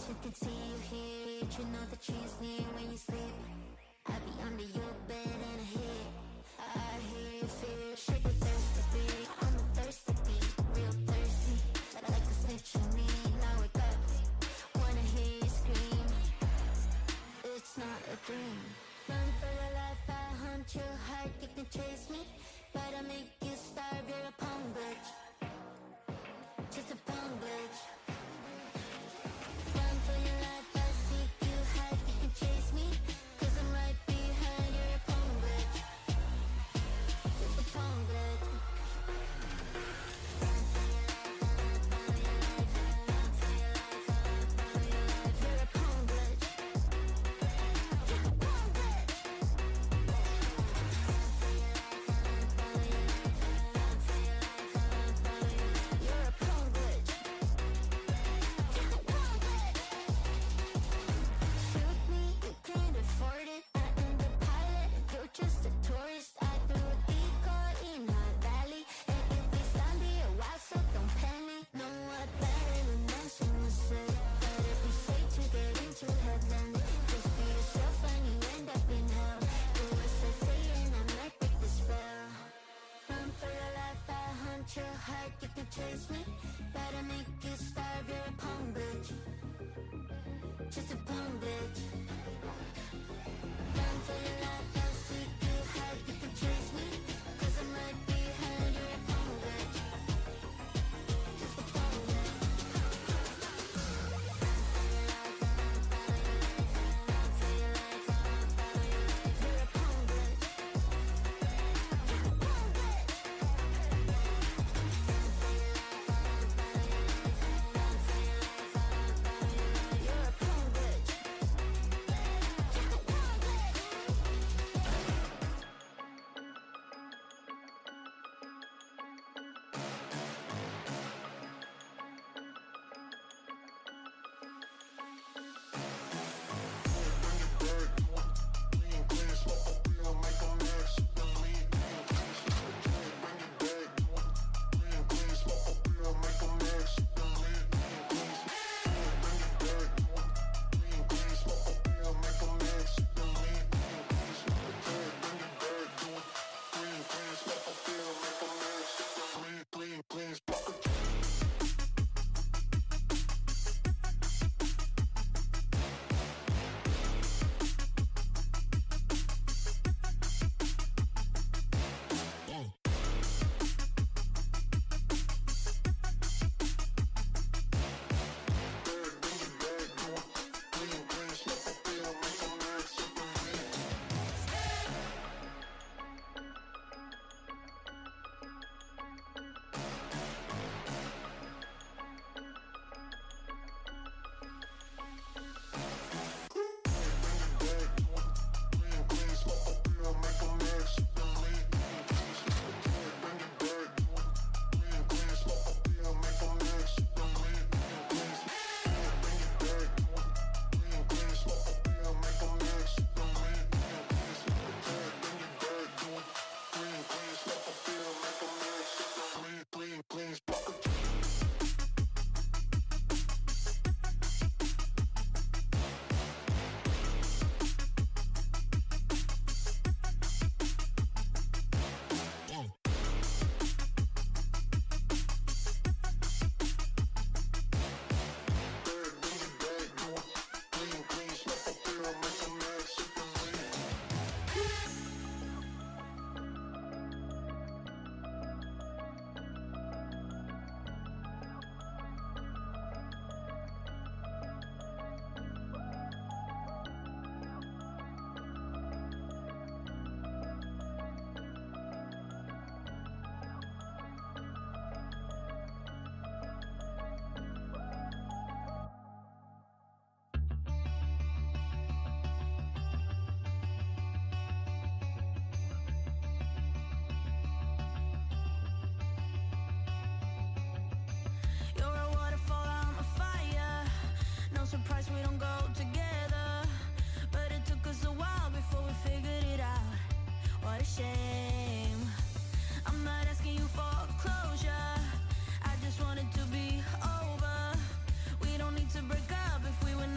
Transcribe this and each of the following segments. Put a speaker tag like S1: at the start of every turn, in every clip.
S1: I can see you here, you know the trees near when you sleep. I be under your bed and I hear, I hear you feel. Shake it thirsty, big, I'm a thirsty beat, real thirsty, like a snitch on me. Now wake up, wanna hear you scream. It's not a dream. Run for your life, I hunt your heart, you can chase me, but I make you starve, you're a punk bitch. Just a punk bitch. Run for your life, I seek you hide, you can chase me, cause I'm right behind, you're a punk bitch. Just a punk bitch. Run for your life, run for your life, run for your life, run for your life, you're a punk bitch. Just a punk bitch. Run for your life, run for your life, run for your life, run for your life, you're a punk bitch. Just a punk bitch. Shoot me, you can't afford it. I am the pilot, you're just a tourist. I threw a decoy in our valley, and if we stand here a while, so don't panic. No, I better than dancing was said, but if you say to get into heaven, just be yourself and you end up in hell. Do as I say and I might break the spell. Run for your life, I hunt your heart, you can chase me, but I make you starve, you're a punk bitch. Just a punk bitch. Run for your life, I'll seek you hide, you can chase me, cause I'm right behind, you're a punk bitch. Just a punk bitch. Run for your life, run for your life, run for your life, run for your life, you're a punk bitch. Just a punk bitch. Run for your life, run for your life, run for your life, run for your life, you're a punk bitch. Just a punk bitch.
S2: to break up if we were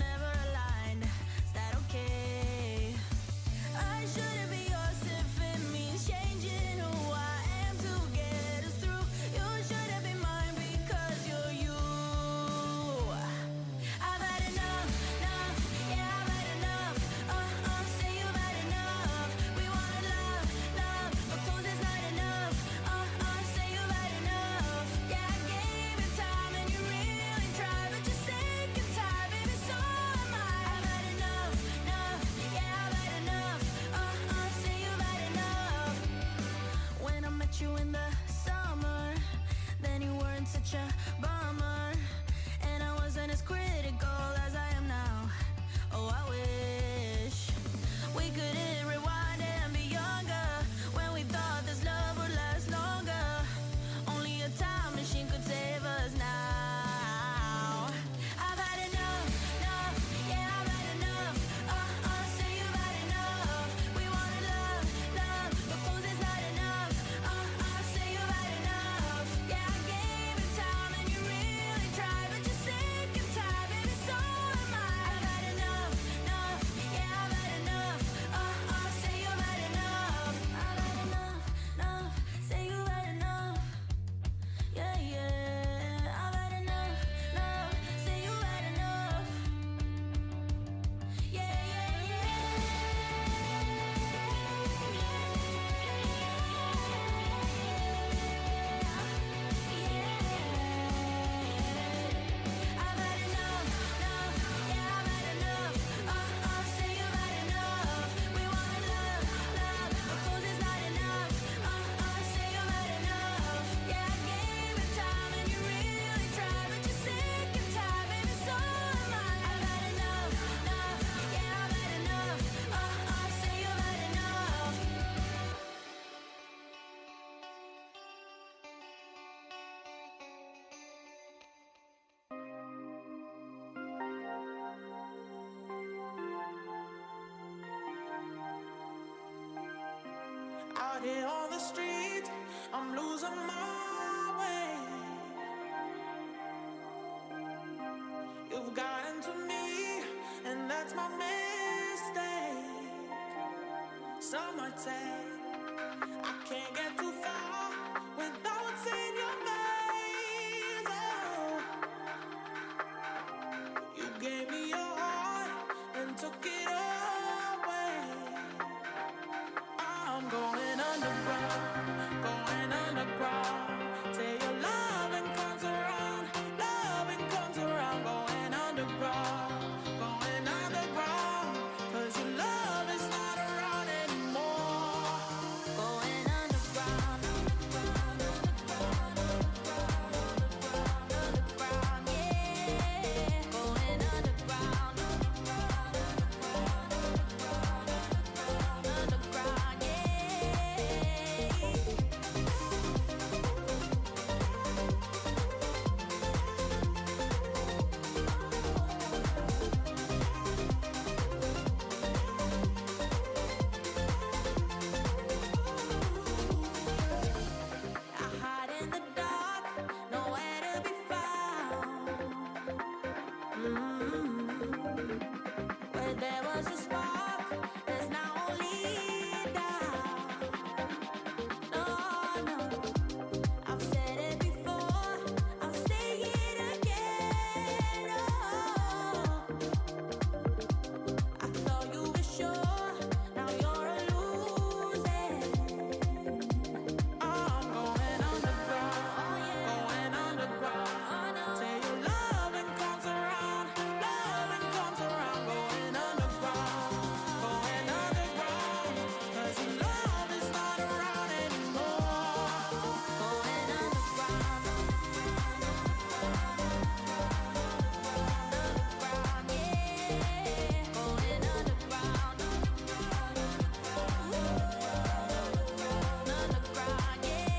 S2: here on the street, I'm losing my way. You've gotten to me, and that's my mistake. Some might say I can't get too far without seeing your face. Oh, you gave me your heart and took it away. I'm going underground, going underground. Till your loving comes around, loving comes around. Going underground, going underground. 'Cause your love is not around anymore. Going underground, underground, underground, underground, underground, yeah. Going underground, underground, underground, underground, yeah. I hide in the dark, nowhere to be found. Where there was a spark, there's now only doubt. No, no, I've said it before, I'll say it again. Oh, I thought you were sure, now you're a losing. I'm going underground, going underground. Till your loving comes around, loving comes around. Going underground, going underground. 'Cause your love is not around anymore. Going underground, underground, yeah. Going underground, underground, yeah.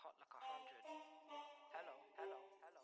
S3: Hot like 100. Hello, hello, hello,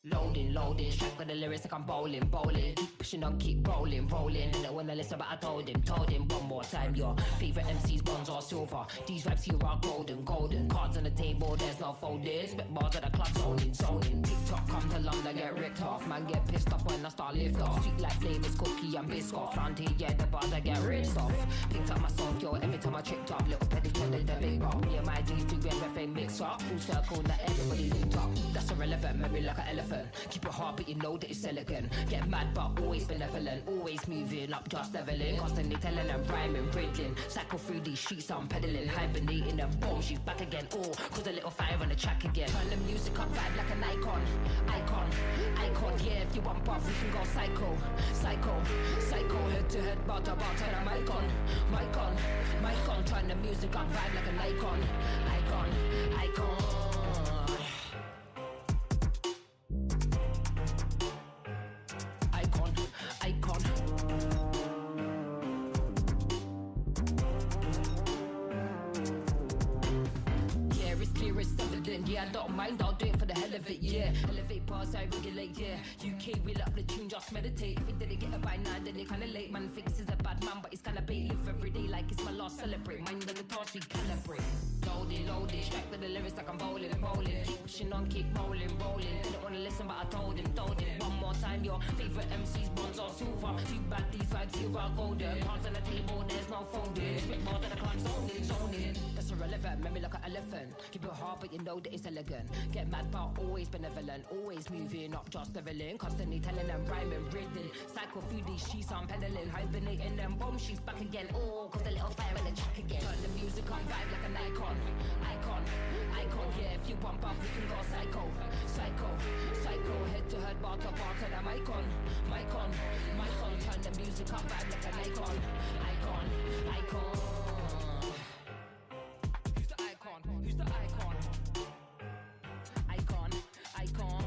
S3: hello.
S4: Loading, loading, straight with the lyrics like I'm bowling, bowling. Keep pushing on, keep rolling, rolling. Didn't wanna listen, but I told him one more time. Your favorite MCs, bronze or silver. These raps here are golden, golden. Cards on the table, there's no folding. Spit bars at the club, zoning, zoning. TikTok come to London, get ripped off. Man get pissed off when I start lift off. Sweet like flavors, cookie and biscuit. Front here, yeah, the bars I get ripped off. Picked up my song, yo, every time I tripped up. Little petty turned the big rock. Me and my G's do everything mix up. Full circle, that everybody linked up. That's irrelevant, memory like an elephant. Keep it hard, but you know that it's elegant. Get mad, but always benevolent. Always moving up, just leveling. Constantly telling them rhyming, riddling. Cycle through these streets, I'm pedaling. Hibernating and boom, she's back again. Oh, cause a little fire on the track again. Turn the music up, vibe like an icon. Icon, icon, yeah. If you want buff, we can go psycho. Psycho, psycho. Head to head, bout to bout, turn a mic on. Mic on, mic on. Turn the music up, vibe like an icon. Icon, icon. Icon, icon. Yeah, it's clear, it's evident. Yeah, I don't mind, I'll do it for the hell of it. Yeah, elevate bars, I regulate. Yeah, UK wheel up the tune, just meditate. If it didn't get it by 9, then it kinda late. Man thinks he's a bad man, but it's kinda bait. Live every day like it's my last. Celebrate, mind on the task, we calibrate. Loaded, loaded, strike with the lyrics like I'm bowling, bowling. Keep pushing on, keep rolling, rolling. Didn't wanna listen, but I told him. One more time, your favorite MCs, bronze or silver. Too bad these vibes here are golden. Cards on the table, there's no folding. Spit bars at the club, zoning, zoning. That's irrelevant, memory like an elephant. Keep it hard, but you know that it's elegant. Get mad, but always benevolent. Always moving up, just leveling. Constantly telling them rhyming, riddling. Cycle through these streets, I'm pedaling. Hibernating them, boom, she's back again. Oh, cause the little fire in the track again. Turn the music on, vibe like an icon. Icon, icon, yeah. If you bump up, we can go psycho. Psycho, psycho. Head to head, bar to bar, turn the mic on. Mic on, mic on. Turn the music up, vibe like an icon. Icon, icon. Who's the icon? Who's the icon? Icon, icon.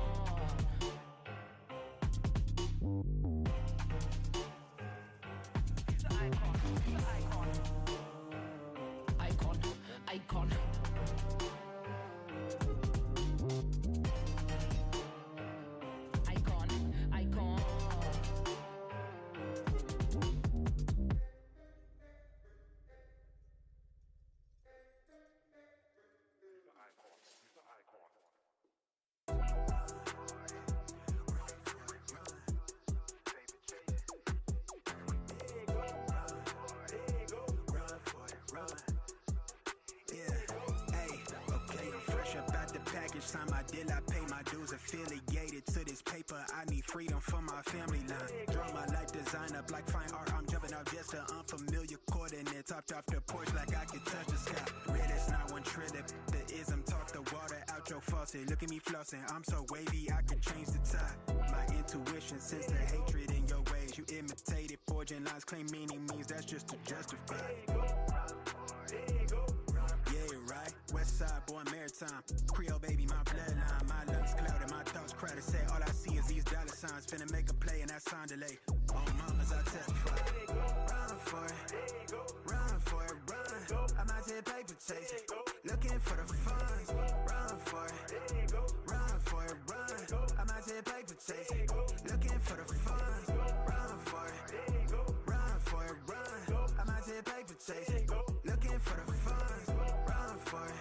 S4: icon. Icon, icon.
S5: Sign my deal, I pay my dues, affiliated to this paper. I need freedom from my family line. Draw my life design up like fine art. I'm jumping off just an unfamiliar coordinate. Topped off the porch like I can touch the sky. Red is not one trillip. The ism talk the water out your faucet. Look at me flossing, I'm so wavy I can change the tide. My intuition sense the hatred in your ways. You imitated, forging lines, claim meaning means that's just to justify. Yeah, right. West side, born maritime. Creole baby, my bloodline. My love's clouded, my thoughts crowded. Say all I see is these dollar signs. Finna make a play and that sign delay. On mamas, I testify. Run for it, run for it, run. I'm out here paper chasing, looking for the funds. Run for it, run for it, run. I'm out here paper chasing, looking for the funds. Run for it, run for it, run. I'm out here paper chasing, looking for the funds. Run for it,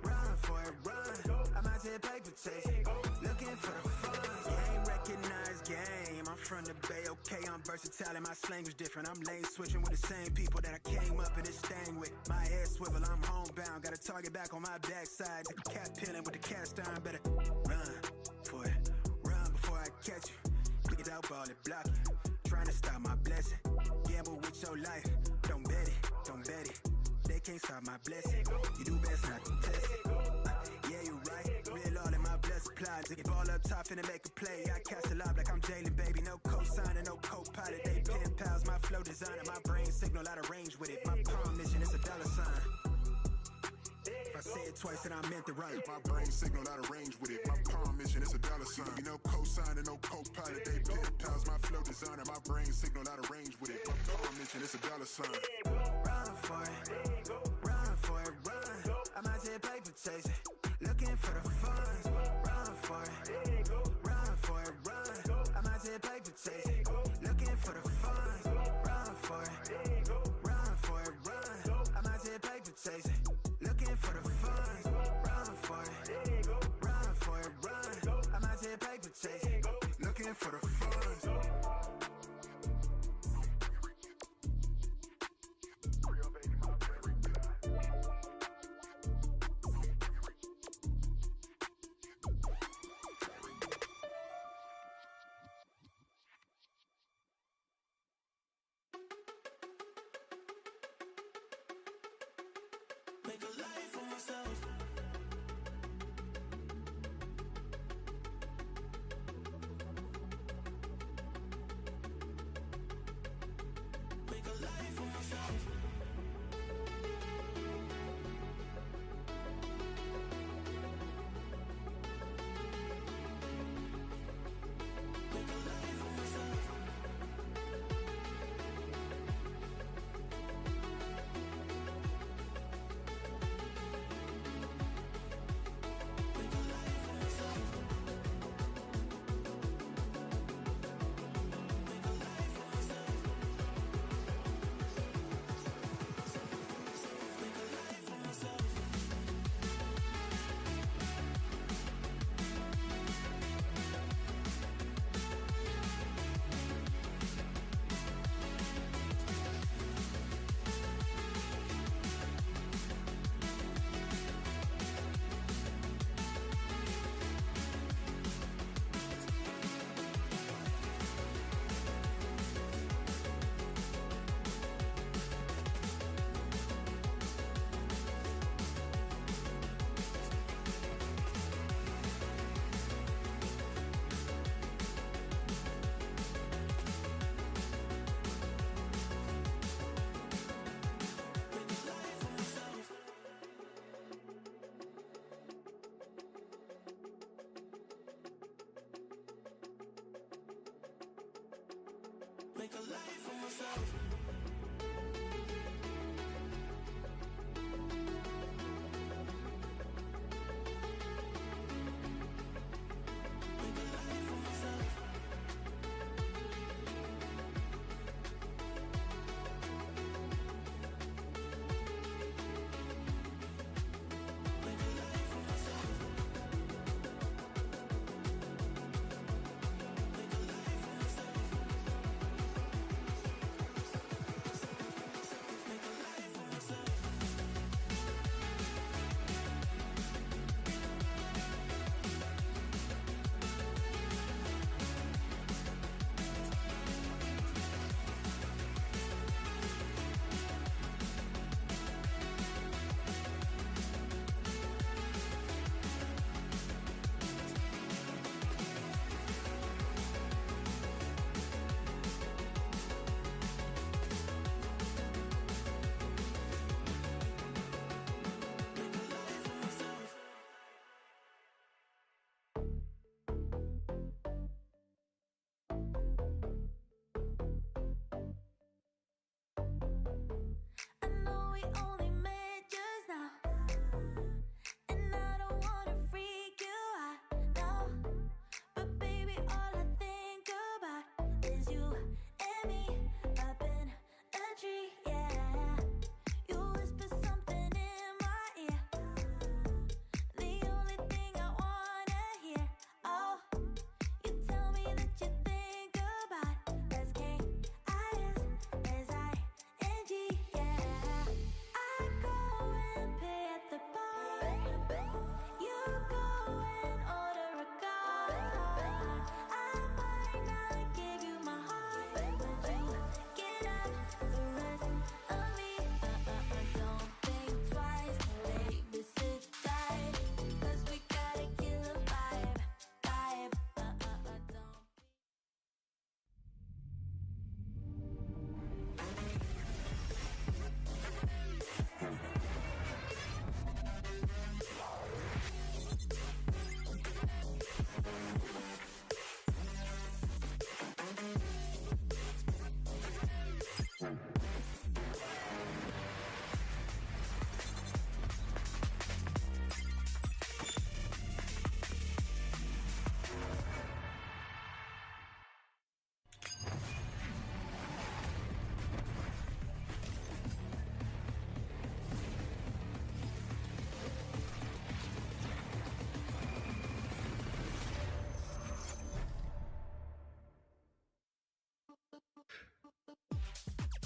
S5: run for it, run. I'm out here paper chasing, looking for the funds. Game recognized game. I'm from the Bay, okay, I'm versatile and my slang was different. I'm lane switching with the same people that I came up in this thing with. My head swivel, I'm homebound. Got a target back on my backside. The cat peeling with the cast iron. Better run for it, run before I catch you. Pick it out, ball it, block it. Trying to stop my blessing. Gamble with your life. Don't bet it, don't bet it. They can't stop my blessing. You do best not to test it. Yeah, you right. Real all in my blood supply. Take it ball up top finna make a play. I cast a lob like I'm Jalen, baby. No co-signer, no co-pilot. They pen pals, my flow designer. My brain signal out of range with it. My palm mission is a dollar sign. If I say it twice, then I meant it right.
S6: My brain signal out of range with it. My palm mission is a dollar sign. You know, co-signer, no co-pilot. They pen pals, my flow designer. My brain signal out of range with it. My palm mission is a dollar sign.
S5: Run for it, run for it, run. I'm out here paper chasing, looking for the funds. Run for it, run for it, run. I'm out here paper chasing, looking for the funds. Run for it, run for it, run. I'm out here paper chasing, looking for the funds. Run for it, run for it, run. I'm out here paper chasing, looking for the funds.
S2: Make a life for myself. Make a life for myself. Make a life for myself. Make a life for myself.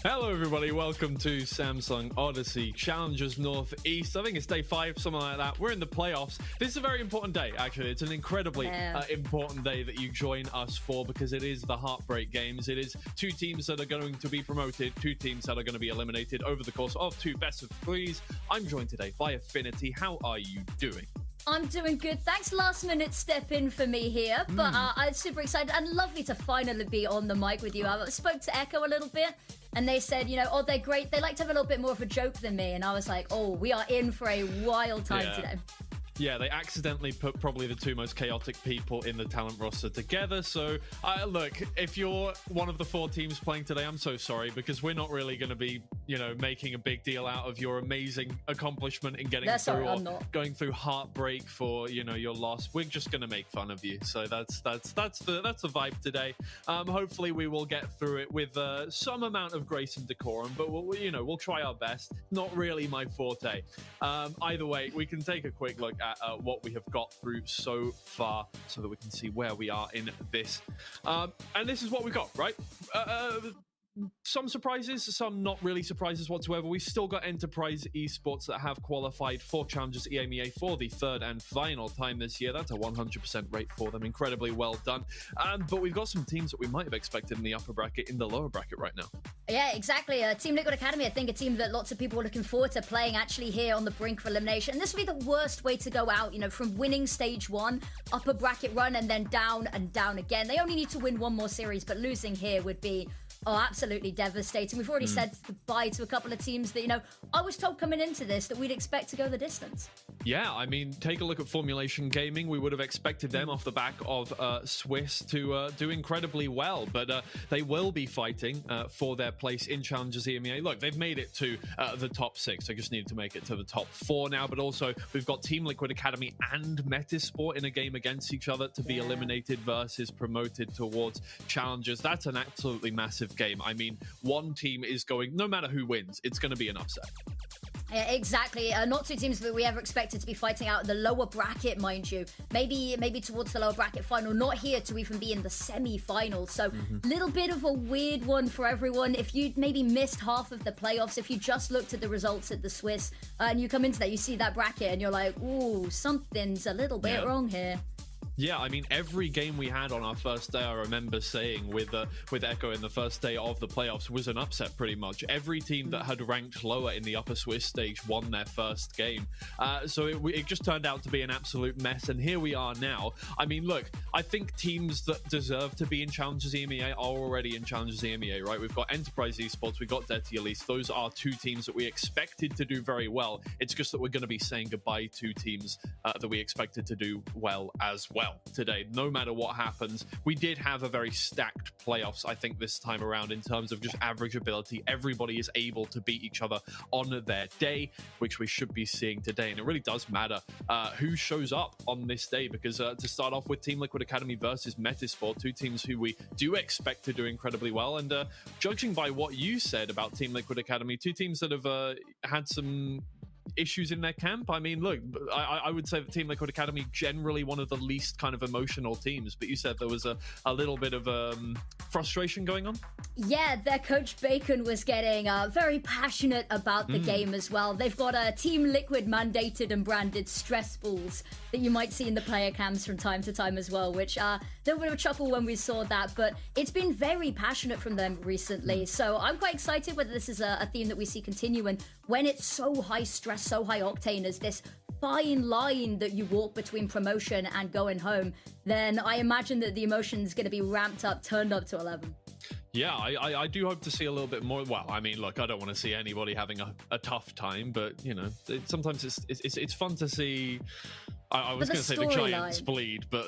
S7: Hello everybody, welcome to Samsung Odyssey Challengers Northeast. I think it's day 5, something like that. We're in the playoffs. This is a very important day, actually. It's an incredibly important day that you join us for, because it is the Heartbreak Games. It is 2 teams that are going to be promoted, 2 teams that are going to be eliminated over the course of 2 best of 3s. I'm joined today by Affinity. How are you doing?
S8: I'm doing good. Thanks, last minute step in for me here. But I'm super excited and lovely to finally be on the mic with you. I spoke to Echo a little bit and they said, you know, oh, they're great. They like to have a little bit more of a joke than me. And I was like, oh, we are in for a wild time today.
S7: Yeah, they accidentally put probably the 2 most chaotic people in the talent roster together. So, look, if you're one of the 4 teams playing today, I'm so sorry, because we're not really going to be, you know, making a big deal out of your amazing accomplishment in getting through or going through heartbreak for, you know, your loss. We're just going to make fun of you. So that's the vibe today. Hopefully we will get through it with some amount of grace and decorum, but we'll try our best. Not really my forte. Either way, we can take a quick look at what we have got through so far, so that we can see where we are in this. And this is what we got, right? Some surprises, some not really surprises whatsoever. We've still got Enterprise Esports that have qualified for Challengers EMEA for the 3rd and final time this year. That's a 100% rate for them. Incredibly well done. But we've got some teams that we might have expected in the upper bracket in the lower bracket right now.
S8: Yeah, exactly. Team Liquid Academy, I think a team that lots of people are looking forward to playing actually here on the brink of elimination. And this would be the worst way to go out, you know, from winning stage 1, upper bracket run, and then down and down again. They only need to win 1 more series, but losing here would be absolutely devastating. We've already said goodbye to a couple of teams that, you know, I was told coming into this that we'd expect to go the distance.
S7: Yeah, I mean, take a look at Formulation Gaming. We would have expected them off the back of Swiss to do incredibly well, but they will be fighting for their place in Challengers EMEA. Look, they've made it to the top 6. They just needed to make it to the top 4 now, but also we've got Team Liquid Academy and Metisport in a game against each other to be eliminated versus promoted towards Challengers. That's an absolutely massive game. I mean, one team is going, no matter who wins, it's going to be an upset.
S8: Yeah, exactly. Not 2 teams that we ever expected to be fighting out in the lower bracket, mind you. Maybe towards the lower bracket final. Not here to even be in the semi-finals. So, little bit of a weird one for everyone. If you maybe missed half of the playoffs, if you just looked at the results at the Swiss, and you come into that, you see that bracket, and you're like, ooh, something's a little bit wrong here.
S7: Yeah, I mean, every game we had on our first day, I remember saying with Echo in the first day of the playoffs, was an upset pretty much. Every team that had ranked lower in the upper Swiss stage won their first game. So it just turned out to be an absolute mess, and here we are now. I mean, look, I think teams that deserve to be in Challengers EMEA are already in Challengers EMEA, right? We've got Enterprise Esports, we've got Dirty Elise. Those are 2 teams that we expected to do very well. It's just that we're going to be saying goodbye to teams that we expected to do well as well today. No matter what happens, we did have a very stacked playoffs, I think, this time around in terms of just average ability. Everybody is able to beat each other on their day, which we should be seeing today. And it really does matter who shows up on this day, because to start off with, Team Liquid Academy versus Metisport, 2 teams who we do expect to do incredibly well. And judging by what you said about Team Liquid Academy, 2 teams that have had some issues in their camp. I mean, look, I would say that Team Liquid Academy generally one of the least kind of emotional teams, but you said there was a little bit of frustration going on.
S8: Yeah, their coach Bacon was getting very passionate about the game as well. They've got a Team Liquid mandated and branded stress balls that you might see in the player cams from time to time as well, which there was a bit of a chuckle when we saw that, but it's been very passionate from them recently. So I'm quite excited whether this is a theme that we see continue, and when it's so high stress, so high octane as this fine line that you walk between promotion and going home, then I imagine that the emotion is going to be ramped up, turned up to 11.
S7: Yeah, I do hope to see a little bit more. Well, I mean, look, I don't want to see anybody having a tough time, but, you know, sometimes it's fun to see. I was going to say the Giants bleed, but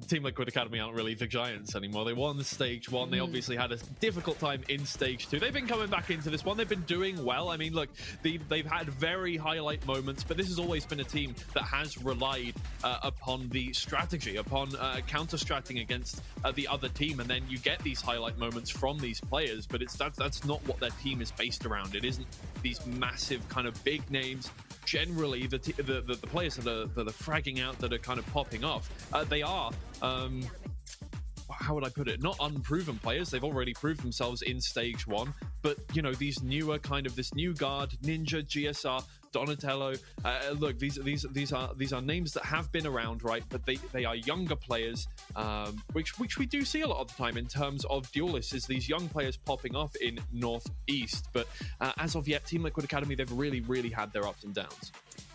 S7: Team Liquid Academy aren't really the Giants anymore. They won the stage 1. They obviously had a difficult time in stage 2. They've been coming back into this one. They've been doing well. I mean, look, they've had very highlight moments, but this has always been a team that has relied upon the strategy, upon counter-stratting against the other team, and then you get these highlight moments from these players, but that's not what their team is based around. It isn't these massive kind of big names. Generally, the players that are fragging out, that are kind of popping off, they are how would I put it? Not unproven players. They've already proved themselves in stage 1, but you know, these newer this new guard, Ninja, GSR, Donatello. Look, these are names that have been around, right? But they are younger players, which we do see a lot of the time in terms of duelists, is these young players popping off in Northeast. But as of yet, Team Liquid Academy, they've really had their ups and downs.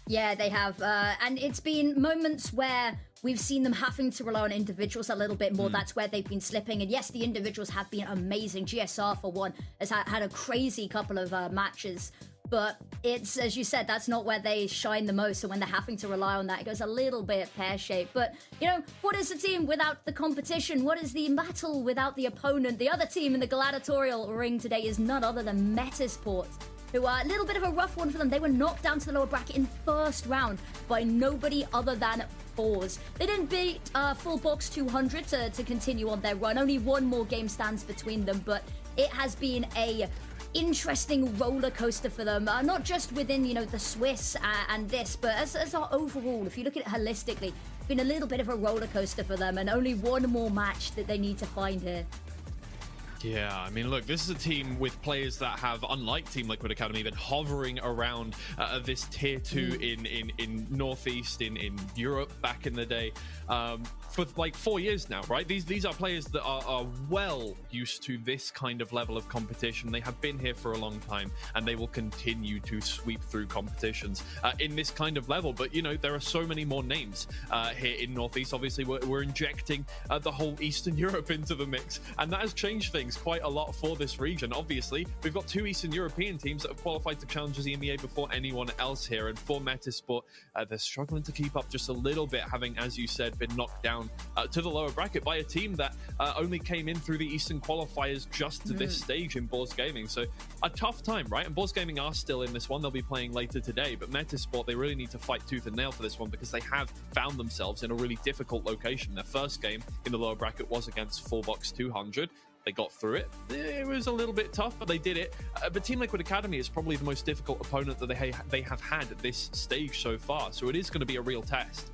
S8: Yeah, they have. And it's been moments where we've seen them having to rely on individuals a little bit more. That's where they've been slipping. And yes, the individuals have been amazing. GSR, for one, has had a crazy couple of matches. But it's, as you said, that's not where they shine the most. So when they're having to rely on that, it goes a little bit pear-shaped. But, you know, what is the team without the competition? What is the battle without the opponent? The other team in the gladiatorial ring today is none other than Metasport, who are a little bit of a rough one for them. They were knocked down to the lower bracket in first round by nobody other than Fours. They didn't beat full box 200 to continue on their run. Only one more game stands between them, but it has been a interesting roller coaster for them, not just within, you know, the Swiss and this, but as our overall, if you look at it holistically, it's been a little bit of a roller coaster for them, and only one more match that they need to find here.
S7: Yeah, I mean, look, this is a team with players that have, unlike Team Liquid Academy, been hovering around this tier 2 in Northeast, in Europe back in the day, for like 4 years now, right? These are players that are well used to this kind of level of competition. They have been here for a long time, and they will continue to sweep through competitions in this kind of level. But, you know, there are so many more names here in Northeast. Obviously, we're injecting the whole Eastern Europe into the mix, and that has changed things quite a lot for this region. Obviously, we've got 2 Eastern European teams that have qualified to challenge the EMEA before anyone else here, and for Metasport, they're struggling to keep up just a little bit, having, as you said, been knocked down to the lower bracket by a team that only came in through the Eastern qualifiers just to this stage in Boars Gaming. So a tough time, right? And Boars Gaming are still in this one. They'll be playing later today, but Metasport, they really need to fight tooth and nail for this one, because they have found themselves in a really difficult location. Their first game in the lower bracket was against full box 200. They got through it. It was a little bit tough, but they did it. But Team Liquid Academy is probably the most difficult opponent that they have had at this stage so far. So it is going to be a real test.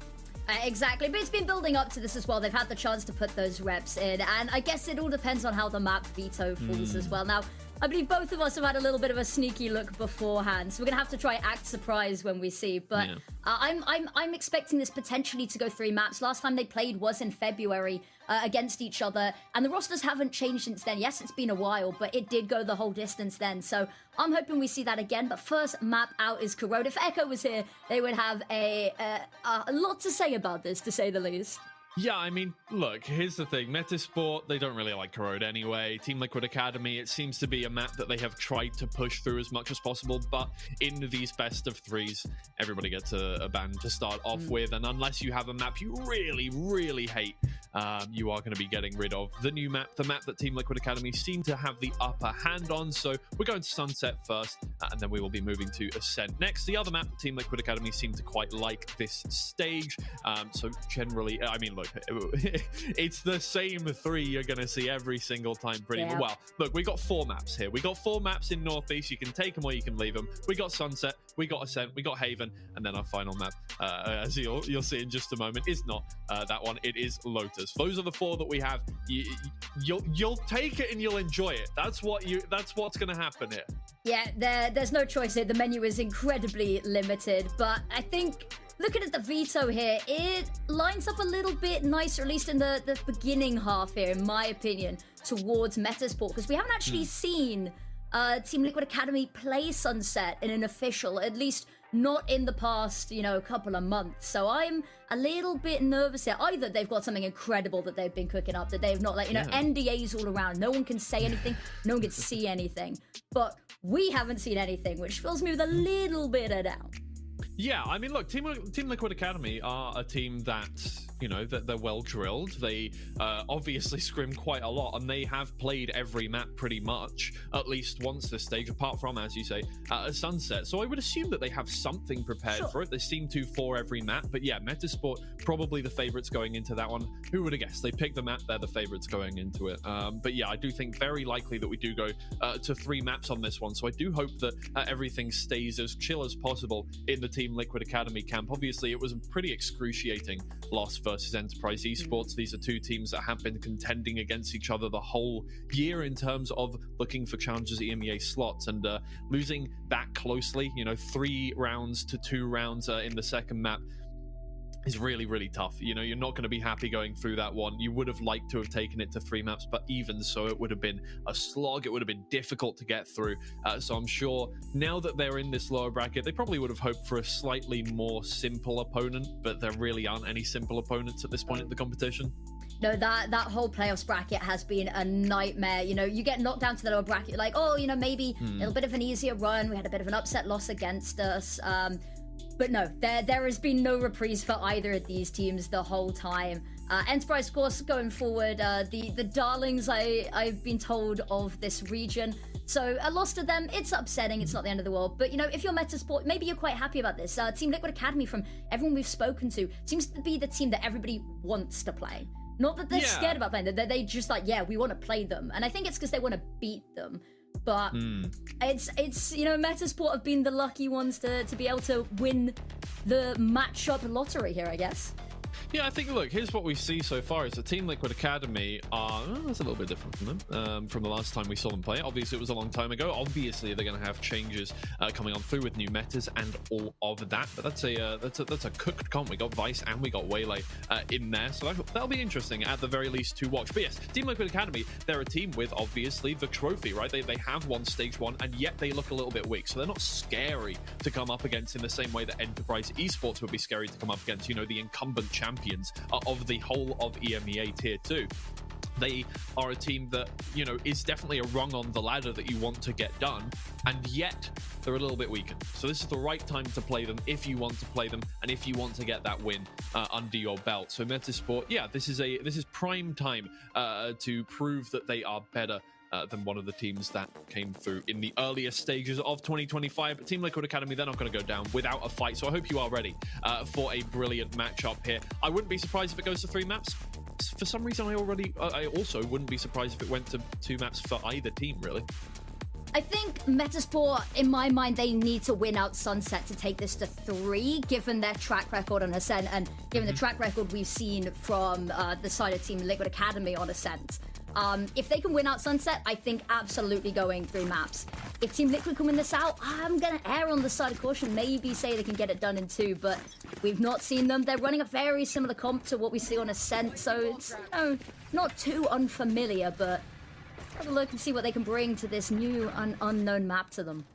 S8: Exactly, but it's been building up to this as well. They've had the chance to put those reps in, and I guess it all depends on how the map veto falls as well. Now, I believe both of us have had a little bit of a sneaky look beforehand, so we're gonna have to try act surprised when we see. But yeah. I'm expecting this potentially to go 3 maps. Last time they played was in February against each other, and the rosters haven't changed since then. Yes, it's been a while, but it did go the whole distance then. So I'm hoping we see that again. But first map out is Corrode. If Echo was here, they would have a lot to say about this, to say the least.
S7: Yeah, I mean, look, here's the thing. Metasport, they don't really like Corrode anyway. Team Liquid Academy, it seems to be a map that they have tried to push through as much as possible, but in these best of 3s, everybody gets a ban to start off with, and unless you have a map you really hate, you are going to be getting rid of the new map, the map that Team Liquid Academy seem to have the upper hand on. So we're going to Sunset first, and then we will be moving to Ascent next. The other map, Team Liquid Academy seem to quite like this stage, so generally, I mean, look, it's the same 3 you're going to see every single time pretty much. Well, look, we got 4 maps here. We got 4 maps in Northeast. You can take them or you can leave them. We got Sunset, we got Ascent, we got Haven, and then our final map, as you'll see in just a moment, is not that one. It is Lotus. Those are the 4 that we have. You'll take it and you'll enjoy it. That's what's going to happen here.
S8: Yeah, there's no choice here. The menu is incredibly limited, but I think looking at the veto here, it lines up a little bit nicer, at least in the beginning half here, in my opinion, towards Metasport, because we haven't actually seen Team Liquid Academy play Sunset in an official, at least not in the past, couple of months. So I'm a little bit nervous here. Either they've got something incredible that they've been cooking up, that they've not, NDAs all around. No one can say anything, no one can see anything. But we haven't seen anything, which fills me with a little bit of doubt.
S7: Yeah, I mean, look, Team Liquid Academy are a team that, that they're well drilled. They obviously scrim quite a lot, and they have played every map pretty much at least once this stage, apart from, as you say, Sunset. So I would assume that they have something prepared for it. They seem to for every map. But yeah, Metasport, probably the favorites going into that one. Who would have guessed? They picked the map, they're the favorites going into it. But yeah, I do think very likely that we do go to 3 maps on this one. So I do hope that everything stays as chill as possible in the Team Team Liquid Academy camp. Obviously, it was a pretty excruciating loss versus Enterprise Esports. These are two teams that have been contending against each other the whole year in terms of looking for Challengers EMEA slots, and losing that closely, 3 rounds to 2 rounds in the second map is really, really tough. You're not going to be happy going through that one. You would have liked to have taken it to 3 maps, but even so, it would have been a slog. It would have been difficult to get through. So I'm sure now that they're in this lower bracket, they probably would have hoped for a slightly more simple opponent, but there really aren't any simple opponents at this point in the competition.
S8: No, that whole playoffs bracket has been a nightmare. You get knocked down to the lower bracket, like, maybe a little bit of an easier run. We had a bit of an upset loss against us. But no, there has been no reprise for either of these teams the whole time. Enterprise, of course, going forward, the darlings I've been told of this region. So a loss to them, it's upsetting. It's not the end of the world. But, if you're Metasport, maybe you're quite happy about this. Team Liquid Academy, from everyone we've spoken to, seems to be the team that everybody wants to play. Not that they're scared about playing them. They just like, we want to play them. And I think it's because they want to beat them. But it's Metasport have been the lucky ones to be able to win the matchup lottery here, I guess.
S7: Yeah, I think, look, here's what we see so far is the Team Liquid Academy are, that's a little bit different from them, from the last time we saw them play. Obviously, it was a long time ago. Obviously, they're going to have changes coming on through with new metas and all of that. But that's a cooked comp. We got Vice and we got Waylay in there. So that'll be interesting, at the very least, to watch. But yes, Team Liquid Academy, they're a team with, obviously, the trophy, right? They have won Stage 1, and yet they look a little bit weak. So they're not scary to come up against in the same way that Enterprise Esports would be scary to come up against, the incumbent champions of the whole of EMEA Tier 2. They are a team that, is definitely a rung on the ladder that you want to get done, and yet they're a little bit weakened. So this is the right time to play them if you want to play them and if you want to get that win under your belt. So Metasport, this is prime time to prove that they are better than one of the teams that came through in the earliest stages of 2025. But Team Liquid Academy, they're not going to go down without a fight. So I hope you are ready for a brilliant matchup here. I wouldn't be surprised if it goes to 3 maps. For some reason, I also wouldn't be surprised if it went to 2 maps for either team, really.
S8: I think Metasport, in my mind, they need to win out Sunset to take this to 3, given their track record on Ascent and given the track record we've seen from the side of Team Liquid Academy on Ascent. If they can win out Sunset, I think absolutely going 3 maps. If Team Liquid can win this out, I'm going to err on the side of caution, maybe say they can get it done in 2, but we've not seen them. They're running a very similar comp to what we see on Ascent, so it's not too unfamiliar, but have a look and see what they can bring to this new unknown map to them.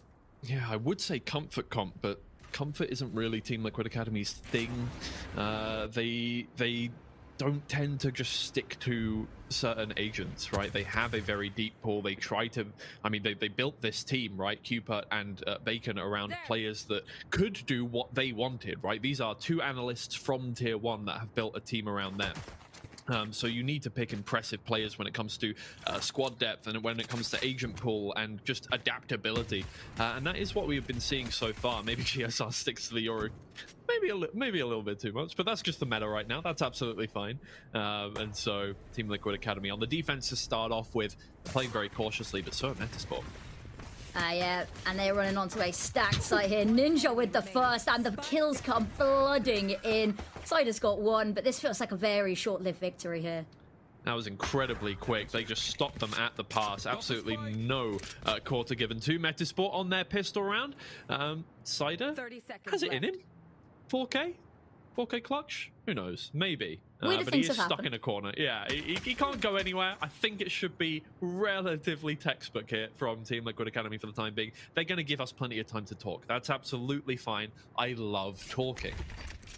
S7: Yeah, I would say comfort comp, but comfort isn't really Team Liquid Academy's thing. They don't tend to just stick to certain agents, right? They have a very deep pool. They try to, they built this team, right? Cupid and Bacon around players that could do what they wanted, right? These are 2 analysts from Tier 1 that have built a team around them. So you need to pick impressive players when it comes to squad depth and when it comes to agent pool and just adaptability. And that is what we've been seeing so far. Maybe GSR sticks to the Euro maybe a little bit too much, but that's just the meta right now. That's absolutely fine. And so Team Liquid Academy on the defense to start off with, playing very cautiously, but so at Metasport.
S8: Yeah, and they're running onto a stacked site here. Ninja with the first, and the kills come flooding in. Cider's got 1, but this feels like a very short-lived victory here.
S7: That was incredibly quick. They just stopped them at the pass. Absolutely no quarter given to Metasport on their pistol round. Cider has it in him. 4K? 4K clutch? Who knows? Maybe. But he is stuck in a corner. Yeah, he can't go anywhere. I think it should be relatively textbook here from Team Liquid Academy for the time being. They're going to give us plenty of time to talk. That's absolutely fine. I love talking.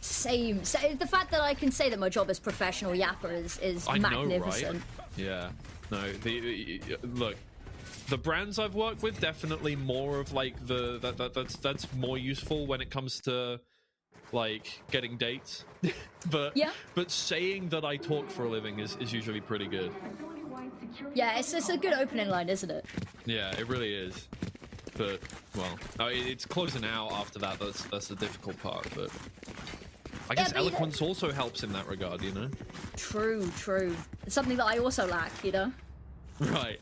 S8: Same. So the fact that I can say that my job as professional yapper is magnificent.
S7: Know, right? Yeah. No, look. The brands I've worked with, definitely more of like that's more useful when it comes to like getting dates. but saying that I talk for a living is usually pretty good.
S8: Yeah, it's a good opening line, isn't it?
S7: Yeah, it really is. But well, it's closing out after that. That's the difficult part. But I guess eloquence also helps in that regard, you know. True.
S8: It's something that I also lack, you know.
S7: Right.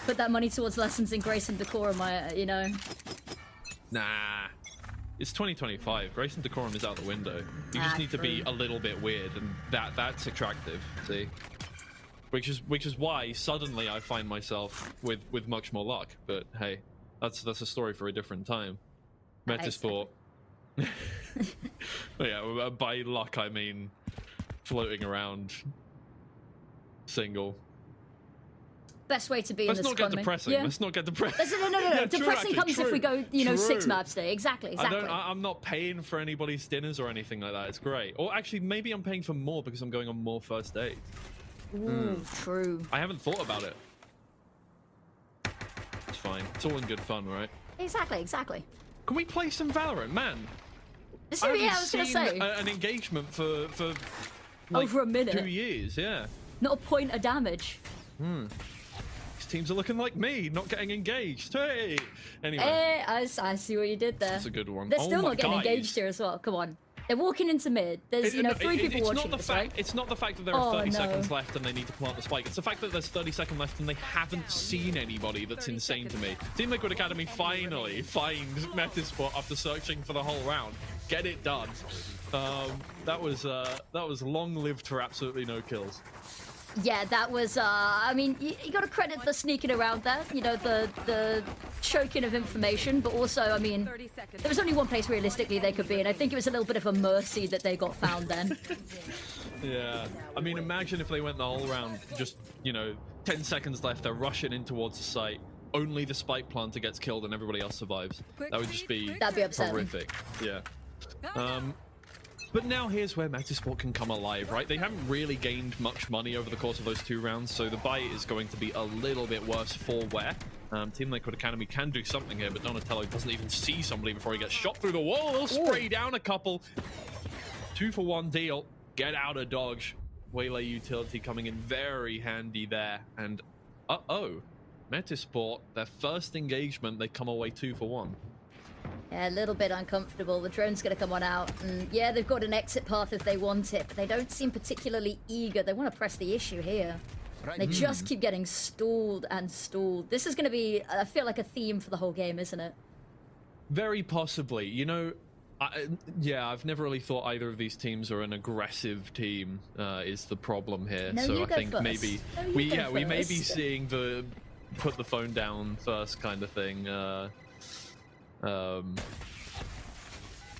S8: Put that money towards lessons in grace and decorum, you know.
S7: Nah. It's 2025. Grace and decorum is out the window. You just need to be a little bit weird, and that's attractive. See, which is why suddenly I find myself with much more luck. But hey, that's a story for a different time. Metasport. Yeah, by luck I mean floating around single.
S8: Best way to be
S7: Let's
S8: in this
S7: not get depressing.
S8: Yeah.
S7: Let's not get depressing.
S8: No.
S7: Yeah,
S8: Depressing comes if we go, you know, 6 maps day. Exactly.
S7: I'm not paying for anybody's dinners or anything like that. It's great. Or actually, maybe I'm paying for more because I'm going on more first dates.
S8: Ooh, true.
S7: I haven't thought about it. It's fine. It's all in good fun, right?
S8: Exactly.
S7: Can we play some Valorant, man?
S8: I was gonna say.
S7: An engagement for like
S8: over a minute.
S7: 2 years, yeah.
S8: Not a point of damage.
S7: These teams are looking like me, not getting engaged. Hey! Anyway.
S8: Hey, I see what you did there.
S7: That's a good one.
S8: They're still not getting
S7: guys.
S8: engaged here as well. Come on. They're walking into mid. There's, you know, 3 people watching this, right?
S7: It's not the fact that there are 30 seconds left and they need to plant the spike. It's the fact that there's 30 seconds left and they haven't seen anybody. That's insane to me. Team Liquid Academy finally finds Metasport after searching for the whole round. Get it done. That was long-lived for absolutely no kills.
S8: Yeah, that was, I mean, you got to credit the sneaking around there, you know, the choking of information, but also, I mean, there was only one place realistically they could be, and I think it was a little bit of a mercy that they got found then.
S7: Yeah, I mean, imagine if they went the whole round, just, you know, 10 seconds left, they're rushing in towards the site, only the spike planter gets killed and everybody else survives. That would just be
S8: upsetting.
S7: Horrific. Yeah. But now here's where Metasport can come alive, right? They haven't really gained much money over the course of those 2 rounds, so the bite is going to be a little bit worse for wear. Team Liquid Academy can do something here, but Donatello doesn't even see somebody before he gets shot through the wall. They'll spray down a couple. 2 for 1 deal. Get out of dodge. Waylay utility coming in very handy there. And Metasport, their first engagement, they come away 2 for 1.
S8: Yeah, a little bit uncomfortable. The drone's going to come on out. And yeah, they've got an exit path if they want it, but they don't seem particularly eager. They want to press the issue here. They just keep getting stalled and stalled. This is going to be, I feel like, a theme for the whole game, isn't it?
S7: Very possibly. You know, I've never really thought either of these teams are an aggressive team, is the problem here.
S8: No,
S7: so I think
S8: first.
S7: maybe we may be seeing the put the phone down first kind of thing.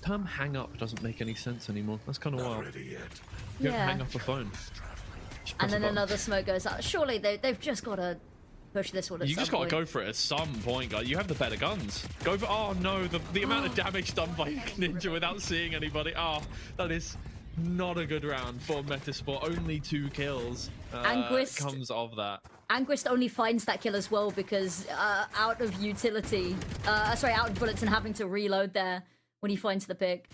S7: Term hang up doesn't make any sense anymore. That's kind of wild. You don't hang up a phone.
S8: And then another smoke goes out. Surely they've just got to push this one at some point.
S7: You just got to go for it at some point, guys. You have the better guns. Go for... Oh, no. The amount of damage done by Ninja without seeing anybody. Oh, that is not a good round for Metasport. Only 2 kills comes of that.
S8: Angrist only finds that kill as well because out of utility, out of bullets and having to reload there when he finds the pick.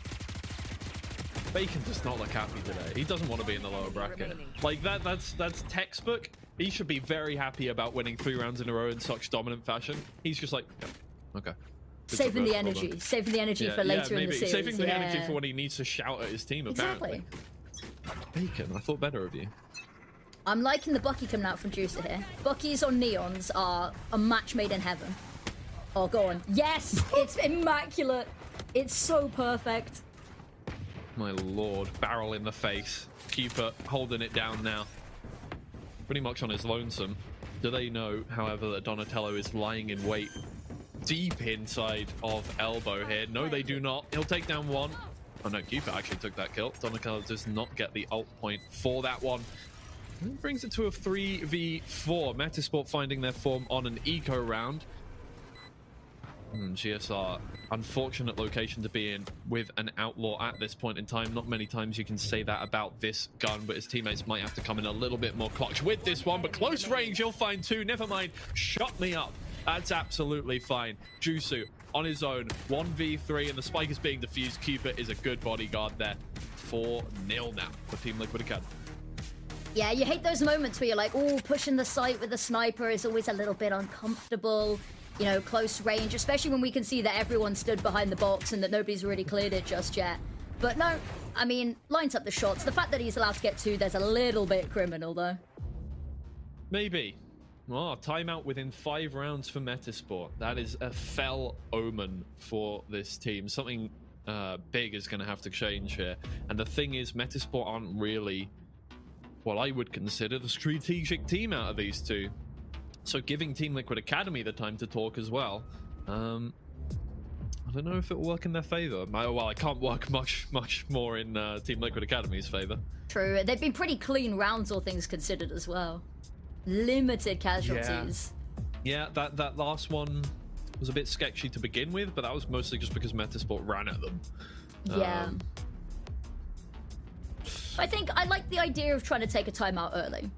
S7: Bacon does not look happy today. He doesn't want to be in the lower bracket. Like that's textbook. He should be very happy about winning 3 rounds in a row in such dominant fashion. He's just like, yeah, okay.
S8: Saving the energy for later in the series.
S7: Saving the energy for when he needs to shout at his team, apparently. Bacon, I thought better of you.
S8: I'm liking the Bucky coming out from Juicer here. Bucky's on Neons are a match made in heaven. Oh, go on. Yes! It's immaculate. It's so perfect.
S7: My lord. Barrel in the face. Keeper holding it down now. Pretty much on his lonesome. Do they know, however, that Donatello is lying in wait deep inside of elbow here? No, they do not. He'll take down 1. Oh no, Keeper actually took that kill. Donatello does not get the ult point for that one. And brings it to a 3v4. Metasport finding their form on an eco round. GSR, unfortunate location to be in with an outlaw at this point in time. Not many times you can say that about this gun, but his teammates might have to come in a little bit more clutch with this one. But close range, you'll find 2. Never mind. Shut me up. That's absolutely fine. Jusu on his own. 1v3, and the spike is being defused. Cupid is a good bodyguard there. 4-0 now for Team Liquid Academy.
S8: Yeah, you hate those moments where you're like, oh, pushing the site with the sniper is always a little bit uncomfortable. You know, close range, especially when we can see that everyone stood behind the box and that nobody's really cleared it just yet. But no, I mean, lines up the shots. The fact that he's allowed to get 2, there's a little bit criminal, though.
S7: Maybe. Oh, timeout within 5 rounds for Metasport. That is a fell omen for this team. Something big is going to have to change here. And the thing is, Metasport aren't really what I would consider the strategic team out of these two. So giving Team Liquid Academy the time to talk as well, I don't know if it will work in their favor. Well, I can't work much more in Team Liquid Academy's favor.
S8: True. They've been pretty clean rounds, all things considered, as well. Limited casualties.
S7: Yeah, that last one was a bit sketchy to begin with, but that was mostly just because Metasport ran at them.
S8: Yeah. I think I like the idea of trying to take a timeout early.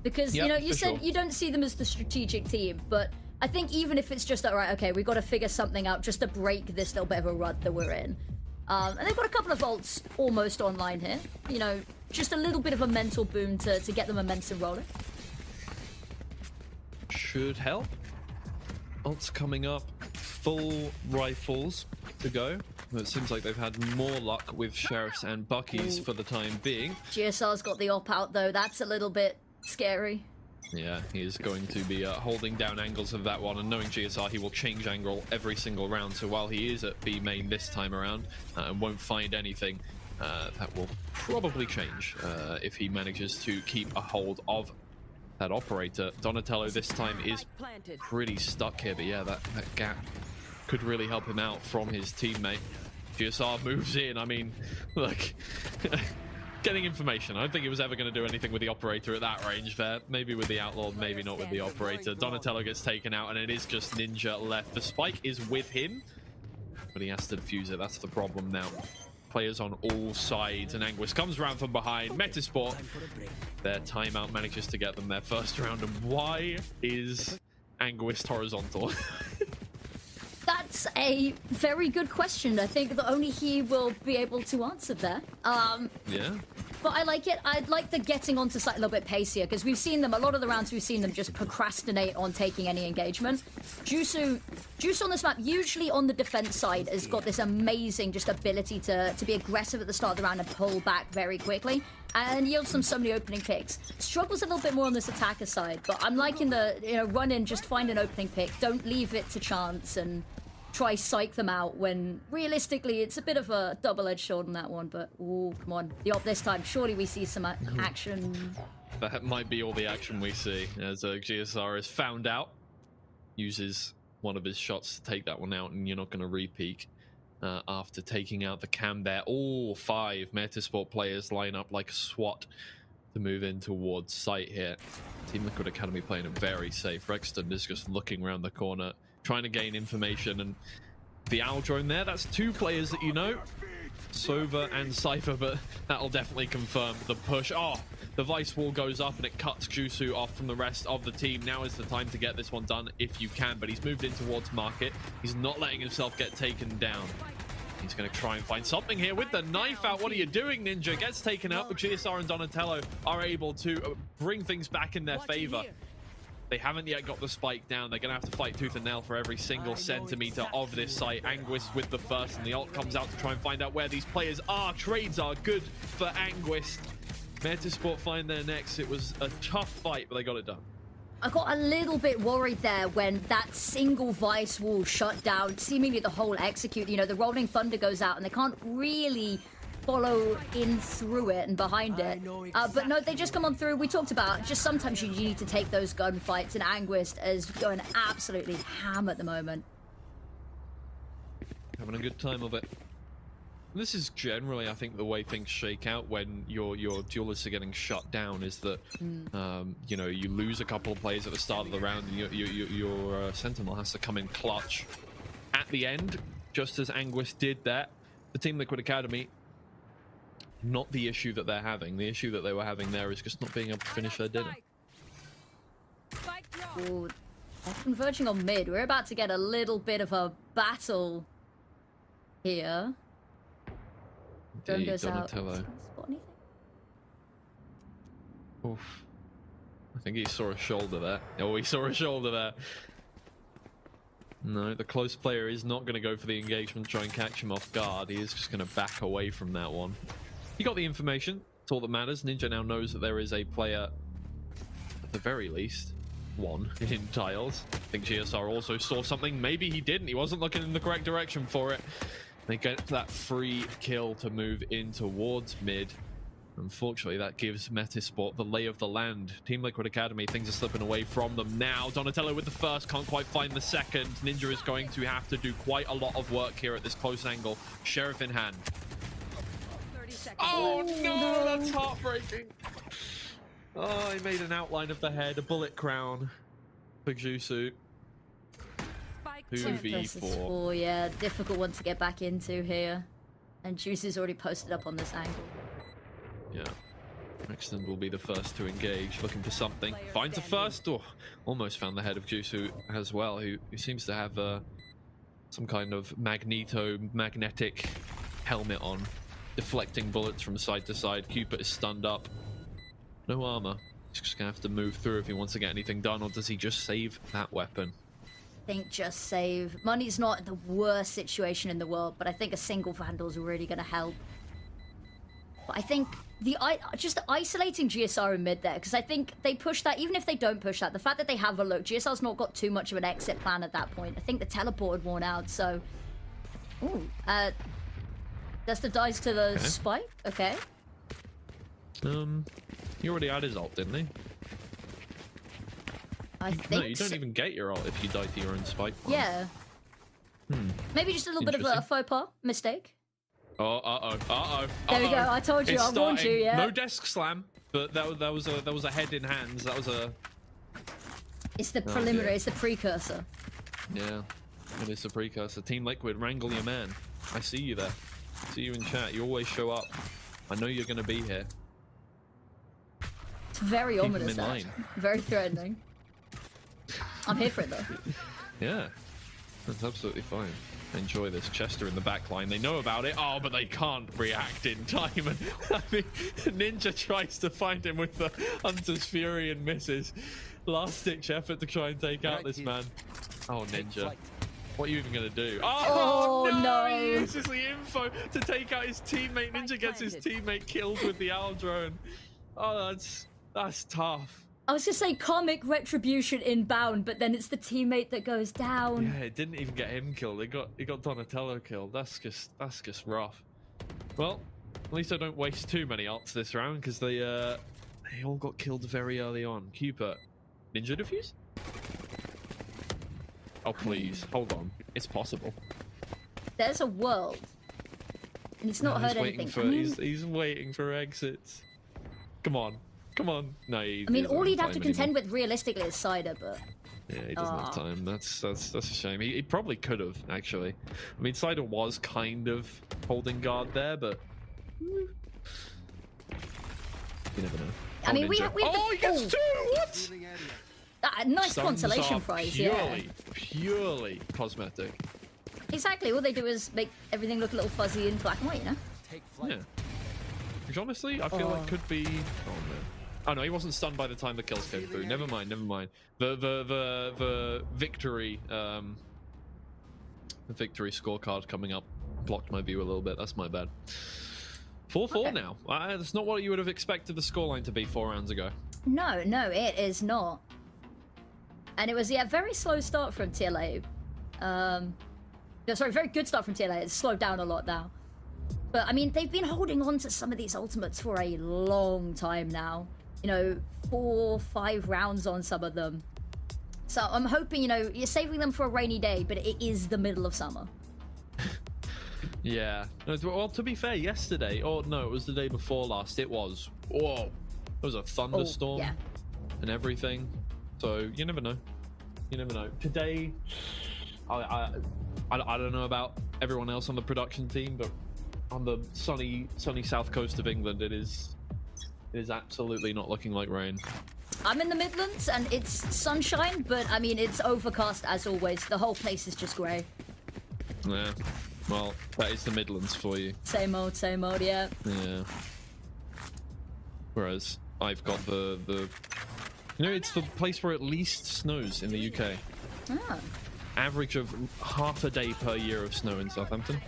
S8: Because, you know, you said you don't see them as the strategic team, but I think even if it's just, all right, okay, we've got to figure something out just to break this little bit of a rut that we're in. And they've got a couple of ults almost online here. You know, just a little bit of a mental boom to get the momentum rolling.
S7: Should help. Ults coming up. Full rifles to go. It seems like they've had more luck with Sheriffs and Buckies for the time being.
S8: GSR's got the op out, though. That's a little bit scary.
S7: Yeah, he is going to be holding down angles of that one, and knowing GSR, he will change angle every single round. So while he is at B main this time around and won't find anything, that will probably change if he manages to keep a hold of that operator. Donatello this time is pretty stuck here, but yeah, that gap could really help him out from his teammate. GSR moves in. I mean, look, getting information. I don't think he was ever going to do anything with the operator at that range there. Maybe with the Outlaw, maybe not with the operator. Donatello gets taken out, and it is just Ninja left. The spike is with him, but he has to defuse it. That's the problem now. Players on all sides, and Anguis comes around from behind. Metasport, their timeout manages to get them their first round. And why is Anguis horizontal?
S8: That's a very good question. I think that only he will be able to answer there.
S7: Yeah.
S8: But I like it. I'd like the getting onto site a little bit pacier, because we've seen them, a lot of the rounds we've seen them just procrastinate on taking any engagement. Juice on this map, usually on the defense side, has got this amazing just ability to be aggressive at the start of the round and pull back very quickly, and yields them so many opening picks. Struggles a little bit more on this attacker side, but I'm liking the, you know, run in, just find an opening pick, don't leave it to chance, and try psych them out when realistically it's a bit of a double-edged sword on that one. But oh, come on, the op this time, surely we see some action.
S7: That might be all the action we see, as GSR is found out, uses one of his shots to take that one out, and you're not going to re-peek after taking out the cam there. All 5 Metasport players line up like a SWAT to move in towards site here. Team Liquid Academy playing it very safe. Rexton is just looking around the corner, trying to gain information, and the owl drone there, that's 2 players that you know, Sova and Cypher, but that'll definitely confirm the push. Oh, the Vice wall goes up and it cuts Jusu off from the rest of the team. Now is the time to get this one done if you can, but he's moved in towards Market. He's not letting himself get taken down. He's going to try and find something here with the knife out. What are you doing, Ninja? Gets taken out, but GSR and Donatello are able to bring things back in their favor. They haven't yet got the spike down. They're going to have to fight tooth and nail for every single centimeter of this site. Anguis with the first, and the ult comes out to try and find out where these players are. Trades are good for Anguis. Metasport find their next. It was a tough fight, but they got it done.
S8: I got a little bit worried there when that single Vice wall shut down seemingly the whole execute. You know, the Rolling Thunder goes out and they can't really follow in through it and behind it. But no, they just come on through. We talked about just sometimes you need to take those gunfights, and Anguis is going absolutely ham at the moment.
S7: Having a good time of it. This is generally, I think, the way things shake out when your duelists are getting shut down, is that you know, you lose a couple of players at the start of the round, and your Sentinel has to come in clutch at the end, just as Anguis did that. The Team Liquid Academy, not the issue that they're having. The issue that they were having there is just not being able to finish their dinner.
S8: Ooh, they're converging on mid. We're about to get a little bit of a battle here. Drone goes out. Spot anything?
S7: Oof. I think he saw a shoulder there. Oh, he saw a shoulder there. No, the close player is not going to go for the engagement, try and catch him off guard. He is just going to back away from that one. He got the information. It's all that matters. Ninja now knows that there is a player, at the very least, one in tiles. I think GSR also saw something. Maybe he didn't. He wasn't looking in the correct direction for it. They get that free kill to move in towards mid. Unfortunately, that gives Metasport the lay of the land. Team Liquid Academy, things are slipping away from them now. Donatello with the first, can't quite find the second. Ninja is going to have to do quite a lot of work here at this close angle. Sheriff in hand.
S4: 30 seconds.
S7: Oh no, that's heartbreaking. Oh, he made an outline of the head, a bullet crown for Jusu.
S4: Spike
S7: 2v4.
S8: 4, yeah, difficult one to get back into here. And Juice is already posted up on this angle.
S7: Yeah. Rexton will be the first to engage, looking for something. Finds the first, or almost found the head of Jusu as well, who seems to have some kind of magnetic helmet on, deflecting bullets from side to side. Cupid is stunned up. No armor. He's just gonna have to move through if he wants to get anything done, or does he just save that weapon?
S8: I think just save. Money's not the worst situation in the world, but I think a single Vandal is really going to help. But I think just isolating GSR in mid there, because I think they push that, even if they don't push that, the fact that they have a look, GSR's not got too much of an exit plan at that point. I think the teleport had worn out, so... Ooh, that's the dice to the spike, okay.
S7: He already had his ult, didn't he?
S8: I think
S7: no, you don't even get your ult if you die to your own spike.
S8: Yeah. Maybe just a little bit of a faux pas mistake.
S7: Oh, uh-oh.
S8: There we go, I told you, I warned you, yeah.
S7: No desk slam, but that was a head in hands. That was a...
S8: It's the preliminary, it's the precursor.
S7: Yeah, it is the precursor. Team Liquid, wrangle your man. I see you there. I see you in chat. You always show up. I know you're going to be here.
S8: It's very ominous, that. Very threatening. I'm here for it, though.
S7: Yeah, that's absolutely fine. Enjoy this. Chester in the back line. They know about it. Oh, but they can't react in time. And I mean, Ninja tries to find him with the Hunter's Fury and misses. Last-ditch effort to try and take out this man. Oh, Ninja. What are you even going to do? Oh, no! He uses the info to take out his teammate. Ninja gets his teammate killed with the owl drone. Oh, that's tough.
S8: I was gonna say comic retribution inbound, but then it's the teammate that goes down.
S7: Yeah, it didn't even get him killed. It got Donatello killed. That's just rough. Well, at least I don't waste too many ults this round because they all got killed very early on. Cupid, Ninja defuse? Oh please, hold on. It's possible.
S8: There's a world, and he's not heard anything.
S7: He's waiting for exits. Come on. Come on. No,
S8: I mean, all he'd have to contend with realistically is Cider, but...
S7: Yeah, he doesn't have time. That's a shame. He probably could have, actually. I mean, Cider was kind of holding guard there, but... You never know.
S8: I mean, we have
S7: oh, he gets two! What?
S8: Nice
S7: Stuns
S8: consolation
S7: are
S8: prize,
S7: purely cosmetic.
S8: Exactly. All they do is make everything look a little fuzzy and black and white, you know?
S7: Yeah. Which honestly, I feel like could be... Oh, no. Oh no, he wasn't stunned by the time the kills came through. Never mind. The victory scorecard coming up blocked my view a little bit. That's my bad. 4-4 now. That's not what you would have expected the scoreline to be 4 rounds ago.
S8: No, it is not. And it was very slow start from TLA. Sorry, very good start from TLA. It's slowed down a lot now. But I mean, they've been holding on to some of these ultimates for a long time now. You know, 4-5 rounds on some of them. So I'm hoping, you're saving them for a rainy day, but it is the middle of summer.
S7: Yeah. Well, to be fair, yesterday, or no, it was the day before last, it was. Whoa. It was a thunderstorm and everything. So you never know. You never know. Today, I don't know about everyone else on the production team, but on the sunny south coast of England, it is absolutely not looking like rain.
S8: I'm in the Midlands and it's sunshine, but I mean, it's overcast as always. The whole place is just grey.
S7: Yeah, well, that is the Midlands for you.
S8: Same old, yeah.
S7: Yeah. Whereas I've got the it's the place where it least snows in the UK.
S8: Ah.
S7: Average of half a day per year of snow in Southampton.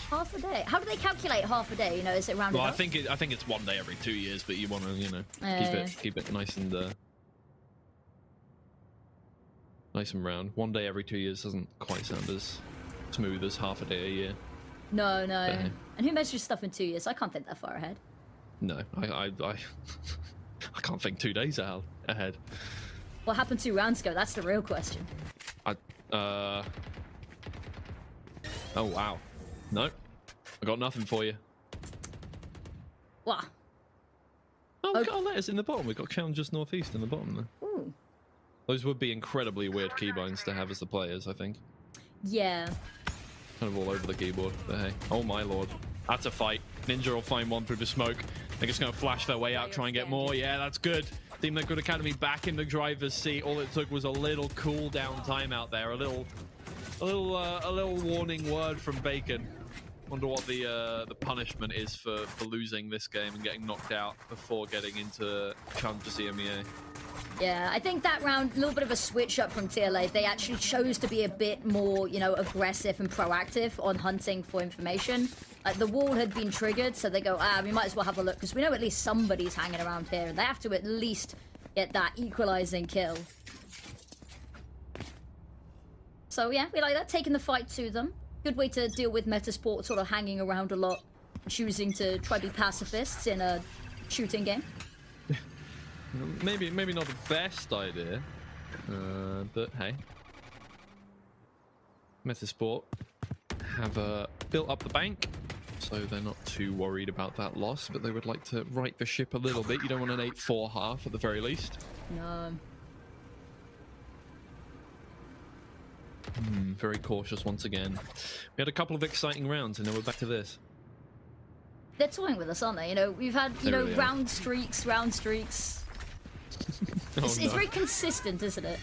S8: Half a day? How do they calculate half a day? Is it rounded up?
S7: I think it's 1 day every 2 years, but you want to, keep it nice and
S8: Nice and round.
S7: 1 day every 2 years doesn't quite sound as smooth as half a day a year.
S8: No, no.
S7: Okay.
S8: And who measures stuff in 2 years? I can't think that far ahead.
S7: No, I can't think 2 days ahead.
S8: What happened 2 rounds ago? That's the real question.
S7: Oh wow. No, I got nothing for you.
S8: Wow.
S7: Oh, we've got our letters in the bottom. We've got Count just northeast in the bottom there.
S8: Ooh.
S7: Those would be incredibly weird keybinds to have as the players, I think.
S8: Yeah.
S7: Kind of all over the keyboard, but hey. Oh my lord. That's a fight. Ninja will find one through the smoke. They're just going to flash their way out, try and get more. Yeah, that's good. Team Liquid Academy back in the driver's seat. All it took was a little cool down time out there. A little warning word from Bacon. Wonder what the punishment is for losing this game and getting knocked out before getting into Chun to CMEA.
S8: Yeah, I think that round, a little bit of a switch up from TLA. They actually chose to be a bit more, you know, aggressive and proactive on hunting for information. The wall had been triggered, so they go, we might as well have a look, because we know at least somebody's hanging around here, and they have to at least get that equalizing kill. So yeah, we like that, taking the fight to them. Good way to deal with Metasport sort of hanging around a lot, choosing to try to be pacifists in a shooting game.
S7: Maybe not the best idea, but hey. Metasport have built up the bank, so they're not too worried about that loss, but they would like to right the ship a little bit. You don't want an 8-4 half at the very least.
S8: No.
S7: Very cautious once again. We had a couple of exciting rounds, and then we're back to this.
S8: They're toying with us, aren't they? You know, we've had, you know,
S7: really
S8: round streaks. It's very consistent, isn't it?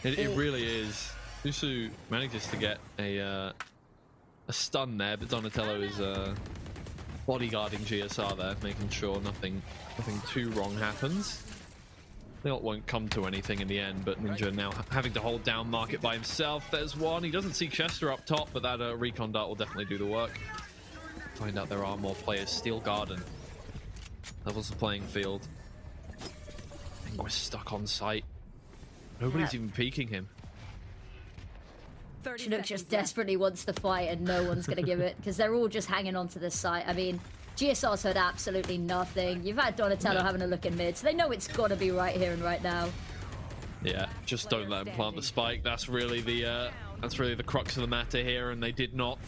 S7: It really is. Usu manages to get a stun there, but Donatello is bodyguarding GSR there, making sure nothing too wrong happens. The ult won't come to anything in the end, but Ninja now having to hold down Market by himself. There's one. He doesn't see Chester up top, but that recon dart will definitely do the work. Find out there are more players. Steel Garden levels the playing field. I think we're stuck on site. Nobody's even peeking him.
S8: Chinook just desperately wants to fight, and no one's going to give it, because they're all just hanging on to this site. I mean, GSR's heard absolutely nothing. You've had Donatello having a look in mid, so they know it's got to be right here and right now. Yeah,
S7: just don't let them plant the spike. That's really the crux of the matter here, and they did not.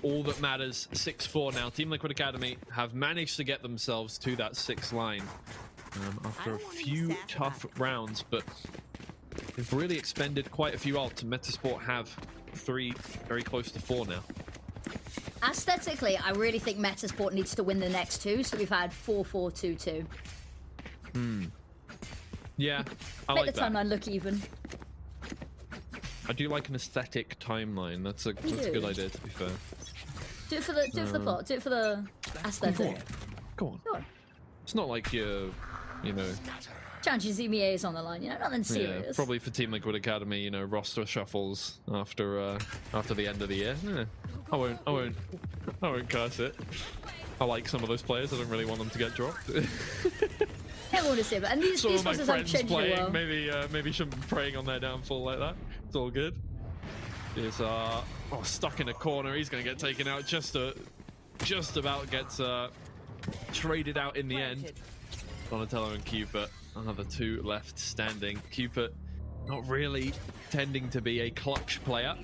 S7: All that matters, 6-4 now. Team Liquid Academy have managed to get themselves to that 6 line after a few tough rounds, but they've really expended quite a few ults, and Metasport have 3, very close to 4 now.
S8: Aesthetically, I really think Metasport needs to win the next 2, so we've had 4-4-2-2.
S7: Yeah, I
S8: Make
S7: like
S8: the
S7: that.
S8: timeline look even.
S7: I do like an aesthetic timeline. That's a good idea, to be fair.
S8: Do it for the plot. Do it for the aesthetic.
S7: Go on.
S8: Go on.
S7: It's not like you're, you know.
S8: Chances EMEA is on the line, you know, nothing serious.
S7: Yeah, probably for Team Liquid Academy, you know, roster shuffles after the end of the year. Yeah, I won't curse it. I like some of those players. I don't really want them to get dropped.
S8: Everyone is here, but and these rosters haven't changed in a while.
S7: Maybe shouldn't be preying on their downfall like that. It's all good. He's stuck in a corner. He's going to get taken out. Just about gets traded out in the end. Donatello and Cupid, another 2 left standing. Cupid not really tending to be a clutch player.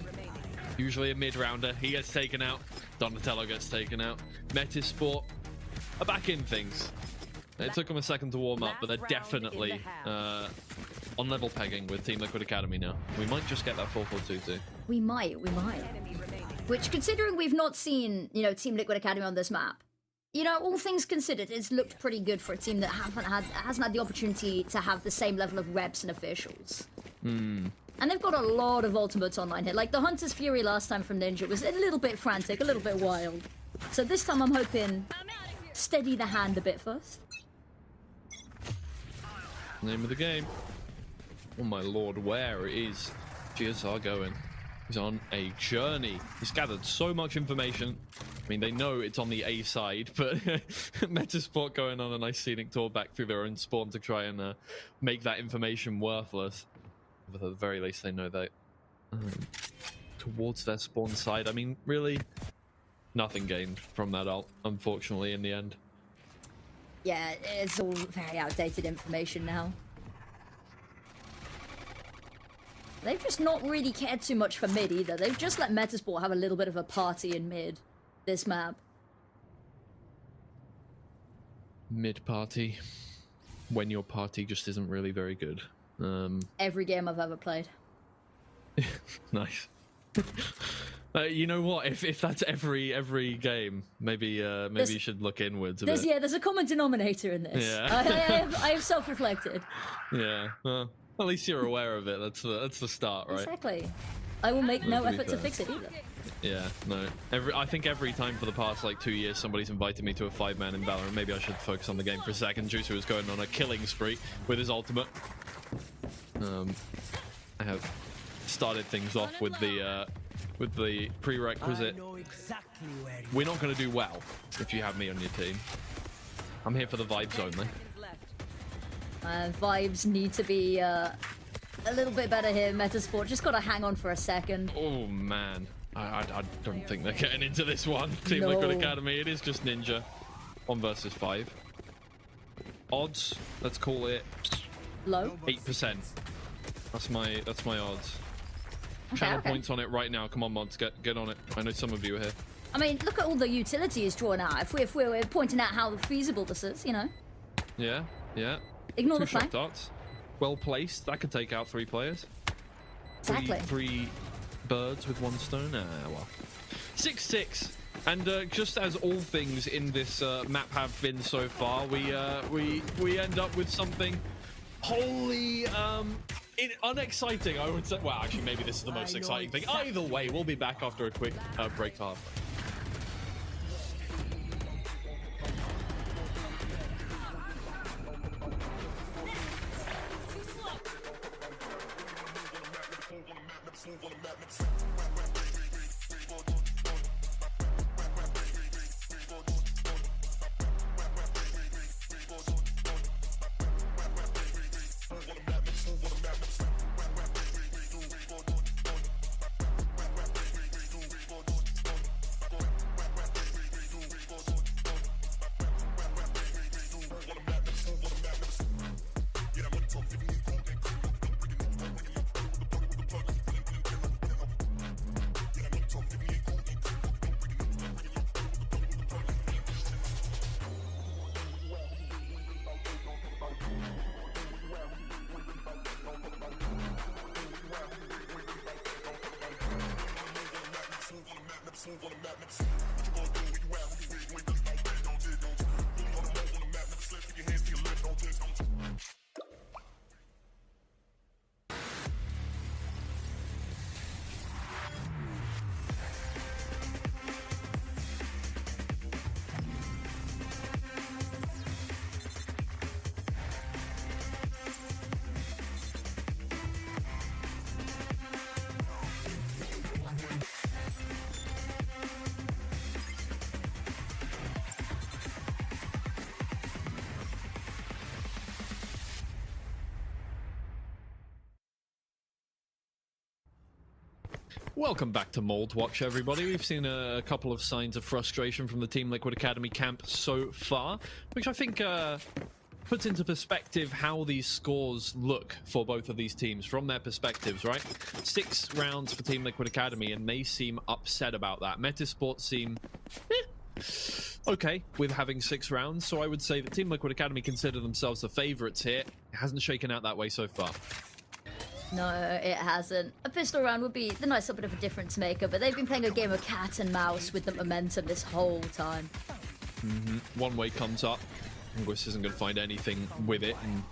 S7: Usually a mid-rounder. He gets taken out. Donatello gets taken out. Metasport are back in things. It took them a second to warm up, but they're definitely on level pegging with Team Liquid Academy now. We might just get that 4-4-2-2.
S8: We might. Which, considering we've not seen, you know, Team Liquid Academy on this map, you know, all things considered, it's looked pretty good for a team that hasn't had the opportunity to have the same level of reps and officials. And they've got a lot of ultimates online here. Like the Hunter's Fury last time from Ninja was a little bit frantic, a little bit wild. So this time I'm hoping steady the hand a bit first.
S7: Name of the game. Oh my lord, where is GSR going? He's on a journey. He's gathered so much information. I mean, they know it's on the A side, but Metasport going on a nice scenic tour back through their own spawn to try and make that information worthless. But at the very least, they know that towards their spawn side. I mean, really, nothing gained from that ult, unfortunately, in the end.
S8: Yeah, it's all very outdated information now. They've just not really cared too much for mid either. They've just let Metasport have a little bit of a party in mid this map.
S7: Mid party, when your party just isn't really very good.
S8: Every game I've ever played.
S7: Nice. You know what? If that's every game, maybe you should look inwards a bit.
S8: Yeah, there's a common denominator in this.
S7: Yeah.
S8: I have self-reflected.
S7: Yeah. Well, at least you're aware of it. That's the start, right?
S8: Exactly. I will make no
S7: To be
S8: effort to
S7: fair.
S8: fix it either.
S7: Yeah. No. I think every time for the past like 2 years, somebody's invited me to a 5-man in Valorant. Maybe I should focus on the game for a second. Juicer was going on a killing spree with his ultimate. I have started things off with the prerequisite. We're not going to do well if you have me on your team. I'm here for the vibes only.
S8: Vibes need to be a little bit better here. Metasport just got to hang on for a second.
S7: Oh man, I don't think they're getting into this one. Team
S8: No.
S7: Liquid Academy. It is just Ninja. 1 versus 5. Odds. Let's call it
S8: Low.
S7: 8%. That's my odds.
S8: Okay,
S7: Channel
S8: okay.
S7: points on it right now. Come on, mods, get on it. I know some of you are here.
S8: I mean, look at all the utilities drawn out. If we're pointing out how feasible this is, you know.
S7: Yeah, yeah.
S8: Ignore
S7: 2
S8: the
S7: shot
S8: fact.
S7: darts. Well placed. That could take out 3 players.
S8: Exactly.
S7: Three birds with 1 stone. Ah, well. 6-6. And just as all things in this map have been so far, we end up with something wholly unexciting, I would say. Well, actually, maybe this is the most exciting thing. Either way, we'll be back after a quick break half. Welcome back to Mold Watch, everybody. We've seen a couple of signs of frustration from the Team Liquid Academy camp so far, which I think puts into perspective how these scores look for both of these teams from their perspectives, right? 6 rounds for Team Liquid Academy, and they seem upset about that. Metasport seem okay with having 6 rounds, so I would say that Team Liquid Academy consider themselves the favorites here. It hasn't shaken out that way so far.
S8: No, it hasn't. A pistol round would be the nice little bit of a difference maker, but they've been playing a game of cat and mouse with the momentum this whole time.
S7: One way comes up. Anguis isn't going to find anything with it, and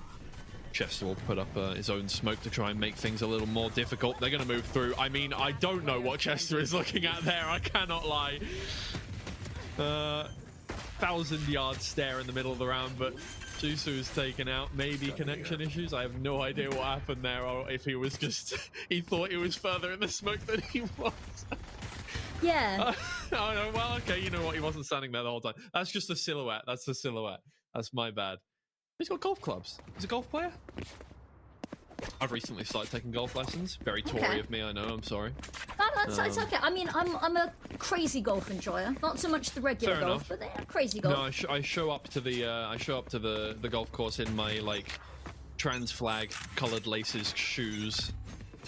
S7: Chester will put up his own smoke to try and make things a little more difficult. They're going to move through. I mean, I don't know what Chester is looking at there. I cannot lie. 1,000-yard stare in the middle of the round, but Jusu is taken out. Maybe connection issues. I have no idea what happened there, or if he was just he thought he was further in the smoke than he was.
S8: Yeah.
S7: Oh no, well, okay, you know what? He wasn't standing there the whole time. That's just a silhouette. That's the silhouette. That's my bad. He's got golf clubs. He's a golf player. I've recently started taking golf lessons. Very Tory
S8: Okay.
S7: of me, I know. I'm sorry.
S8: No, it's okay. I mean, I'm a crazy golf enjoyer. Not so much the regular
S7: Fair
S8: golf,
S7: enough.
S8: but crazy golf.
S7: No, I show up to the golf course in my like trans flag colored laces shoes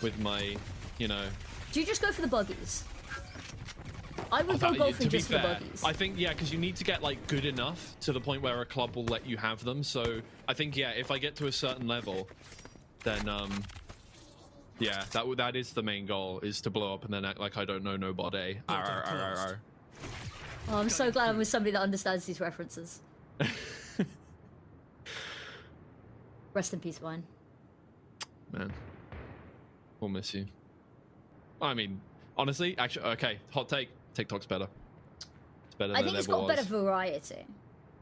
S7: with my, you know.
S8: Do you just go for the buggies? I would go golfing just for the buggies.
S7: I think, yeah, because you need to get like good enough to the point where a club will let you have them. So I think, yeah, if I get to a certain level, then yeah, that is the main goal, is to blow up and then act like I don't know nobody. Arr, arr, arr, arr, arr.
S8: Oh, I'm so glad I'm with somebody that understands these references. Rest in peace, Wine.
S7: Man, we'll miss you. I mean, honestly, actually, okay, hot take. TikTok's better. It's better than
S8: I think it's
S7: it ever
S8: got
S7: was.
S8: better variety.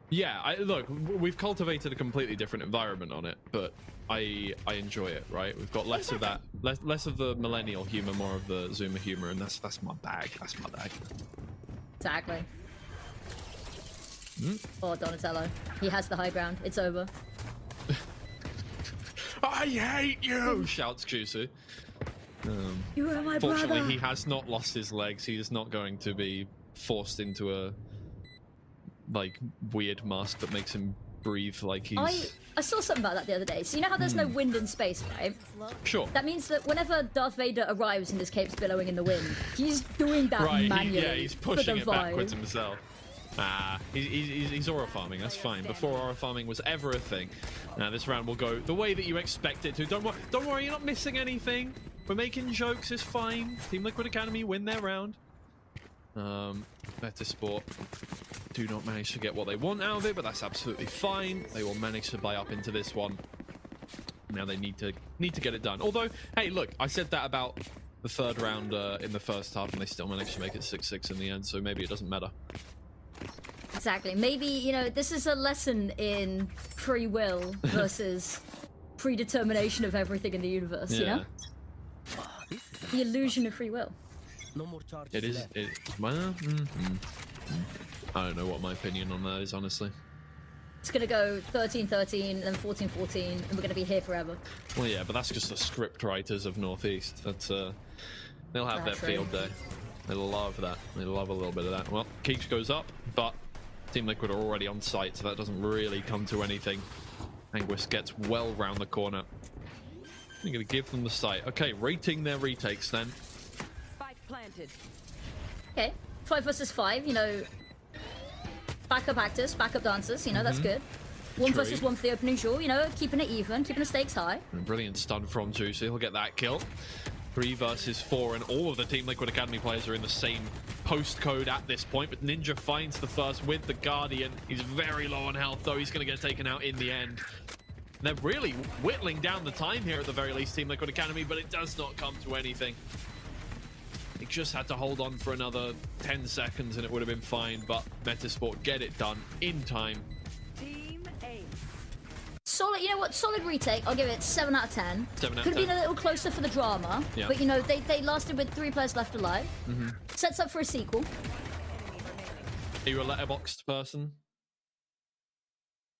S7: Yeah, look, we've cultivated a completely different environment on it, but I enjoy it, right? We've got less of that, less of the millennial humor, more of the Zoomer humor, and that's my bag. That's my bag.
S8: Exactly. Oh, Donatello. He has the high ground. It's over.
S7: I hate you! Shouts Juicy.
S8: You are my
S7: Fortunately,
S8: brother.
S7: he has not lost his legs. He is not going to be forced into a like weird mask that makes him breathe like he's.
S8: I saw something about that the other day. So you know how there's no wind in space, right?
S7: Sure.
S8: That means that whenever Darth Vader arrives and his cape's billowing in the wind, he's doing that manually.
S7: Yeah, he's pushing
S8: for
S7: it
S8: the vibe.
S7: backwards himself. He's aura farming. That's fine. Before aura farming was ever a thing. Now this round will go the way that you expect it to. Don't worry, you're not missing anything. We're making jokes. It's fine. Team Liquid Academy win their round. Metasport do not manage to get what they want out of it, but that's absolutely fine. They will manage to buy up into this one. Now they need to get it done. Although, hey, look, I said that about the third round in the first half, and they still managed to make it 6-6 in the end. So maybe it doesn't matter.
S8: Exactly. Maybe, you know, this is a lesson in free will versus predetermination of everything in the universe, you know? The illusion of free will.
S9: No more charges.
S7: It is. Well, I don't know what my opinion on that is, honestly.
S8: It's gonna go 13-13 and 14-14, and we're gonna be here forever.
S7: Well, yeah, but that's just the script writers of Northeast. That's they'll have their
S8: True.
S7: field day. They love that. They love a little bit of that. Well, Keeks goes up, but Team Liquid are already on site, so that doesn't really come to anything. Anguis gets well round the corner. You're gonna give them the site. Okay, rating their retakes then.
S10: Spike planted.
S8: Okay, 5 versus 5, you know, backup actors, backup dancers, you know, that's good. 1
S7: True.
S8: versus 1 for the opening jewel, you know, keeping it even, keeping the stakes high.
S7: Brilliant stun from Juicy. He'll get that kill. 3 versus 4, and all of the Team Liquid Academy players are in the same postcode at this point, but Ninja finds the first with the Guardian. He's very low on health, though. He's going to get taken out in the end. They're really whittling down the time here at the very least, Team Liquid Academy, but it does not come to anything. He just had to hold on for another 10 seconds and it would have been fine, but Metasport get it done in time.
S10: Team A.
S8: Solid, you know what, solid retake, I'll give it 7 out of 10.
S7: 7 out of
S8: Could have
S7: 10.
S8: been a little closer for the drama,
S7: Yeah.
S8: but you know, they lasted with 3 players left alive. Sets up for a sequel.
S7: Are you a letterboxed person?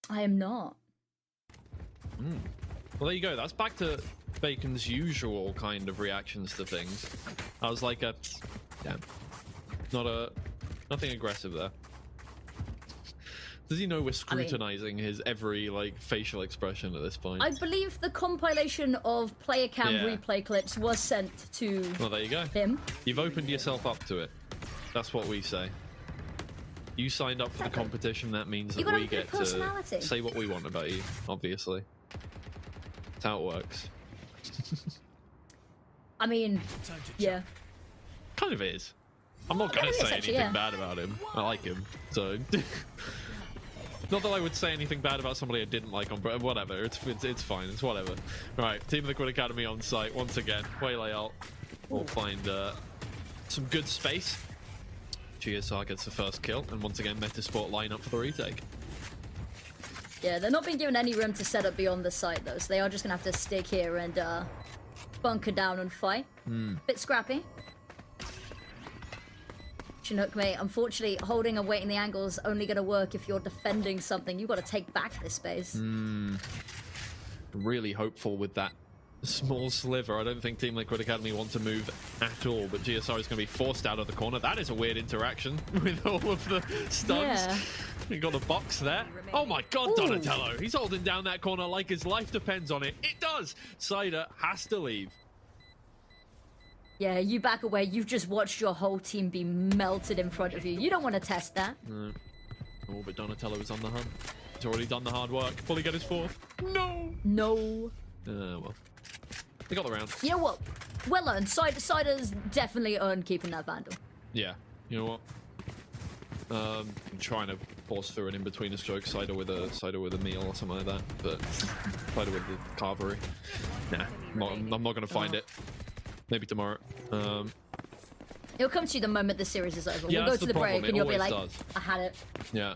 S8: I am not.
S7: Well, there you go. That's back to Bacon's usual kind of reactions to things. I was like, yeah, nothing aggressive there. Does he know we're scrutinizing his every like facial expression at this point?
S8: I believe the compilation of player cam
S7: Yeah.
S8: replay clips was sent to
S7: Well, there you go.
S8: him.
S7: You've opened yourself up to it. That's what we say. You signed up for the competition. That means
S8: You
S7: that
S8: gotta
S7: we
S8: have a
S7: get
S8: good personality.
S7: to say what we want about you. Obviously, that's how it works.
S8: I mean, yeah.
S7: Kind of is. I'm not
S8: Yeah,
S7: going
S8: it
S7: to
S8: is
S7: say
S8: actually,
S7: anything
S8: yeah.
S7: bad about him. I like him, so. Not that I would say anything bad about somebody I didn't like on, but whatever. It's fine. It's whatever. Right, Team Liquid Academy on site once again. Waylay out. We'll find some good space. GSR gets the first kill, and once again Metasport line up for the retake.
S8: Yeah, they're not being given any room to set up beyond the site, though, so they are just going to have to stick here and bunker down and fight. Bit scrappy. Chinook, mate, unfortunately, holding and waiting the angle is only going to work if you're defending something. You've got to take back this space.
S7: Really hopeful with that small sliver. I don't think Team Liquid Academy want to move at all, but GSR is going to be forced out of the corner. That is a weird interaction with all of the stuns.
S8: Yeah.
S7: We got a box there. Oh my god, Donatello. He's holding down that corner like his life depends on it. It does. Cider has to leave.
S8: Yeah, you back away. You've just watched your whole team be melted in front of you. You don't want to test that.
S7: No. Oh, but Donatello is on the hunt. He's already done the hard work. Will he get his fourth? No.
S8: No.
S7: Well. They got the round.
S8: You know what? Well earned. Cider's definitely earned keeping that Vandal.
S7: Yeah. You know what? I'm trying to force through an in-between a stroke. Cider with a meal or something like that. But Cider with the carvery. Nah. I'm not going to find it. Maybe tomorrow.
S8: It'll come to you the moment the series is over.
S7: Yeah,
S8: We'll go to the break and you'll be like,
S7: does.
S8: I had it.
S7: Yeah.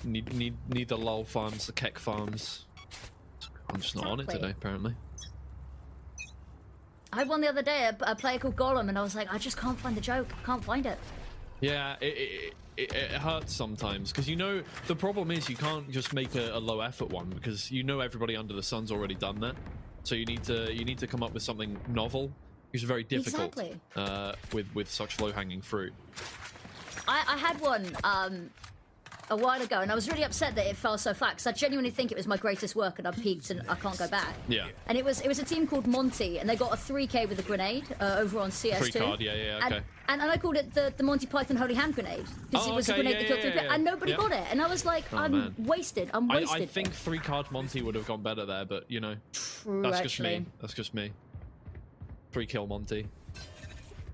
S7: Need the lull farms, the keck farms. I'm just not on it today, apparently.
S8: I had one the other day, a player called Gollum, and I was like, I just can't find the joke. I can't find it.
S7: Yeah, it hurts sometimes because you know the problem is you can't just make a low effort one because you know everybody under the sun's already done that. So you need to come up with something novel, which is very difficult.
S8: Exactly.
S7: With such low hanging fruit.
S8: I had one a while ago, and I was really upset that it fell so flat because I genuinely think it was my greatest work, and I peaked and I can't go back.
S7: Yeah.
S8: And it was a team called Monty, and they got a 3K with a grenade over on CS2.
S7: Free card, yeah, okay.
S8: And I called it the Monty Python Holy Hand Grenade because it was a grenade that killed 3 people, and nobody got it. And I was like, I'm wasted. I'm wasted.
S7: I think 3-card Monty would have gone better there, but you know,
S8: True,
S7: that's
S8: actually.
S7: just me. That's just me. 3-kill Monty.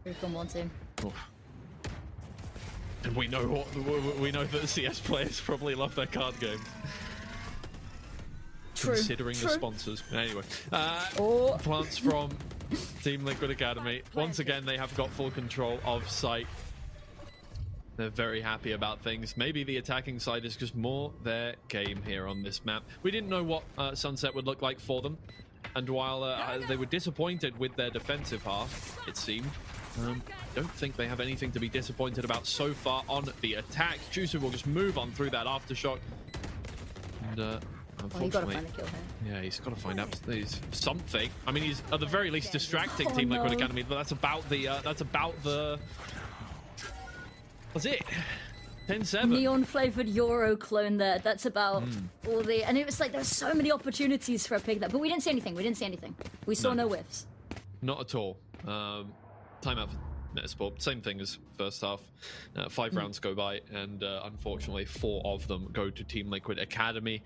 S8: 3-kill Monty.
S7: Oof. And we know that the CS players probably love their card games.
S8: True.
S7: Considering the sponsors. Anyway,
S8: Oh.
S7: plants from Team Liquid Academy. Once again, they have got full control of site. They're very happy about things. Maybe the attacking side is just more their game here on this map. We didn't know what Sunset would look like for them. And while they were disappointed with their defensive half, it seemed, don't think they have anything to be disappointed about so far on the attack. Juicer will just move on through that aftershock. And unfortunately,
S8: you gotta find a kill here.
S7: yeah, he's got to find out something. I mean, he's at the very least distracting Team Liquid Academy, but that's about the. That's it. 10-7.
S8: Neon flavored Euro clone there. That's about all the. And it was like there were so many opportunities for a pick that, but we didn't see anything. We saw no whiffs.
S7: Not at all. Timeout for Metasport. Same thing as first half. 5 rounds go by, and unfortunately, 4 of them go to Team Liquid Academy.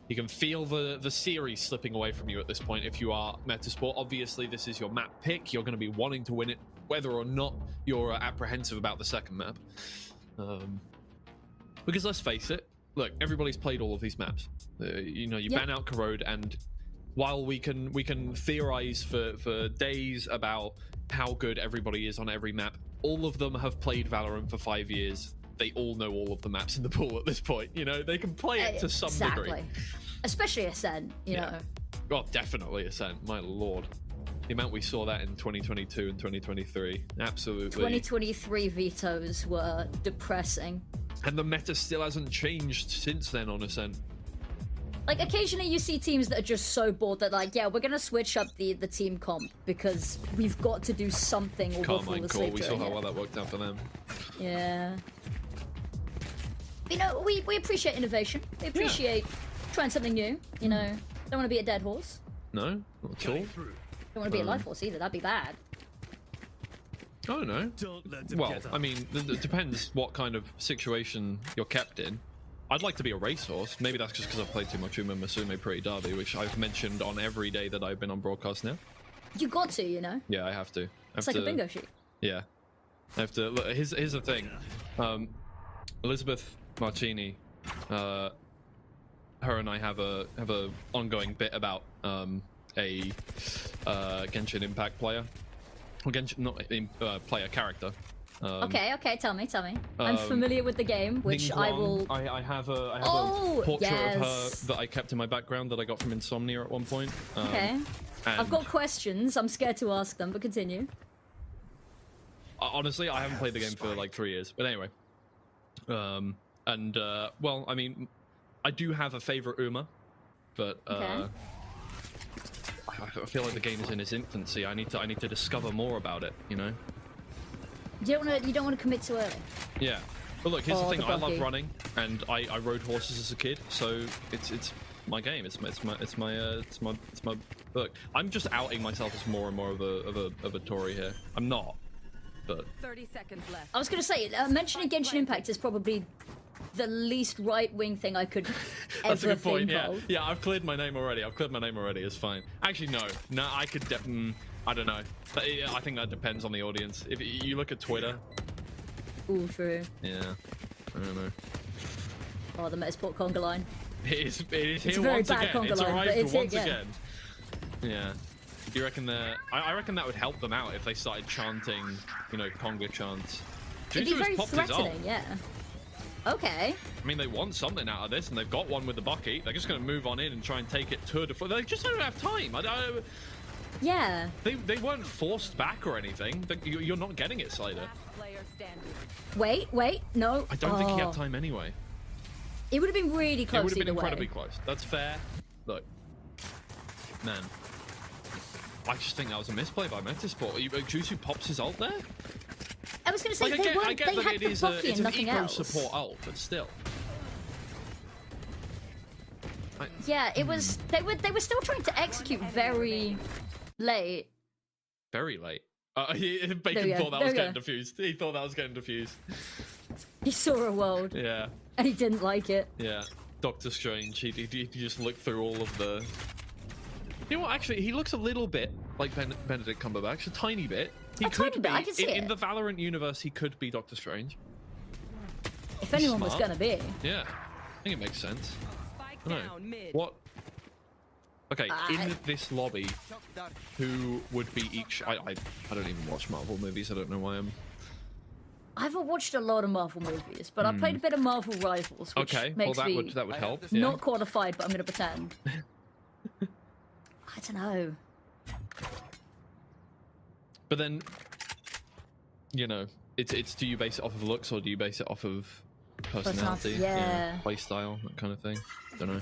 S7: You can feel the series slipping away from you at this point if you are Metasport. Obviously, this is your map pick. You're going to be wanting to win it, whether or not you're apprehensive about the second map. Because let's face it, look, everybody's played all of these maps. You know, you ban out Corrode, and while we can theorize for days about how good everybody is on every map, all of them have played Valorant for 5 years. They all know all of the maps in the pool at this point. You know, they can play it to some degree.
S8: Especially Ascent, you know.
S7: Well, definitely Ascent, my lord. The amount we saw that in 2022 and 2023, absolutely.
S8: 2023 vetoes were depressing.
S7: And the meta still hasn't changed since then on Ascent.
S8: Like, occasionally you see teams that are just so bored that, like, yeah, we're going to switch up the team comp because we've got to do something or we'll fall asleep.
S7: We saw how well that worked out for them.
S8: Yeah. You know, we appreciate innovation. We appreciate trying something new, you know. Don't want to be a dead horse.
S7: No, not at all.
S8: Don't want to be a life horse either. That'd be bad.
S7: I don't know. Well, I mean, it depends what kind of situation you're kept in. I'd like to be a racehorse. Maybe that's just because I've played too much Uma Musume Pretty Derby, which I've mentioned on every day that I've been on broadcast now.
S8: You got to, you know?
S7: Yeah, I have to.
S8: It's like a bingo sheet.
S7: Yeah. I have to. Look, here's the thing. Elizabeth Marcini, her and I have a ongoing bit about a Genshin Impact player. Well, Genshin, not player, character.
S8: Okay, tell me. I'm familiar with the game, which
S7: Ning
S8: I
S7: Guang.
S8: will.
S7: I have a portrait of her that I kept in my background that I got from Insomnia at one point.
S8: Okay. I've got questions. I'm scared to ask them, but continue.
S7: Honestly, I haven't played the game for like 3 years. But anyway. Well, I mean, I do have a favorite Uma, but I feel like the game is in its infancy. I need to discover more about it. You know.
S8: You don't want to commit too early.
S7: Yeah. But look, here's the thing.
S8: the
S7: I love
S8: bucky.
S7: running, and I rode horses as a kid, so it's my game. It's my look. I'm just outing myself as more and more of a Tory here. I'm not, but
S10: 30 seconds left.
S8: I was going to say, mentioning Genshin Impact is probably the least right-wing thing I could
S7: that's a
S8: ever
S7: good point.
S8: think
S7: Yeah,
S8: of.
S7: yeah. I've cleared my name already. It's fine. Actually, no. I could. I don't know. I think that depends on the audience. If you look at Twitter.
S8: Ooh, true.
S7: Yeah. I don't know.
S8: Oh, the Metasport conga line.
S7: It is
S8: It's
S7: here
S8: a very
S7: once
S8: bad
S7: again.
S8: conga
S7: It's
S8: line,
S7: arrived
S8: but it's
S7: once
S8: here
S7: again. Yeah. Do you reckon I reckon that would help them out if they started chanting, you know, conga chants.
S8: It'd be
S7: Jutsu has
S8: very
S7: popped his ult.
S8: threatening, yeah. Okay.
S7: I mean, they want something out of this, and they've got one with the bucket. They're just going to move on in and try and take it to the foot. They just don't have time.
S8: Yeah.
S7: They weren't forced back or anything. You're not getting it, Slider.
S10: Last player standing.
S8: Wait, no.
S7: I don't think he had time anyway.
S8: It would have been really close
S7: It would have been
S8: either
S7: incredibly
S8: way.
S7: close. That's fair. Look, man, I just think that was a misplay by Metasport. Jutsu pops his ult there.
S8: I was going to say,
S7: Like, I get
S8: they
S7: that
S8: had
S7: it
S8: the
S7: is
S8: Bucky
S7: it's
S8: and
S7: an
S8: nothing
S7: eco
S8: else.
S7: support ult, but still.
S8: Yeah, it was. They were still trying to execute very late.
S7: Very late.
S8: There
S7: Bacon
S8: we go,
S7: thought that
S8: there
S7: was
S8: we
S7: getting
S8: go.
S7: diffused. He thought that was getting diffused.
S8: He saw a world
S7: Yeah,
S8: and he didn't like it.
S7: yeah. Doctor Strange. He just looked through all of the. You know what? Actually, he looks a little bit like Benedict Cumberbatch, a tiny bit. He
S8: A
S7: could
S8: tiny bit,
S7: be
S8: I can see
S7: in
S8: it.
S7: the Valorant universe. He could be Doctor Strange.
S8: If anyone was
S7: smart.
S8: going to be.
S7: Yeah, I think it makes sense.
S10: Spike
S7: I know.
S10: down mid.
S7: What? Okay, in this lobby, who would be each? I don't even watch Marvel movies. I don't know why I'm.
S8: I haven't watched a lot of Marvel movies, but I played a bit of Marvel Rivals, which
S7: Okay, well
S8: makes
S7: that
S8: me
S7: would help. Yeah.
S8: not qualified, but I'm going to pretend. I don't know.
S7: But then, you know, it's do you base it off of looks or do you base it off of personality?
S8: Yeah.
S7: Play style, that kind of thing. Don't know.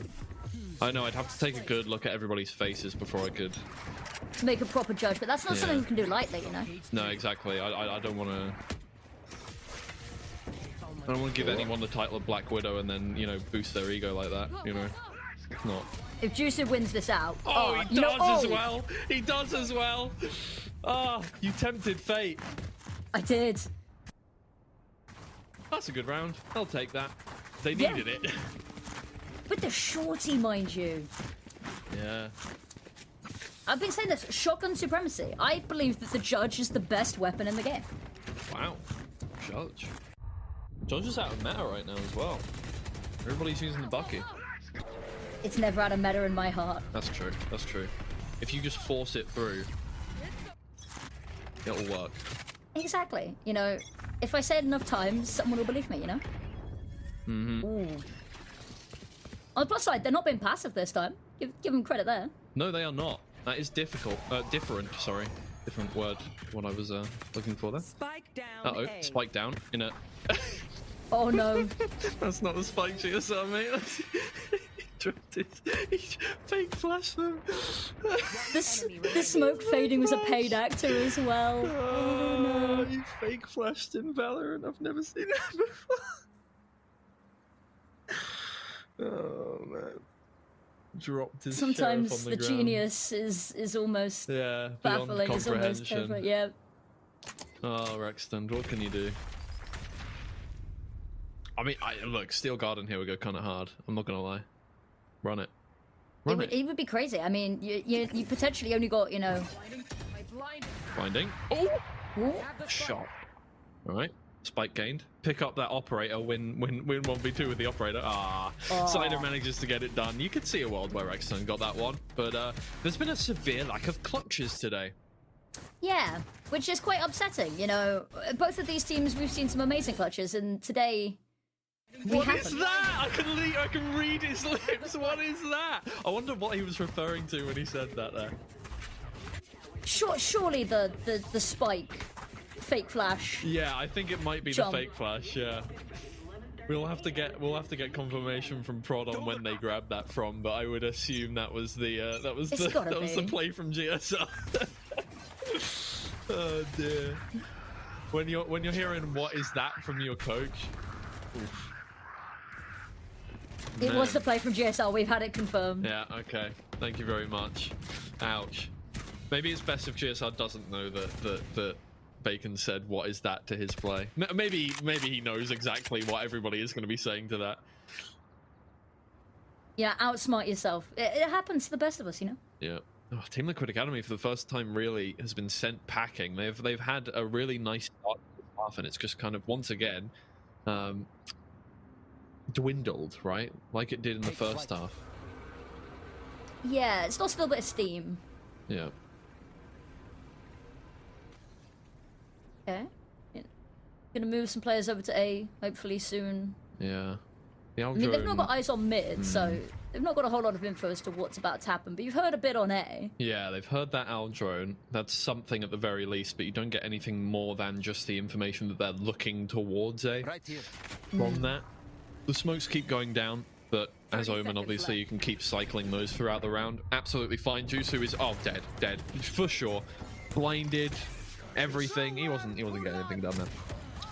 S7: I know I'd have to take a good look at everybody's faces before I could.
S8: To make a proper judgment. That's not
S7: Yeah.
S8: something you can do lightly, you know?
S7: No, exactly. I don't want to. I don't want to give anyone the title of Black Widow and then, you know, boost their ego like that. You know, it's not.
S8: If Juicer wins this out...
S7: Oh, he
S8: you know-
S7: does as well. He does as well. Ah, you tempted fate.
S8: I did.
S7: That's a good round. I'll take that. They
S8: Yeah.
S7: needed it.
S8: With the shorty, mind you.
S7: Yeah.
S8: I've been saying this, shotgun supremacy. I believe that the Judge is the best weapon in the game.
S7: Wow. Judge. Judge is out of meta right now as well. Everybody's using the bucket.
S8: It's never out of meta in my heart.
S7: That's true. That's true. If you just force it through, it'll work.
S8: Exactly. You know, if I say it enough times, someone will believe me, you know?
S7: Mm-hmm.
S8: Ooh. On the plus side, they're not being passive this time. Give them credit there.
S7: No, they are not. That is difficult. Different, sorry. Different word, what I was looking for there.
S10: Spike down
S7: Uh-oh,
S10: A.
S7: spike down in a...
S8: Oh no.
S7: That's not the spike GSR, mate. He dropped it. He fake flashed them.
S8: The smoke fading was a paid actor as well. Oh no.
S7: He fake flashed in Valorant. I've never seen that before. Oh man. Dropped his
S8: Sometimes
S7: sheriff on
S8: the
S7: the ground.
S8: genius is almost
S7: Yeah, beyond
S8: baffling. It's almost
S7: comprehension.
S8: perfect. Yeah.
S7: Oh, Rexton, what can you do? I mean, look, Steel Garden here we go kind of hard. I'm not gonna lie. Run it. Run it.
S8: It would be crazy. I mean, you potentially only got, you know...
S7: Finding. Oh!
S8: Ooh.
S7: Shot. Alright. Spike gained. Pick up that operator, win 1v2 with the operator. Ah. Cider manages to get it done. You could see a world where Rexton got that one. But there's been a severe lack of clutches today.
S8: Yeah, which is quite upsetting, you know. Both of these teams, we've seen some amazing clutches, and today...
S7: What is that? I can read his lips. What is that? I wonder what he was referring to when he said that there.
S8: Surely the spike, fake flash.
S7: Yeah, I think it might be
S8: Jump.
S7: the fake flash, yeah. We'll have to get confirmation from Prod on when they grabbed that from, but I would assume that was the play from GSR. Oh dear. When you're hearing what is that from your coach? Oof.
S8: It was the play from GSR. We've had it confirmed.
S7: Yeah. Okay. Thank you very much. Ouch. Maybe it's best if GSR doesn't know that Bacon said what is that to his play. Maybe he knows exactly what everybody is going to be saying to that.
S8: Yeah, outsmart yourself. It happens to the best of us, you know.
S7: Yeah. Oh, Team Liquid Academy for the first time really has been sent packing. They've had a really nice start to the half, and it's just kind of once again dwindled, right? Like it did in the first half.
S8: Yeah, it's lost a little bit of steam.
S7: Yeah.
S8: Okay. Yeah. Gonna move some players over to A, hopefully soon.
S7: Yeah.
S8: I mean, they've not got eyes on mid, so they've not got a whole lot of info as to what's about to happen, but you've heard a bit on A.
S7: Yeah, they've heard that Al drone. That's something at the very least, but you don't get anything more than just the information that they're looking towards A from that. The smokes keep going down, but as Omen, obviously, you can keep cycling those throughout the round. Absolutely fine. Jusu is, dead, for sure. Blinded, everything. He wasn't getting anything done there.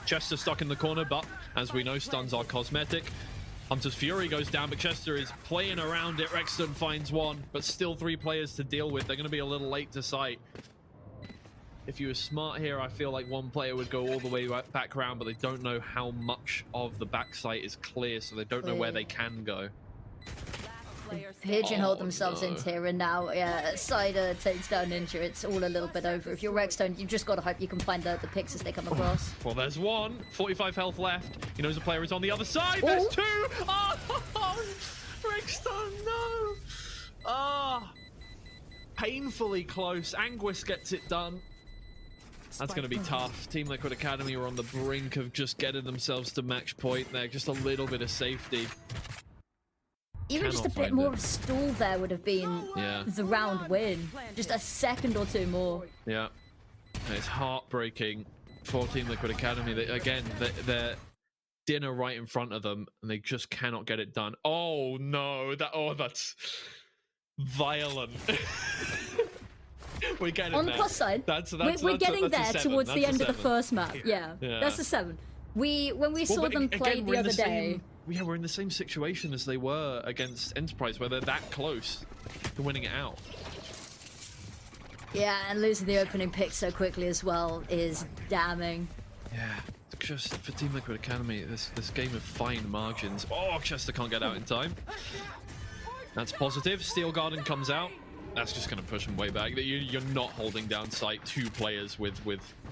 S7: Chester stuck in the corner, but as we know, stuns are cosmetic. Hunter's Fury goes down, but Chester is playing around it. Rexton finds one, but still 3 players to deal with. They're going to be a little late to sight. If you were smart here, I feel like one player would go all the way back round, but they don't know how much of the back site is clear, so they don't know where they can go.
S8: Pigeonhole themselves into here, and now, yeah, Cider takes down Ninja. It's all a little bit over. If you're Rexstone, you've just got to hope you can find the picks as they come across.
S7: Well, there's one. 45 health left. He knows the player is on the other side. There's 2. Oh, Rexstone, no. Ah, painfully close. Anguis gets it done. That's going to be tough. Team Liquid Academy are on the brink of just getting themselves to match point there. Just a little bit of safety.
S8: Even just a bit more of a stall there would have been the round win. Just a second or 2 more.
S7: Yeah. And it's heartbreaking for Team Liquid Academy. They're dinner right in front of them, and they just cannot get it done. Oh, no. That's violent. We're getting
S8: on the plus side, we're getting there towards the end of the first map. Yeah, that's a 7. When we saw them play the other day.
S7: Yeah, we're in the same situation as they were against Enterprise, where they're that close to winning it out.
S8: Yeah, and losing the opening pick so quickly as well is damning.
S7: Yeah, just for Team Liquid Academy, this game of fine margins. Oh, Chester can't get out in time. That's positive. Steel Garden comes out. That's just going to push them way back. You're not holding down sight 2 players with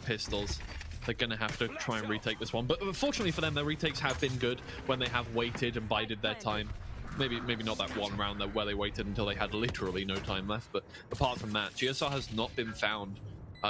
S7: pistols. They're going to have to try and retake this one. But fortunately for them, their retakes have been good when they have waited and bided their time. Maybe not that one round there where they waited until they had literally no time left. But apart from that, GSR has not been found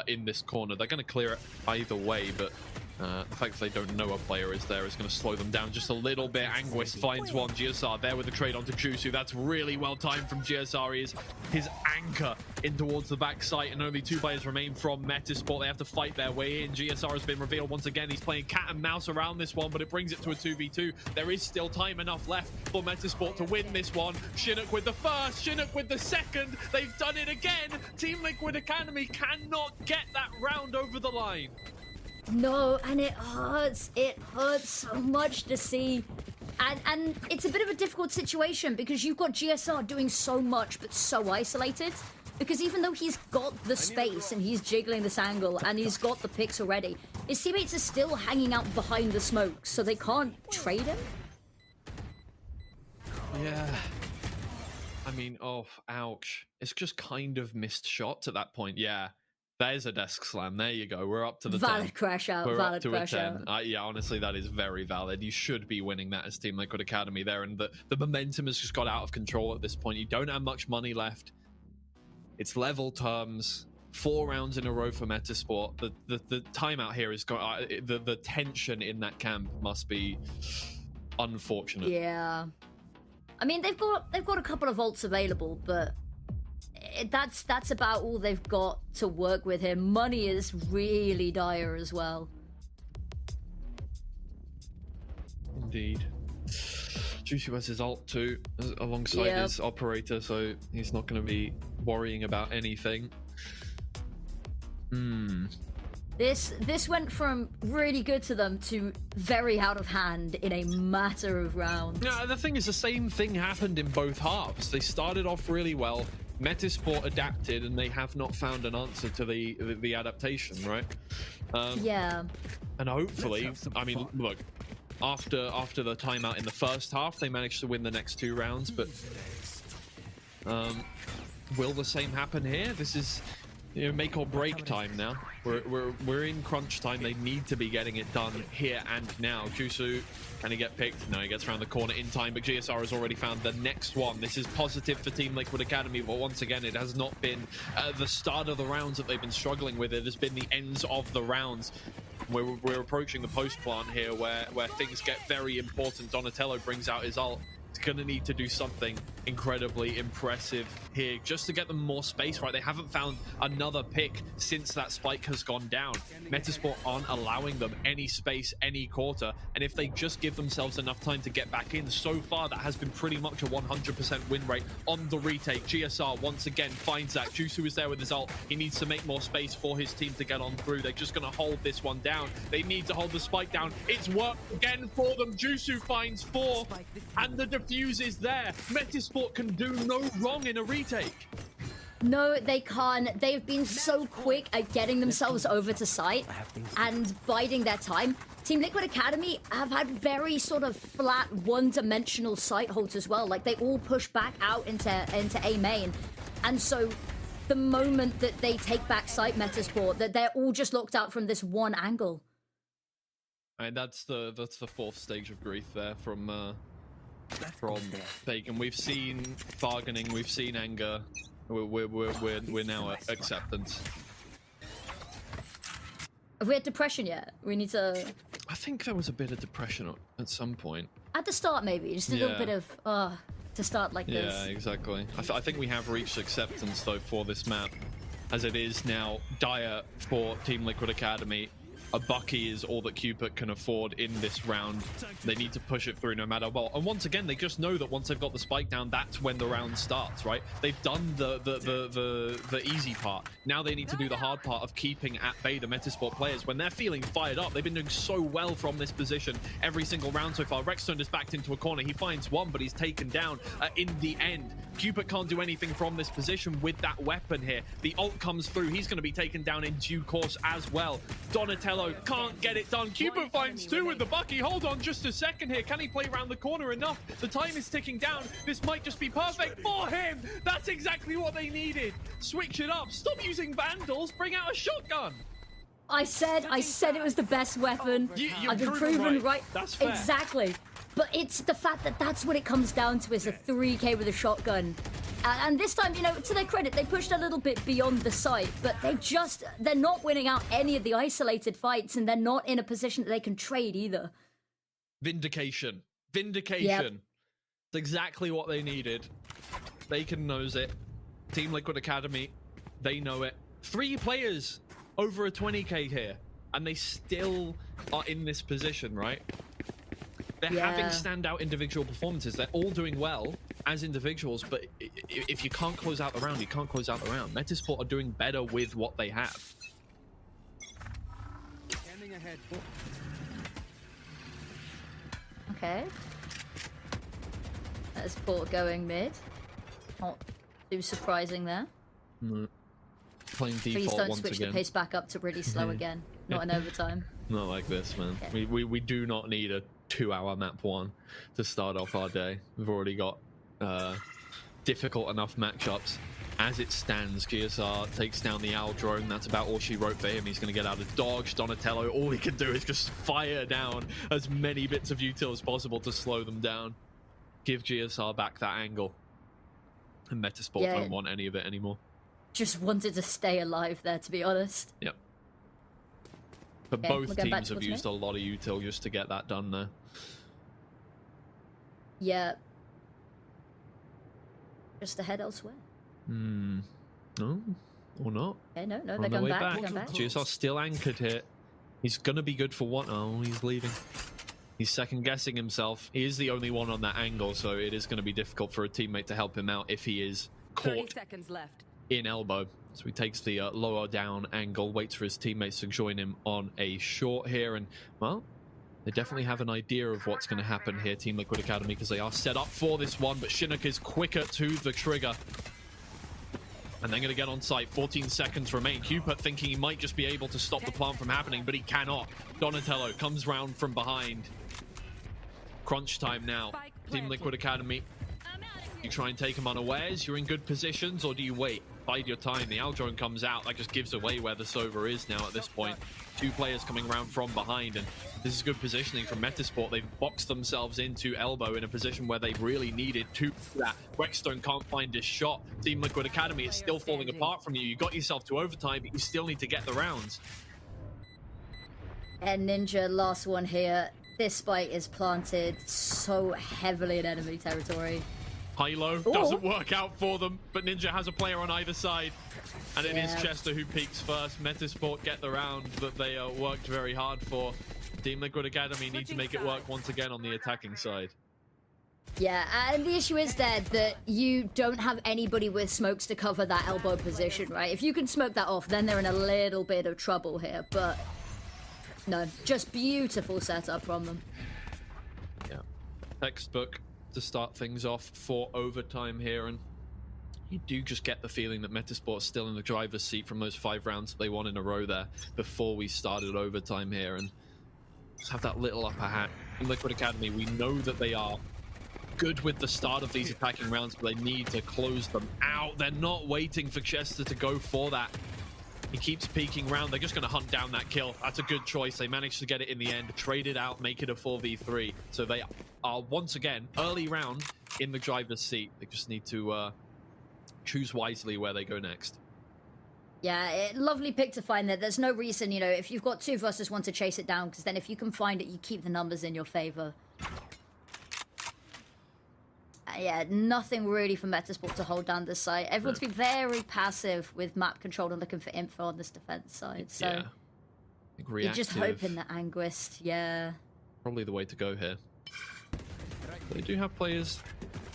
S7: in this corner. They're going to clear it either way, but the fact that they don't know a player is there is going to slow them down just a little bit. Anguis finds one. GSR there with the trade onto Jusu. That's really well timed from GSR. He is his anchor in towards the back site, and only 2 players remain from Metasport. They have to fight their way in. GSR has been revealed once again. He's playing cat and mouse around this one, but it brings it to a 2v2. There is still time enough left for Metasport to win this one. Chinook with the first, Chinook with the second. They've done it again. Team Liquid Academy cannot get that round over the line.
S8: No, and it hurts so much to see. And it's a bit of a difficult situation because you've got GSR doing so much but so isolated. Because even though he's got the space and he's jiggling this angle and he's got the picks already, his teammates are still hanging out behind the smoke, so they can't trade him.
S7: Yeah. I mean, oh, ouch. It's just kind of missed shots at that point. Yeah. There's a desk slam. There you go. We're up to the 10.
S8: Valid crash out.
S7: We're
S8: valid
S7: up to
S8: crash
S7: a 10.
S8: out.
S7: Yeah, honestly, that is very valid. You should be winning that as Team Liquid Academy there. And the momentum has just got out of control at this point. You don't have much money left. It's level terms. 4 rounds in a row for Metasport. The timeout here is got the tension in that camp must be unfortunate.
S8: Yeah. I mean, they've got a couple of ults available, but that's about all they've got to work with here. Money is really dire as well.
S7: Indeed. Juicy has his ult too, alongside his operator, so he's not going to be worrying about anything.
S8: This went from really good to them to very out of hand in a matter of rounds.
S7: Yeah, the thing is, the same thing happened in both halves. They started off really well. Metasport adapted, and they have not found an answer to the adaptation, right?
S8: Yeah.
S7: And hopefully, I mean, look, after the timeout in the first half, they managed to win the next 2 rounds, but will the same happen here? This is, you know, make or break time now. We're in crunch time. They need to be getting it done here and now. Jusu, can he get picked? No, he gets around the corner in time, but GSR has already found the next one. This is positive for Team Liquid Academy, but once again, it has not been the start of the rounds that they've been struggling with. It has been the ends of the rounds. We're approaching the post plant here where things get very important. Donatello brings out his ult. He's gonna need to do something incredibly impressive here just to get them more space, right? They haven't found another pick since that spike has gone down. Metasport aren't allowing them any space, any quarter, and if they just give themselves enough time to get back in, so far that has been pretty much a 100% win rate on the retake. GSR once again finds that. Jusu is there with his ult. He needs to make more space for his team to get on through. They're just gonna hold this one down. They need to hold the spike down. It's worked again for them. Jusu finds 4, and the defuse is there. Metasport can do no wrong in a retake.
S8: No, they can't. They've been so quick at getting themselves over to site and biding their time. Team Liquid Academy have had very sort of flat, one-dimensional site holds as well. Like, they all push back out into A main. And so the moment that they take back site, Metasport, that they're all just locked out from this one angle.
S7: And that's the 4th stage of grief there from Bacon. We've seen bargaining, we've seen anger. We're now at acceptance.
S8: Have we had depression yet? We need to...
S7: I think there was a bit of depression at some point.
S8: At the start, maybe. Just a little bit of, to start like this.
S7: Yeah, exactly. I think we have reached acceptance, though, for this map. As it is now dire for Team Liquid Academy. A Bucky is all that Cupid can afford in this round. They need to push it through no matter what. And once again, they just know that once they've got the spike down, that's when the round starts, right? They've done the easy part. Now they need to do the hard part of keeping at bay the Metasport players. When they're feeling fired up, they've been doing so well from this position every single round so far. Rexstone is backed into a corner. He finds one, but he's taken down in the end. Cupid can't do anything from this position with that weapon here. The ult comes through. He's going to be taken down in due course as well. Donatello can't get it done. Cupid finds 2 with the Bucky. Hold on just a second here. Can he play around the corner enough? The time is ticking down. This might just be perfect for him. That's exactly what they needed. Switch it up. Stop using Vandals. Bring out a shotgun.
S8: I said it was the best weapon. I've been proven right.
S7: That's fair.
S8: Exactly. But it's the fact that that's what it comes down to, is a 3k with a shotgun. And this time, you know, to their credit, they pushed a little bit beyond the site, but they're not winning out any of the isolated fights, and they're not in a position that they can trade either.
S7: Vindication. Vindication.
S8: Yep.
S7: It's exactly what they needed. Bacon knows it. Team Liquid Academy, they know it. 3 players over a 20k here, and they still are in this position, right? They're having standout individual performances. They're all doing well as individuals, but if you can't close out the round, you can't close out the round. Metasport are doing better with what they have.
S8: Okay. There's Port going mid. Not too surprising there.
S7: Playing
S8: Please
S7: default
S8: don't
S7: once
S8: switch
S7: again.
S8: the pace back up to really slow again. Not in overtime.
S7: Not like this, man.
S8: Okay.
S7: We do not need a 2-hour map 1 to start off our day. We've already got difficult enough matchups. As it stands, GSR takes down the Owl drone. That's about all she wrote for him. He's going to get out of dodge. Donatello, all he can do is just fire down as many bits of util as possible to slow them down. Give GSR back that angle. And Metasport don't want any of it anymore.
S8: Just wanted to stay alive there, to be honest.
S7: Yep. But both teams have used a lot of util just to get that done there.
S8: Yeah. Just to head elsewhere.
S7: No, or not.
S8: Okay, no, they're going back.
S7: GSR still anchored here. He's gonna be good for what? Oh, he's leaving. He's second-guessing himself. He is the only one on that angle, so it is going to be difficult for a teammate to help him out if he is
S10: 30
S7: caught
S10: seconds left.
S7: in elbow. So he takes the lower down angle, waits for his teammates to join him on a short here, and, well, they definitely have an idea of what's going to happen here, Team Liquid Academy, because they are set up for this one, but Chinook is quicker to the trigger. And they're going to get on site. 14 seconds remain. Cupid thinking he might just be able to stop the plant from happening, but he cannot. Donatello comes round from behind. Crunch time now. Team Liquid Academy. You try and take him unawares. You're in good positions, or do you wait? Bide your time. The Aldrone comes out. That just gives away where the Sova is now at this point. Two players coming around from behind, and this is good positioning from Metasport. They've boxed themselves into elbow in a position where they really needed to that. Wexstone can't find his shot. Team Liquid Academy is still falling apart from you. You got yourself to overtime, but you still need to get the rounds.
S8: And Ninja, last one here. This spike is planted so heavily in enemy territory.
S7: High-low doesn't work out for them, but Ninja has a player on either side. And it is Chester who peaks first. Metasport get the round that they worked very hard for. Team Liquid Academy need to make it work once again on the attacking side.
S8: Yeah, and the issue is there that you don't have anybody with smokes to cover that elbow position, right? If you can smoke that off, then they're in a little bit of trouble here, but no, just beautiful setup from them.
S7: Yeah, textbook to start things off for overtime here, and you do just get the feeling that Metasport's still in the driver's seat from those 5 rounds that they won in a row there before we started overtime here, and just have that little upper hand. In Liquid Academy, we know that they are good with the start of these attacking rounds, but they need to close them out. They're not waiting for Chester to go for that. He keeps peeking round. They're just going to hunt down that kill. That's a good choice. They managed to get it in the end, trade it out, make it a 4v3. So they are, once again, early round in the driver's seat. They just need to choose wisely where they go next.
S8: Yeah, lovely pick to find there. There's no reason, you know, if you've got 2 versus 1 to chase it down, because then if you can find it, you keep the numbers in your favor. Yeah, nothing really for Metasport to hold down this side. Everyone's been very passive with map control and looking for info on this defense side. So
S7: yeah. I think
S8: you're just hoping that Anguist, yeah.
S7: Probably the way to go here. They do have players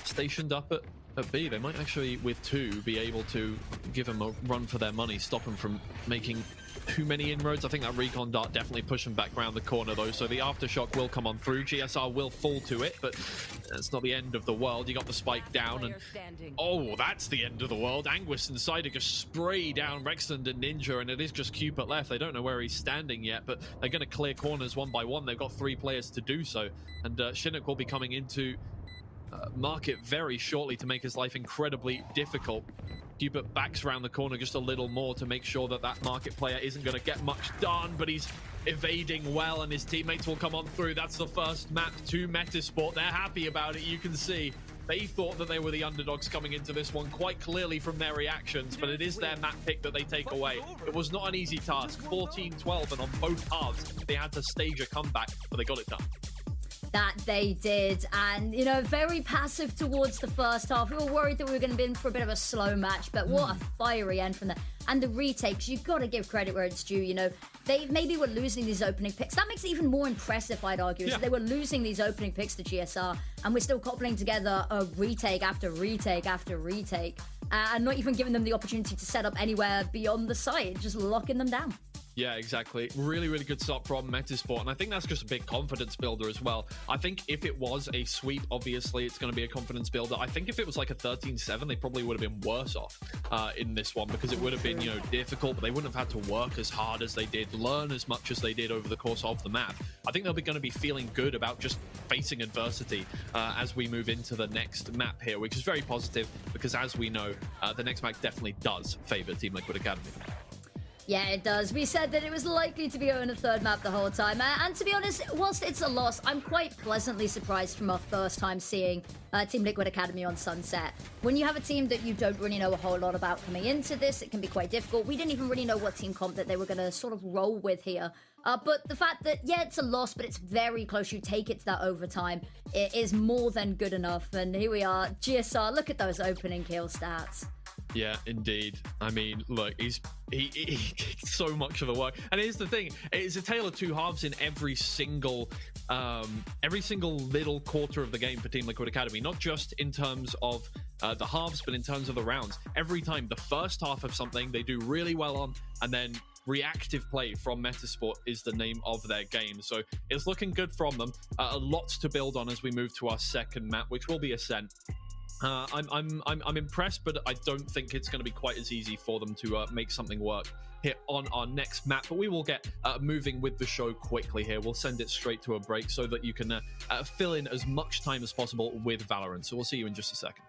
S7: stationed up at B. They might actually, with 2, be able to give them a run for their money, stop them from making too many inroads. I think that recon dart definitely push them back around the corner though, so the aftershock will come on through. GSR will fall to it, but it's not the end of the world. You got the spike down, and oh, that's the end of the world. Anguist and Cider just spray down Rexland and Ninja, and it is just Cupid left. They don't know where he's standing yet, but they're going to clear corners one by one. They've got 3 players to do so, and Chinook will be coming into market very shortly to make his life incredibly difficult. Cupid backs around the corner just a little more to make sure that that market player isn't going to get much done, but he's evading well, and his teammates will come on through. That's the first map to Metasport. They're happy about it, you can see. They thought that they were the underdogs coming into this one quite clearly from their reactions, but it is their map pick that they take away. It was not an easy task. 14-12, and on both halves, they had to stage a comeback, but they got it done.
S8: That they did, and you know, very passive towards the first half. We were worried that we were going to be in for a bit of a slow match, but what a fiery end from there. And the retakes, you've got to give credit where it's due. You know, they maybe were losing these opening picks. That makes it even more impressive, I'd argue, is that they were losing these opening picks to GSR, and we're still coupling together a retake after retake after retake, and not even giving them the opportunity to set up anywhere beyond the site, just locking them down.
S7: Yeah, exactly. Really, really good start from Metasport, and I think that's just a big confidence builder as well. I think if it was a sweep, obviously it's going to be a confidence builder. I think if it was like a 13-7, they probably would have been worse off in this one, because it would have been, you know, difficult, but they wouldn't have had to work as hard as they did, learn as much as they did over the course of the map. I think they'll be going to be feeling good about just facing adversity as we move into the next map here, which is very positive, because as we know, the next map definitely does favor Team Liquid Academy.
S8: Yeah, it does. We said that it was likely to be on a 3rd map the whole time. And to be honest, whilst it's a loss, I'm quite pleasantly surprised from our first time seeing Team Liquid Academy on Sunset. When you have a team that you don't really know a whole lot about coming into this, it can be quite difficult. We didn't even really know what team comp that they were going to sort of roll with here. But the fact that, yeah, it's a loss, but it's very close. You take it to that overtime. It is more than good enough. And here we are. GSR, look at those opening kill stats.
S7: Yeah, indeed. I mean, look, he so much of the work. And here's the thing: it's a tale of two halves in every single little quarter of the game for Team Liquid Academy. Not just in terms of the halves, but in terms of the rounds. Every time, the first half of something they do really well on, and then reactive play from Metasport is the name of their game. So it's looking good from them. A lot to build on as we move to our second map, which will be Ascent. I'm impressed, but I don't think it's going to be quite as easy for them to make something work here on our next map. But we will get moving with the show quickly here. We'll send it straight to a break so that you can fill in as much time as possible with Valorant. So we'll see you in just a second.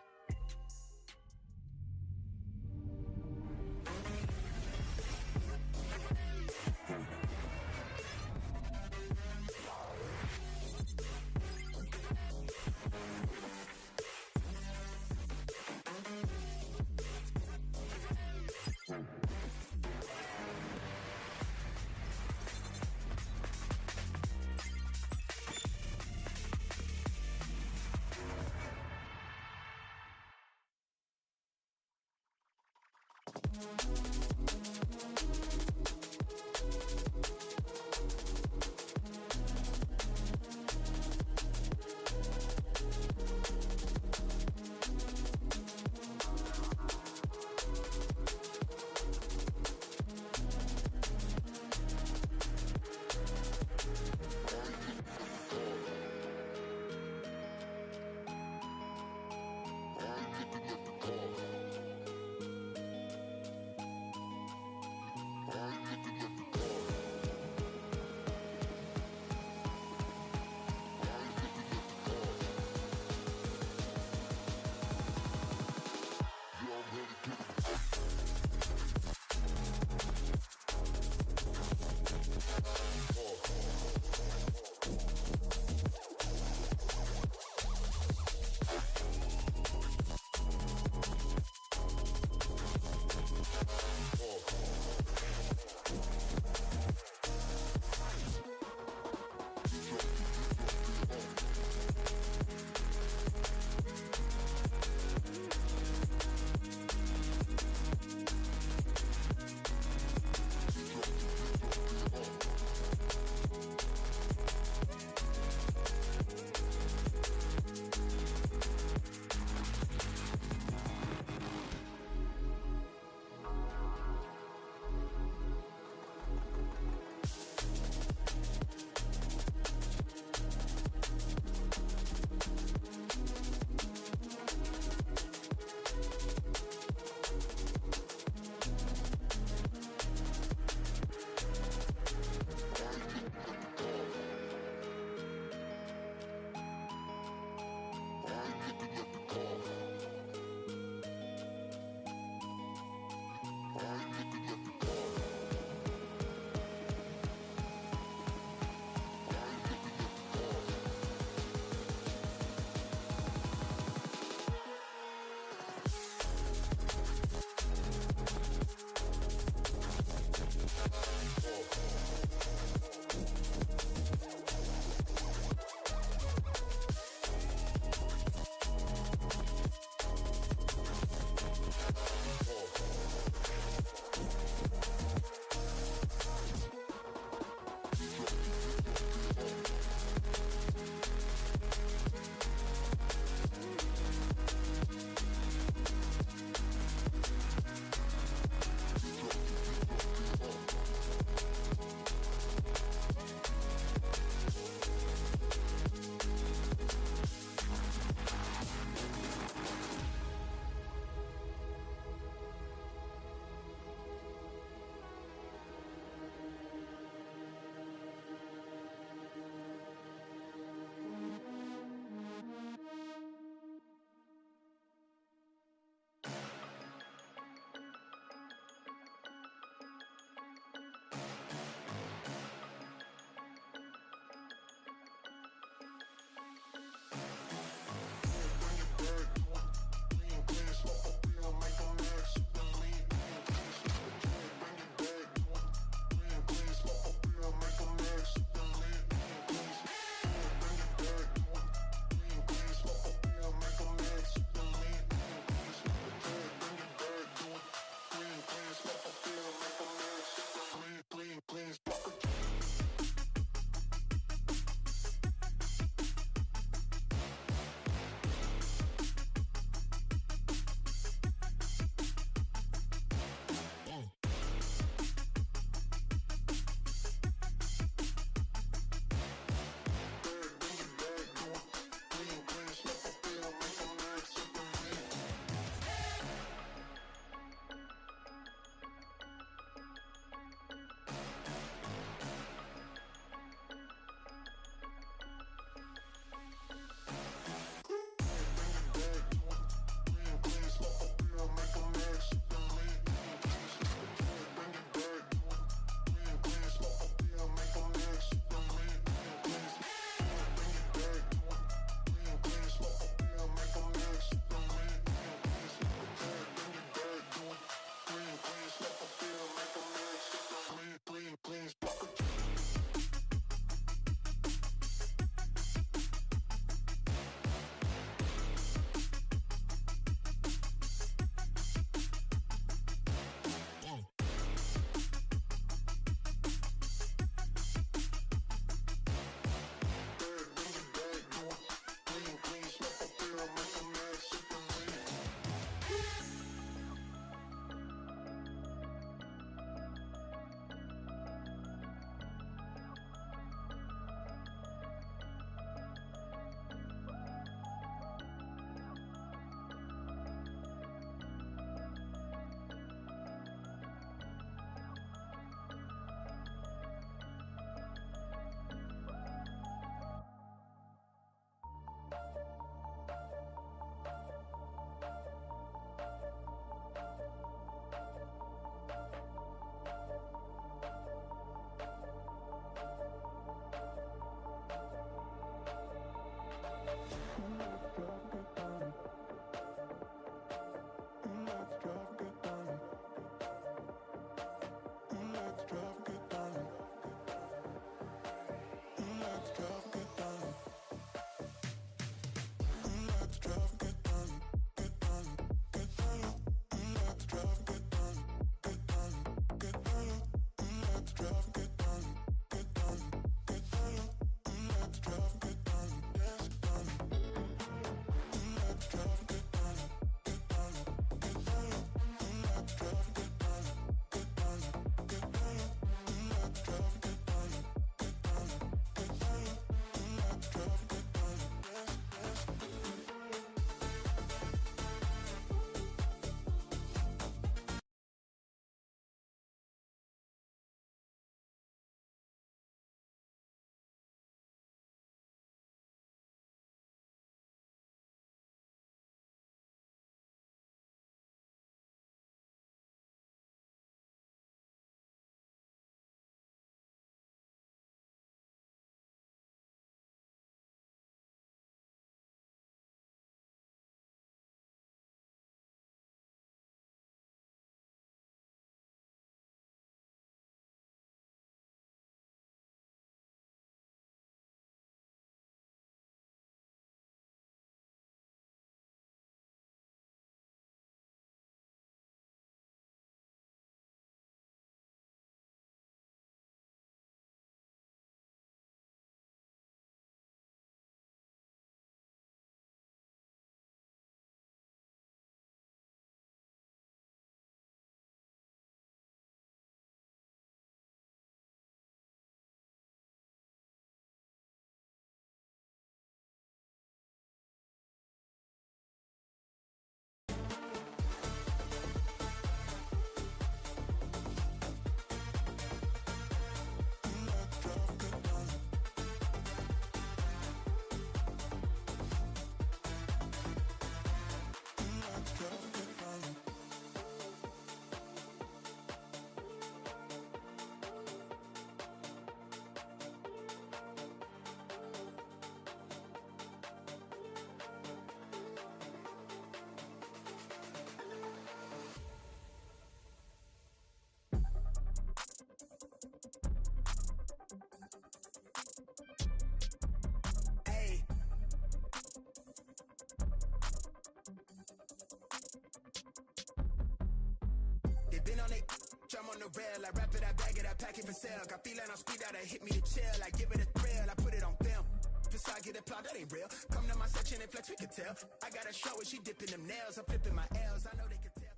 S5: Been on it, jump on the rail. I wrap it, I bag it, I pack it for sale. Got feeling on speed out, I hit me to chill. I give it a thrill, I put it on film. If I get applaud, that ain't real. Come to my section and flex, we can tell. I got a show and she dipping them nails. I'm flipping my L's, I know they can tell.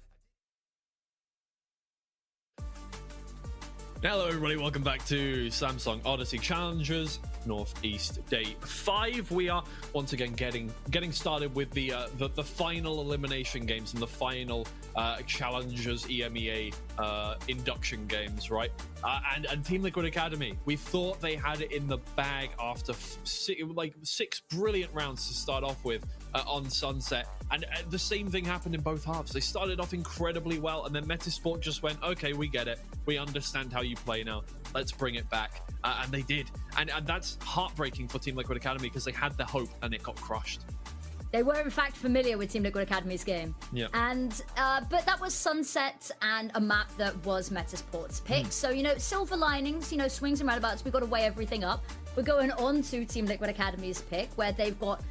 S7: Hello everybody, welcome back to Samsung Odyssey Challengers Northeast Day 5. We are once again getting started with the final elimination games and the final Challengers EMEA induction games, right? And Team Liquid Academy, we thought they had it in the bag after six brilliant rounds to start off with on Sunset, and the same thing happened in both halves. They started off incredibly well, and then Metasport just went, okay, we get it, we understand how you play now, let's bring it back. And they did, and that's heartbreaking for Team Liquid Academy because they had the hope and it got crushed.
S8: They were in fact familiar with Team Liquid Academy's game.
S7: Yeah.
S8: And but that was Sunset and a map that was Metasport's pick. So, you know, silver linings, you know, swings and roundabouts, we've got to weigh everything up. We're going on to Team Liquid Academy's pick, where they've got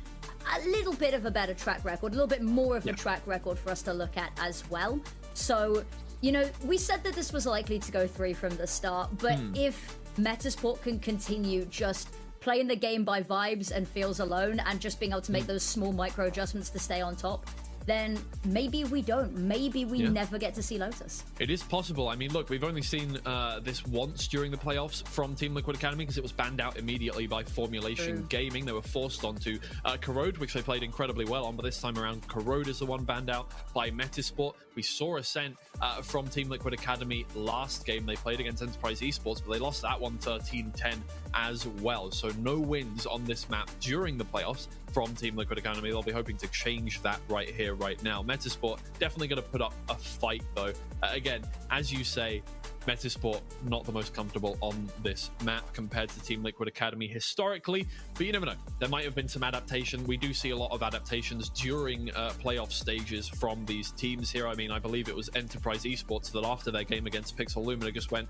S8: a little bit of a better track record, a little bit more of a track record for us to look at as well. So, you know, we said that this was likely to go 3 from the start, but if Metasport can continue just playing the game by vibes and feels alone and just being able to make those small micro adjustments to stay on top, then maybe we don't. Maybe we never get to see Lotus.
S7: It is possible. I mean, look, we've only seen this once during the playoffs from Team Liquid Academy because it was banned out immediately by Formulation Gaming. They were forced onto Corrode, which they played incredibly well on, but this time around, Corrode is the one banned out by Metasport. We saw Ascent from Team Liquid Academy last game. They played against Enterprise Esports, but they lost that one 13-10 as well. So no wins on this map during the playoffs from Team Liquid Academy. They'll be hoping to change that right here, right now. Metasport definitely going to put up a fight, though. Again, as you say, Metasport not the most comfortable on this map compared to Team Liquid Academy historically, but you never know. There might have been some adaptation. We do see a lot of adaptations during playoff stages from these teams here. I mean, I believe it was Enterprise Esports that after their game against Pixel Lumina just went,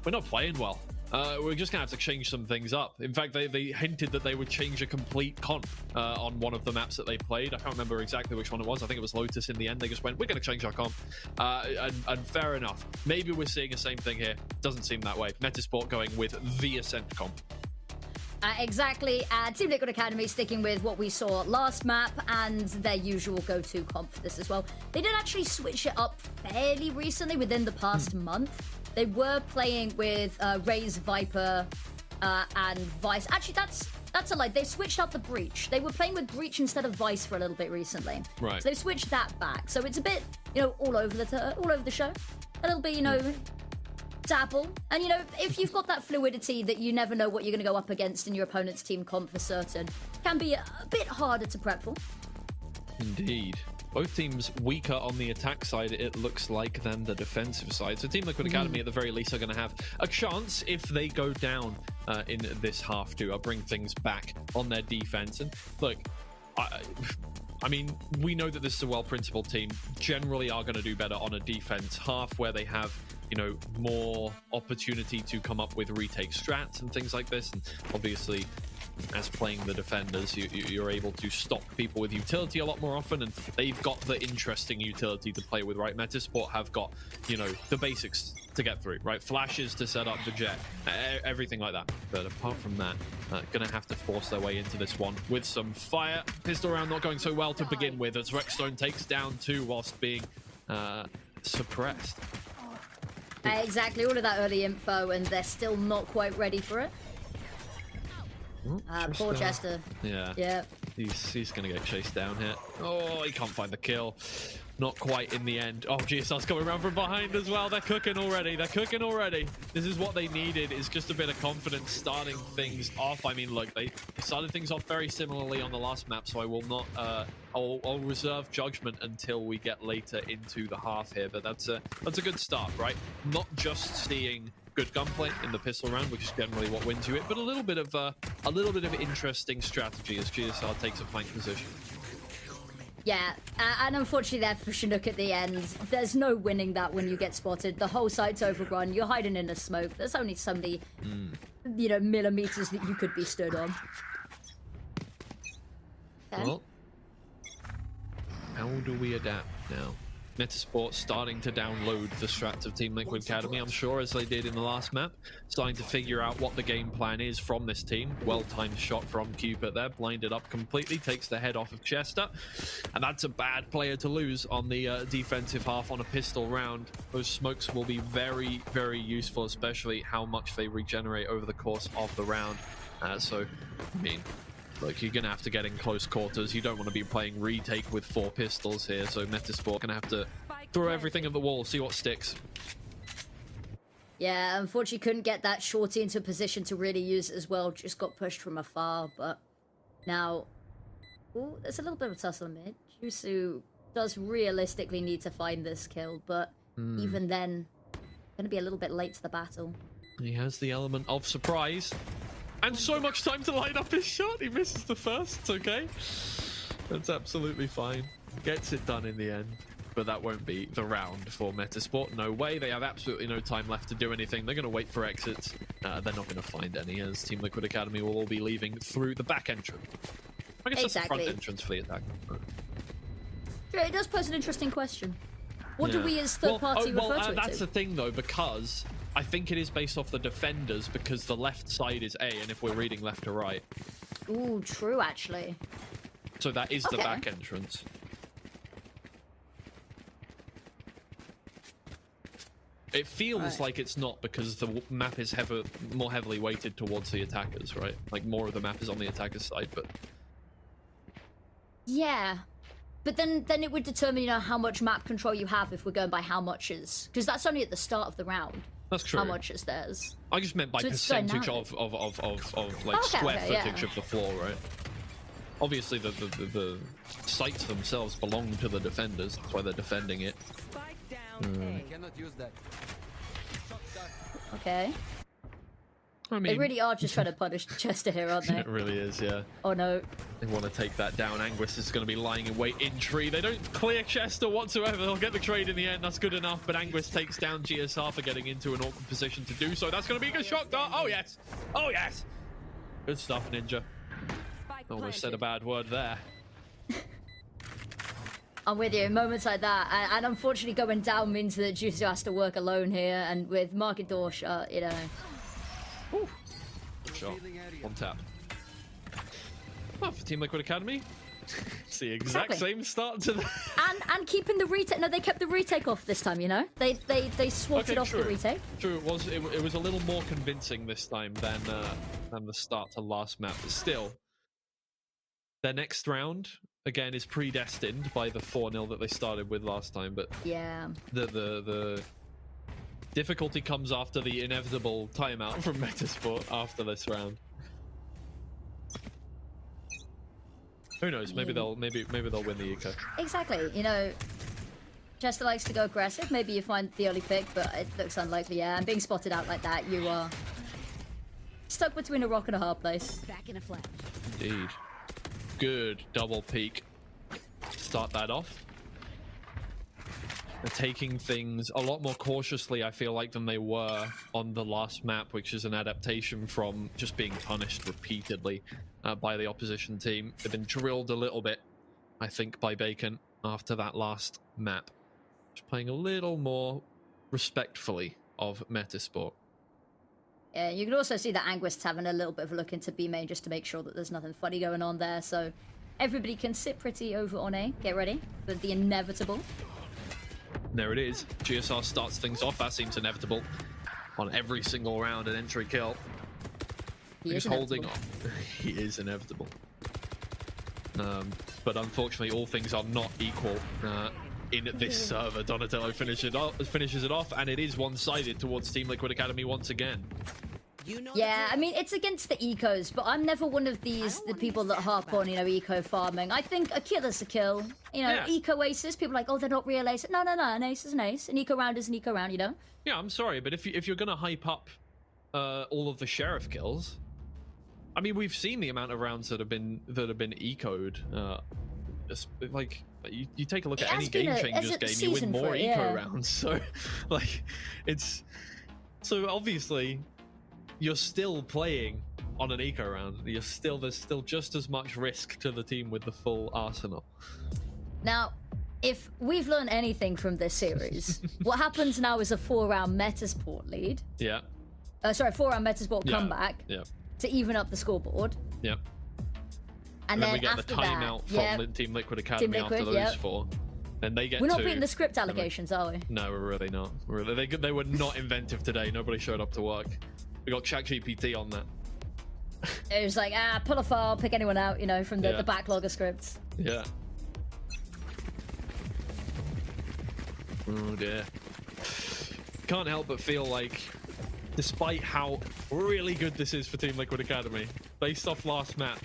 S7: we're not playing well. We're just going to have to change some things up. In fact, they hinted that they would change a complete comp on one of the maps that they played. I can't remember exactly which one it was. I think it was Lotus in the end. They just went, we're going to change our comp. And fair enough. Maybe we're seeing the same thing here. Doesn't seem that way. Metasport going with the Ascent comp.
S8: Exactly. Team Liquid Academy sticking with what we saw last map and their usual go-to comp for this as well. They did actually switch it up fairly recently, within the past month. They were playing with Raze, Viper, and Vice. Actually, that's a lie. They switched out the Breach. They were playing with Breach instead of Vice for a little bit recently.
S7: Right.
S8: So they switched that back. So it's a bit, you know, all over the show. A little bit, you know, dabble. And, you know, if you've got that fluidity that you never know what you're going to go up against in your opponent's team comp for certain, can be a bit harder to prep for.
S7: Indeed. Both teams weaker on the attack side, it looks like, than the defensive side. So Team Liquid Academy, at the very least, are going to have a chance if they go down in this half to bring things back on their defense. And look, I mean, we know that this is a well-principled team. Generally are going to do better on a defense half where they have, you know, more opportunity to come up with retake strats and things like this. And obviously, as playing the defenders, you're able to stop people with utility a lot more often, and they've got the interesting utility to play with, right? Metasport have got, you know, the basics to get through, right? Flashes to set up the jet, everything like that. But apart from that, gonna have to force their way into this one with some fire. Pistol round not going so well to begin with, as Rexstone takes down 2 whilst being suppressed.
S8: Exactly, all of that early info, and they're still not quite ready for it. Poor Chester.
S7: Yeah. He's gonna get chased down here. Oh, he can't find the kill. Not quite in the end. Oh, GSR's coming around from behind as well. They're cooking already. This is what they needed, is just a bit of confidence starting things off. I mean, look, they started things off very similarly on the last map, so I will not I'll reserve judgment until we get later into the half here. But that's a good start, right? Not just seeing good gunplay in the pistol round, which is generally what wins you it, but a little bit of interesting strategy as GSR takes a flank position.
S8: Yeah, and unfortunately there for Chinook at the end, there's no winning that when you get spotted. The whole site's overrun, you're hiding in the smoke. There's only so many, you know, millimeters that you could be stood on. Okay.
S7: Well, how do we adapt now? Metasport starting to download the strats of Team Liquid Academy, I'm sure, as they did in the last map. Starting to figure out what the game plan is from this team. Well-timed shot from Cupid there, blinded up completely, takes the head off of Chester. And that's a bad player to lose on the defensive half on a pistol round. Those smokes will be very, very useful, especially how much they regenerate over the course of the round. So, I mean, look, you're going to have to get in close quarters. You don't want to be playing retake with 4 pistols here, so Metasport going to have to throw everything at the wall, see what sticks.
S8: Yeah, unfortunately couldn't get that shorty into a position to really use it as well. Just got pushed from afar, but now... Ooh, there's a little bit of a tussle mid. Jusu does realistically need to find this kill, but even then, going to be a little bit late to the battle.
S7: He has the element of surprise. And so much time to line up his shot. He misses the first. It's okay. That's absolutely fine. Gets it done in the end. But that won't be the round for Metasport. No way. They have absolutely no time left to do anything. They're going to wait for exits. They're not going to find any, as Team Liquid Academy will all be leaving through the back entrance. I guess that's the front entrance for the attack.
S8: Yeah, it does pose an interesting question. What do we as third party refer to it
S7: that's
S8: to?
S7: the thing, though, because I think it is based off the defenders, because the left side is A, and if we're reading left to right.
S8: Ooh, true, actually.
S7: So that is the back entrance. It feels like it's not, because the map is more heavily weighted towards the attackers, right? Like, more of the map is on the attackers' side, but...
S8: Yeah. But then it would determine, you know, how much map control you have if we're going by how much is... Because that's only at the start of the round.
S7: That's true.
S8: How much is theirs.
S7: I just meant by
S8: So
S7: percentage of like square footage of the floor, right? Obviously, the sites themselves belong to the defenders. That's why they're defending it.
S2: Spike down A. Cannot use that.
S8: Okay.
S7: I mean,
S8: They really are just trying to punish Chester here, aren't they?
S7: it really is, yeah.
S8: Oh no.
S7: They want to take that down. Anguis is going to be lying in wait in tree. They don't clear Chester whatsoever. They'll get the trade in the end. That's good enough. But Anguis takes down GSR for getting into an awkward position to do so. That's going to be a good shot dart. Oh, yes. Oh, yes. Good stuff, Ninja. Almost said a bad word there.
S8: I'm with you. In moments like that, and unfortunately going down means that Juicy has to work alone here, and with Market Door shut, you know...
S7: Ooh. Good shot. One tap. Well, for Team Liquid Academy, it's the exact same start to the...
S8: And keeping the retake. No, they kept the retake off this time, you know? They swatted off the retake.
S7: True, it was a little more convincing this time than the start to last map, but still... Their next round, again, is predestined by the 4-0 that they started with last time, but...
S8: Yeah.
S7: The difficulty comes after the inevitable timeout from Metasport after this round. Who knows? Maybe they'll win the eco.
S8: Exactly. You know, Chester likes to go aggressive. Maybe you find the early pick, but it looks unlikely. Yeah, and being spotted out like that, you are stuck between a rock and a hard place.
S10: Back in a flash.
S7: Indeed. Good double peek. Start that off. They're taking things a lot more cautiously, I feel like, than they were on the last map, which is an adaptation from just being punished repeatedly by the opposition team. They've been drilled a little bit, I think, by Bacon after that last map. Just playing a little more respectfully of Metasport.
S8: Yeah, you can also see that Anguist's having a little bit of a look into B main just to make sure that there's nothing funny going on there, so everybody can sit pretty over on A. Get ready for the inevitable.
S7: There it is. GSR starts things off. That seems inevitable on every single round, an entry kill. He's holding on. He is inevitable. But unfortunately, all things are not equal in this server. Donatello finishes it off, and it is one-sided towards Team Liquid Academy once again.
S8: Yeah, I mean, it's against the ecos, but I'm never one of the people that harp on, you know, eco farming. I think a kill is a kill. You know, eco aces, people are like, oh, they're not real aces. No, an ace is an ace. An eco round is an eco round, you know?
S7: Yeah, I'm sorry, but if you're going to hype up all of the sheriff kills, I mean, we've seen the amount of rounds that have been ecoed. Like, you take a look at any Game Changers game, you win more eco rounds. So, like, so obviously, you're still playing on an eco round. There's still just as much risk to the team with the full arsenal.
S8: Now, if we've learned anything from this series, what happens now is a 4-round Metasport lead.
S7: Yeah.
S8: Sorry, 4-round Metasport comeback.
S7: Yeah.
S8: To even up the scoreboard.
S7: Yeah.
S8: And
S7: then
S8: then
S7: we get
S8: after
S7: the timeout
S8: that,
S7: from Team Liquid Academy
S8: Team Liquid,
S7: after those 4. Then they get
S8: We're not
S7: 2.
S8: beating the script allegations, are we?
S7: No, we're really not. They were not inventive today. Nobody showed up to work. We got ChatGPT on that.
S8: It was like, pull a file, pick anyone out, you know, from the backlog of scripts.
S7: Yeah. Oh dear. Can't help but feel like, despite how really good this is for Team Liquid Academy, based off last map,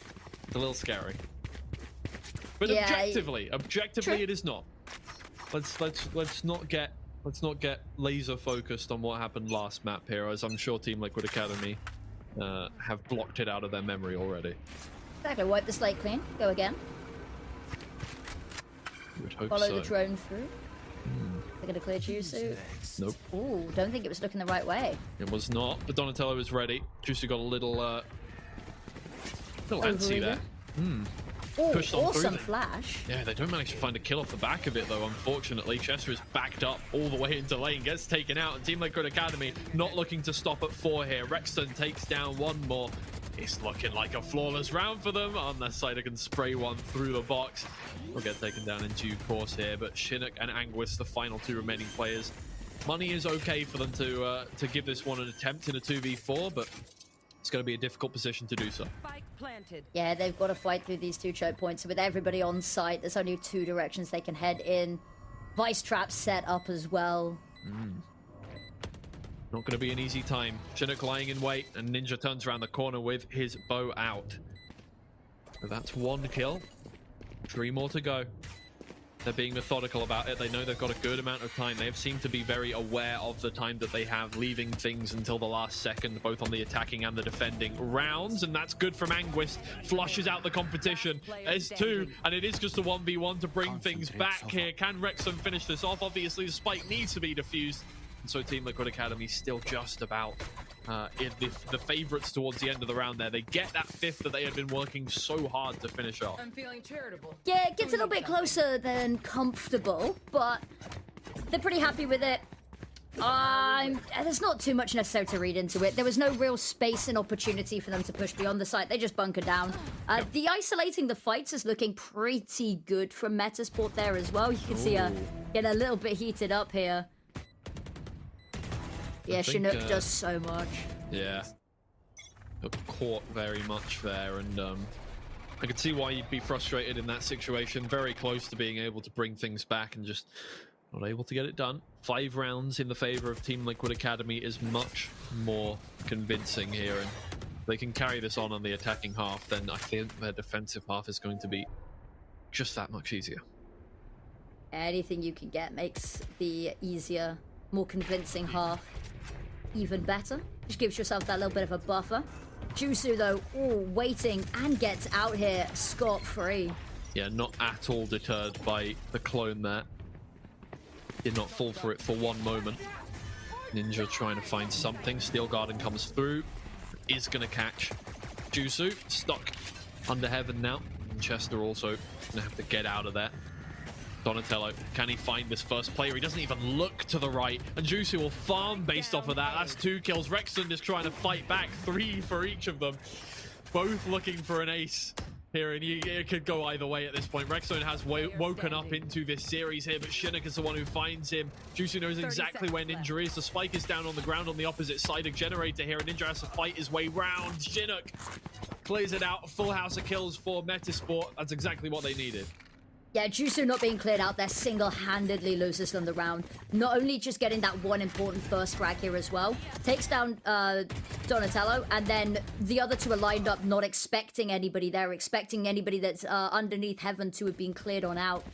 S7: it's a little scary. But objectively it is not. Let's not get laser focused on what happened last map here, as I'm sure Team Liquid Academy have blocked it out of their memory already.
S8: Exactly. Wipe the slate clean. Go again.
S7: You would hope
S8: Follow
S7: so.
S8: the drone through. They're gonna clear Juicy.
S7: Nope.
S8: Ooh, don't think it was looking the right way.
S7: It was not, but Donatello is ready. Juicy got a little antsy there.
S8: Ooh,
S7: Pushed on
S8: awesome
S7: through.
S8: flash.
S7: Yeah, they don't manage to find a kill off the back of it though, unfortunately. Chester is backed up all the way into lane, gets taken out, and Team Liquid Academy not looking to stop at 4 here. Rexton takes down one more. It's looking like a flawless round for them. On their side, they can spray one through the box. Will get taken down in due course here, but Chinook and Anguis, the final 2 remaining players. Money is okay for them to give this one an attempt in a 2v4, but it's going to be a difficult position to do so.
S10: Spike planted.
S8: Yeah, they've got to fight through these 2 choke points. With everybody on site, there's only 2 directions they can head in. Vice trap set up as well.
S7: Not going to be an easy time. Chinook lying in wait, and Ninja turns around the corner with his bow out. So that's 1 kill. 3 more to go. They're being methodical about it. They know they've got a good amount of time. They have seemed to be very aware of the time that they have, leaving things until the last second, both on the attacking and the defending rounds. And that's good from Anguis. Flushes out the competition. There's 2, and it is just a 1v1 to bring things back here. Can Wrexham finish this off? Obviously, the spike needs to be defused. And so Team Liquid Academy still just about in the favorites towards the end of the round there. They get that 5th that they had been working so hard to finish off.
S10: I'm feeling charitable.
S8: Yeah, it gets a little bit closer than comfortable, but they're pretty happy with it. There's not too much necessary to read into it. There was no real space and opportunity for them to push beyond the site. They just bunker down. The isolating the fights is looking pretty good from Metasport there as well. You can see get a little bit heated up here. Yeah, Chinook does so much.
S7: Yeah. Got caught very much there, and I could see why you'd be frustrated in that situation. Very close to being able to bring things back and just not able to get it done. 5 rounds in the favor of Team Liquid Academy is much more convincing here, and if they can carry this on the attacking half, then I think their defensive half is going to be just that much easier.
S8: Anything you can get makes the easier, more convincing half even better. Just gives yourself that little bit of a buffer. Jusu though, waiting and gets out here scot-free.
S7: Yeah, not at all deterred by the clone there. Did not fall for it for 1 moment. Ninja trying to find something. Steel Garden comes through. Is going to catch Jusu. Stuck under heaven now. And Chester also going to have to get out of there. Donatello, can he find this first player? He doesn't even look to the right, and Juicy will farm based off of that. That's 2 kills. Rexton is trying to fight back, 3 for each of them. Both looking for an ace here, and it could go either way at this point. Rexton has woken up into this series here, but Chinook is the one who finds him. Juicy knows exactly where Ninja is. The spike is down on the ground on the opposite side of Generator here, and Ninja has to fight his way round. Chinook clears it out. Full house of kills for Metasport. That's exactly what they needed.
S8: Yeah, Jusu not being cleared out there single-handedly loses them the round. Not only just getting that 1 important first frag here as well, takes down Donatello, and then the other 2 are lined up not expecting anybody there, expecting anybody that's underneath heaven to have been cleared on out.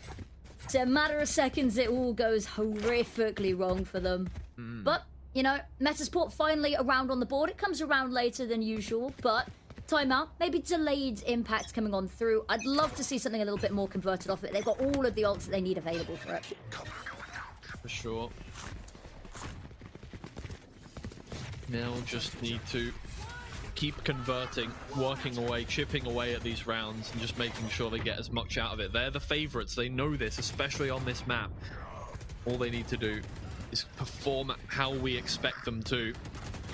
S8: So a matter of seconds, it all goes horrifically wrong for them. But, you know, Metasport finally around on the board. It comes around later than usual, but timeout, maybe delayed impact coming on through. I'd love to see something a little bit more converted off it. They've got all of the ults that they need available for it.
S7: For sure. Now just need to keep converting, working away, chipping away at these rounds, and just making sure they get as much out of it. They're the favorites. They know this, especially on this map. All they need to do is perform how we expect them to.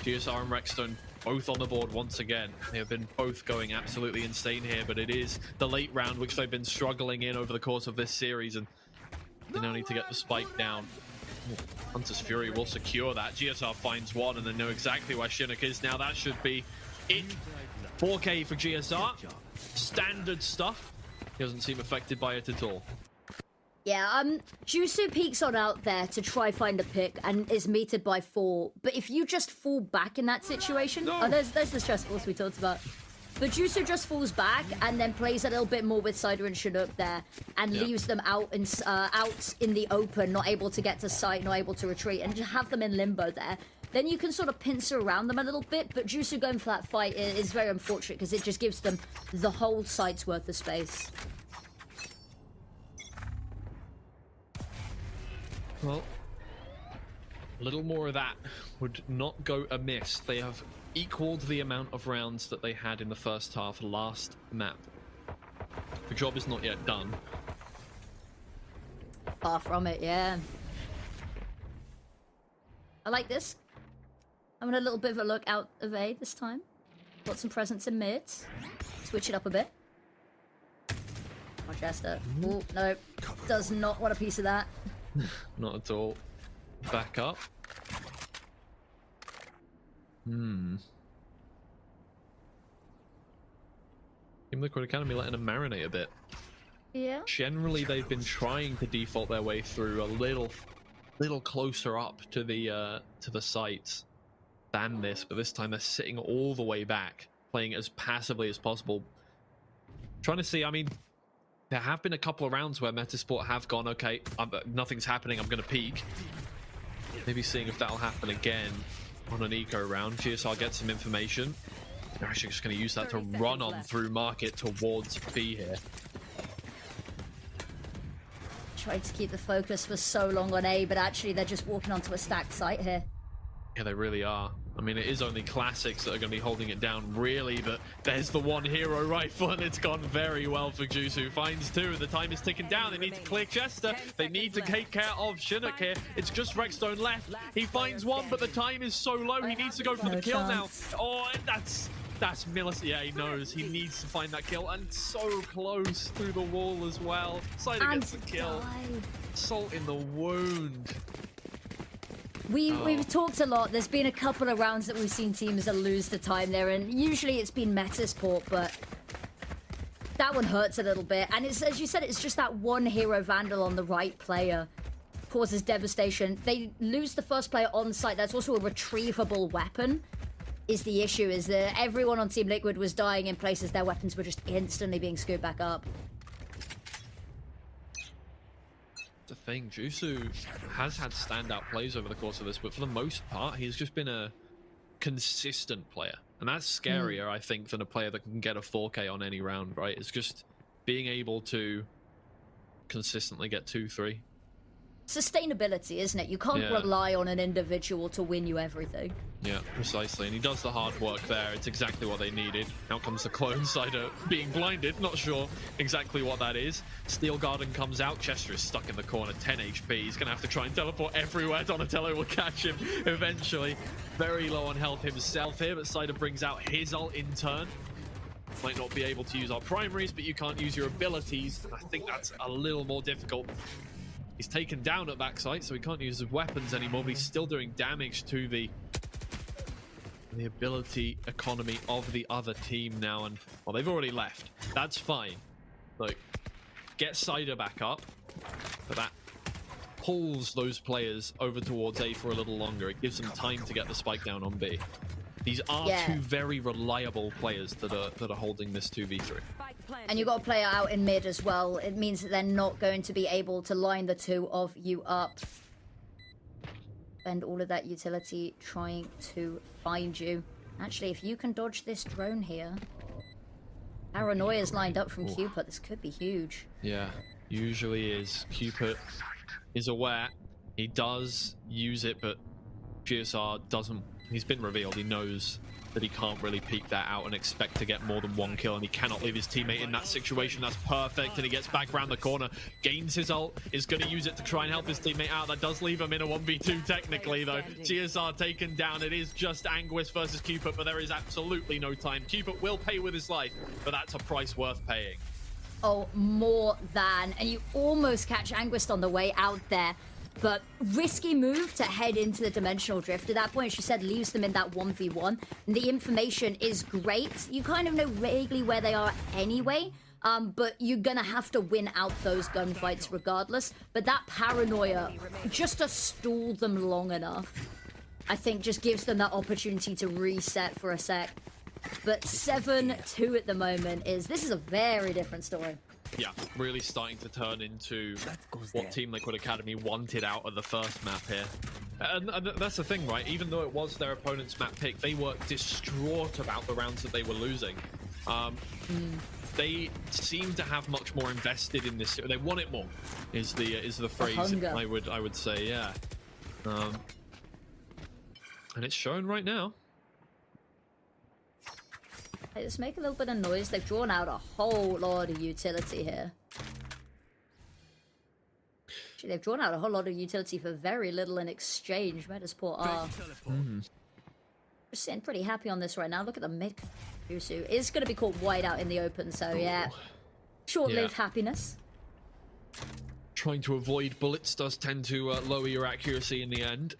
S7: GSR and Rexstone both on the board once again. They have been both going absolutely insane here, but it is the late round which they've been struggling in over the course of this series, and they now need to get the spike down. Hunter's Fury will secure that. GSR finds one, and they know exactly where Chinook is now. That should be it. 4K for GSR. Standard stuff. He doesn't seem affected by it at all.
S8: Yeah, Jusu peeks on out there to try find a pick and is meted by 4. But if you just fall back in that situation...
S7: No.
S8: Oh, there's the stress balls we talked about. But Jusu just falls back and then plays a little bit more with Cider and Chinook there and leaves them out in the open, not able to get to site, not able to retreat, and just have them in limbo there. Then you can sort of pincer around them a little bit, but Jusu going for that fight is very unfortunate because it just gives them the whole site's worth of space.
S7: Well, a little more of that would not go amiss. They have equaled the amount of rounds that they had in the first half last map. The job is not yet done.
S8: Far from it, yeah. I like this. I'm gonna a little bit of a look out of A this time. Got some presence in mid. Switch it up a bit. Manchester. Oh, no. Does not want a piece of that.
S7: Not at all. Back up. Team Liquid Academy letting them marinate a bit.
S8: Yeah.
S7: Generally, they've been trying to default their way through a little closer up to the sites than this, but this time they're sitting all the way back, playing as passively as possible. Trying to see, I mean, there have been a couple of rounds where Metasport have gone, okay, nothing's happening, I'm going to peek. Maybe seeing if that'll happen again on an eco round. GSR gets some information. They're actually just going to use that to run on through market towards B here.
S8: Tried to keep the focus for so long on A, but actually they're just walking onto a stacked site here.
S7: Yeah, they really are. I mean, it is only classics that are going to be holding it down, really, but there's the one hero rifle, and it's gone very well for Juice, who finds 2, and the time is ticking down. They need to clear Chester. They need to take care of Chinook here. It's just Rexstone left. He finds 1, but the time is so low. He needs to go for the kill now. Oh, and that's Millis. Yeah, he knows. He needs to find that kill, and so close through the wall as well. Cider gets the kill. Salt in the wound.
S8: We've talked a lot. There's been a couple of rounds that we've seen teams that lose the time there, and usually it's been Metasport, but that one hurts a little bit. And it's, as you said, it's just that one hero vandal on the right player causes devastation. They lose the first player on site. That's also a retrievable weapon. Is the issue is that everyone on Team Liquid was dying in places their weapons were just instantly being scooped back up.
S7: The thing, Jusu has had standout plays over the course of this, but for the most part, he's just been a consistent player. And that's scarier, I think, than a player that can get a 4K on any round, right? It's just being able to consistently get 2-3.
S8: Sustainability, isn't it? You can't rely on an individual to win you everything.
S7: Yeah, precisely. And he does the hard work there. It's exactly what they needed. Out comes the clone Cider being blinded. Not sure exactly what that is. Steel Garden comes out. Chester is stuck in the corner, 10 HP. He's going to have to try and teleport everywhere. Donatello will catch him eventually. Very low on health himself here, but Cider brings out his ult in turn. Might not be able to use our primaries, but you can't use your abilities. I think that's a little more difficult. He's taken down at backside, so he can't use his weapons anymore, but he's still doing damage to the ability economy of the other team now. And, well, they've already left. That's fine. Like, get Cider back up, but that pulls those players over towards A for a little longer. It gives them time to get the spike down on B. These are two very reliable players that are holding this 2v3.
S8: And you've got a player out in mid as well. It means that they're not going to be able to line the two of you up. Spend all of that utility trying to find you. Actually, if you can dodge this drone here. Paranoia's lined up from Cupid. This could be huge.
S7: Yeah, usually is. Cupid is aware. He does use it, but GSR doesn't He's been revealed. He knows that he can't really peek that out and expect to get more than 1 kill, and he cannot leave his teammate in that situation. That's perfect, and he gets back around the corner, gains his ult, is going to use it to try and help his teammate out. That does leave him in a 1v2 technically, though. GSR taken down. It is just Anguis versus Cupid, but there is absolutely no time. Cupid will pay with his life, but that's a price worth paying.
S8: Oh, more than. And you almost catch Anguist on the way out there. But risky move to head into the Dimensional Drift. At that point, she said, leaves them in that 1v1. And the information is great. You kind of know vaguely where they are anyway. But you're going to have to win out those gunfights regardless. But that paranoia, just to stall them long enough, I think just gives them that opportunity to reset for a sec. But 7-2 at the moment this is a very different story.
S7: Yeah, really starting to turn into what Team Liquid Academy wanted out of the first map here. And that's the thing, right? Even though it was their opponent's map pick, they were distraught about the rounds that they were losing. They seem to have much more invested in this. They want it more, is the phrase I would say, yeah. And it's shown right now.
S8: Let's make a little bit of noise. They've drawn out a whole lot of utility here. Actually, they've drawn out a whole lot of utility for very little in exchange. Metasport are just sitting pretty happy on this right now. Look at the mid. Fusu is going to be caught wide out in the open, so yeah. Short-lived happiness.
S7: Trying to avoid bullets does tend to lower your accuracy in the end.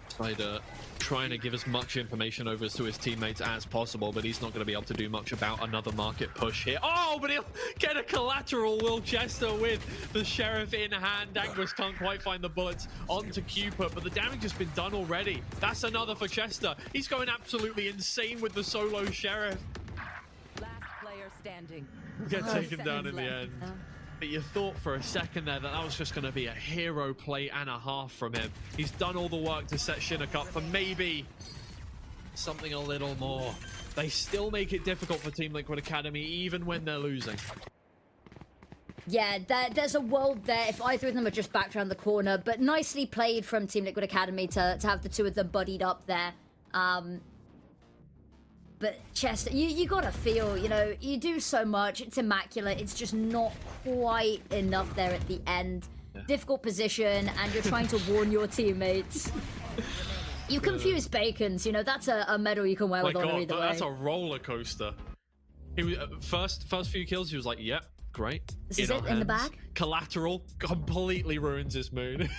S7: Spider trying to give as much information over to his teammates as possible, but he's not going to be able to do much about another market push here. Oh, but he'll get a collateral, Will Chester, with the Sheriff in hand. Anguis can't quite find the bullets onto Cupid, but the damage has been done already. That's another for Chester. He's going absolutely insane with the solo Sheriff.
S10: Last player standing.
S7: Get taken down in the end. But you thought for a second there that was just going to be a hero play and a half from him. He's done all the work to set Chinook up for maybe something a little more. They still make it difficult for Team Liquid Academy even when they're losing.
S8: Yeah, there's a world there if either of them are just backed around the corner, but nicely played from Team Liquid Academy to have the two of them buddied up there. But Chester, you gotta feel, you know, you do so much, it's immaculate, it's just not quite enough there at the end. Yeah. Difficult position, and you're trying to warn your teammates. You confuse Bacons, you know, that's a medal you can wear with honor either way.
S7: That's a roller coaster. He was, first few kills, he was like, yep, great.
S8: This is it, in the bag?
S7: Collateral completely ruins his mood.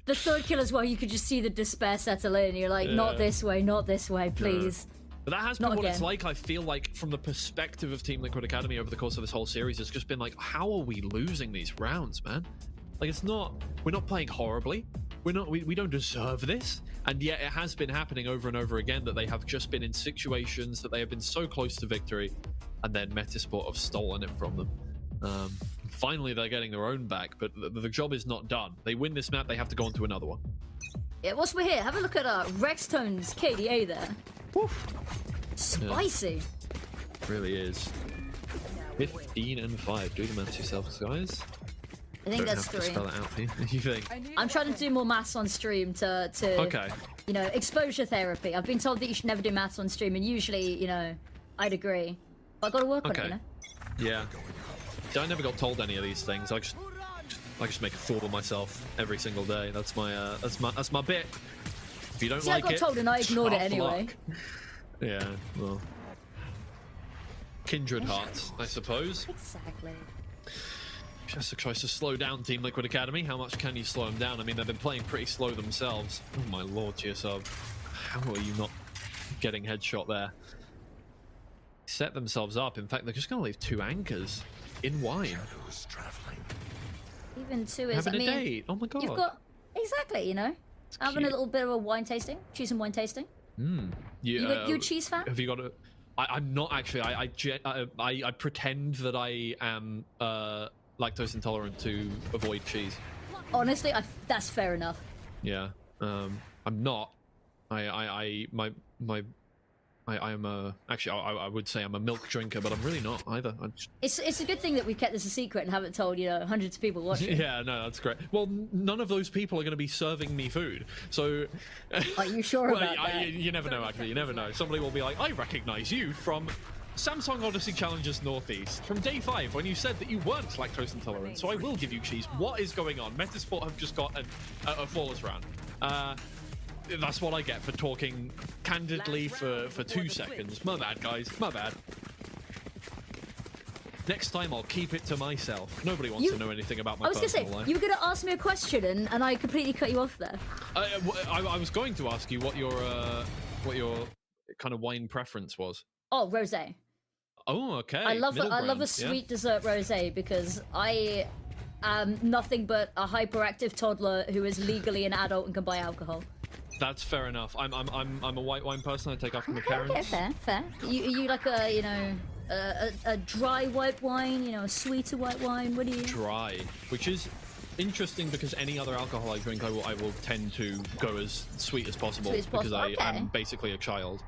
S8: The third kill as well, you could just see the despair settle in. You're like, not this way, please.
S7: No. But that has been what it's like, I feel like, from the perspective of Team Liquid Academy over the course of this whole series. It's just been like, how are we losing these rounds, man? Like, we're not playing horribly. We don't deserve this. And yet it has been happening over and over again that they have just been in situations that they have been so close to victory, and then Metasport have stolen it from them. Finally, they're getting their own back, but the job is not done. They win this map, they have to go on to another one.
S8: Yeah, whilst we're here, have a look at Rextone's KDA there. Woof. Spicy.
S7: Yeah. Really is. 15 and 5. Do the maths yourselves, guys.
S8: I think that's 3.
S7: Spell it out for you. You think?
S8: I'm trying to do more maths on stream to you know, exposure therapy. I've been told that you should never do maths on stream, and usually, you know, I'd agree. But I've got to work on it, you know?
S7: Yeah. See, I never got told any of these things. I just make a fool of myself every single day. That's my bit. If you don't like it,
S8: I got told and I ignored it anyway.
S7: Yeah, well, kindred hearts, I suppose.
S8: Exactly.
S7: Chester tries to slow down Team Liquid Academy. How much can you slow them down? I mean, they've been playing pretty slow themselves. Oh my lord, GSR. How are you not getting headshot there? Set themselves up. In fact, they're just going to leave 2 anchors in wine.
S8: Even 2 is,
S7: having a date. Oh my god.
S8: You've got, exactly, you know. Having a little bit of a wine tasting. Cheese and wine tasting. You a cheese fan?
S7: Have you got a... I'm not actually. I pretend that I am lactose intolerant to avoid cheese.
S8: Honestly, that's fair enough.
S7: Yeah. I'm not. My I am a actually I would say I'm a milk drinker, but I'm really not either.
S8: It's a good thing that we kept this a secret and haven't told hundreds of people watching.
S7: Yeah, no, that's great. Well, none of those people are going to be serving me food, so.
S8: Are you sure
S7: well,
S8: about that?
S7: You never know. Actually, you never know. Somebody will be like, I recognise you from Samsung Odyssey Challengers Northeast from day 5 when you said that you weren't lactose intolerant. So I will give you cheese. What is going on? Metasport have just got a flawless round. That's what I get for talking candidly for 2 seconds. My bad, guys. My bad. Next time I'll keep it to myself. Nobody wants to know anything about my personal life.
S8: You were going to ask me a question and I completely cut you off there.
S7: I was going to ask you what your kind of wine preference was.
S8: Oh, rosé.
S7: Oh, okay.
S8: I love a sweet dessert rosé because I am nothing but a hyperactive toddler who is legally an adult and can buy alcohol.
S7: That's fair enough. I'm a white wine person. I take after my parents.
S8: Okay, fair. You like a dry white wine, a sweeter white wine? What do you?
S7: Dry, which is interesting because any other alcohol I drink, I will tend to go as sweet as possible, because I am basically a child.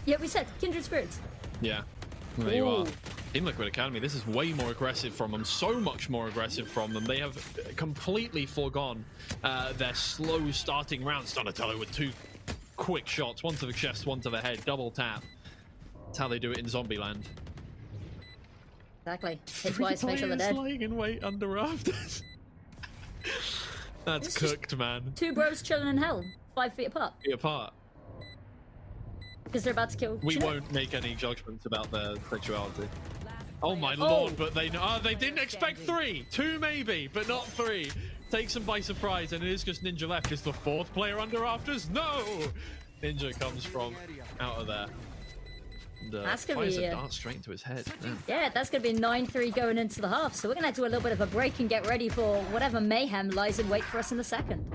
S8: Yeah, we said kindred spirits.
S7: Yeah, there you are. In Liquid Academy, this is way more aggressive from them, so much more aggressive from them. They have completely foregone their slow starting rounds. Donatello with 2 quick shots, one to the chest, one to the head, double tap. That's how they do it in Zombieland.
S8: Exactly. Hit twice, make sure they're dead.
S7: Lying in wait under rafters. That's cooked, man.
S8: 2 bros chilling in hell, 5 feet apart. Because they're about to kill.
S7: We won't make any judgments about their sexuality. Oh my lord, but they didn't expect 3. 2 maybe, but not 3. Takes them by surprise, and it is just Ninja left. Is the 4th player under rafters? No! Ninja comes from out of there. And,
S8: that's gonna
S7: fires
S8: be
S7: a dart straight into his head.
S8: Yeah, that's gonna be 9-3 going into the half. So we're gonna have to do a little bit of a break and get ready for whatever mayhem lies in wait for us in the second.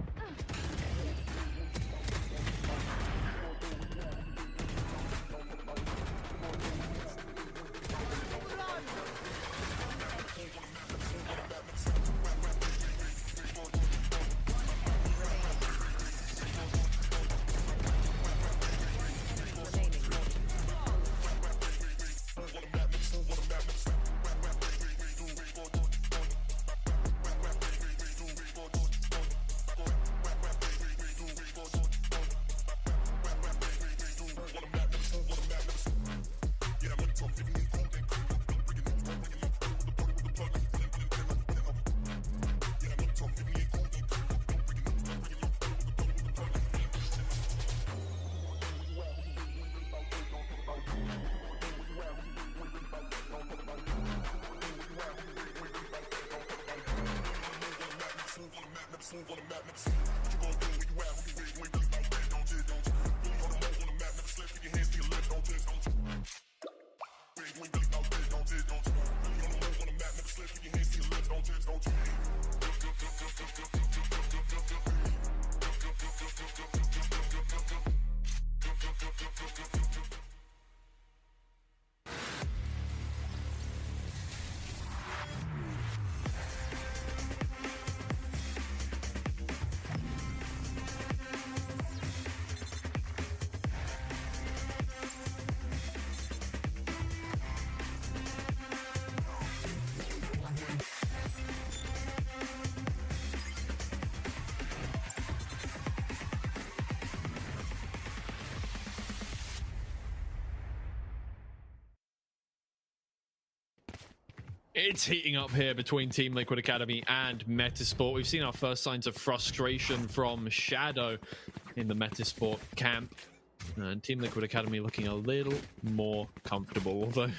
S7: It's heating up here between Team Liquid Academy and Metasport. We've seen our first signs of frustration from Shadow in the Metasport camp. And Team Liquid Academy looking a little more comfortable, although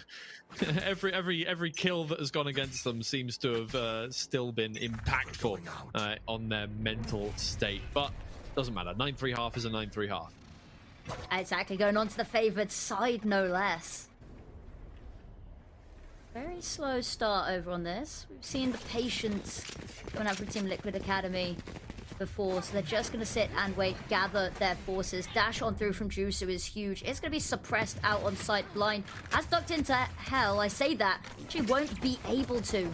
S7: every kill that has gone against them seems to have still been impactful on their mental state. But doesn't matter. 9-3 half is a 9-3 half.
S8: Exactly, going on to the favoured side, no less. Very slow start over on this. We've seen the patience going out for Team Liquid Academy before, so they're just going to sit and wait, gather their forces. Dash on through from Juicer is huge. It's going to be suppressed out on sight blind. Has ducked into hell, I say that. She won't be able to.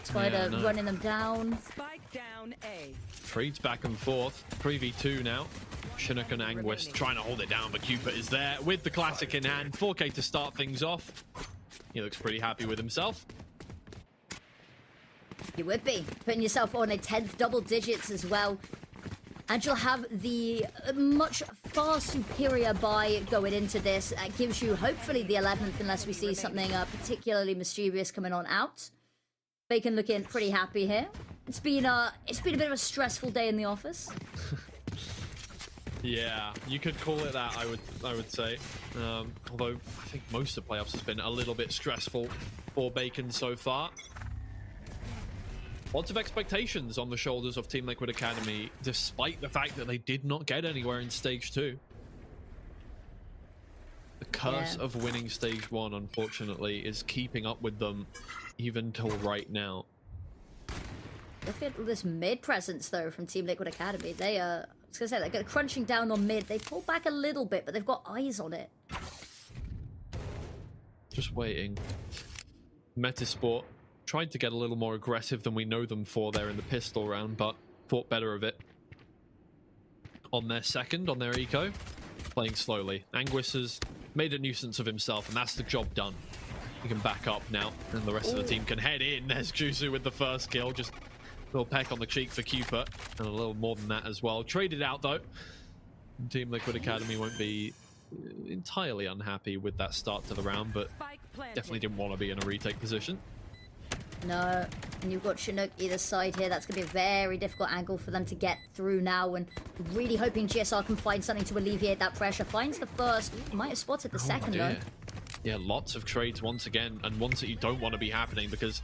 S8: Spider running them down.
S10: Spike down A.
S7: Trades back and forth. 3v2 now. Chinook and Anguist trying to hold it down, but Cupid is there with the classic in hand. 4K to start things off. He looks pretty happy with himself.
S8: You would be putting yourself on a 10th double digits as well. And you'll have the much far superior buy going into this. That gives you hopefully the 11th, unless we see something particularly mischievous coming on out. Bacon looking pretty happy here. It's been a bit of a stressful day in the office.
S7: Yeah, you could call it that. I would say. Although I think most of the playoffs has been a little bit stressful for Bacon so far. Lots of expectations on the shoulders of Team Liquid Academy, despite the fact that they did not get anywhere in Stage 2. The curse of winning Stage 1, unfortunately, is keeping up with them even till right now.
S8: Look at all this mid presence, though, from Team Liquid Academy. They I was going to say, they're crunching down on mid. They pull back a little bit, but they've got eyes on it.
S7: Just waiting. Metasport tried to get a little more aggressive than we know them for there in the pistol round, but thought better of it. On their second, on their eco, playing slowly. Anguist has made a nuisance of himself, and that's the job done. He can back up now, and the rest of the team can head in. There's Jusu with the first kill, just a little peck on the cheek for Cupid, and a little more than that as well. Traded out, though. Team Liquid Academy won't be entirely unhappy with that start to the round, but definitely didn't want to be in a retake position.
S8: No, and you've got Chinook either side here. That's going to be a very difficult angle for them to get through now, and really hoping GSR can find something to alleviate that pressure. Finds the first. Might have spotted the second, though.
S7: Yeah, lots of trades once again, and ones that you don't want to be happening because,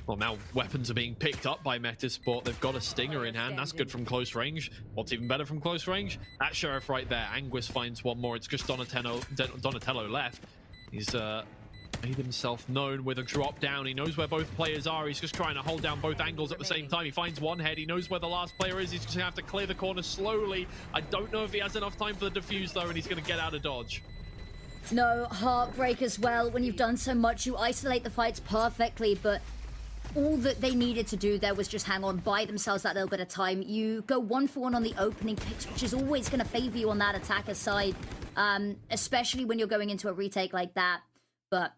S7: well, now weapons are being picked up by Metasport. They've got a Stinger in hand. That's good from close range. What's even better from close range? That Sheriff right there. Anguist finds one more. It's just Donatello left. He's made himself known with a drop down. He knows where both players are. He's just trying to hold down both angles at the same time. He finds one head. He knows where the last player is. He's just going to have to clear the corner slowly. I don't know if he has enough time for the defuse, though, and he's going to get out of dodge.
S8: No, heartbreak as well. When you've done so much, you isolate the fights perfectly, but all that they needed to do there was just hang on, buy themselves that little bit of time. You go 1-for-1 on the opening picks, which is always going to favor you on that attacker side, especially when you're going into a retake like that. But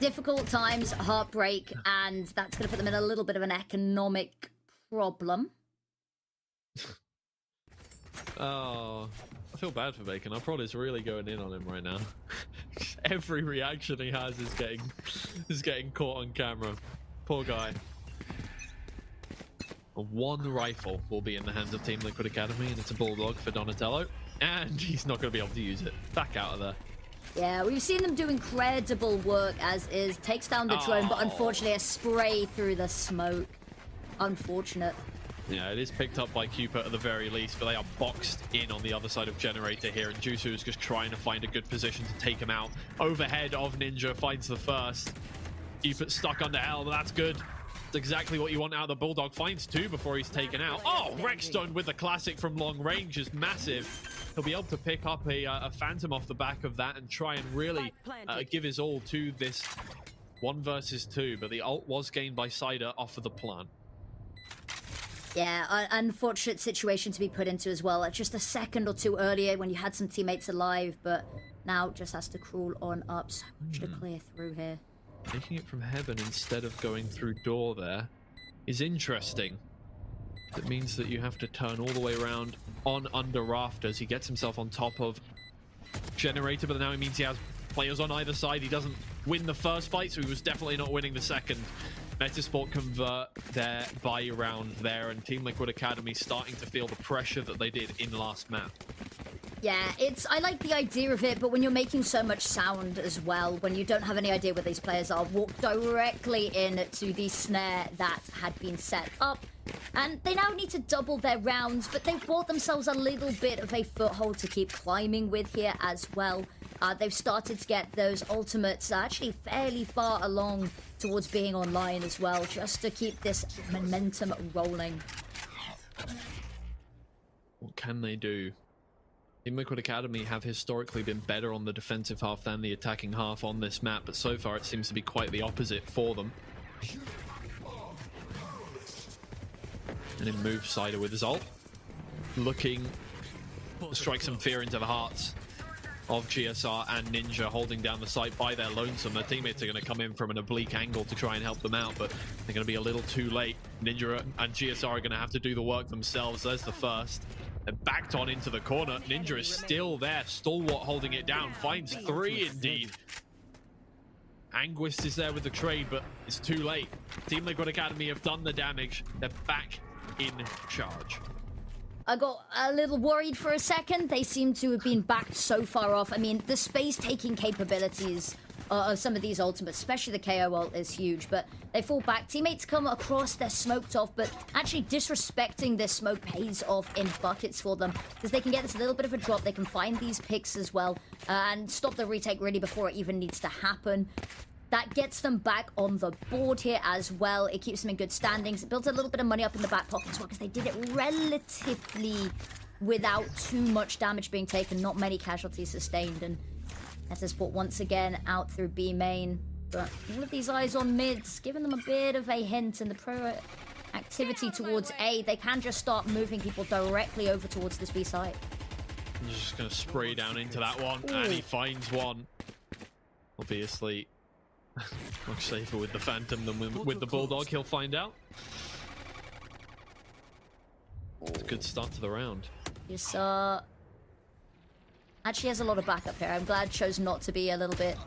S8: difficult times, heartbreak, and that's going to put them in a little bit of an economic problem.
S7: Oh, I feel bad for Bacon. Our prod is really going in on him right now. Every reaction he has is getting caught on camera. Poor guy. One rifle will be in the hands of Team Liquid Academy, and it's a Bulldog for Donatello. And he's not going to be able to use it. Back out of there.
S8: Yeah, we've seen them do incredible work as is. Takes down the drone, but unfortunately a spray through the smoke. Unfortunate.
S7: Yeah, it is picked up by Cupid at the very least, but they are boxed in on the other side of Generator here, and Jusu is just trying to find a good position to take him out. Overhead of Ninja finds the first. Cupid stuck under L, but that's good. It's exactly what you want out of the Bulldog. Finds two before he's taken out. Oh, Rexstone with the classic from long range is massive. He'll be able to pick up a Phantom off the back of that and try and really give his all to this 1 versus 2, but the ult was gained by Cider off of the plant.
S8: Yeah, unfortunate situation to be put into as well. Just a second or two earlier when you had some teammates alive, but now just has to crawl on up. So much to clear through here.
S7: Taking it from heaven instead of going through door there is interesting. That means that you have to turn all the way around on under rafters. He gets himself on top of Generator, but now it means he has players on either side. He doesn't win the first fight, so he was definitely not winning the second. Metasport convert their buy round there, and Team Liquid Academy starting to feel the pressure that they did in last map.
S8: Yeah, I like the idea of it, but when you're making so much sound as well, when you don't have any idea where these players are, walk directly into the snare that had been set up. And they now need to double their rounds, but they've bought themselves a little bit of a foothold to keep climbing with here as well. They've started to get those ultimates actually fairly far along towards being online as well, just to keep this momentum rolling.
S7: What can they do? Team Liquid Academy have historically been better on the defensive half than the attacking half on this map, but so far it seems to be quite the opposite for them. And in moves Cider with his ult. Looking strike some fear into the hearts of GSR and Ninja, holding down the site by their lonesome. Their teammates are going to come in from an oblique angle to try and help them out, but they're going to be a little too late. Ninja and GSR are going to have to do the work themselves. There's the first. They're backed on into the corner. Ninja is still there, stalwart holding it down. Finds 3 indeed. Anguist is there with the trade, but it's too late. Team Liquid Academy have done the damage. They're back in charge.
S8: I got a little worried for a second. They seem to have been backed so far off. I mean, the space-taking capabilities of some of these ultimates, especially the KO ult, is huge, but they fall back. Teammates come across, they're smoked off, but actually disrespecting this smoke pays off in buckets for them, because they can get this little bit of a drop. They can find these picks as well, and stop the retake really before it even needs to happen. That gets them back on the board here as well. It keeps them in good standings. It builds a little bit of money up in the back pocket as well, because they did it relatively without too much damage being taken, not many casualties sustained. And Nettersport once again out through B main. But all of these eyes on mids, giving them a bit of a hint, and the pro activity towards A, they can just start moving people directly over towards this B site.
S7: He's just going to spray down into that one, and he finds one. Obviously, much safer with the Phantom than with the Bulldog, he'll find out. It's a good start to the round.
S8: Just, actually has a lot of backup here. I'm glad chose not to be a little bit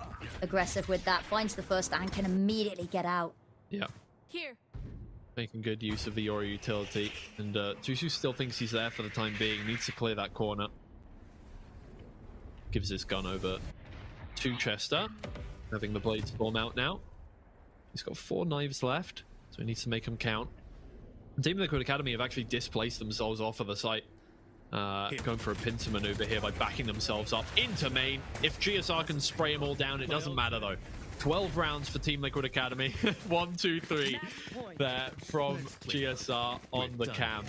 S8: aggressive with that. Finds the first and can immediately get out.
S7: Yeah.
S10: Here.
S7: Making good use of the Yoru utility. And Jusu still thinks he's there for the time being. Needs to clear that corner. Gives his gun over to Chester. Having the blade storm out now. He's got 4 knives left, so he needs to make them count. And Team Liquid Academy have actually displaced themselves off of the site. Going for a pincer maneuver here by backing themselves up into main. If GSR can spray them all down, it doesn't matter though. 12 rounds for Team Liquid Academy. 1, 2, 3 there from GSR on the cam.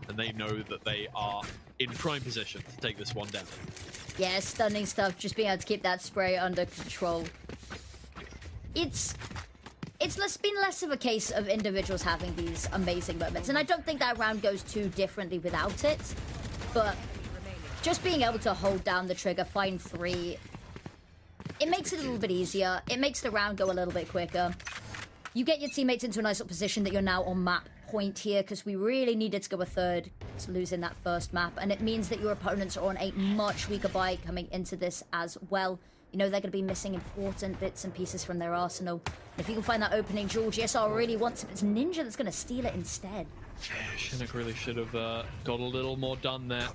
S7: And they know that they are in prime position to take this one down.
S8: Yeah, stunning stuff. Just being able to keep that spray under control. It's been less of a case of individuals having these amazing moments. And I don't think that round goes too differently without it. But just being able to hold down the trigger, find 3, it makes it a little bit easier. It makes the round go a little bit quicker. You get your teammates into a nice little position that you're now on map point here, because we really needed to go a third to lose in that first map. And it means that your opponents are on a much weaker buy coming into this as well. You know, they're going to be missing important bits and pieces from their arsenal. If you can find that opening jewel, GSR really wants it. It's Ninja that's going to steal it instead.
S7: Yeah, Chinook really should have got a little more done there.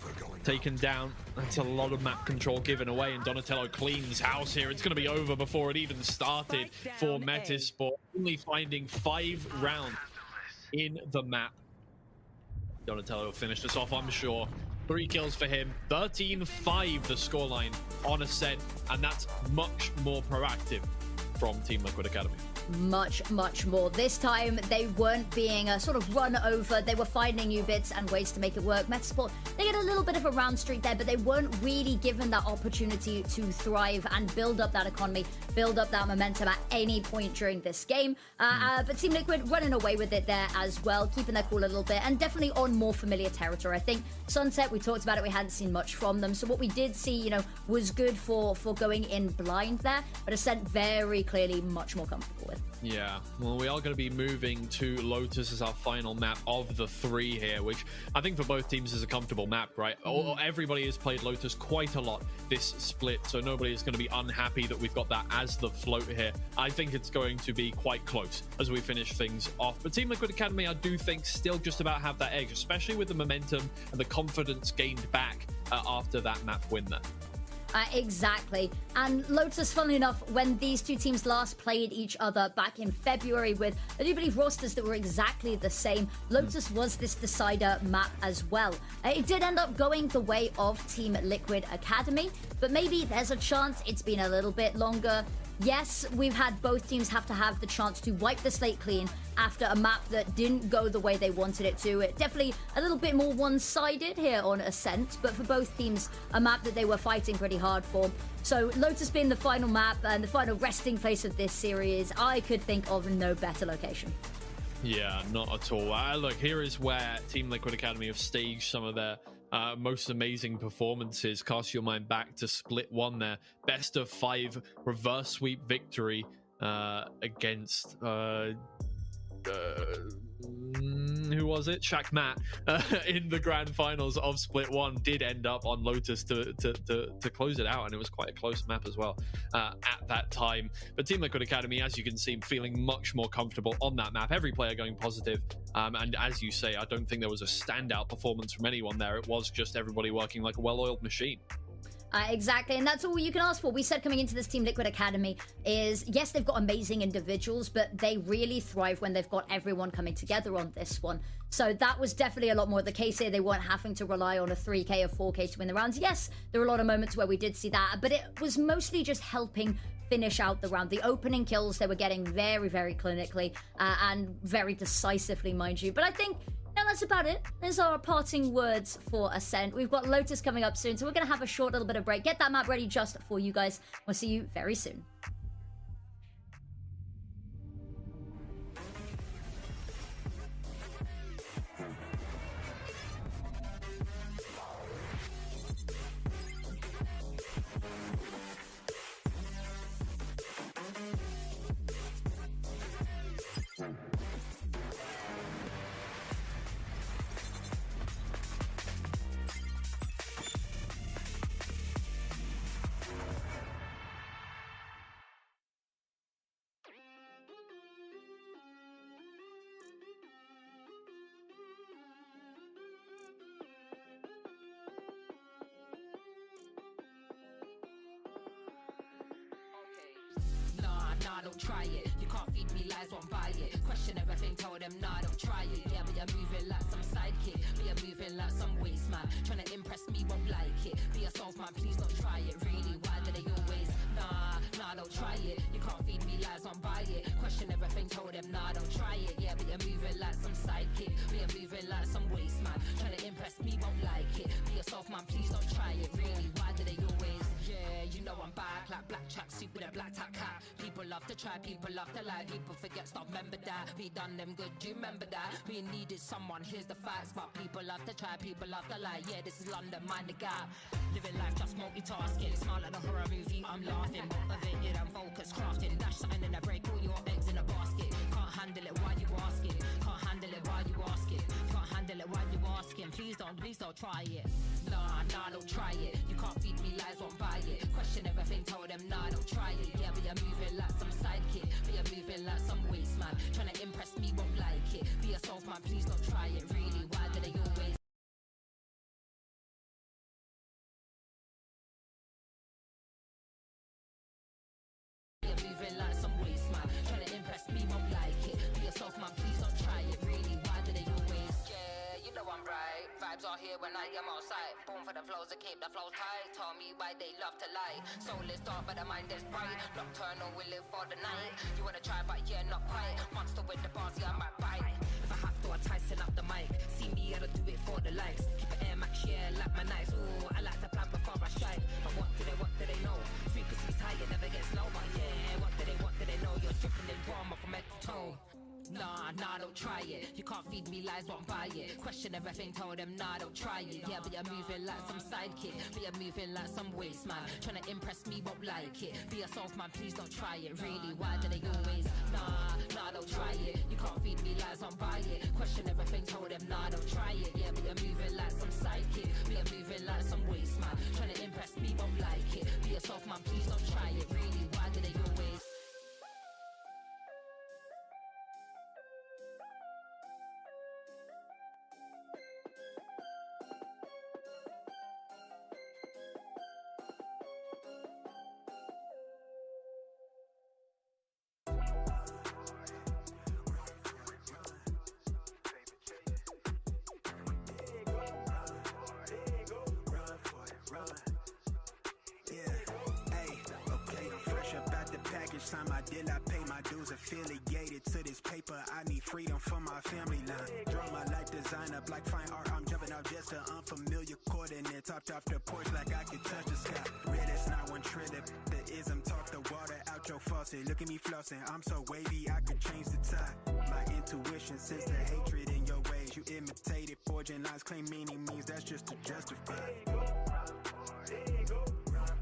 S7: Taken down. That's a lot of map control given away, and Donatello cleans house here. It's going to be over before it even started for Metasport. Only finding 5 rounds in the map. Donatello will finish this off, I'm sure. 3 kills for him. 13-5 the scoreline on Ascent, and that's much more proactive from Team Liquid Academy.
S8: Much more. This time they weren't being sort of run over. They were finding new bits and ways to make it work. Metasport, they get a little bit of a round streak there, but they weren't really given that opportunity to thrive and build up that economy, build up that momentum at any point during this game. But Team Liquid running away with it there as well, keeping their cool a little bit, and definitely on more familiar territory. I think Sunset, we talked about it, we hadn't seen much from them, so what we did see, you know, was good for going in blind there, but Ascent very clearly much more comfortable with.
S7: Yeah, well, we are going to be moving to Lotus as our final map of the 3 here, which I think for both teams is a comfortable map, right? Everybody has played Lotus quite a lot this split, so nobody is going to be unhappy that we've got that as the float here. I think it's going to be quite close as we finish things off. But Team Liquid Academy, I do think, still just about have that edge, especially with the momentum and the confidence gained back after that map win there.
S8: Exactly. And Lotus, funnily enough, when these 2 teams last played each other back in February with, I do believe, rosters that were exactly the same, Lotus was this decider map as well. It did end up going the way of Team Liquid Academy, but maybe there's a chance it's been a little bit longer. Yes, we've had both teams have to have the chance to wipe the slate clean after a map that didn't go the way they wanted it to. It definitely a little bit more one-sided here on Ascent, but for both teams, a map that they were fighting pretty hard for. So Lotus being the final map and the final resting place of this series, I could think of no better location.
S7: Yeah, not at all. Look, here is where Team Liquid Academy have staged some of their most amazing performances. Cast your mind back to Split 1 there. Best of 5 reverse sweep victory against who was it? Shaq Matt in the grand finals of Split 1 did end up on Lotus to close it out, and it was quite a close map as well at that time. But Team Liquid Academy, as you can see, feeling much more comfortable on that map. Every player going positive, and as you say, I don't think there was a standout performance from anyone there. It was just everybody working like a well-oiled machine.
S8: Exactly, and that's all you can ask for. We said coming into this Team Liquid Academy is, yes, they've got amazing individuals, but they really thrive when they've got everyone coming together on this one. So that was definitely a lot more the case here. They weren't having to rely on a 3K or 4K to win the rounds. Yes, there were a lot of moments where we did see that, but it was mostly just helping finish out the round. The opening kills, they were getting very, very clinically and very decisively, mind you. But I think... now that's about it. There's our parting words for Ascent. We've got Lotus coming up soon, so we're going to have a short little bit of break. Get that map ready just for you guys. We'll see you very soon.
S4: Nah, don't try it. You can't feed me lies, won't buy it. Question everything, told them, nah, don't try it. Yeah, but you're moving like some sidekick. But you're moving like some waste man. Trying to impress me, won't like it. Be yourself, man, please don't try it. Really, why do they always? Nah, don't try it. You can't feed me lies, won't buy it. Question everything, told them, nah, don't try it. Yeah, but you're moving like some sidekick. But you're moving like some waste man. Trying to impress me, won't like it. Be yourself, man, please don't try it. Really, why do they always? Yeah, you know I'm back like black tracksuit with a black top cap. People love to try, people love to lie. People forget stuff, remember that. We done them good, do you remember that? We needed someone, here's the facts. But people love to try, people love to lie. Yeah, this is London, mind the gap. Living life just multitasking. Smile like a horror movie, I'm laughing. Motivated and focused, crafting. Dash something in a break, all your eggs in a basket. Can't handle it, why you asking? Can't handle it, why you asking? Can't handle it, why you asking? Please don't try it. Nah, don't try it. You can't feed me lies, won't buy it. Question everything, told them, nah, don't try it. Yeah, but you're moving like some sidekick. But you're moving like some waste man. Trying to impress me, won't like it. Be yourself, man, please don't try it. Really, why do they always? You're moving like some waste man. Trying to impress me, won't like it. Be yourself, man, please don't try it. Really, why do they always? Yeah, you know I'm right. Vibes are here when I am outside. Born for the flows to keep the flows tight. Tell me why they love to lie. Soul is dark but the mind is bright. Nocturnal, we live for the night. You wanna try but yeah, not quite. Monster with the bars, yeah, I might bite. If I have to, I tighten up the mic. See me, I don't do it for the likes. Keep it Air Max, yeah, like my knives. Ooh, I like to plan before I strike. But what do they know? Frequency's high, it never gets low. But yeah, what do they know? You're dripping in drama from head to toe. Nah, don't try it. You can't feed me lies, won't buy it. Question everything, told them, nah, don't try it. Yeah, but you're moving like some sidekick. But you're moving like some waste man. Trying to impress me, won't like it. Be yourself, man, please don't try it. Really, why do they always? Nah, don't try it. You can't feed me lies, won't buy it. Question everything, told them, nah, don't try it. Yeah, but you're moving like some sidekick. But you're moving like some waste man. Trying to impress me, won't like it. Be yourself, man, please don't try it. Really, why do they always?
S5: Time I did, I pay my dues, affiliated to this paper. I need freedom from my family line. Draw my life design up like fine art. I'm jumping out just to unfamiliar coordinates. Topped off the porch like I could touch the sky. Red, it's not one trillip. The ism talk the water out your faucet. Look at me flossing, I'm so wavy, I could change the tide. My intuition sense the hatred in your ways. ways you imitate it. Forging lines, claim meaning means that's just to justify.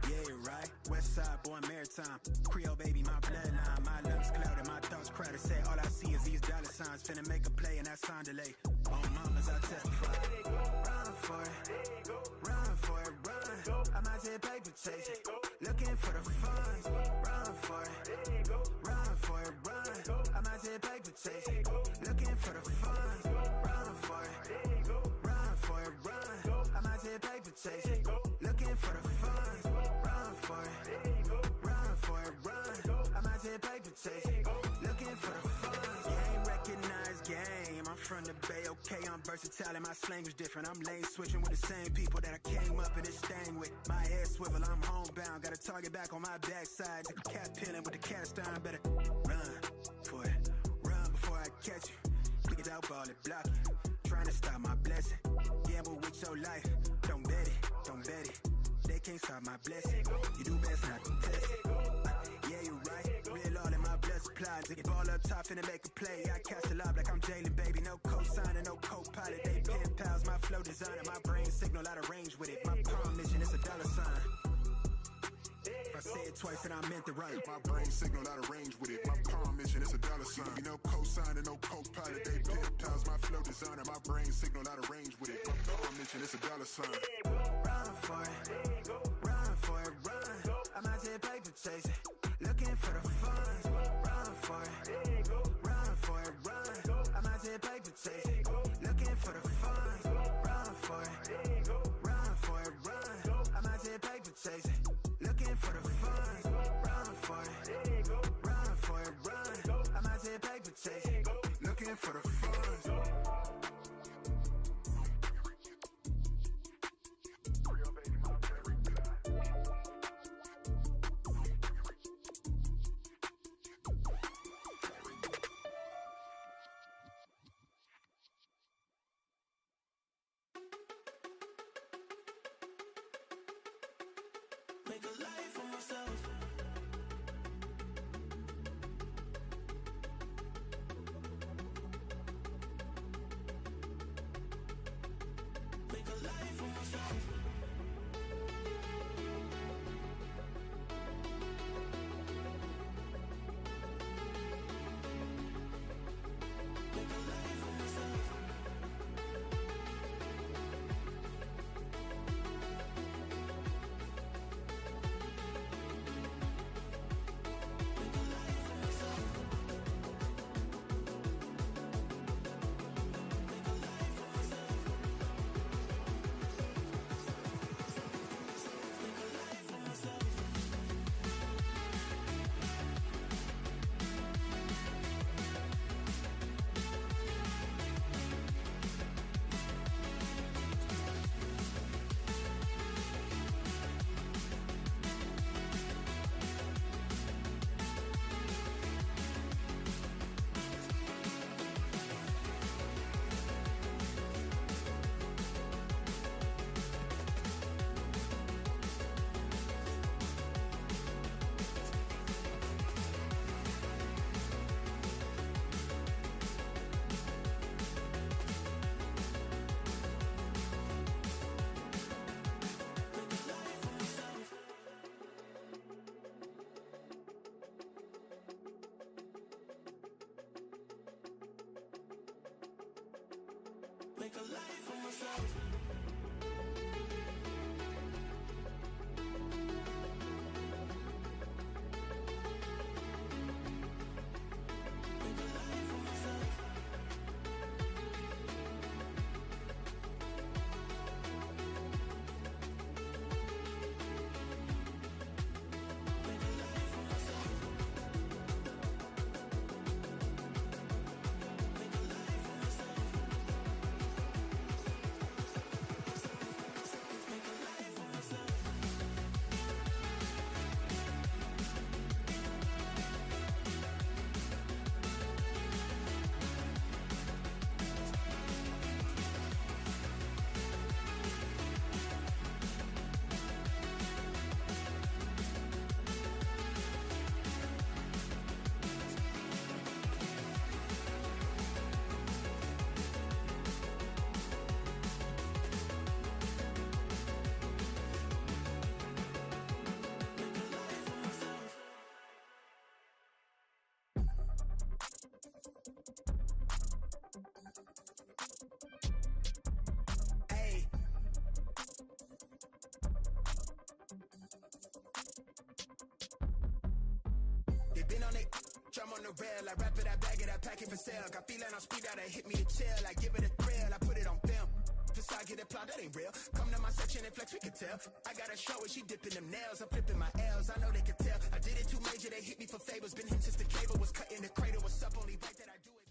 S5: Yeah, right. West side, born maritime. Creole baby, my bloodline. My lungs clouded, my thoughts crowded. Say all I see is these dollar signs. Finna make a play and that sound delay. On mamas, I testify. Run for it. Run for it, run. I'm out here paper chasing. Looking for the funds. Run for it. Run for it, run. I'm out here paper chasing. Looking for the funds. Run for it. Run for it, run. I'm out here paper chasing. Looking for the funds. Run for it. Run for it, run. I'm out here paper chasing. Looking for the funds. You ain't recognized game. I'm from the Bay, okay, I'm versatile and my slang is different. I'm lane switching with the same people that I came up in this thing with. My head swivel, I'm homebound. Got a target back on my backside. The cat peeling with the cast iron. Better run for it. Run before I catch you. Pick it out, ball it, block it. Trying to stop my blessing. Gamble with your life. Don't bet it, don't bet it. They can't stop my blessing. You do best not to test it. Yeah, you're right. Real all in my blood supply. To get ball up top, finna make a play. I cast a lob like I'm Jalen, baby. No co-signer, no co-pilot. They pen pals, my flow designer. My brain signal out of range with it. My palm mission is a dollar sign. If I say it twice and I meant it right.
S6: My brain signal out of range with it. My palm mission is a dollar sign. You know, co-signer, no co-pilot. They pen pals, my flow designer. My brain signal out of range with it. My palm mission is a dollar sign.
S5: Run for it. Run for it, run. I'm out here paper chasing. Looking for the funds. Run for it. Run for it, run. I'm out here paper chasing. Looking for the funds. Run for it. Run for it, run. I'm out here paper chasing. Looking for the funds. Run for it. Run for it, run. I'm out here paper chasing. Looking for the funds.
S2: Make a life for myself. Make a life for myself. Make a life for myself. Make a life for myself. Make a life for myself. Make a life for myself. Make a life for myself.
S5: I'm on the rail, I wrap it, I bag it, I pack it for sale. Got feeling on speed out, I hit me a chill. I give it a thrill, I put it on film. I get it plot, that ain't real. Come to my section and flex, we can tell. I got a show and she dipping them nails. I'm flipping my L's, I know they can tell. I did it too major, they hit me for favors. Been him since the cable was cut in the cradle. What's up, only right that I do it.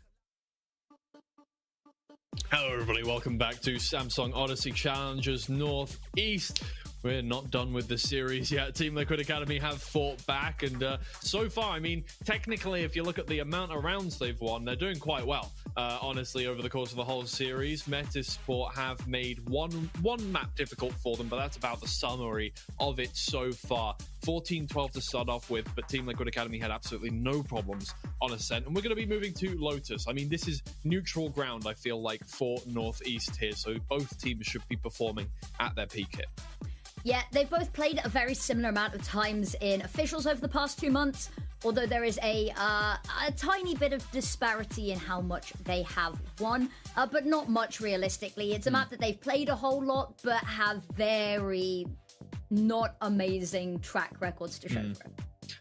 S7: Hello everybody, welcome back to Samsung Odyssey Challengers Northeast. We're not done with the series yet. Team Liquid Academy have fought back, and so far, I mean, technically, if you look at the amount of rounds they've won, they're doing quite well. Honestly, over the course of the whole series, Metasport have made one map difficult for them, but that's about the summary of it so far. 14-12 to start off with, but Team Liquid Academy had absolutely no problems on Ascent, and we're going to be moving to Lotus. I mean, this is neutral ground, I feel like, for Northeast here, so both teams should be performing at their peak here.
S8: Yeah, they've both played a very similar amount of times in officials over the past 2 months, although there is a tiny bit of disparity in how much they have won, but not much realistically. It's a map that they've played a whole lot, but have very not amazing track records to show for it.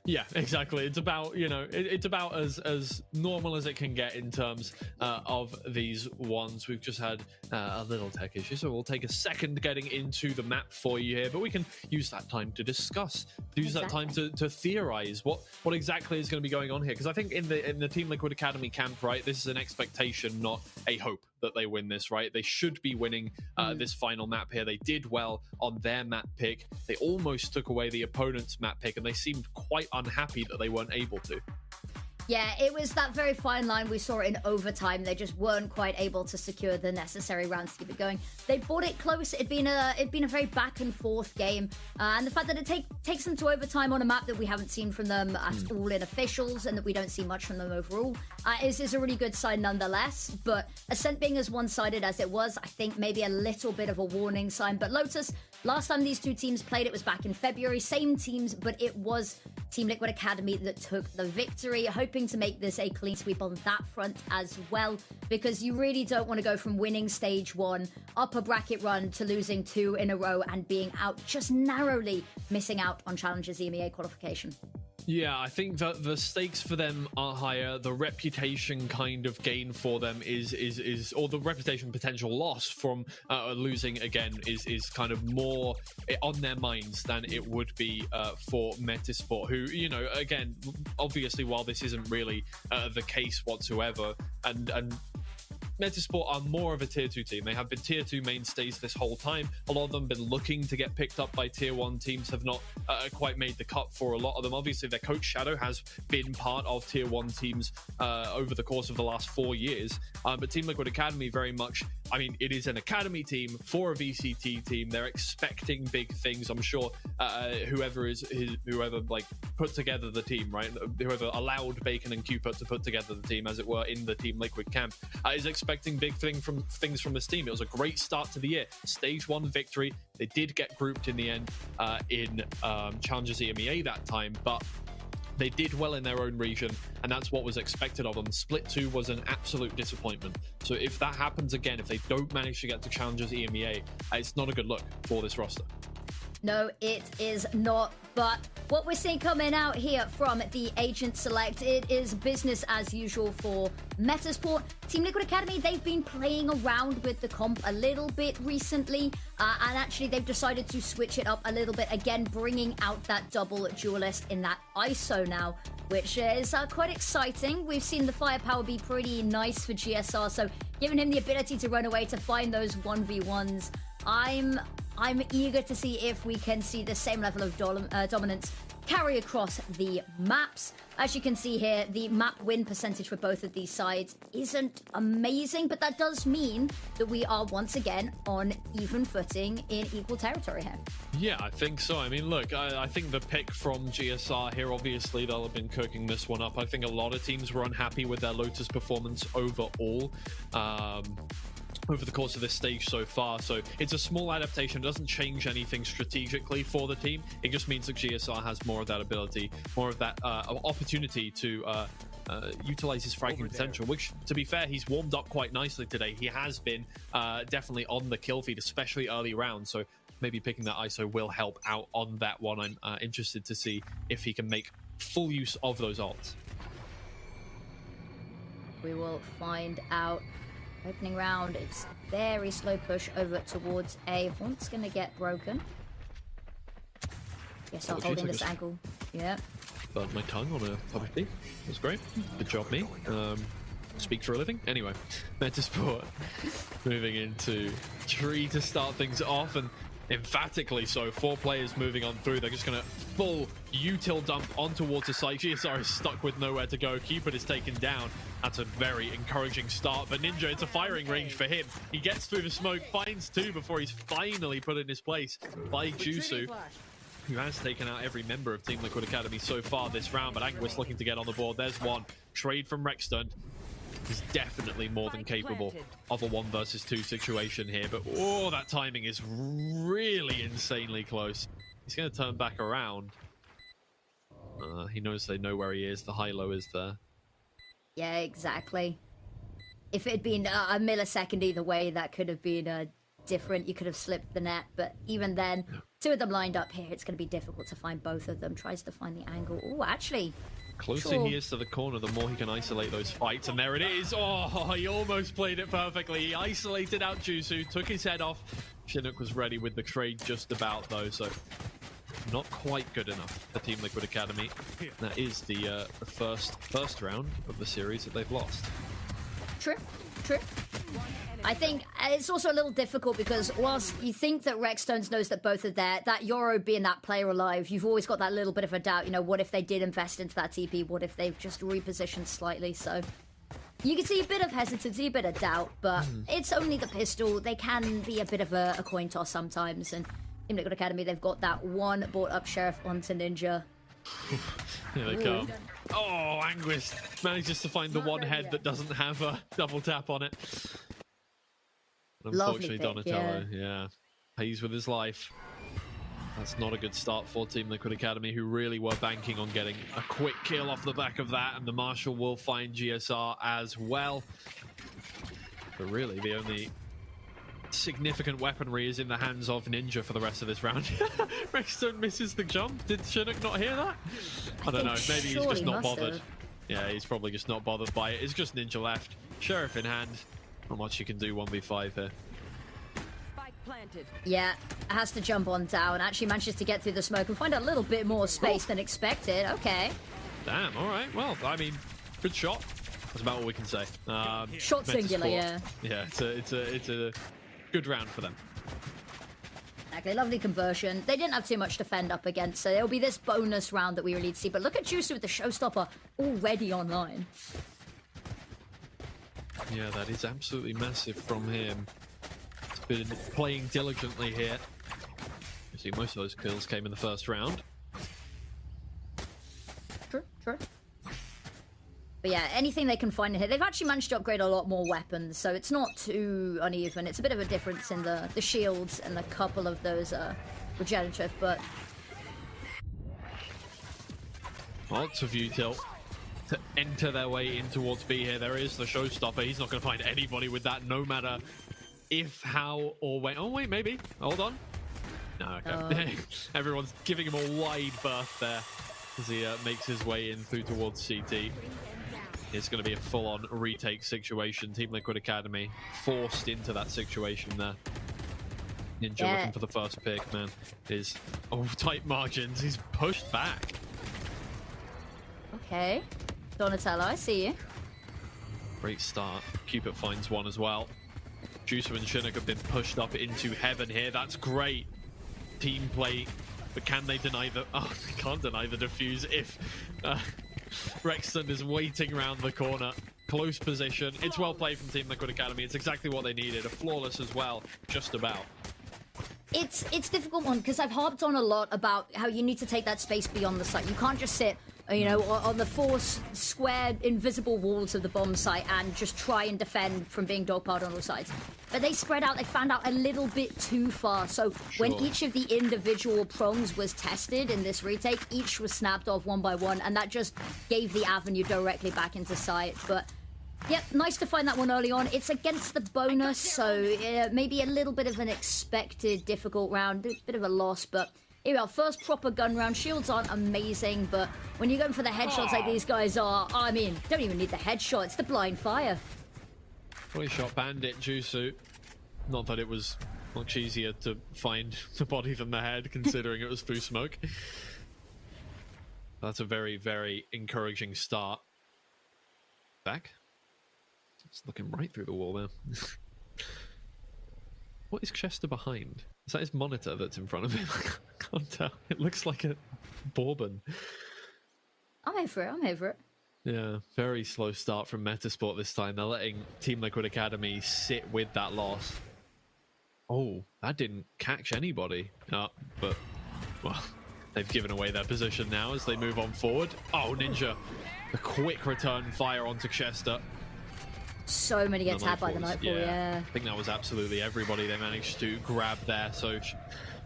S7: Yeah, exactly. It's about, you know, it's about as normal as it can get in terms of these ones. We've just had a little tech issue, so we'll take a second getting into the map for you here, but we can use that time to discuss, that time to theorize what exactly is going to be going on here. Because I think in the Team Liquid Academy camp, right, this is an expectation, not a hope that they win this, right? They should be winning this final map here. They did well on their map pick. They almost took away the opponent's map pick, and they seemed quite unhappy that they weren't able to.
S8: Yeah, it was that very fine line we saw in overtime. They just weren't quite able to secure the necessary rounds to keep it going. They brought it close. It'd been a very back and forth game, and the fact that it takes them to overtime on a map that we haven't seen from them at all in officials, and that we don't see much from them overall, is a really good sign nonetheless. But Ascent being as one-sided as it was, I think maybe a little bit of a warning sign. But Lotus, last time these two teams played, it was back in February. Same teams, but it was Team Liquid Academy that took the victory. Hoping to make this a clean sweep on that front as well, because you really don't want to go from winning stage 1 upper bracket run to losing 2 in a row and being out, just narrowly missing out on Challengers EMEA qualification.
S7: Yeah, I think that the stakes for them are higher. The reputation kind of gain for them is or the reputation potential loss from losing again is kind of more on their minds than it would be for Metasport, who, you know, again, obviously, while this isn't really the case whatsoever, and Metasport are more of a tier 2 team. They have been tier 2 mainstays this whole time. A lot of them have been looking to get picked up by tier 1 teams, have not quite made the cut for a lot of them. Obviously, their coach Shadow has been part of tier 1 teams over the course of the last 4 years. But Team Liquid Academy very much, I mean, it is an academy team for a VCT team. They're expecting big things. I'm sure whoever like put together the team, right? Whoever allowed Bacon and Cupid to put together the team, as it were, in the Team Liquid camp, is expecting big things from this team. It was a great start to the year. Stage 1 victory. They did get grouped in the end in Challengers EMEA that time, but they did well in their own region, and that's what was expected of them. Split 2 was an absolute disappointment. So if that happens again, if they don't manage to get to Challengers EMEA, it's not a good look for this roster.
S8: No, it is not. But what we're seeing coming out here from the Agent Select, it is business as usual for Metasport. Team Liquid Academy, they've been playing around with the comp a little bit recently, and actually they've decided to switch it up a little bit again, bringing out that double duelist in that ISO now, which is quite exciting. We've seen the firepower be pretty nice for GSR, so giving him the ability to run away to find those 1v1s, I'm eager to see if we can see the same level of dominance carry across the maps. As you can see here, the map win percentage for both of these sides isn't amazing, but that does mean that we are once again on even footing in equal territory here.
S7: Yeah, I think so. I mean, look, I think the pick from GSR here, obviously, they'll have been cooking this one up. I think a lot of teams were unhappy with their Lotus performance overall. Over the course of this stage so far, so it's a small adaptation. It doesn't change anything strategically for the team. It just means that GSR has more of that ability, more of that opportunity to utilize his fragging potential, which, to be fair, he's warmed up quite nicely today. He has been definitely on the kill feed, especially early rounds, so maybe picking that ISO will help out on that one. I'm interested to see if he can make full use of those ults.
S8: We will find out. Opening round, it's very slow push over towards A. Haunt's gonna get broken. Yes, I'm holding this angle. Yeah.
S7: Burned my tongue on a public thing. That's great. Good job, me. Speak for a living. Anyway, Metasport moving into tree to start things off, and emphatically so. 4 players moving on through. They're just going to full util dump on towards the site. GSR is stuck with nowhere to go. Cupid is taken down. That's a very encouraging start. But Ninja, it's a firing range for him. He gets through the smoke, finds 2 before he's finally put in his place by Jusu, who has taken out every member of Team Liquid Academy so far this round. But Anguis looking to get on the board. There's one. Trade from Rexton. He's definitely more than capable of a 1 versus 2 situation here, but oh, that timing is really insanely close. He's going to turn back around. He knows they know where he is. The high-low is there.
S8: Yeah, exactly. If it had been a millisecond either way, that could have been different. You could have slipped the net, but even then, 2 of them lined up here. It's going to be difficult to find both of them. Tries to find the angle. Oh, actually...
S7: Closer he is to the corner, the more he can isolate those fights. And there it is. Oh, he almost played it perfectly. He isolated out Jusu, took his head off. Chinook was ready with the trade just about, though, so not quite good enough for Team Liquid Academy. That is the first round of the series that they've lost.
S8: True. I think it's also a little difficult because whilst you think that Rexstones knows that both are there, that Yoro being that player alive, you've always got that little bit of a doubt, you know, what if they did invest into that TP? What if they've just repositioned slightly? So you can see a bit of hesitancy, a bit of doubt, but it's only the pistol. They can be a bit of a coin toss sometimes, and Team Liquid Academy, they've got that one brought up Sheriff onto Ninja.
S7: Here they come. Oh, Anguis manages to find the one head that doesn't have a double tap on it. Unfortunately, Donatello, yeah, pays with his life. That's not a good start for Team Liquid Academy, who really were banking on getting a quick kill off the back of that, and the Marshal will find GSR as well. But really, the only significant weaponry is in the hands of Ninja for the rest of this round. Rexstone misses the jump. Did Chinook not hear that? I don't know. Maybe he's just not bothered. Yeah, he's probably just not bothered by it. It's just Ninja left. Sheriff in hand. Not much you can do 1v5 here.
S10: Spike planted.
S8: Yeah, has to jump on down. Actually manages to get through the smoke and find a little bit more space than expected. Okay.
S7: Damn, all right. Well, I mean, good shot. That's about all we can say.
S8: Shot singular, yeah.
S7: Yeah, it's a good round for them.
S8: Okay, lovely conversion. They didn't have too much to fend up against, so there'll be this bonus round that we really need to see. But look at Juicy with the showstopper already online.
S7: Yeah, that is absolutely massive from him. He's been playing diligently here. You see, most of those kills came in the first round.
S8: True. But yeah, anything they can find in here. They've actually managed to upgrade a lot more weapons, so it's not too uneven. It's a bit of a difference in the shields and a couple of those regenerative, but...
S7: Lots of util to enter their way in towards B here. There is the showstopper. He's not going to find anybody with that, no matter if, how, or when. Oh, wait, maybe. Hold on. No, okay. Everyone's giving him a wide berth there as he makes his way in through towards CT. It's going to be a full-on retake situation. Team Liquid Academy forced into that situation there. Ninja looking for the first pick, man. Tight margins. He's pushed back.
S8: Okay. Donatello, I see you.
S7: Great start. Cupid finds one as well. Juicer and Chinook have been pushed up into heaven here. That's great team play. But can they deny the... Oh, they can't deny the defuse if Rexton is waiting around the corner. Close position. It's well played from Team Liquid Academy. It's exactly what they needed. A flawless as well, just about.
S8: It's a difficult one because I've harped on a lot about how you need to take that space beyond the site. You can't just sit, you know, on the 4 squared invisible walls of the bomb site and just try and defend from being dogpiled on all sides. But they spread out, they fanned out a little bit too far. So when each of the individual prongs was tested in this retake, each was snapped off one by one, and that just gave the avenue directly back into sight. But yep, nice to find that one early on. It's against the bonus, so maybe a little bit of an expected difficult round, a bit of a loss, but here we are, first proper gun round. Shields aren't amazing, but when you're going for the headshots like these guys are, I mean, don't even need the headshot, it's the blind fire.
S7: Fully shot bandit Jusu. Not that it was much easier to find the body than the head, considering it was through smoke. That's a very, very encouraging start. Back. It's looking right through the wall there. What is Chester behind? Is that his monitor that's in front of him? I can't tell. It looks like a bourbon.
S8: I'm here for it, I'm here for it.
S7: Yeah, very slow start from Metasport this time. They're letting Team Liquid Academy sit with that loss. Oh, that didn't catch anybody. But, well, they've given away their position now as they move on forward. Oh, Ninja. A quick return fire onto Chester.
S8: So many get tapped by the Nightfall, yeah.
S7: I think that was absolutely everybody they managed to grab there. So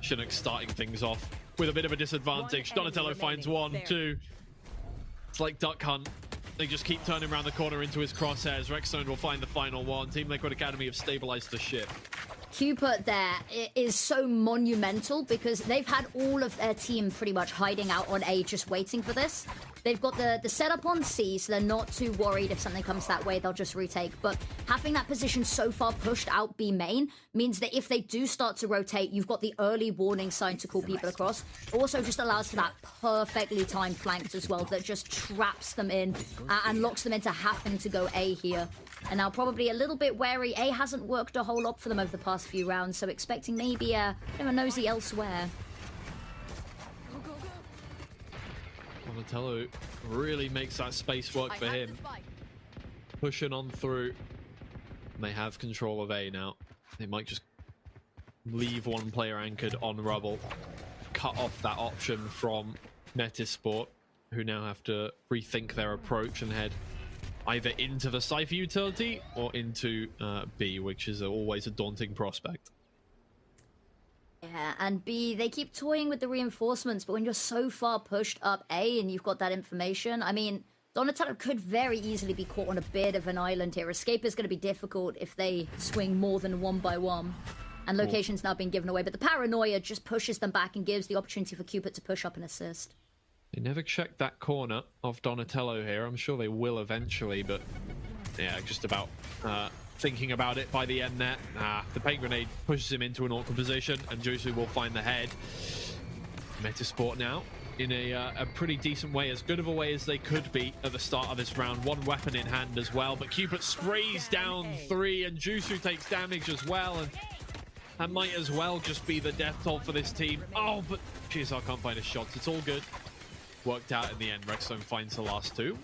S7: Chinook starting things off with a bit of a disadvantage. Donatello finds one, two. It's like Duck Hunt. They just keep turning around the corner into his crosshairs. Rexstone will find the final one. Team Liquid Academy have stabilized the ship.
S8: Cupid there is so monumental because they've had all of their team pretty much hiding out on A, just waiting for this. They've got the setup on C, so they're not too worried if something comes that way, they'll just retake. But having that position so far pushed out B main means that if they do start to rotate, you've got the early warning sign to call people across. Also just allows for that perfectly timed flanks as well that just traps them in and locks them into having to go A here. And now probably a little bit wary. A hasn't worked a whole lot for them over the past few rounds, so expecting maybe a bit of a nosy elsewhere.
S7: Donatello really makes that space work for him. Pushing on through. They have control of A now. They might just leave one player anchored on rubble. Cut off that option from Metasport, who now have to rethink their approach and head either into the Cypher utility or into B, which is always a daunting prospect.
S8: Yeah, and B, they keep toying with the reinforcements, but when you're so far pushed up A and you've got that information, I mean, Donatello could very easily be caught on a bit of an island here. Escape is going to be difficult if they swing more than one by one. And location's now being given away, but the paranoia just pushes them back and gives the opportunity for Cupid to push up and assist.
S7: They never checked that corner of Donatello here. I'm sure they will eventually, but yeah, just about thinking about it by the end there. The paint grenade pushes him into an awkward position, and Jusu will find the head. Metasport now in a pretty decent way, as good of a way as they could be at the start of this round. One weapon in hand as well, but Cupid sprays down three, and Jusu takes damage as well, and that might as well just be the death toll for this team. Oh, but GSR can't find his shots. It's all good. Worked out in the end. Rexstone finds the last two.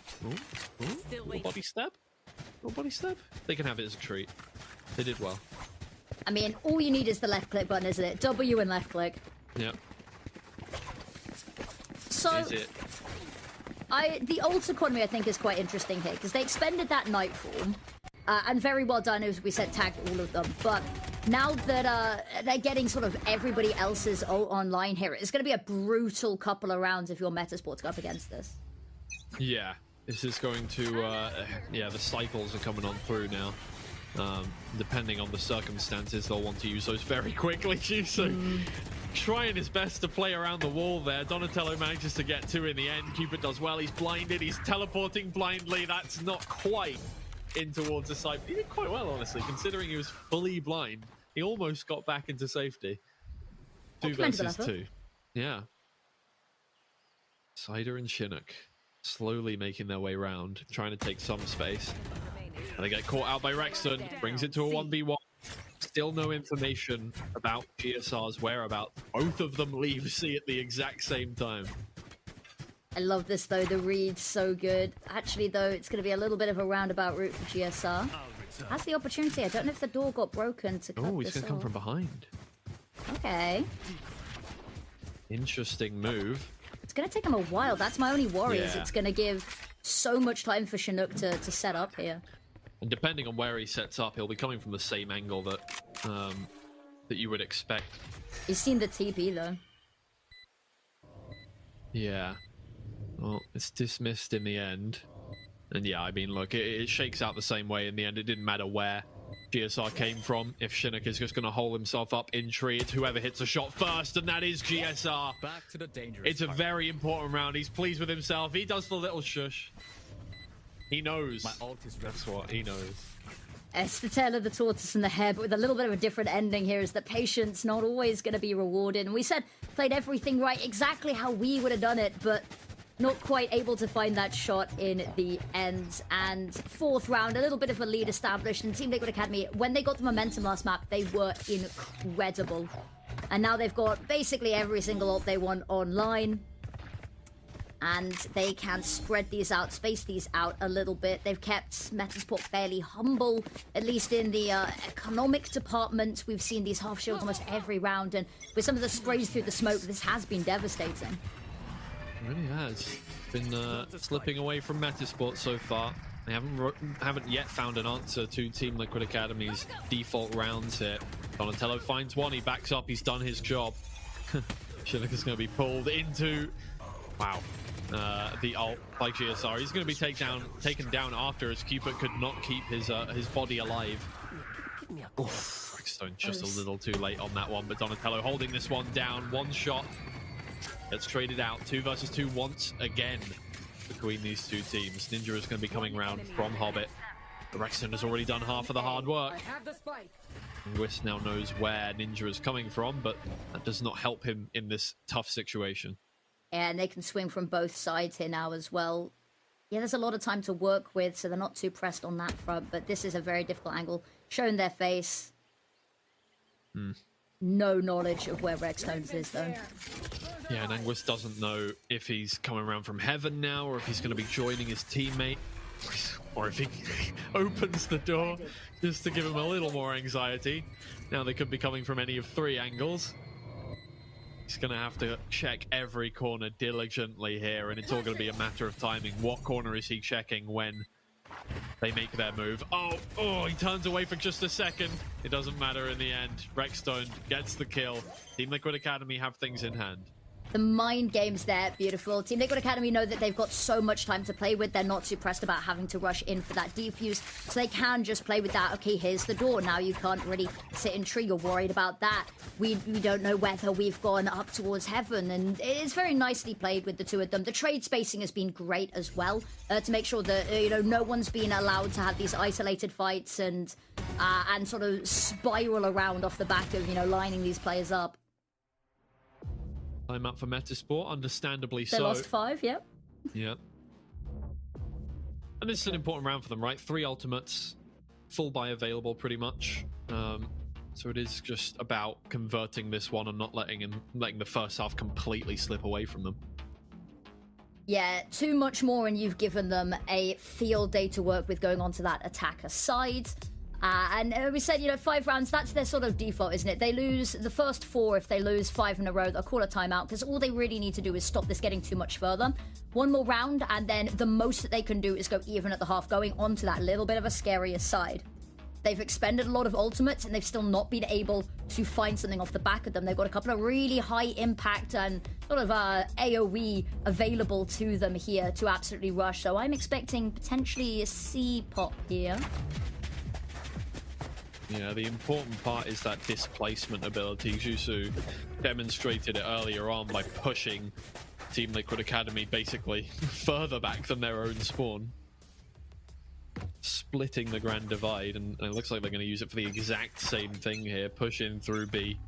S7: Little body stab. Little body stab. They can have it as a treat. They did well.
S8: I mean, all you need is the left click button, isn't it? W and left click.
S7: Yep.
S8: So,
S7: Is it?
S8: the ult economy I think is quite interesting here because they expended that night form, and very well done, as we said, tagged all of them. But now that they're getting sort of everybody else's ult online here, it's going to be a brutal couple of rounds if you're Metasport to go up against this.
S7: Yeah. This is going to, yeah, the cycles are coming on through now. Depending on the circumstances, they'll want to use those very quickly. Jusu trying his best to play around the wall there. Donatello manages to get two in the end. Cupid does well. He's blinded. He's teleporting blindly. That's not quite in towards the side. He did quite well, honestly, considering he was fully blind. He almost got back into safety. 2 versus 2. Yeah. Cider and Chinook slowly making their way round, trying to take some space. And they get caught out by Rexton. Brings it to a 1v1. Still no information about GSR's whereabouts. Both of them leave C at the exact same time.
S8: I love this, though. The read's so good. Actually, though, it's going to be a little bit of a roundabout route for GSR. Has the opportunity. I don't know if the door got broken to cut this off.
S7: Oh, he's going to come from behind.
S8: Okay.
S7: Interesting move.
S8: It's going to take him a while. That's my only worry, is
S7: Yeah.
S8: it's going to give so much time for Chinook to set up here.
S7: And depending on where he sets up, he'll be coming from the same angle that that you would expect.
S8: He's seen the TP, though.
S7: Yeah. Well, it's dismissed in the end. And yeah, I mean, look, it shakes out the same way in the end. It didn't matter where GSR came from. If Chinook is just going to hole himself up in tree, it's whoever hits a shot first, and that is GSR.
S9: Back to the dangerous
S7: It's a very important round. He's pleased with himself. He does the little shush. He knows.
S9: My ult is
S7: That's what he knows.
S8: It's the tale of the tortoise and the hare, but with a little bit of a different ending here, is that patience not always going to be rewarded. And we said, played everything right, exactly how we would have done it, but not quite able to find that shot in the end. And fourth round, a little bit of a lead established. And Team Liquid Academy, when they got the momentum last map, they were incredible. And now they've got basically every single ult they want online. And they can spread these out, space these out a little bit. They've kept Metasport fairly humble, at least in the economic department. We've seen these half shields almost every round, and with some of the sprays through the smoke, this has been devastating.
S7: It really has been slipping away from Metasport so far. They haven't yet found an answer to Team Liquid Academy's default rounds here. Donatello finds one, he backs up, he's done his job. Chinook is going to be pulled into... Wow. The ult by GSR. He's going to be taken down after, as Cupid could not keep his body alive. Blackstone just a little too late on that one, but Donatello holding this one down. One shot. Let's trade it out. 2 versus 2 once again between these two teams. Ninja is going to be coming round from Hobbit. Rexton has already done half of the hard work. Whis now knows where Ninja is coming from, but that does not help him in this tough situation.
S8: And they can swing from both sides here now as well. Yeah, there's a lot of time to work with, so they're not too pressed on that front. But this is a very difficult angle. Showing their face. No knowledge of where Rexstones is, though.
S7: Yeah, and Anguis doesn't know if he's coming around from heaven now, or if he's going to be joining his teammate, or if he opens the door just to give him a little more anxiety. Now they could be coming from any of 3 angles. He's going to have to check every corner diligently here, and it's all going to be a matter of timing. What corner is he checking when they make their move? Oh, he turns away for just a second. It doesn't matter in the end. Rexstone gets the kill. Team Liquid Academy have things in hand.
S8: The mind games there, beautiful. Team Liquid Academy know that they've got so much time to play with. They're not too pressed about having to rush in for that defuse, so they can just play with that. Okay, here's the door. Now you can't really sit in tree. You're worried about that. We don't know whether we've gone up towards heaven, and it's very nicely played with the two of them. The trade spacing has been great as well, to make sure that no one's been allowed to have these isolated fights and sort of spiral around off the back of lining these players up.
S7: Time up for Metasport, understandably so.
S8: They lost 5, yeah.
S7: Yeah. And this is an important round for them, right? 3 ultimates, full buy available pretty much. So it is just about converting this one and not letting the first half completely slip away from them.
S8: Yeah, too much more, and you've given them a field day to work with going on to that attacker side. And we said, 5 rounds, that's their sort of default, isn't it? They lose the first 4. If they lose 5 in a row, they'll call a timeout, because all they really need to do is stop this getting too much further. One more round, and then the most that they can do is go even at the half, going on to that little bit of a scarier side. They've expended a lot of ultimates, and they've still not been able to find something off the back of them. They've got a couple of really high impact and sort of AoE available to them here to absolutely rush. So I'm expecting potentially a C pop here.
S7: Yeah, the important part is that displacement ability. Jusu demonstrated it earlier on by pushing Team Liquid Academy basically further back than their own spawn. Splitting the Grand Divide, and it looks like they're going to use it for the exact same thing here. Push in through B,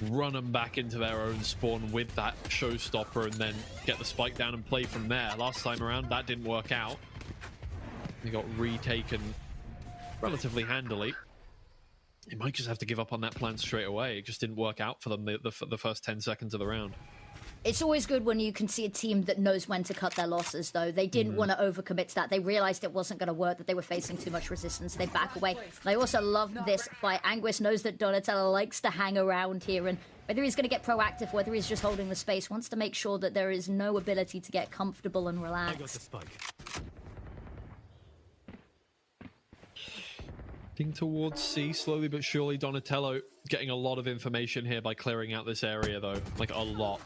S7: run them back into their own spawn with that showstopper, and then get the spike down and play from there. Last time around, that didn't work out. They got retaken relatively handily. They might just have to give up on that plan straight away. It just didn't work out for them the first 10 seconds of the round.
S8: It's always good when you can see a team that knows when to cut their losses, though. They didn't want to overcommit to that. They realized it wasn't going to work, that they were facing too much resistance. They back away. And I also love this fight. Anguis knows that Donatello likes to hang around here, and whether he's going to get proactive, whether he's just holding the space, wants to make sure that there is no ability to get comfortable and relaxed.
S9: I got the spike.
S7: Towards C, slowly but surely. Donatello getting a lot of information here by clearing out this area, though. Like, a lot.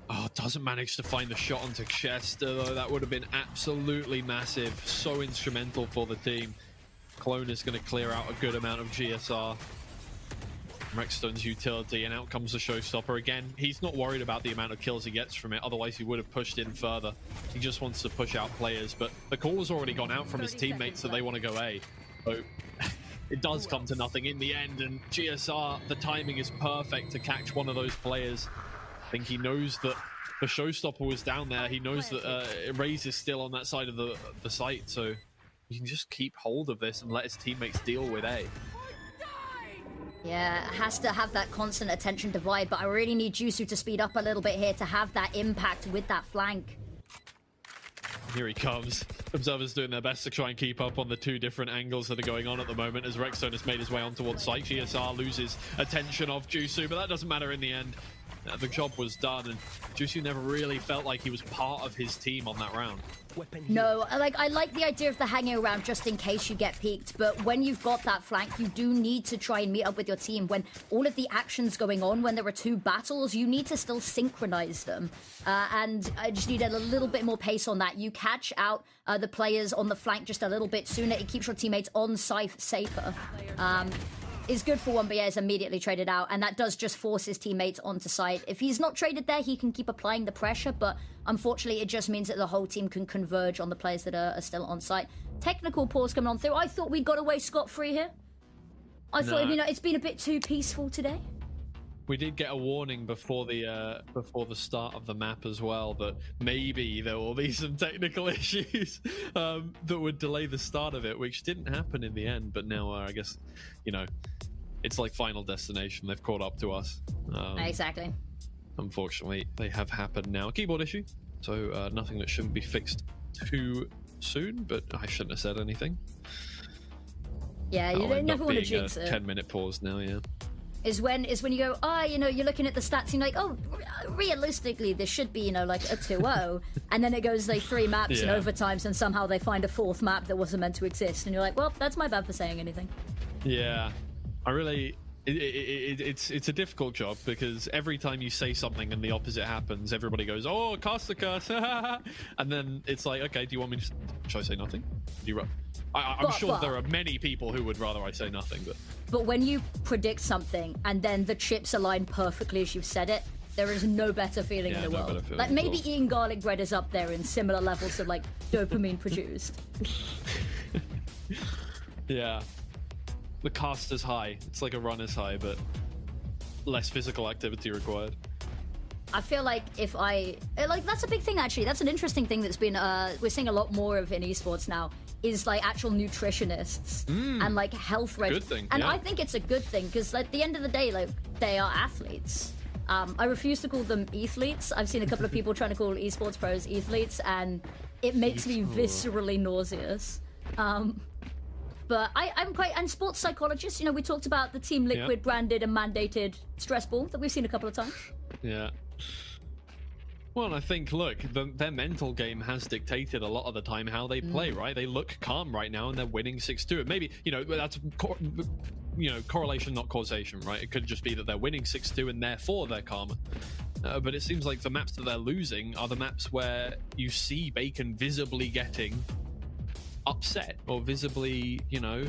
S7: Oh, doesn't manage to find the shot onto Chester, though. That would have been absolutely massive. So instrumental for the team. Clone is going to clear out a good amount of GSR. Rexstone's utility, and out comes the showstopper again. He's not worried about the amount of kills he gets from it, otherwise he would have pushed in further. He just wants to push out players, but the call has already gone out from his teammates that they want to go A. So it does come to nothing in the end, and GSR, the timing is perfect to catch one of those players. I think he knows that the showstopper was down there. He knows that Raze is still on that side of the site, so he can just keep hold of this and let his teammates deal with A.
S8: Yeah, has to have that constant attention divide, but I really need Jusu to speed up a little bit here to have that impact with that flank.
S7: Here he comes. Observers doing their best to try and keep up on the two different angles that are going on at the moment as Rexstone has made his way on towards site. GSR loses attention of Jusu, but that doesn't matter in the end. The job was done, and Jusu never really felt like he was part of his team on that round.
S8: No, I like the idea of the hanging around just in case you get peeked, but when you've got that flank, you do need to try and meet up with your team. When all of the action's going on, when there are two battles, you need to still synchronize them. And I just need a little bit more pace on that. You catch out the players on the flank just a little bit sooner. It keeps your teammates on site safer. Is good for 1BA is immediately traded out, and that does just force his teammates onto site. If he's not traded there, he can keep applying the pressure, but unfortunately it just means that the whole team can converge on the players that are still on site. Technical pause coming on through. I thought we got away scot-free here. I thought, you know, it's been a bit too peaceful today.
S7: We did get a warning before the start of the map as well that maybe there will be some technical issues that would delay the start of it, which didn't happen in the end. But now I guess, you know, it's like Final Destination. They've caught up to us.
S8: Exactly.
S7: Unfortunately, they have happened now. A keyboard issue, so nothing that shouldn't be fixed too soon. But I shouldn't have said anything.
S8: Yeah, you don't never want to jinx it.
S7: 10-minute pause now. Yeah.
S8: Is when you go, you know, you're looking at the stats and you're like, oh, realistically, this should be, you know, like a 2-0. And then it goes like 3 maps and overtimes, and somehow they find a 4th map that wasn't meant to exist. And you're like, well, that's my bad for saying anything.
S7: Yeah, I really... It's a difficult job because every time you say something and the opposite happens, everybody goes, oh, cast the curse. And then it's like, okay, do you want me to... Should I say nothing? I'm sure there are many people who would rather I say nothing,
S8: But when you predict something and then the chips align perfectly as you've said it, there is no better feeling in the world. Like maybe eating garlic bread is up there in similar levels of like dopamine produced.
S7: Yeah. The cast is high. It's like a runner's high, but less physical activity required.
S8: I feel like if that's a big thing actually. That's an interesting thing that's been we're seeing a lot more of in esports now. Is like actual nutritionists and like health
S7: good thing,
S8: and I think it's a good thing because at the end of the day, like they are athletes. I refuse to call them athletes. I've seen a couple of people trying to call esports pros athletes, and it makes me viscerally nauseous. But I'm quite, and sports psychologists, you know, we talked about the Team Liquid branded and mandated stress ball that we've seen a couple of times. Yeah.
S7: Well, I think, look, their mental game has dictated a lot of the time how they play, right? They look calm right now and they're winning 6-2. And maybe, you know, that's, correlation, not causation, right? It could just be that they're winning 6-2 and therefore they're calmer. But it seems like the maps that they're losing are the maps where you see Bacon visibly getting upset or visibly, you know...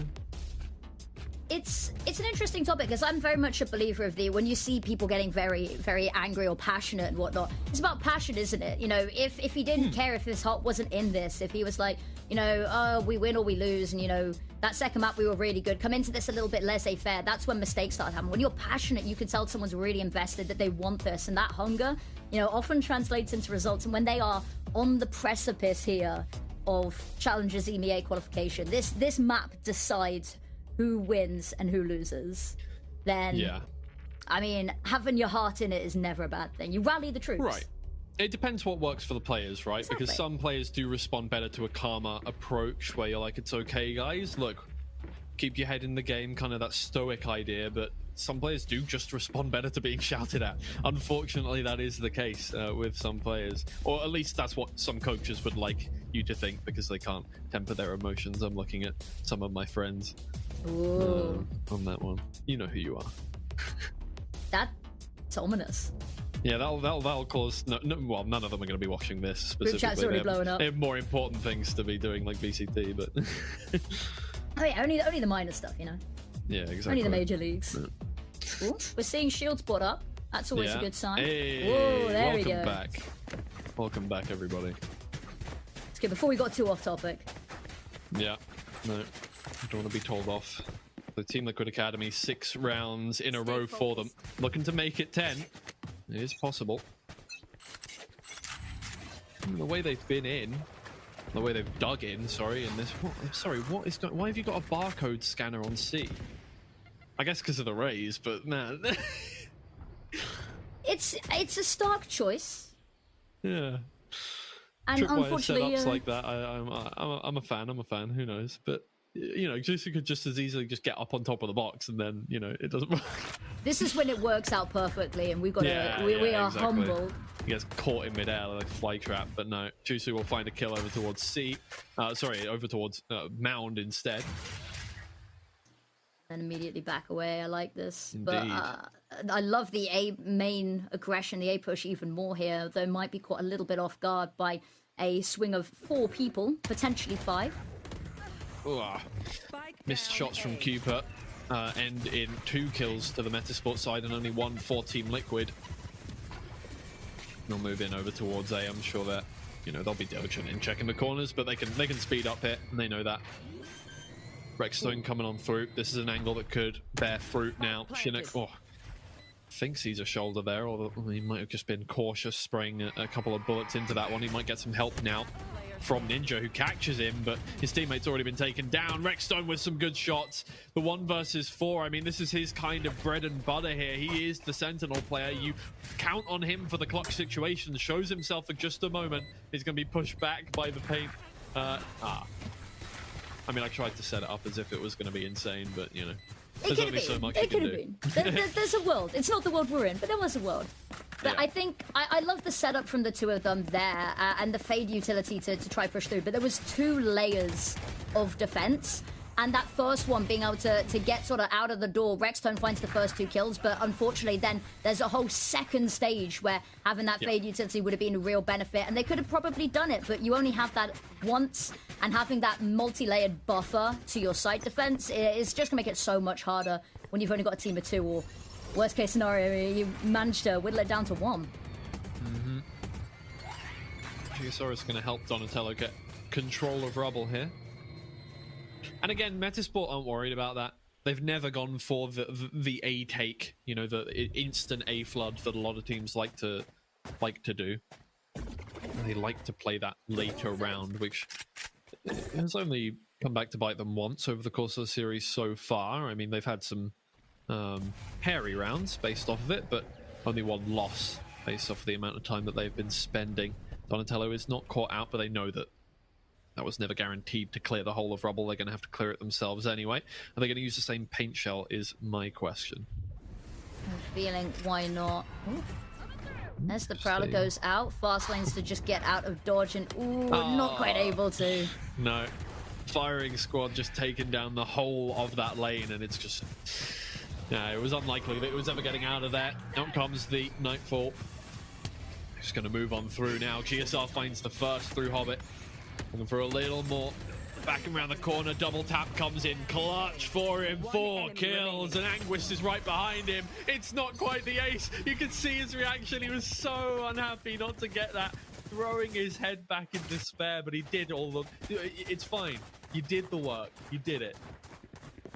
S8: It's an interesting topic because I'm very much a believer of when you see people getting very, very angry or passionate and whatnot, it's about passion, isn't it? You know, if he didn't care, if this hot wasn't in this, if he was like, you know, oh, we win or we lose, and you know, that second map we were really good, come into this a little bit laissez-faire, that's when mistakes start happening. When you're passionate, you can tell someone's really invested, that they want this, and that hunger, you know, often translates into results. And when they are on the precipice here of Challengers EMEA qualification, this map decides who wins and who loses, then I mean, having your heart in it is never a bad thing. You rally the troops.
S7: Right. It depends what works for the players, right?
S8: Exactly.
S7: Because some players do respond better to a calmer approach where you're like, it's okay, guys, look, keep your head in the game, kind of that stoic idea. But some players do just respond better to being shouted at. Unfortunately, that is the case with some players, or at least that's what some coaches would like you to think, because they can't temper their emotions. I'm looking at some of my friends on that one. You know who you are.
S8: That's ominous.
S7: Yeah, that'll cause well, none of them are going to be watching this specifically.
S8: Group chat's already blowing up.
S7: They have more important things to be doing, like VCT, but
S8: Oh yeah, only the minor stuff, you know.
S7: Yeah, exactly.
S8: Only the major leagues.
S7: Yeah.
S8: Ooh, we're seeing shields bot up. That's always a good sign.
S7: Hey,
S8: Whoa, there we go.
S7: welcome back. Welcome back, everybody.
S8: It's good. Before we got too off topic.
S7: Yeah, no, I don't want to be told off. The Team Liquid Academy, 6 rounds in a row for them. Looking to make it 10. It is possible. And the way they've been in, the way they've dug in, sorry, in this. I'm sorry, what is going? Why have you got a barcode scanner on C? I guess because of the rays, but man.
S8: It's a stark choice.
S7: Yeah.
S8: And unfortunately,
S7: setups like that, I'm a fan. I'm a fan. Who knows? But you know, Juicy could just as easily just get up on top of the box, and then you know it doesn't work.
S8: This is when it works out perfectly, and we've got to. We are
S7: exactly.
S8: humbled.
S7: He gets caught in midair like a fly trap, but no, Juicy will find a kill over towards C. Over towards Mound instead.
S8: And immediately back away. I like this.
S7: Indeed.
S8: But I love the A main aggression, the A push even more here, though might be caught a little bit off guard by a swing of 4 people, potentially 5.
S7: Ooh, missed shots from Cooper, end in 2 kills to the Metasport side and only 1 for Team Liquid. They'll move in over towards A. I'm sure that they'll be diligent in checking the corners, but they can speed up here, and they know that. Rexstone coming on through. This is an angle that could bear fruit now. Chinook thinks he's a shoulder there, or he might have just been cautious, spraying a couple of bullets into that one. He might get some help now from Ninja, who catches him, but his teammate's already been taken down. Rexstone with some good shots. The 1 versus 4, I mean, this is his kind of bread and butter here. He is the Sentinel player. You count on him for the clutch situation. Shows himself for just a moment. He's going to be pushed back by the paint. I mean, I tried to set it up as if it was going to be insane, but, there's only so much you can do.
S8: There's a world. It's not the world we're in, but there was a world. But yeah. I think I love the setup from the 2 of them there, and the fade utility to try push through. But there was 2 layers of defense, and that first one being able to get sort of out of the door. Rexstone finds the first 2 kills, but unfortunately then there's a whole second stage where having that fade utility would have been a real benefit, and they could have probably done it, but you only have that once, and having that multi-layered buffer to your site defense is just going to make it so much harder when you've only got a team of 2, or worst case scenario, you manage to whittle it down to 1.
S7: Gigasaurus going to help Donatello get control of Rubble here. And again, Metasport aren't worried about that. They've never gone for the A take, the instant A flood that a lot of teams like to do. They like to play that later round, which has only come back to bite them once over the course of the series so far. I mean, they've had some hairy rounds based off of it, but only 1 loss based off of the amount of time that they've been spending. Donatello is not caught out, but they know that was never guaranteed to clear the whole of Rubble. They're going to have to clear it themselves anyway. Are they going to use the same paint shell is my question.
S8: I'm feeling why not. Ooh. As the Prowler goes out, fast lanes to just get out of dodge, and not quite able to.
S7: No. Firing squad just taking down the whole of that lane, and it's just... No, it was unlikely that it was ever getting out of there. Out comes the Nightfall. Just going to move on through now. GSR finds the first through Hobbit. Looking for a little more. Backing around the corner, double tap comes in. Clutch for him, 4 kills, and Anguist is right behind him. It's not quite the ace. You can see his reaction. He was so unhappy not to get that. Throwing his head back in despair, but he did all the... It's fine. You did the work. You did it.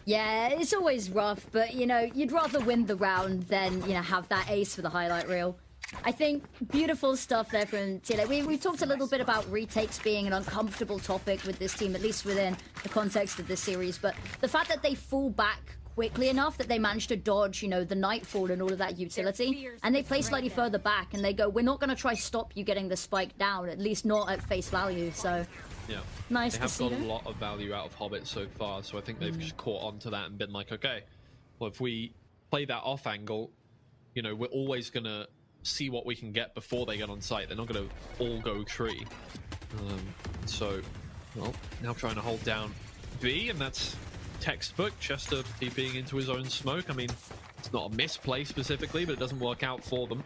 S8: Yeah, it's always rough, but, you'd rather win the round than, have that ace for the highlight reel. I think beautiful stuff there from Tile. We talked a little bit about retakes being an uncomfortable topic with this team, at least within the context of this series, but the fact that they fall back quickly enough that they manage to dodge, the Nightfall and all of that utility, and they play slightly further back, and they go, we're not going to try stop you getting the spike down, at least not at face value, so...
S7: Yeah,
S8: nice to see.
S7: They have got a lot of value out of Hobbit so far, so I think they've just caught on to that and been like, okay, well, if we play that off angle, we're always going to see what we can get before they get on site. They're not going to all go tree. So, well, now trying to hold down B, and that's textbook. Chester TPing into his own smoke. I mean, it's not a misplay specifically, but it doesn't work out for them.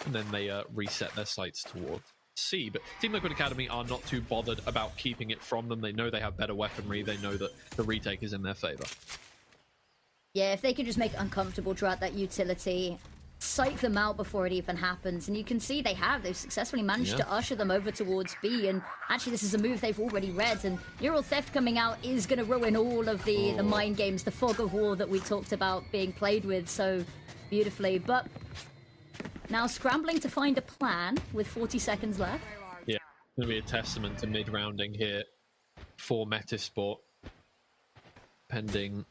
S7: And then they reset their sights toward see. But Team Liquid Academy are not too bothered about keeping it from them. They know they have better weaponry. They know that the retake is in their favor.
S8: Yeah, if they can just make it uncomfortable throughout that utility, psych them out before it even happens. And you can see they've successfully managed to usher them over towards B. And actually, this is a move they've already read. And Neural Theft coming out is going to ruin all of the mind games, the fog of war that we talked about being played with so beautifully. But now scrambling to find a plan with 40 seconds left.
S7: Yeah, it's going to be a testament to mid-rounding here for Metasport, depending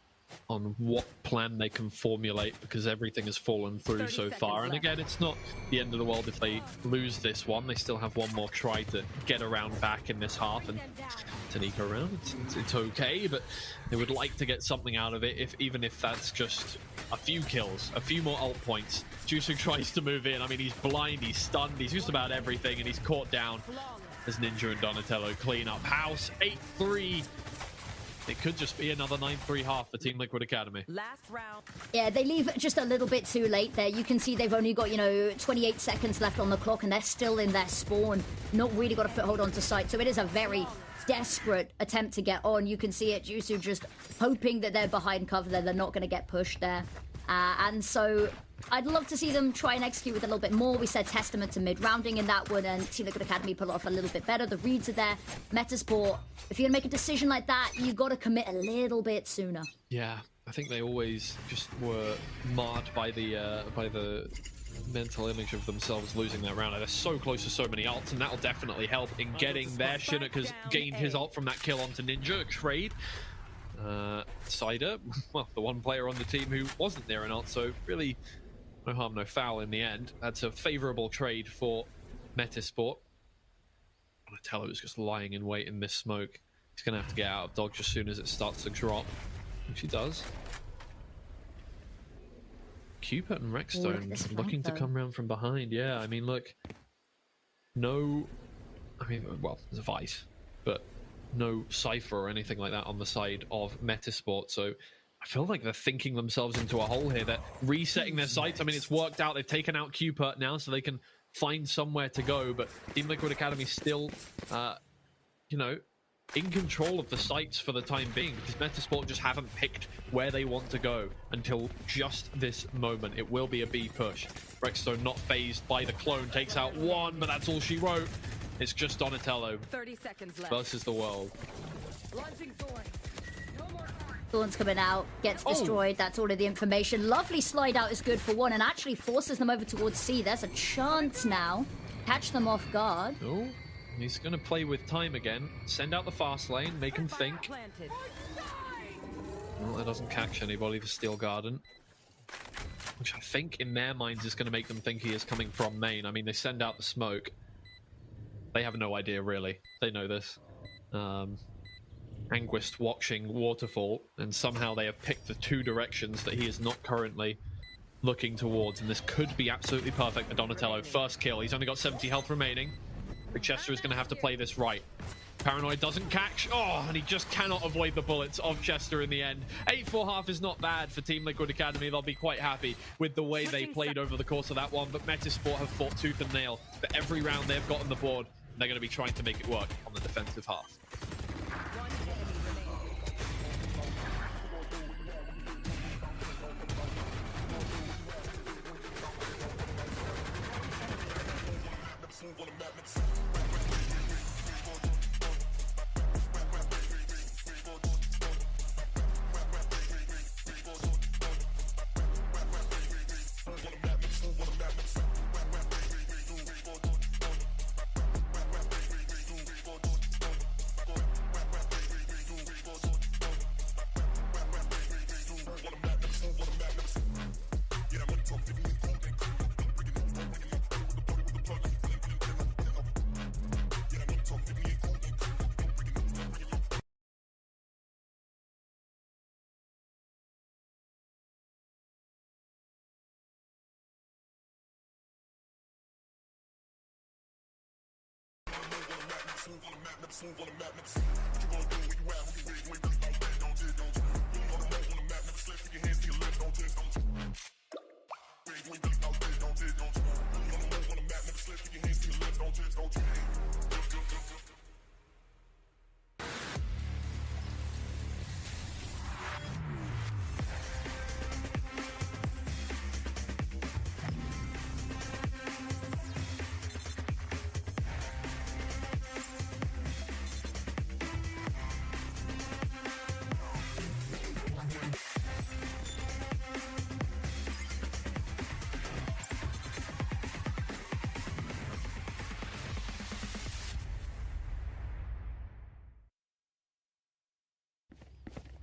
S7: on what plan they can formulate, because everything has fallen through so far. And again, it's not the end of the world if they lose this one. They still have one more try to get around back in this half and sneak around. It's okay, but they would like to get something out of it, even if that's just a few kills, a few more ult points. Jusu tries to move in. I mean, he's blind, he's stunned, he's just about everything, and he's caught down as Ninja and Donatello clean up house. 8-3. It could just be another 9-3 half for Team Liquid Academy.
S10: Last round.
S8: Yeah, they leave just a little bit too late there. You can see they've only got, 28 seconds left on the clock, and they're still in their spawn. Not really got a foothold onto site, so it is a very desperate attempt to get on. You can see it, Jusu just hoping that they're behind cover, that they're not going to get pushed there. And so I'd love to see them try and execute with a little bit more. We said testament to mid-rounding in that one, and Team Liquid Academy pull it off a little bit better. The reads are there. Metasport, if you're going to make a decision like that, you've got to commit a little bit sooner.
S7: Yeah, I think they always just were marred by the mental image of themselves losing that round. They're so close to so many ults, and that'll definitely help in getting there. Chinook has gained his ult from that kill onto Ninja. A trade. Cider, well, the one player on the team who wasn't near an ult, so really no harm, no foul in the end. That's a favorable trade for Metasport. Donatello is just lying in wait in this smoke. He's gonna have to get out of dodge as soon as it starts to drop, which he does. Cupid and Rexstone looking to come around from behind. Yeah, I mean, look, well, there's a Vice, but no Cypher or anything like that on the side of Metasport, so I feel like they're thinking themselves into a hole here. They're resetting their sights. I mean, it's worked out. They've taken out Cupid now, so they can find somewhere to go, but Team Liquid Academy still, in control of the sights for the time being, because Metasport just haven't picked where they want to go until just this moment. It will be a B push. Rexstone not phased by the clone, takes out one, but that's all she wrote. It's just Donatello
S10: 30 seconds left.
S7: versus the world.
S10: Launching thorns. No more
S8: Thorns coming out, gets destroyed. That's all of the information. Lovely slide out is good for one, and actually forces them over towards C. There's a chance now. Catch them off guard.
S7: Oh, he's going to play with time again. Send out the fast lane, make him think.
S10: planted.
S7: Well, that doesn't catch anybody, the Steel Garden. Which I think in their minds is going to make them think he is coming from main. I mean, they send out the smoke. They have no idea, really. They know this. Anguist watching Waterfall, and somehow they have picked the two directions that he is not currently looking towards, and this could be absolutely perfect for Donatello. First kill. He's only got 70 health remaining. Big Chester is going to have to play this right. Paranoid doesn't catch. Oh, and he just cannot avoid the bullets of Chester in the end. 8-4 half is not bad for Team Liquid Academy. They'll be quite happy with the way they played over the course of that one, but Metasport have fought tooth and nail for every round they've got on the board. They're going to be trying to make it work on the defensive half.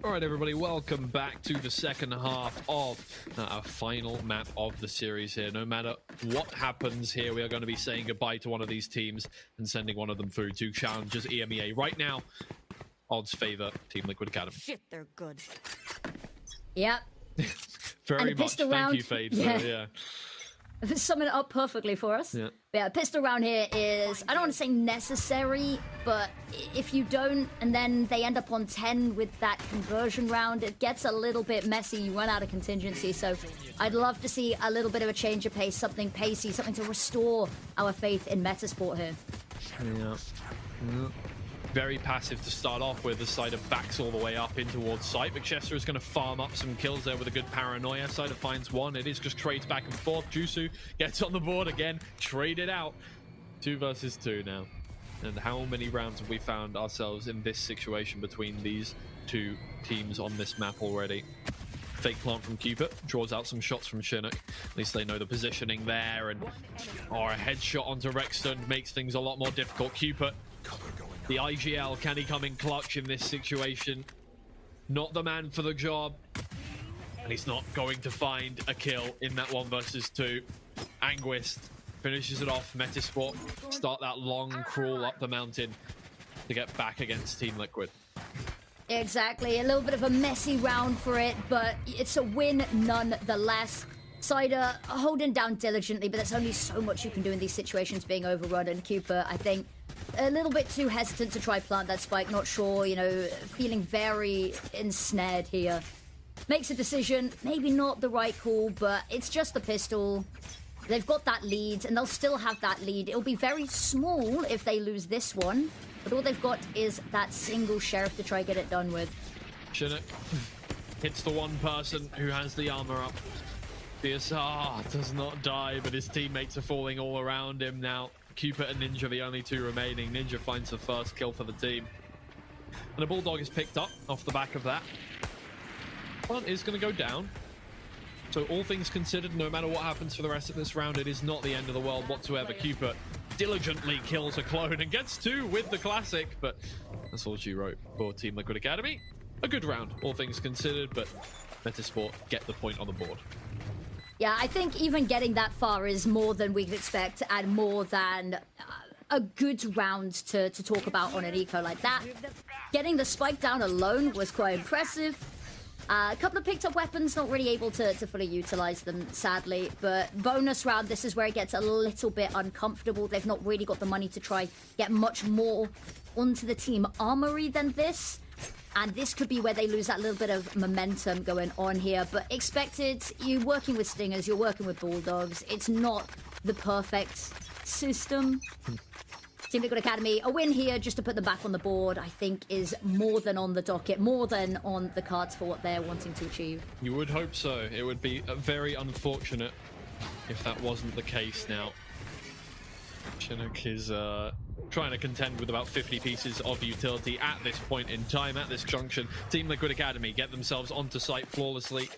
S7: All right, everybody, welcome back to the second half of our final map of the series here. No matter what happens here, we are going to be saying goodbye to one of these teams and sending one of them through to Challengers EMEA. Right now, odds favor Team Liquid Academy.
S10: Shit, they're good.
S8: Yep.
S7: Very much. Thank you, Fade. Yeah.
S8: Summing it up perfectly for us. Yeah, pistol round here is, I don't want to say necessary, but if you don't, and then they end up on 10 with that conversion round, it gets a little bit messy. You run out of contingency, so I'd love to see a little bit of a change of pace, something pacey, something to restore our faith in Metasport here.
S7: Yeah. Very passive to start off with. The Cider backs all the way up in towards site. McChester is going to farm up some kills there with a good paranoia. Cider finds one. It is just trades back and forth. Jusu gets on the board again. Traded out. 2 versus 2 now. And how many rounds have we found ourselves in this situation between these two teams on this map already? Fake plant from Cupid, draws out some shots from Chinook. At least they know the positioning there. And a headshot onto Rexton makes things a lot more difficult. Cupid, the IGL, can he come in clutch in this situation? Not the man for the job. And he's not going to find a kill in that 1 versus 2. Anguist finishes it off. Metasport start that long crawl up the mountain to get back against Team Liquid.
S8: Exactly, a little bit of a messy round for it, but it's a win nonetheless. Cider holding down diligently, but there's only so much you can do in these situations being overrun. And Cooper, I think, a little bit too hesitant to try plant that spike. Not sure, you know, feeling very ensnared here. Makes a decision, maybe not the right call, but it's just the pistol. They've got that lead, and they'll still have that lead. It'll be very small if they lose this one, but all they've got is that single sheriff to try and get it done with.
S7: Chinook hits the one person who has the armor up. DSR does not die, but his teammates are falling all around him now. Cupid and Ninja the only 2 remaining. Ninja finds the first kill for the team. And a Bulldog is picked up off the back of that. One is going to go down. So all things considered, no matter what happens for the rest of this round, it is not the end of the world whatsoever. Cupid diligently kills a clone and gets 2 with the classic, but that's all she wrote for Team Liquid Academy. A good round, all things considered, but Metasport get the point on the board.
S8: Yeah, I think even getting that far is more than we could expect and more than a good round to talk about on an eco like that. Getting the spike down alone was quite impressive. A couple of picked up weapons, not really able to fully utilize them, sadly. But bonus round, this is where it gets a little bit uncomfortable. They've not really got the money to try get much more onto the team armory than this. And this could be where they lose that little bit of momentum going on here. But expected, you're working with Stingers, you're working with Bulldogs. It's not the perfect system. Team Liquid Academy, a win here just to put them back on the board, I think is more than on the docket, more than on the cards for what they're wanting to achieve.
S7: You would hope so. It would be very unfortunate if that wasn't the case now. Chinook is trying to contend with about 50 pieces of utility at this point in time, at this junction. Team Liquid Academy get themselves onto site flawlessly.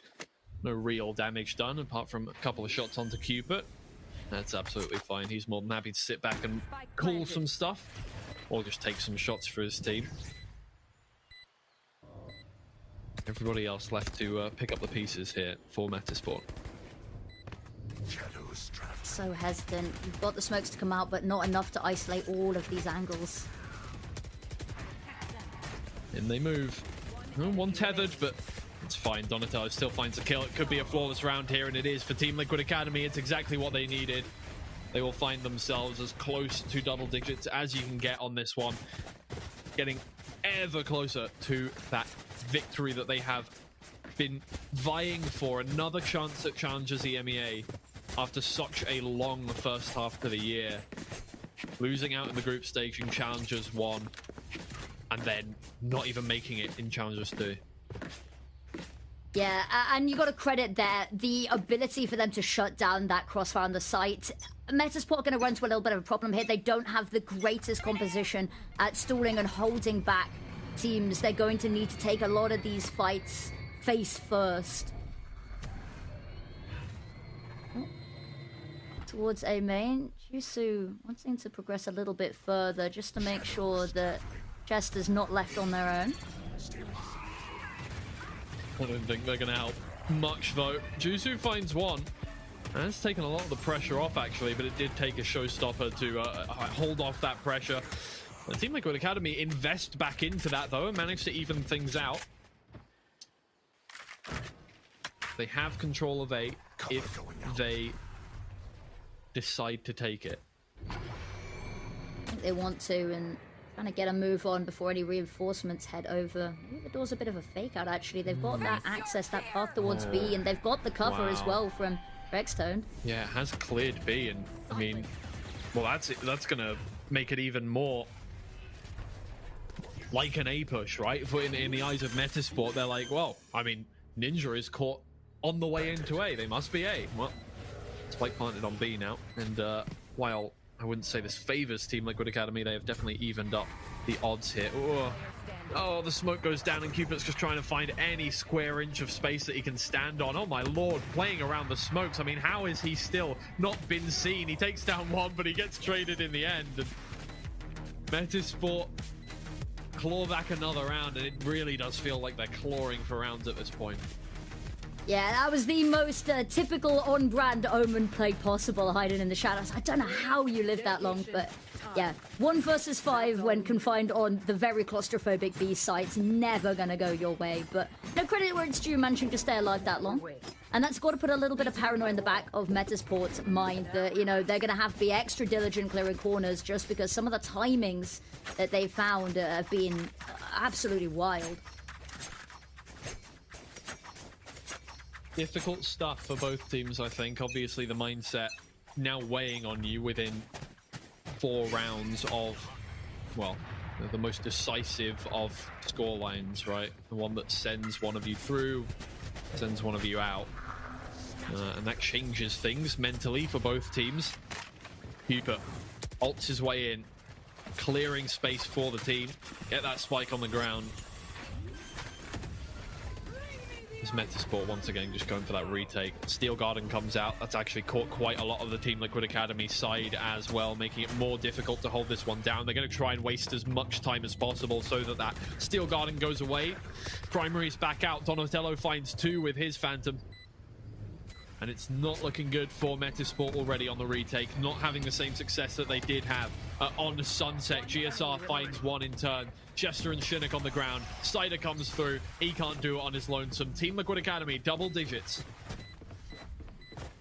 S7: No real damage done, apart from a couple of shots onto Cupid. That's absolutely fine. He's more than happy to sit back and call some stuff, or just take some shots for his team. Everybody else left to pick up the pieces here for Metasport.
S8: So hesitant. You've got the smokes to come out, but not enough to isolate all of these angles.
S7: In they move. One tethered, but it's fine. Donatello still finds a kill. It could be a flawless round here, and it is for Team Liquid Academy. It's exactly what they needed. They will find themselves as close to double digits as you can get on this one. Getting ever closer to that victory that they have been vying for. Another chance at Challengers EMEA after such a long first half to the year. Losing out in the group stage in Challengers 1, and then not even making it in Challengers 2.
S8: Yeah, and you got to credit there the ability for them to shut down that crossfire on the site. Metasport are going to run into a little bit of a problem here. They don't have the greatest composition at stalling and holding back teams. They're going to need to take a lot of these fights face first. Towards A main, Jusu wanting to progress a little bit further just to make sure that Chester's not left on their own.
S7: I don't think they're going to help much, though. Juzu finds one. And it's taken a lot of the pressure off, actually, but it did take a showstopper to hold off that pressure. The Team Liquid Academy invest back into that, though, and manage to even things out. They have control of A if they decide to take it.
S8: They want to, and trying to get a move on before any reinforcements head over. Maybe the door's a bit of a fake out, actually. They've got that access, that path towards B, and they've got the cover as well from Rextone. Yeah,
S7: it has cleared B, and I mean, well, that's gonna make it even more like an A push, right? In the eyes of Metasport, they're like, well, I mean, Ninja is caught on the way into A. They must be A. Well, Spike planted on B now, and while I wouldn't say this favors Team Liquid Academy, they have definitely evened up the odds here. Oh, the smoke goes down, and Cupid's just trying to find any square inch of space that he can stand on. Oh my lord, playing around the smokes. I mean, how is he still not been seen? He takes down one, but he gets traded in the end. And Metasport claw back another round, and it really does feel like they're clawing for rounds at this point.
S8: Yeah, that was the most typical on-brand Omen play possible, hiding in the shadows. I don't know how you lived that long, but yeah, 1 versus 5 when confined on the very claustrophobic B site's never gonna go your way. But no credit where it's due, managing to stay alive that long. And that's got to put a little bit of paranoia in the back of Metasport's mind that, you know, they're going to have to be extra diligent clearing corners just because some of the timings that they found have been absolutely wild.
S7: Difficult stuff for both teams, I think. Obviously, the mindset now weighing on you within 4 rounds of, well, the most decisive of score lines, right? The one that sends one of you through, sends one of you out. And that changes things mentally for both teams. Cupid ults his way in, clearing space for the team. Get that spike on the ground. Metasport once again just going for that retake. Steel Garden comes out. That's actually caught quite a lot of the Team Liquid Academy side as well, making it more difficult to hold this one down. They're going to try and waste as much time as possible so that that Steel Garden goes away. Primary's back out. Donatello finds 2 with his Phantom. And it's not looking good for Metasport already on the retake, not having the same success that they did have on Sunset. GSR finds 1 in turn. Chester and Shinnick on the ground. Cider comes through. He can't do it on his lonesome. Team Liquid Academy, double digits.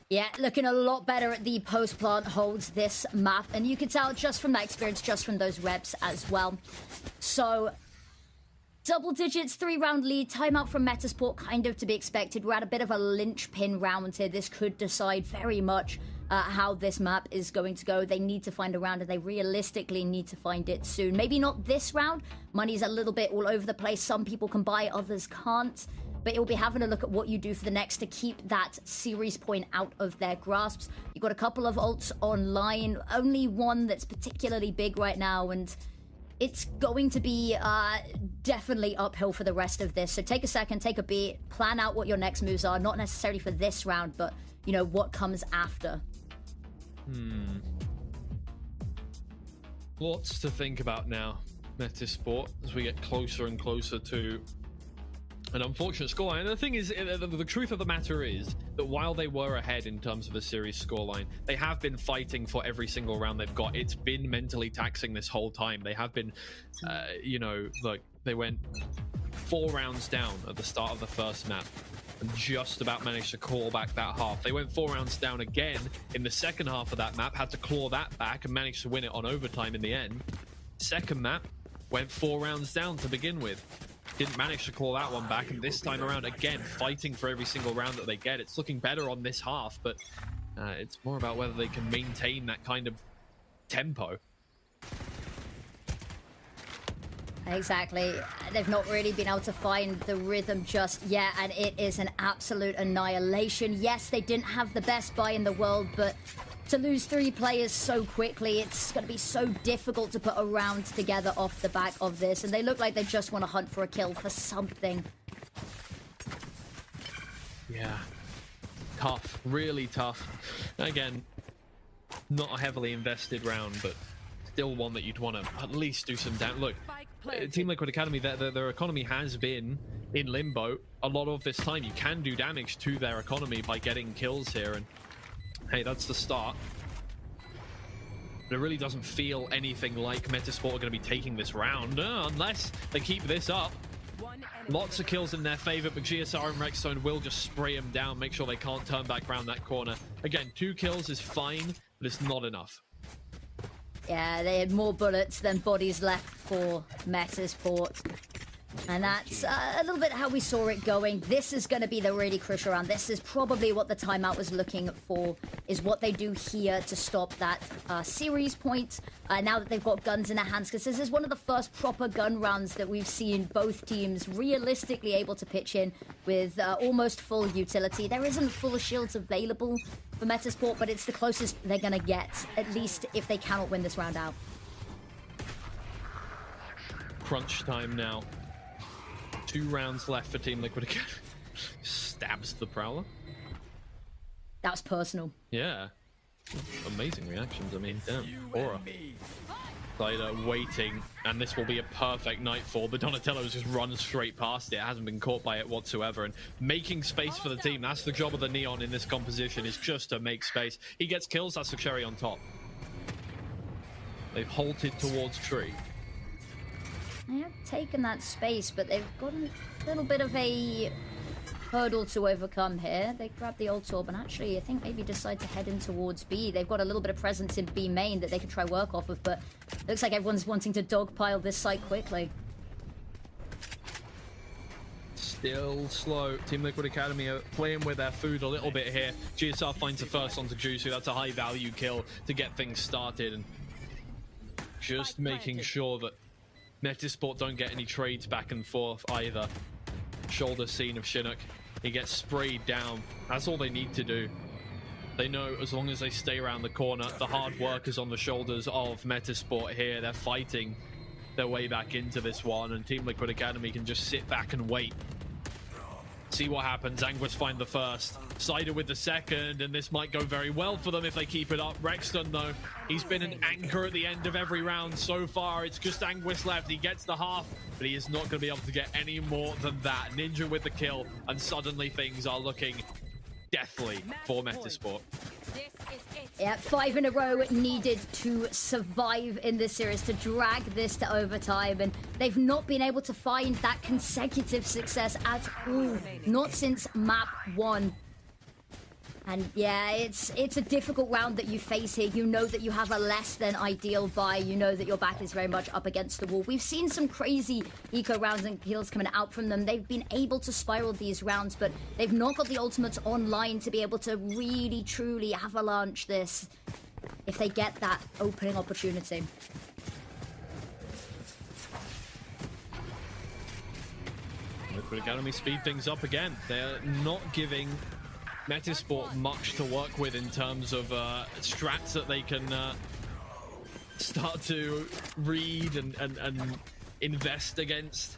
S8: Yeah, looking a lot better at the post-plant holds this map. And you can tell just from that experience, just from those reps as well. So, double digits, 3-round lead. Timeout from Metasport, kind of to be expected. We're at a bit of a linchpin round here. This could decide very much how this map is going to go. They need to find a round, and they realistically need to find it soon. Maybe not this round. Money's a little bit all over the place. Some people can buy, others can't. But it will be having a look at what you do for the next to keep that series point out of their grasps. You've got a couple of ults online. Only one that's particularly big right now, and it's going to be definitely uphill for the rest of this. So take a second, take a beat, plan out what your next moves are. Not necessarily for this round, but, you know, what comes after.
S7: Lots to think about now, Metasport, as we get closer and closer to an unfortunate scoreline. And the thing is, the truth of the matter is that while they were ahead in terms of the series scoreline, they have been fighting for every single round they've got. It's been mentally taxing this whole time. They have been, you know, like they went 4 rounds down at the start of the first map and just about managed to claw back that half. They went 4 rounds down again in the second half of that map, had to claw that back and managed to win it on overtime in the end. Second map went 4 rounds down to begin with. Didn't manage to claw that one back, and this time around, again, fighting for every single round that they get. It's looking better on this half, but it's more about whether they can maintain that kind of tempo.
S8: Exactly. They've not really been able to find the rhythm just yet, and it is an absolute annihilation. Yes, they didn't have the best buy in the world, but to lose 3 players so quickly, it's going to be so difficult to put a round together off the back of this. And they look like they just want to hunt for a kill for something.
S7: Yeah. Tough. Really tough. Again, not a heavily invested round, but still one that you'd want to at least do some damage. Look, Team Liquid Academy, their economy has been in limbo a lot of this time. You can do damage to their economy by getting kills here, and hey, that's the start. But it really doesn't feel anything like Metasport are going to be taking this round, unless they keep this up. Lots of kills in their favor, but GSR and Rexstone will just spray them down, make sure they can't turn back around that corner. Again, 2 kills is fine, but it's not enough.
S8: Yeah, they had more bullets than bodies left for Metasport. And that's a little bit how we saw it going. This is going to be the really crucial round. This is probably what the timeout was looking for, is what they do here to stop that series point. Now that they've got guns in their hands, because this is one of the first proper gun rounds that we've seen both teams realistically able to pitch in with almost full utility. There isn't full shields available for Metasport, but it's the closest they're going to get, at least if they cannot win this round out.
S7: Crunch time now. 2 rounds left for Team Liquid Academy. Stabs the Prowler.
S8: That was personal.
S7: Yeah. Amazing reactions. I mean, damn. Aura. Cider waiting, and this will be a perfect nightfall, but Donatello's just run straight past it. Hasn't been caught by it whatsoever, and making space for the team. That's the job of the Neon in this composition, is just to make space. He gets kills, that's the cherry on top. They've halted towards tree.
S8: They have taken that space, but they've got a little bit of a hurdle to overcome here. They grab the ult orb and actually, I think, maybe decide to head in towards B. They've got a little bit of presence in B main that they can try work off of, but looks like everyone's wanting to dogpile this site quickly.
S7: Still slow. Team Liquid Academy are playing with their food a little bit here. GSR finds the first onto Jusu. That's a high value kill to get things started, and just making sure that Metasport don't get any trades back and forth either. Shoulder scene of Chinook. He gets sprayed down. That's all they need to do. They know as long as they stay around the corner, the hard work is on the shoulders of Metasport here. They're fighting their way back into this one, and Team Liquid Academy can just sit back and wait. See what happens. Anguish find the first. Cider with the second, and this might go very well for them if they keep it up. Rexton, though, he's been an anchor at the end of every round so far. It's just Anguish left. He gets the half, but he is not going to be able to get any more than that. Ninja with the kill, and suddenly things are looking deathly for Metasport.
S8: Yeah, 5 in a row needed to survive in this series, to drag this to overtime, and they've not been able to find that consecutive success at all, not since map 1. And yeah, it's a difficult round that you face here. You know that you have a less than ideal buy. You know that your back is very much up against the wall. We've seen some crazy eco rounds and kills coming out from them. They've been able to spiral these rounds, but they've not got the ultimates online to be able to really, truly avalanche this if they get that opening opportunity.
S7: Liquid Academy speed things up again. They're not giving Metasport much to work with in terms of strats that they can start to read and invest against.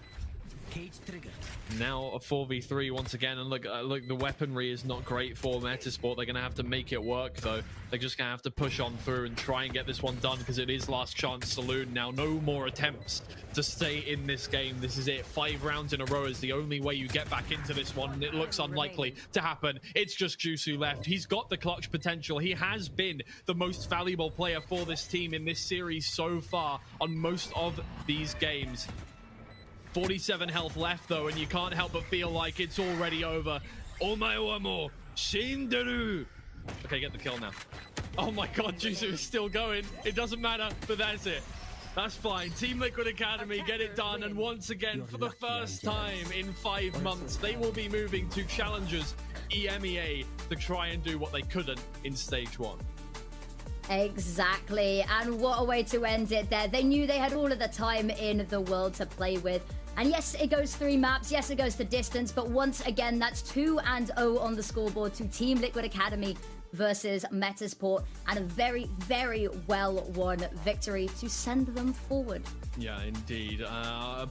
S7: Now a 4v3 once again, and look, the weaponry is not great for Metasport. They're gonna have to make it work though. They're just gonna have to push on through and try and get this one done, because it is last chance saloon now. No more attempts to stay in this game. This is it. 5 rounds in a row is the only way you get back into this one, and it looks unlikely to happen. It's just Jusu left. He's got the clutch potential. He has been the most valuable player for this team in this series so far on most of these games. 47 health left though, and you can't help but feel like it's already over. Omae wa mo shinderu. Okay, get the kill now. Oh my god, Jusu is still going. It doesn't matter, but that's it. That's fine. Team Liquid Academy get it done, and once again, for the first time in 5 months, they will be moving to Challengers EMEA to try and do what they couldn't in Stage 1.
S8: Exactly, and what a way to end it there. They knew they had all of the time in the world to play with. And yes, it goes 3 maps, yes, it goes to distance, but once again, that's 2-0 on the scoreboard to Team Liquid Academy versus Metasport, and a very, very well-won victory to send them forward.
S7: Yeah, indeed.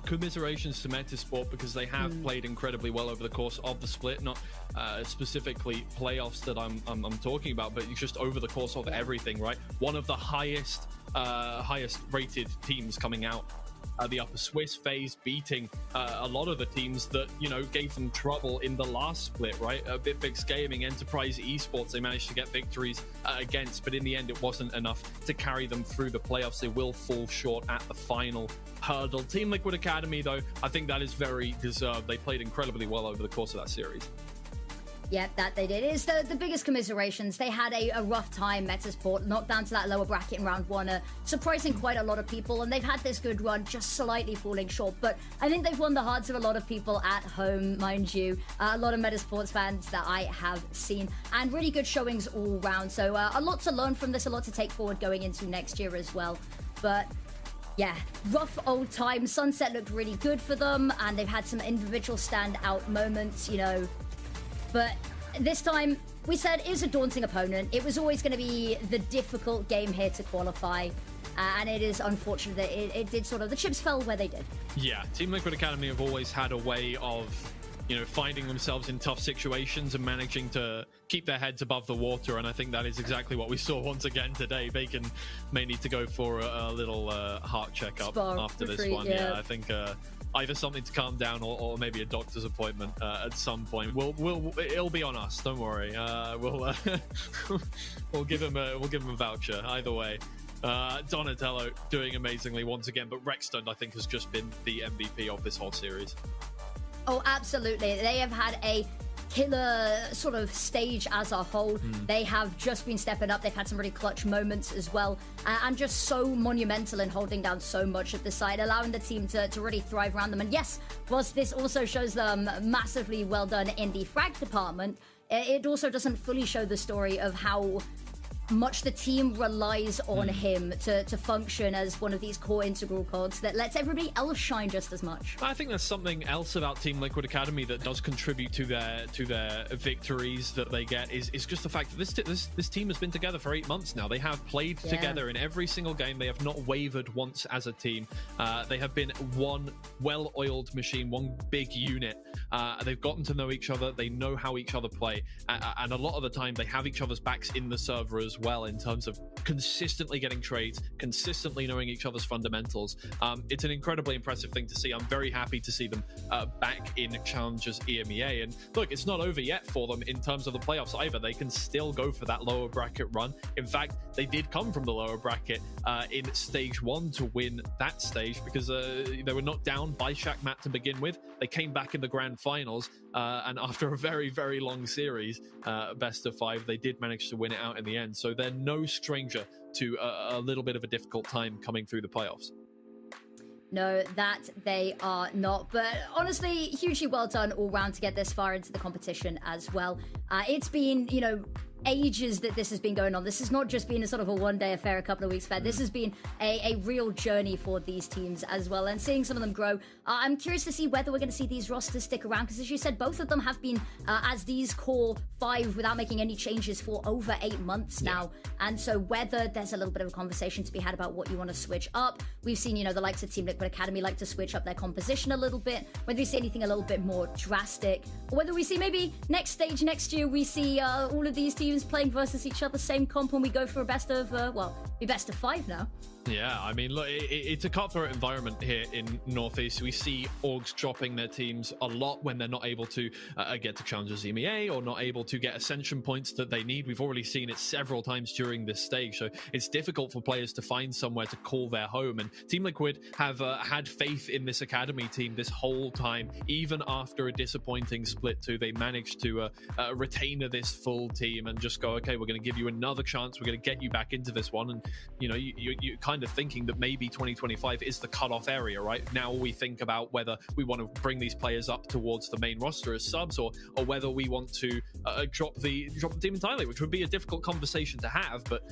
S7: Commiserations to Metasport, because they have played incredibly well over the course of the split. Not specifically playoffs that I'm talking about, but just over the course of everything, right? One of the highest rated teams coming out the Upper Swiss phase, beating a lot of the teams that, you know, gave them trouble in the last split, right? BitFix Gaming, Enterprise Esports, they managed to get victories against, but in the end it wasn't enough to carry them through the playoffs. They will fall short at the final hurdle. Team Liquid Academy, though, I think that is very deserved. They played incredibly well over the course of that series.
S8: Yeah, that they did. It is the biggest commiserations. They had a rough time, Metasport, knocked down to that lower bracket in round one, surprising quite a lot of people, and they've had this good run, just slightly falling short. But I think they've won the hearts of a lot of people at home, mind you. A lot of Metasports fans that I have seen, and really good showings all round. So a lot to learn from this, a lot to take forward going into next year as well. But yeah, rough old time. Sunset looked really good for them, and they've had some individual standout moments, you know. But this time, we said it was a daunting opponent. It was always going to be the difficult game here to qualify. And it is unfortunate that it did sort of, the chips fell where they did.
S7: Yeah, Team Liquid Academy have always had a way of, you know, finding themselves in tough situations and managing to keep their heads above the water. And I think that is exactly what we saw once again today. Bacon may need to go for a little heart checkup after this one. Yeah, I think either something to calm down or maybe a doctor's appointment at some point. It'll be on us. Don't worry. We'll give him a voucher either way. Donatello doing amazingly once again, but Rexton I think has just been the MVP of this whole series.
S8: Oh, absolutely. They have had a killer sort of stage as a whole. They have just been stepping up. They've had some really clutch moments as well, and just so monumental in holding down so much of the side, allowing the team to really thrive around them. And yes, whilst this also shows them massively well done in the frag department, it also doesn't fully show the story of how much the team relies on him to function as one of these core integral cogs that lets everybody else shine just as much.
S7: I think there's something else about Team Liquid Academy that does contribute to their victories that they get is just the fact that this team has been together for 8 months now. They have played together in every single game. They have not wavered once as a team. They have been one well-oiled machine, one big unit. They've gotten to know each other. They know how each other play, and a lot of the time they have each other's backs in the server as well, in terms of consistently getting trades, consistently knowing each other's fundamentals. It's an incredibly impressive thing to see. I'm very happy to see them back in Challengers EMEA. And look, it's not over yet for them in terms of the playoffs either. They can still go for that lower bracket run. In fact, they did come from the lower bracket in stage 1 to win that stage, because they were knocked down by Shackmat to begin with. They came back in the grand finals, and after a very, very long series, best of 5, they did manage to win it out in the end. So they're no stranger to a little bit of a difficult time coming through the playoffs.
S8: No, that they are not. But honestly, hugely well done all round to get this far into the competition as well. It's been, you know, ages that this has been going on. This has not just been a sort of a one-day affair, a couple of weeks affair. This has been a real journey for these teams as well, and seeing some of them grow. I'm curious to see whether we're going to see these rosters stick around, because as you said, both of them have been as these core 5 without making any changes for over 8 months now. And so whether there's a little bit of a conversation to be had about what you want to switch up. We've seen, you know, the likes of Team Liquid Academy like to switch up their composition a little bit, whether we see anything a little bit more drastic, or whether we see maybe next stage next year we see all of these teams playing versus each other, same comp, and we go for a best of best of 5 now.
S7: Yeah, I mean, look, it's a cutthroat environment here in Northeast. We see orgs dropping their teams a lot when they're not able to get to Challengers EMEA or not able to get ascension points that they need. We've already seen it several times during this stage, so it's difficult for players to find somewhere to call their home. And Team Liquid have had faith in this academy team this whole time, even after a disappointing split too. They managed to retain this full team and just go, okay, we're going to give you another chance. We're going to get you back into this one. And you know, you kind of thinking that maybe 2025 is the cutoff area, right? Now we think about whether we want to bring these players up towards the main roster as subs, or whether we want to drop the team entirely, which would be a difficult conversation to have, but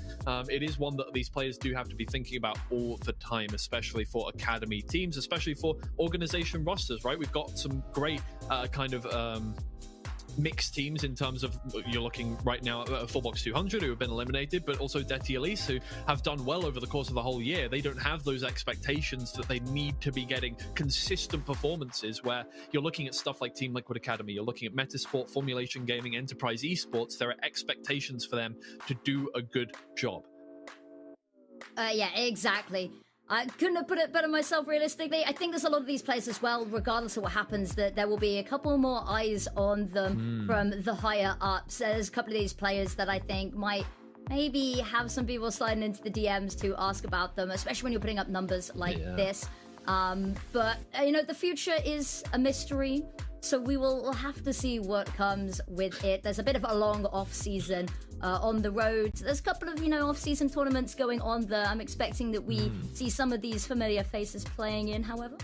S7: it is one that these players do have to be thinking about all the time, especially for academy teams, especially for organization rosters, right? We've got some great mixed teams in terms of, you're looking right now at Fullbox 200 who have been eliminated, but also Detty Elise who have done well over the course of the whole year. They don't have those expectations that they need to be getting consistent performances, where you're looking at stuff like Team Liquid Academy, you're looking at Metasport, Formulation Gaming, Enterprise Esports. There are expectations for them to do a good job.
S8: Yeah, exactly. I couldn't have put it better myself, realistically. I think there's a lot of these players as well, regardless of what happens, that there will be a couple more eyes on them from the higher ups. There's a couple of these players that I think might maybe have some people sliding into the DMs to ask about them, especially when you're putting up numbers like this. But, you know, the future is a mystery, so we'll have to see what comes with it. There's a bit of a long off-season on the road. There's a couple of, you know, off-season tournaments going on there. I'm expecting that we see some of these familiar faces playing in, however.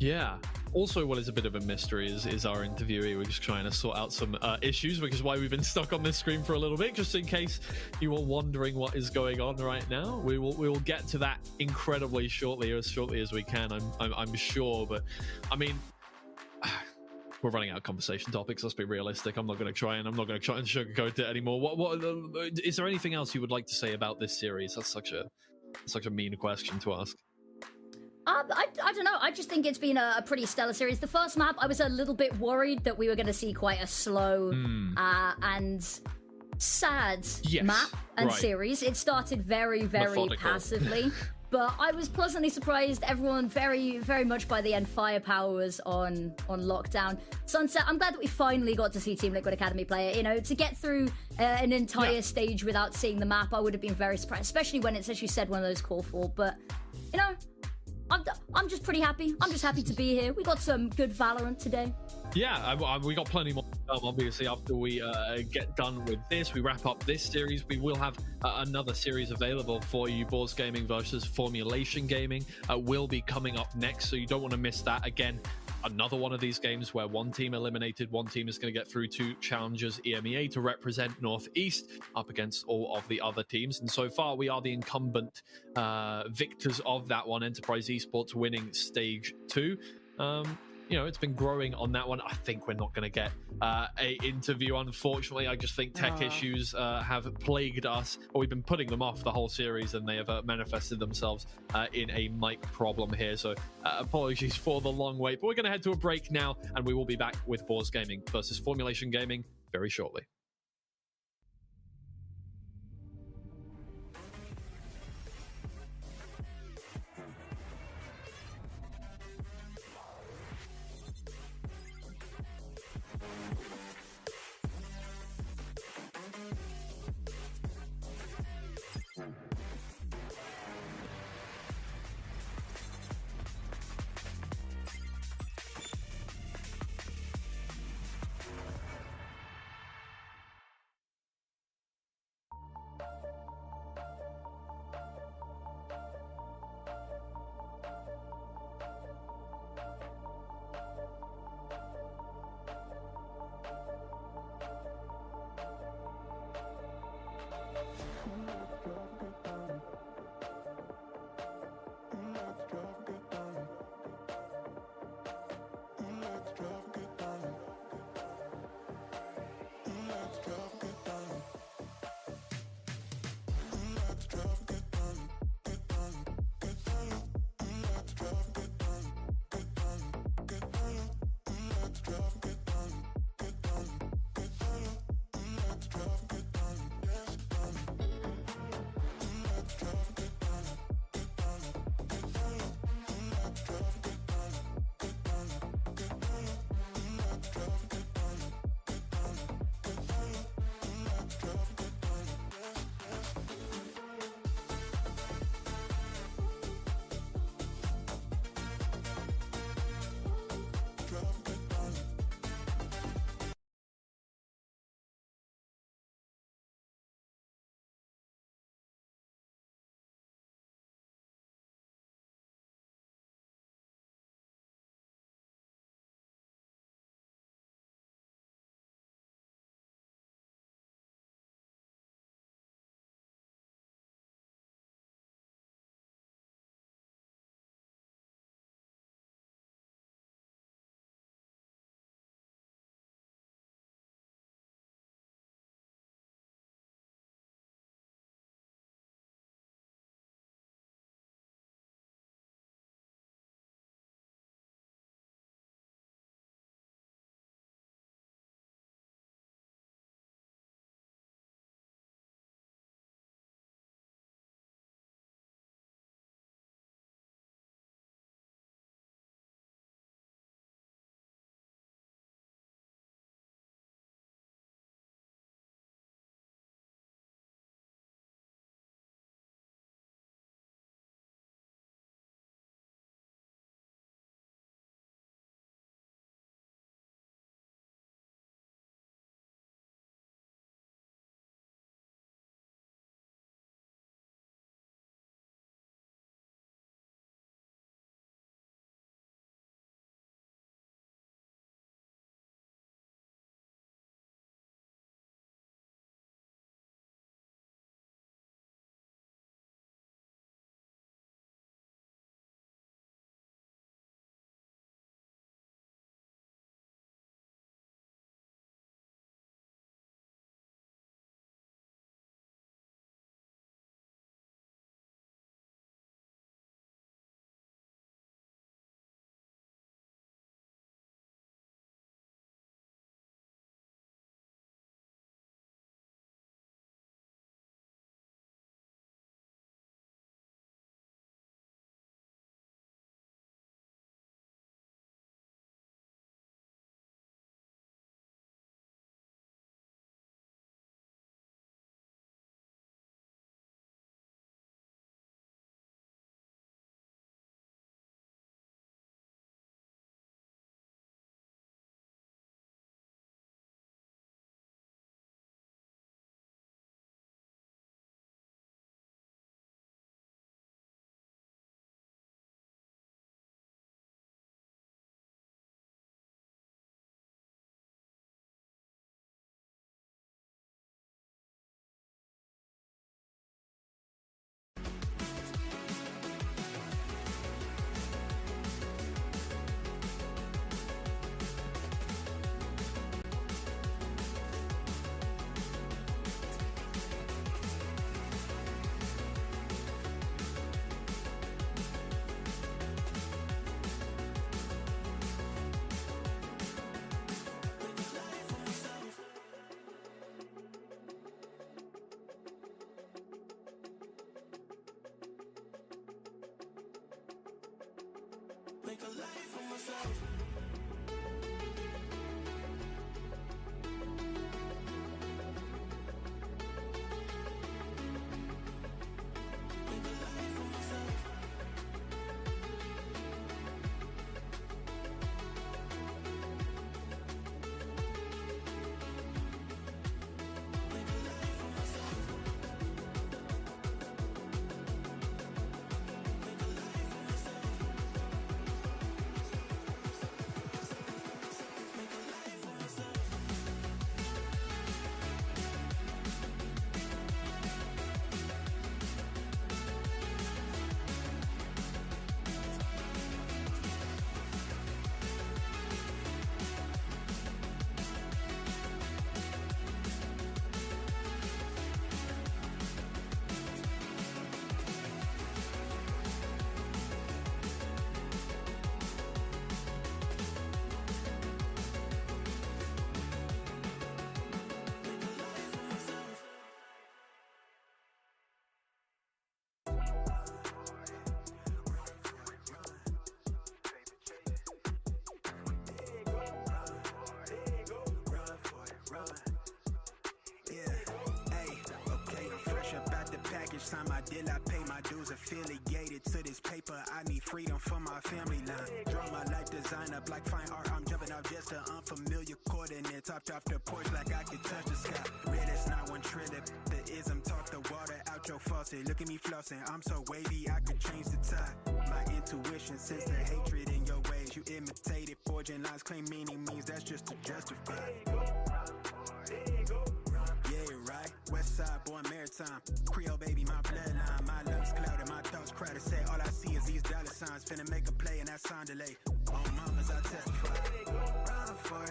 S7: Yeah. Also, what is a bit of a mystery is our interviewee. We're just trying to sort out some issues, which is why we've been stuck on this screen for a little bit, just in case you are wondering what is going on right now. We will get to that incredibly shortly as we can, I'm sure. But I mean, we're running out of conversation topics. Let's be realistic. I'm not going to try and sugarcoat it anymore. What is there anything else you would like to say about this series? That's such a mean question to ask.
S8: I don't know. I just think it's been a pretty stellar series. The first map, I was a little bit worried that we were going to see quite a slow and sad map and series. It started very, very
S7: methodical.
S8: Passively. But I was pleasantly surprised. Everyone very, very much by the end. Firepower was on lockdown. Sunset, I'm glad that we finally got to see Team Liquid Academy play it. You know, to get through an entire stage without seeing the map, I would have been very surprised, especially when it's, as you said, one of those call for. But, you know, I'm just pretty happy. I'm just happy to be here. We got some good Valorant today.
S7: Yeah, we got plenty more. Obviously, after we get done with this, we wrap up this series. We will have another series available for you. Boards Gaming versus Formulation Gaming will be coming up next, so you don't want to miss that. Again, another one of these games where one team eliminated, one team is going to get through to Challengers EMEA to represent Northeast up against all of the other teams. And so far, we are the incumbent victors of that one. Enterprise Esports winning stage 2. You know, it's been growing on that one. I think we're not going to get a interview, unfortunately. I just think tech issues have plagued us, or we've been putting them off the whole series, and they have manifested themselves in a mic problem here. So apologies for the long wait, but we're going to head to a break now, and we will be back with Boards Gaming versus Formulation Gaming very shortly.
S2: make a life for myself.
S5: Time I did, I pay my dues, affiliated to this paper. I need freedom from my family line. Draw my life design up like fine art. I'm jumping off just an unfamiliar coordinates. Hopped off the porch like I could touch the sky. Red is not one trillion. The ism talk the water out your faucet. Look at me flossing, I'm so wavy I could change the tide. My intuition sense the hatred in your ways. You imitated, forging lines, claim meaning means that's just to justify. Yeah, right. West side, born maritime. Creole baby, my bloodline. My love's clouded, my thoughts crowded. Say all I see is these dollar signs. Finna make a play and that sound delay. On mamas, I testify. Run for it,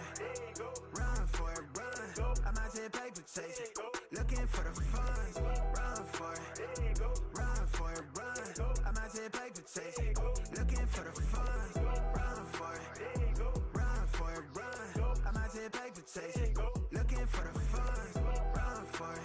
S5: run for it, run. I'm out here paper chasing, looking for the funds. Run for it, run for it, run. I'm out here paper chasing, looking for the funds. Run for it, run for it, run. I'm out here paper chasing, looking for the funds. Run for it,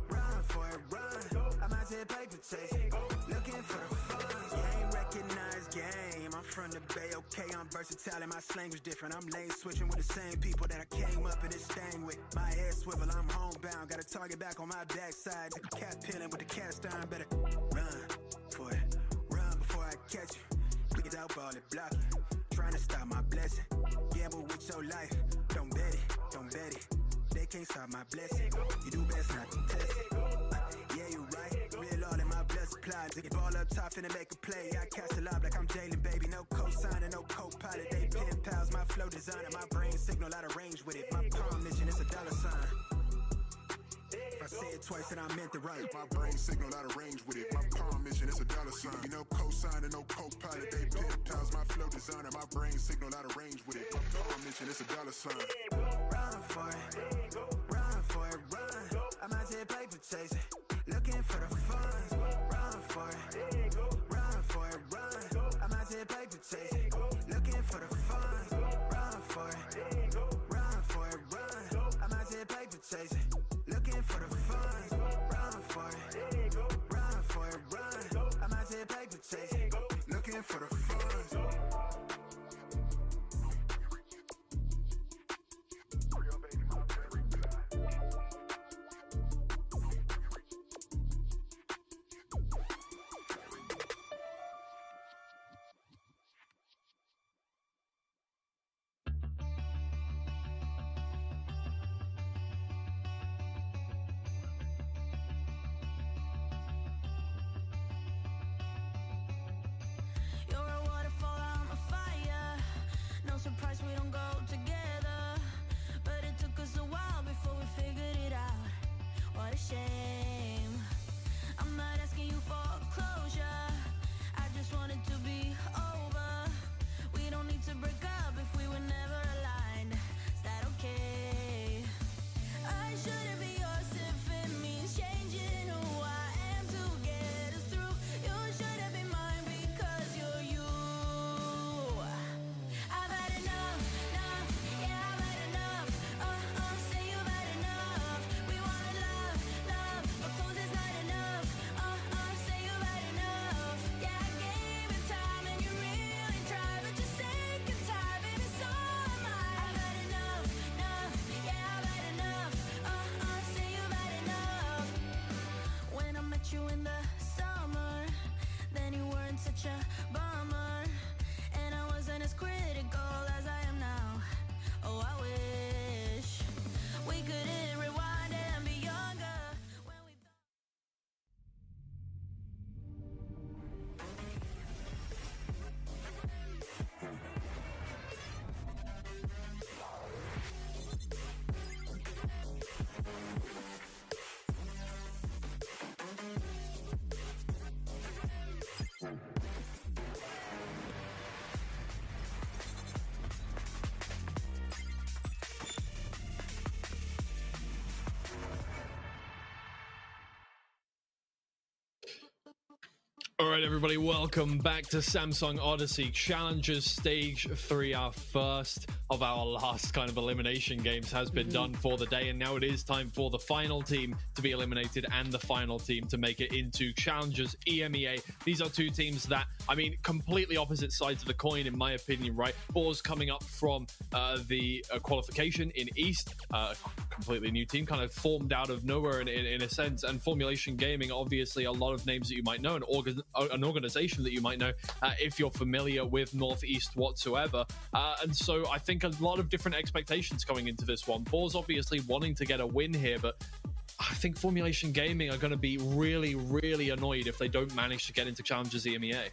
S5: run for it, run. I'm out here paper chasing, looking for the funds. Game recognized game. I'm from the Bay, okay, I'm versatile and my slang was different. I'm lane switching with the same people that I came up in this thing with. My head swivel, I'm homebound. Got a target back on my backside. Took a cat peeling with the cast iron. Better run for it, run before I catch you. Niggas out ball it, block it. Trying to stop my blessing. Gamble with your life. Don't bet it, don't bet it. They can't stop my blessing. You do best not to test it. Yeah, you right. Real all in my blood supply. Take it ball up top, finna make a play. I cast a lob like I'm Jalen, baby. No co-signer, no co-pilot. They pen pals, my flow designer. My brain signal out of range with it. My palm mission is a dollar sign. If I say it twice, then I meant it right.
S6: My brain signal out of range with it. My palm mission is a dollar sign. You know, co-signer, no co-pilot. They pen pals, my flow designer. My brain signal out of range with it. My palm mission is a dollar sign.
S5: Run for it, run for it, run. I'm out here paper chasing, looking for the funds. Run for it, run for it, run. I'm out here paper chasing, looking for the funds. Run for it, run for it, run. I'm out here paper chasing, looking for the funds. Run for it, run for it, run. I'm out here paper chasing, looking for the funds.
S1: You're a waterfall, I'm a fire. No surprise we don't go together. But it took us a while before we figured it out. What a shame. I'm not asking you for closure. I just want it to be over. We don't need to break up if we were never aligned. Is that okay? I shouldn't be yours if it means changing who I am to get us through. You shouldn't be mine because you're you. I've had enough, enough, yeah, I've had enough. Say you've had enough. We wanna love, love,
S7: Alright everybody, welcome back to Samsung Odyssey Challengers Stage 3. Our first of our last kind of elimination games has been done for the day, and now it is time for the final team to be eliminated and the final team to make it into Challengers EMEA. These are two teams that, I mean, completely opposite sides of the coin in my opinion, right? Boars coming up from the qualification in East, completely new team, kind of formed out of nowhere in a sense, and Formulation Gaming, obviously a lot of names that you might know, an organization that you might know if you're familiar with Northeast whatsoever, and so I think a lot of different expectations going into this one. Boars obviously wanting to get a win here, but I think Formulation Gaming are going to be really, really annoyed if they don't manage to get into Challengers EMEA.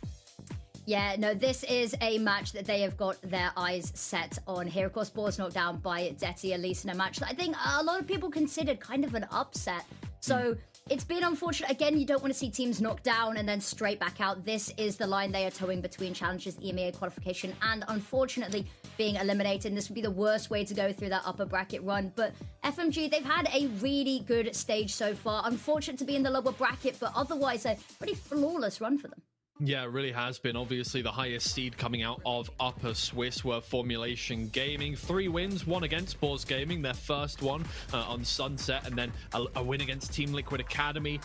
S8: Yeah, no, this is a match that they have got their eyes set on here. Of course, Boars knocked down by Detty Elise in a match that I think a lot of people considered kind of an upset. So it's been unfortunate. Again, you don't want to see teams knocked down and then straight back out. This is the line they are towing between Challengers EMEA qualification and unfortunately being eliminated. And this would be the worst way to go through that upper bracket run. But FMG, they've had a really good stage so far. Unfortunate to be in the lower bracket, but otherwise a pretty flawless run for them.
S7: Yeah, it really has been. Obviously, the highest seed coming out of Upper Swiss were Formulation Gaming. 3 wins, 1 against Boars Gaming, their first one on Sunset, and then a win against Team Liquid Academy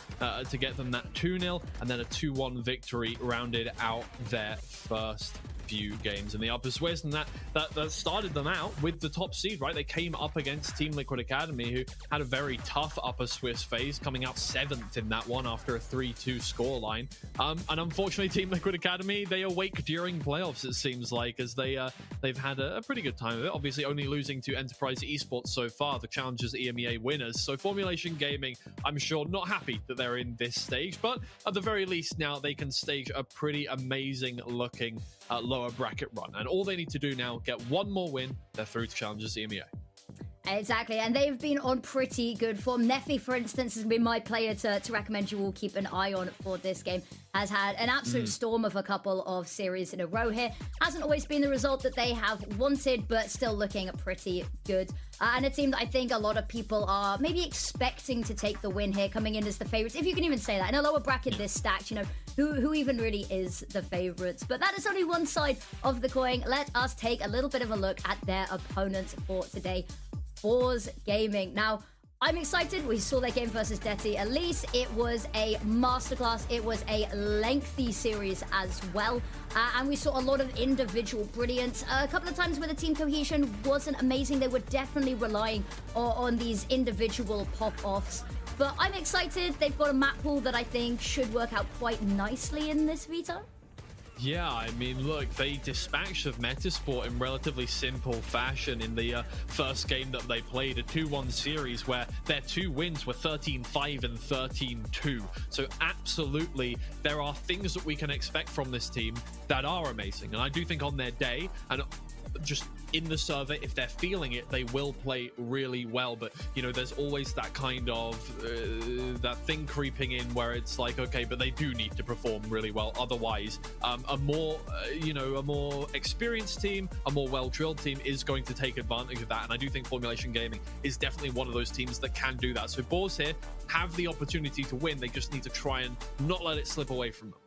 S7: to get them that 2-0, and then a 2-1 victory rounded out their first few games in the Upper Swiss, and that started them out with the top seed, right? They came up against Team Liquid Academy, who had a very tough Upper Swiss phase, coming out 7th in that one after a 3-2 scoreline. And unfortunately, Team Liquid Academy, they awake during playoffs, it seems like, as they've had a pretty good time of it. Obviously, only losing to Enterprise Esports so far, the Challengers EMEA winners. So Formulation Gaming, I'm sure, not happy that they're in this stage, but at the very least now they can stage a pretty amazing looking lower bracket run, and all they need to do now, get one more win, they're through to Challengers EMEA.
S8: Exactly, and they've been on pretty good form. Neffy, for instance, has been my player to recommend you all keep an eye on for this game. Has had an absolute storm of a couple of series in a row here. Hasn't always been the result that they have wanted, but still looking pretty good. And a team that I think a lot of people are maybe expecting to take the win here, coming in as the favorites, if you can even say that. In a lower bracket this stacked, you know, who even really is the favorites? But that is only one side of the coin. Let us take a little bit of a look at their opponents for today. Boars Gaming. Now, I'm excited. We saw their game versus Detty Elise. It was a masterclass. It was a lengthy series as well. And we saw a lot of individual brilliance. A couple of times where the team cohesion wasn't amazing. They were definitely relying on these individual pop-offs. But I'm excited. They've got a map pool that I think should work out quite nicely in this Vita.
S7: Yeah, I mean, look, they dispatched of Metasport in relatively simple fashion in the first game that they played, a 2-1 series where their 2 wins were 13-5 and 13-2. So absolutely, there are things that we can expect from this team that are amazing. And I do think on their day, and just in the server, if they're feeling it, they will play really well. But you know, there's always that kind of that thing creeping in where it's like, okay, but they do need to perform really well, otherwise a more a more experienced team, a more well-drilled team is going to take advantage of that. And I do think Formulation Gaming is definitely one of those teams that can do that. So Boars here have the opportunity to win. They just need to try and not let it slip away from them.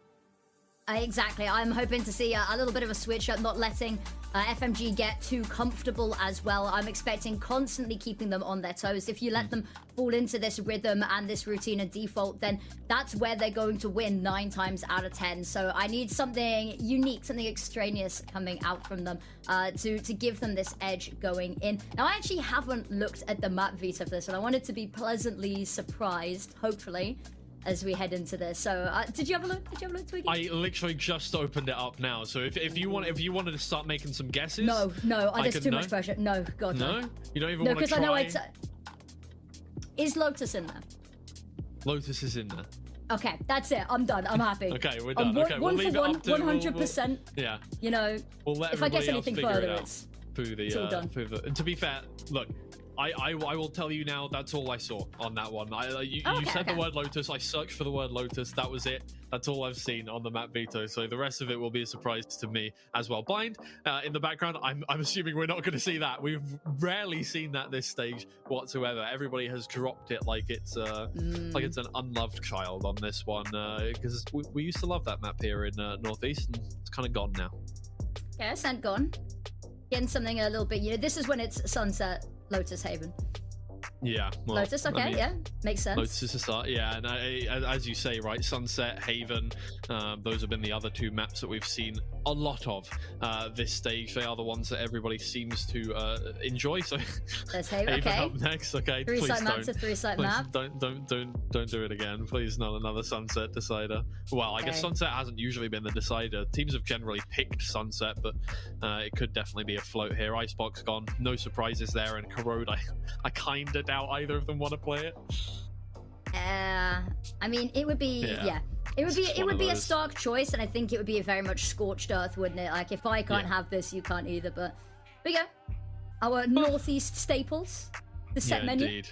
S8: Exactly. I'm hoping to see a little bit of a switch up, not letting FMG get too comfortable as well. I'm expecting constantly keeping them on their toes. If you let them fall into this rhythm and this routine and default, then that's where they're going to win 9 times out of 10. So I need something unique, something extraneous coming out from them to give them this edge going in. Now, I actually haven't looked at the map Vita for this, and I wanted to be pleasantly surprised, hopefully, as we head into this. So did you have a look? Twiggy?
S7: I literally just opened it up now. So if you wanted to start making some guesses,
S8: no, there's too much pressure. No, God, no.
S7: You don't even want to try.
S8: No, because I know is Lotus in there?
S7: Lotus is in there.
S8: Okay, that's it. I'm done. I'm happy.
S7: Okay, we're done. Okay, we'll leave it up to
S8: 100%.
S7: Yeah.
S8: You know,
S7: we'll let
S8: if I guess
S7: anything
S8: further,
S7: it's
S8: all done.
S7: And to be fair, look, I will tell you now, that's all I saw on that one. You
S8: Okay,
S7: said
S8: okay.
S7: the word Lotus. I searched for the word Lotus. That was it. That's all I've seen on the map veto. So the rest of it will be a surprise to me as well. Blind in the background. I'm assuming we're not going to see that. We've rarely seen that this stage whatsoever. Everybody has dropped it like it's an unloved child on this one, because we used to love that map here in Northeast, and it's kind of gone now.
S8: Okay, Ascent gone. Getting something a little bit. This is when it's Sunset, Lotus, Haven.
S7: Yeah, well,
S8: Lotus, okay,
S7: I mean,
S8: yeah, makes sense.
S7: Lotus is a start, yeah, and as you say, right, Sunset, Haven, those have been the other two maps that we've seen a lot of this stage. They are the ones that everybody seems to enjoy. So
S8: There's Haven,
S7: Haven
S8: okay.
S7: up next, okay.
S8: Three
S7: Please
S8: site map
S7: don't.
S8: to three site
S7: Please
S8: map.
S7: Don't do it again. Please, not another Sunset decider. Well, I guess
S8: Okay.
S7: Sunset hasn't usually been the decider. Teams have generally picked Sunset, but it could definitely be a float here. Icebox gone. No surprises there, and Corrode, I kind of doubt either of them want to play it.
S8: I mean, it would be
S7: Yeah.
S8: It would
S7: It's
S8: be
S7: just
S8: it
S7: one
S8: would
S7: of
S8: be a
S7: those.
S8: stark choice, and I think it would be a very much scorched earth, wouldn't it? Like, if I can't
S7: Yeah.
S8: have this, you can't either. But there we go. Our northeast staples, the set
S7: Yeah,
S8: menu.
S7: indeed.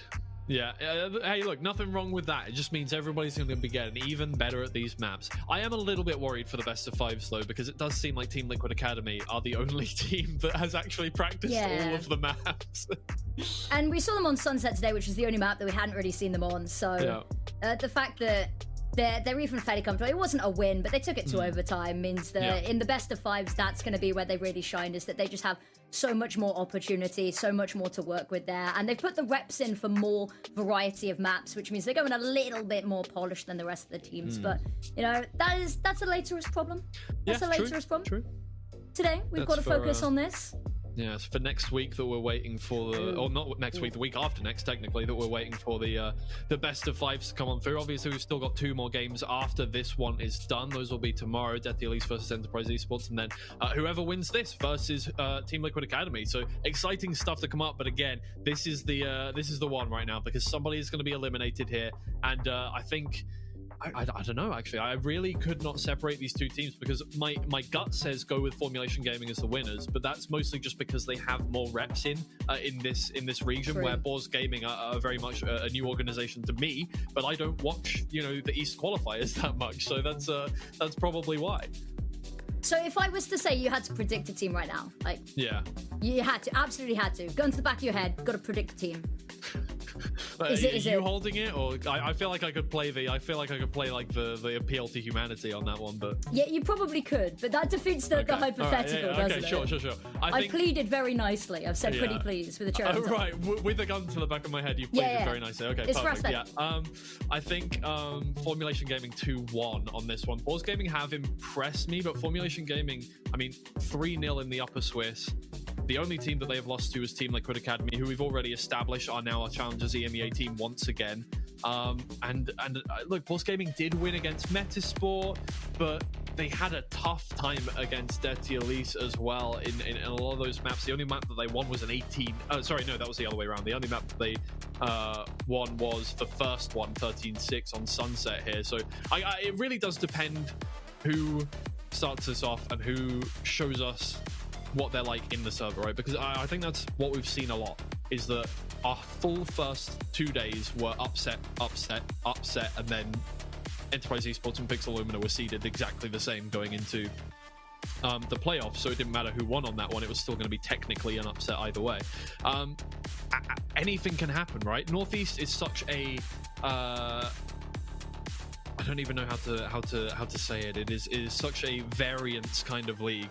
S7: Yeah, hey, look, nothing wrong with that. It just means everybody's going to be getting even better at these maps. I am a little bit worried for the best of fives, though, because it does seem like Team Liquid Academy are the only team that has actually practiced
S8: Yeah.
S7: all of the maps.
S8: And we saw them on Sunset today, which was the only map that we hadn't really seen them on. So the fact that they're even fairly comfortable. It wasn't a win, but they took it to overtime. Means that in the best of fives, that's going to be where they really shine. Is that they just have so much more opportunity, so much more to work with there, and they've put the reps in for more variety of maps, which means they're going a little bit more polished than the rest of the teams. But that's a laterist problem. That's a laterist problem.
S7: True.
S8: Today we've got to
S7: That's for,
S8: focus on this.
S7: Yeah, it's for next week that we're waiting for the, or not next week, the week after next, technically, that we're waiting for the best of fives to come on through. Obviously, we've still got two more games after this one is done. Those will be tomorrow, Death the Elite versus Enterprise Esports, and then whoever wins this versus Team Liquid Academy. So exciting stuff to come up. But again, this is the one right now, because somebody is going to be eliminated here, and I think. I don't know, actually. I really could not separate these two teams, because my gut says go with Formulation Gaming as the winners, but that's mostly just because they have more reps in this region.
S8: True.
S7: Where Boars Gaming are very much a new organization to me, but I don't watch the East qualifiers that much, so that's probably why.
S8: So if I was to say you had to predict a team right now, like you had to, absolutely had to, gun to the back of your head, got to predict a team. Is
S7: you
S8: it
S7: holding it, or I feel like I could play the like the appeal to humanity on that one, but
S8: Yeah, you probably could, but that defeats the hypothetical,
S7: All right,
S8: doesn't
S7: okay,
S8: it?
S7: sure.
S8: I pleaded very nicely. I've said pretty please with a cherry.
S7: Oh, right, with a gun to the back of my head, you've played it very nicely. Okay,
S8: It's
S7: perfect.
S8: for us
S7: Yeah, I think Formulation Gaming 2-1 on this one. Boars Gaming have impressed me, but Formulation Gaming, I mean, 3-0 in the Upper Swiss. The only team that they have lost to is Team Liquid Academy, who we've already established are now our Challengers EMEA team once again. Look, Boars Gaming did win against Metasport, but they had a tough time against Dirty Elise as well in a lot of those maps. The only map that they won was an 18. Sorry, no, that was the other way around. The only map that they won was the first one, 13-6 on Sunset here. So it really does depend who starts this off and who shows us what they're like in the server, right? Because I think that's what we've seen a lot, is that our full first 2 days were upset, and then Enterprise Esports and Pixel Lumina were seeded exactly the same going into the playoffs, so it didn't matter who won on that one. It was still going to be technically an upset either way. Anything can happen, right? Northeast is such a I don't even know how to say it. It is such a variance kind of league,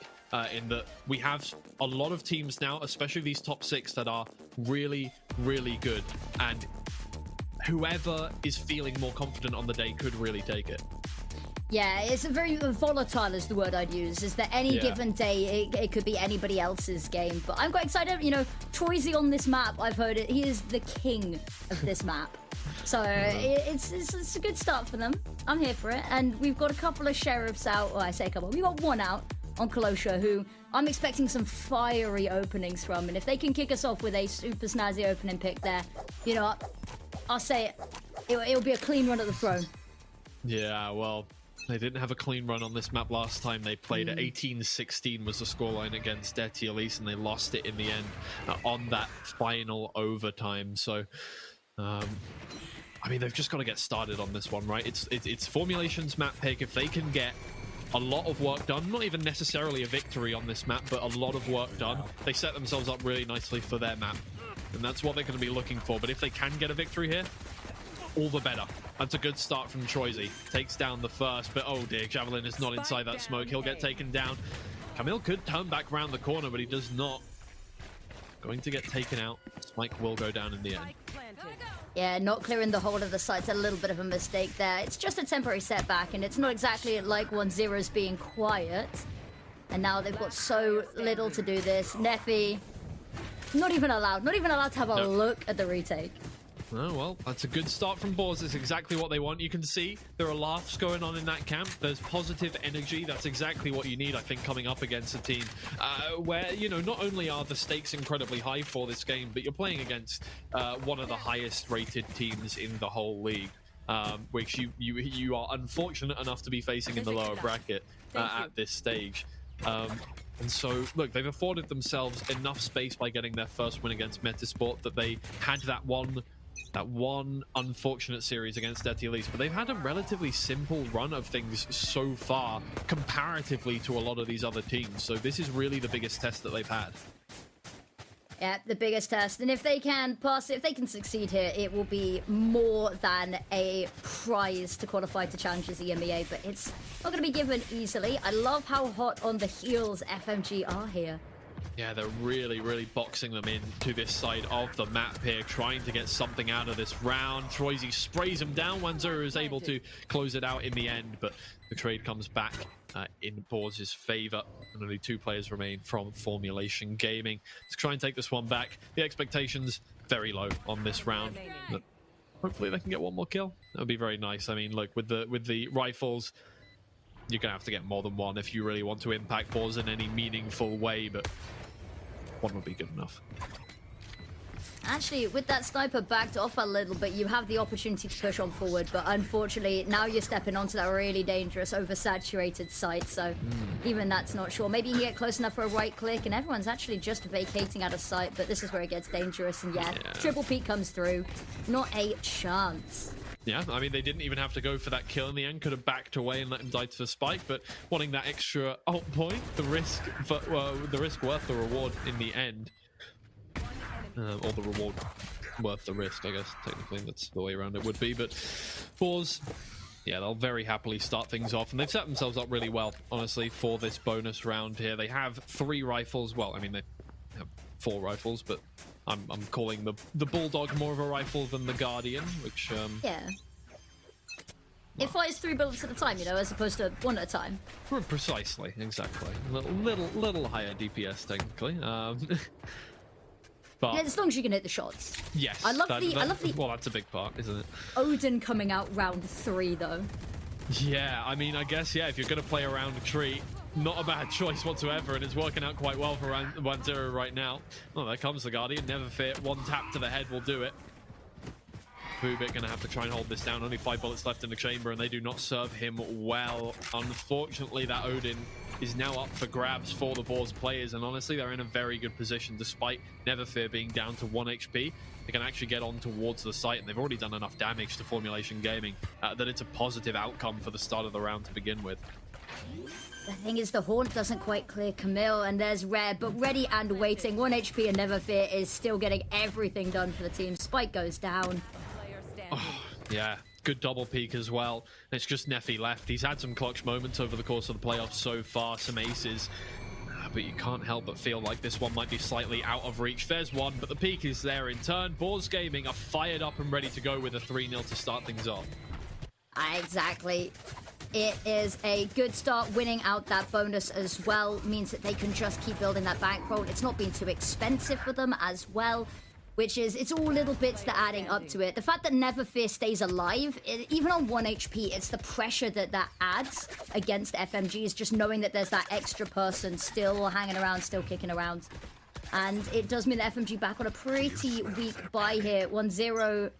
S7: in that we have a lot of teams now, especially these top 6, that are really, really good, and whoever is feeling more confident on the day could really take it.
S8: Yeah, it's a very volatile is the word I'd use, is that any given day it could be anybody else's game. But I'm quite excited, Troyzy on this map, I've heard it, he is the king of this map. So it's a good start for them. I'm here for it. And we've got a couple of sheriffs out, well, I say a couple, we've got one out on Colossia, who I'm expecting some fiery openings from. And if they can kick us off with a super snazzy opening pick there, I'll say it'll be a clean run at the throne.
S7: Yeah, well, They didn't have a clean run on this map last time. They played at 18-16 was the scoreline against Dirty Elise, and they lost it in the end on that final overtime. So, I mean, they've just got to get started on this one, right? It's Formulation's map pick. If they can get a lot of work done, not even necessarily a victory on this map, but a lot of work done, they set themselves up really nicely for their map. And that's what they're going to be looking for. But if they can get a victory here, all the better. That's a good start from Troisy. Takes down the first, but oh dear, Javelin is not inside that smoke. He'll get taken down. Camille could turn back around the corner, but he does not. Going to get taken out. Spike will go down in the end.
S8: Yeah, not clearing the whole of the site's a little bit of a mistake there. It's just a temporary setback, and it's not exactly like 1-0's being quiet. And now they've got so little to do this. Neffy, not even allowed to have a look at the retake.
S7: Oh, well, that's a good start from Boars. It's exactly what they want. You can see there are laughs going on in that camp. There's positive energy. That's exactly what you need, I think, coming up against a team where, you know, not only are the stakes incredibly high for this game, but you're playing against one of the highest rated teams in the whole league, which you are unfortunate enough to be facing in the lower bracket at this stage. And so, look, they've afforded themselves enough space by getting their first win against Metasport that they had that one unfortunate series against Dirty Elise, but they've had a relatively simple run of things so far comparatively to a lot of these other teams. So this is really the biggest test that they've had.
S8: Yeah, the biggest test. And if they can pass it, if they can succeed here, it will be more than a prize to qualify to Challengers EMEA, but it's not going to be given easily. I love how hot on the heels FMG are here.
S7: Yeah, they're really, really boxing them in to this side of the map here, trying to get something out of this round. Troisy sprays him down. 1-0 is able to close it out in the end, but the trade comes back in Boars' favor. And only 2 players remain from Formulation Gaming to try and take this one back. The expectations very low on this round, but hopefully they can get one more kill. That would be very nice. I mean, look, with the rifles, you're gonna have to get more than one if you really want to impact Boars in any meaningful way, but one would be good enough.
S8: Actually, with that sniper backed off a little bit, you have the opportunity to push on forward, but unfortunately, now you're stepping onto that really dangerous, oversaturated site, so even that's not sure. Maybe you can get close enough for a right click, and everyone's actually just vacating out of sight, but this is where it gets dangerous, and yeah, triple peek comes through. Not a chance.
S7: Yeah, I mean, they didn't even have to go for that kill in the end. Could have backed away and let him die to the spike, but wanting that extra ult point, the risk worth the reward in the end. Or the reward worth the risk, I guess. Technically, that's the way around it would be. But Boars, yeah, they'll very happily start things off. And they've set themselves up really well, honestly, for this bonus round here. They have 3 rifles. Well, I mean, they have 4 rifles, but I'm calling the Bulldog more of a rifle than the Guardian, which...
S8: yeah. It fires 3 bullets at a time, you know, as opposed to 1 at a time.
S7: Precisely, exactly. Little higher DPS, technically. But
S8: yeah, as long as you can hit the shots.
S7: Yes.
S8: I love the
S7: well, that's a big part, isn't it?
S8: Odin coming out round 3, though.
S7: Yeah, I mean, I guess, yeah, if you're going to play around a tree, not a bad choice whatsoever, and it's working out quite well for 1-0 right now. Oh, there comes the Guardian. Never fear. 1 tap to the head will do it. Bubik going to have to try and hold this down. Only 5 bullets left in the chamber, and they do not serve him well. Unfortunately, that Odin is now up for grabs for the Boars players, and honestly, they're in a very good position, despite Neverfear being down to 1 HP. They can actually get on towards the site, and they've already done enough damage to Formulation Gaming that it's a positive outcome for the start of the round to begin with.
S8: The thing is, the Haunt doesn't quite clear Camille, and there's Red, but ready and waiting. 1 HP and Neverfear is still getting everything done for the team. Spike goes down.
S7: Oh, yeah, good double peek as well. It's just Neffy left. He's had some clutch moments over the course of the playoffs so far, some aces. But you can't help but feel like this one might be slightly out of reach. There's one, but the peak is there in turn. Boars Gaming are fired up and ready to go with a 3-0 to start things off.
S8: Exactly. It is a good start. Winning out that bonus as well means that they can just keep building that bankroll. It's not been too expensive for them as well, which is, it's all little bits that are adding up to it. The fact that Neverfear stays alive, even on 1 HP, it's the pressure that adds against FMGs, just knowing that there's that extra person still hanging around, still kicking around. And it does mean that FMG back on a pretty weak buy here. 1-0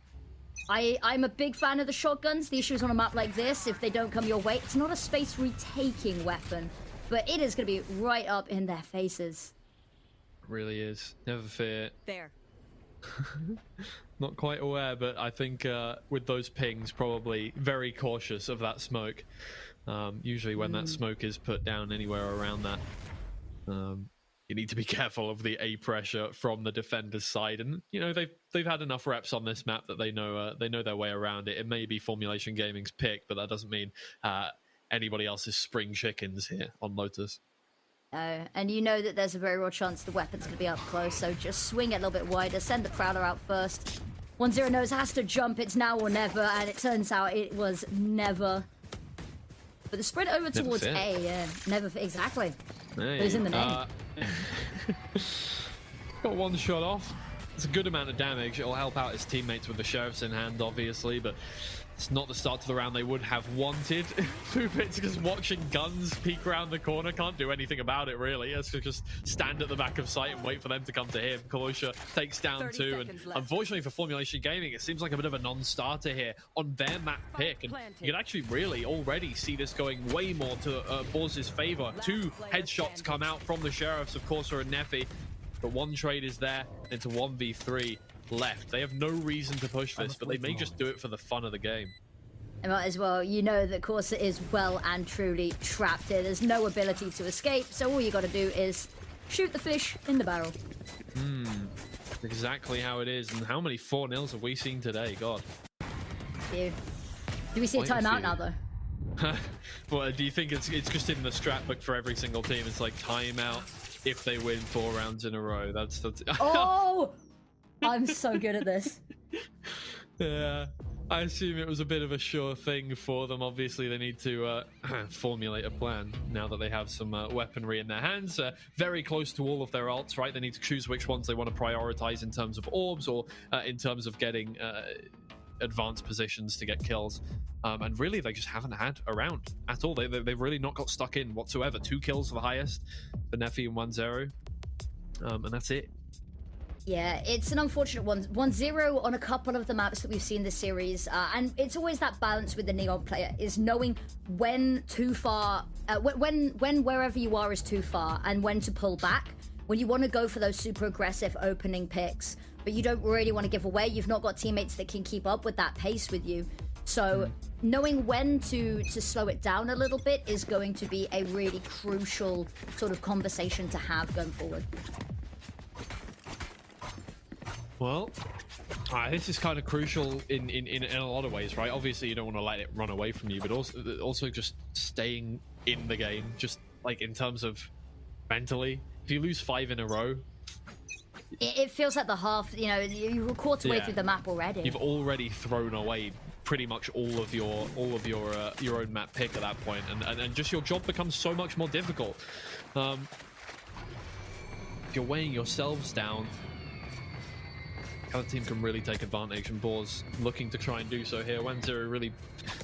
S8: I'm a big fan of the shotguns. The issue is on a map like this, if they don't come your way, it's not a space retaking weapon, but it is going to be right up in their faces.
S7: Really is. Never fear.
S10: There.
S7: Not quite aware, but I think with those pings, probably very cautious of that smoke. Usually when that smoke is put down anywhere around that, you need to be careful of the A pressure from the defender's side. And you know they've had enough reps on this map that they know their way around it. It may be Formulation Gaming's pick, but that doesn't mean anybody else's spring chickens here on Lotus.
S8: And you know that there's a very real chance the weapon's going to be up close, so just swing it a little bit wider, send the Prowler out first. 1-0 knows has to jump, it's now or never, and it turns out it was never. But the sprint over towards A, yeah, never, exactly. It was in the name.
S7: Got one shot off. It's a good amount of damage. It'll help out his teammates with the sheriffs in hand, obviously, but it's not the start to the round they would have wanted. Poopit's just watching guns peek around the corner. Can't do anything about it, really. He has to just stand at the back of sight and wait for them to come to him. Kalosha takes down 2, and unfortunately for Formulation Gaming, it seems like a bit of a non-starter here on their map pick. And you can actually really already see this going way more to Borz's favor. 2 headshots come out from the sheriffs, of course, and Neffy, but one trade is there. It's a 1v3 left. They have no reason to push this, but they may just do it for the fun of the game.
S8: And might as well, you know that Corsa is well and truly trapped here. There's no ability to escape, so all you got to do is shoot the fish in the barrel.
S7: Exactly how it is. And how many 4-0s have we seen today? God.
S8: Do we see a timeout now, though?
S7: Well, do you think it's just in the strat book for every single team? It's like timeout if they win 4 rounds in a row. That's
S8: Oh! I'm so good at this.
S7: Yeah, I assume it was a bit of a sure thing for them. Obviously, they need to formulate a plan now that they have some weaponry in their hands. Very close to all of their ults, right? They need to choose which ones they want to prioritize in terms of orbs or in terms of getting advanced positions to get kills. And really, they just haven't had a round at all. They've really not got stuck in whatsoever. 2 kills for the highest for Neffy and 1-0. And that's it.
S8: Yeah, it's an unfortunate one. 1-0 on a couple of the maps that we've seen this series, and it's always that balance with the Neon player, is knowing when too far, when wherever you are is too far, and when to pull back. When you want to go for those super aggressive opening picks, but you don't really want to give away. You've not got teammates that can keep up with that pace with you. So knowing when to slow it down a little bit is going to be a really crucial sort of conversation to have going forward.
S7: Well, this is kind of crucial in a lot of ways, right? Obviously, you don't want to let it run away from you, but also just staying in the game, just like in terms of mentally. If you lose 5 in a row,
S8: it feels like the half. You know, you're a quarter way through the map already.
S7: You've already thrown away pretty much all of your own map pick at that point, and just your job becomes so much more difficult. If you're weighing yourselves down, the other team can really take advantage, and Boar's looking to try and do so here. 1-0 really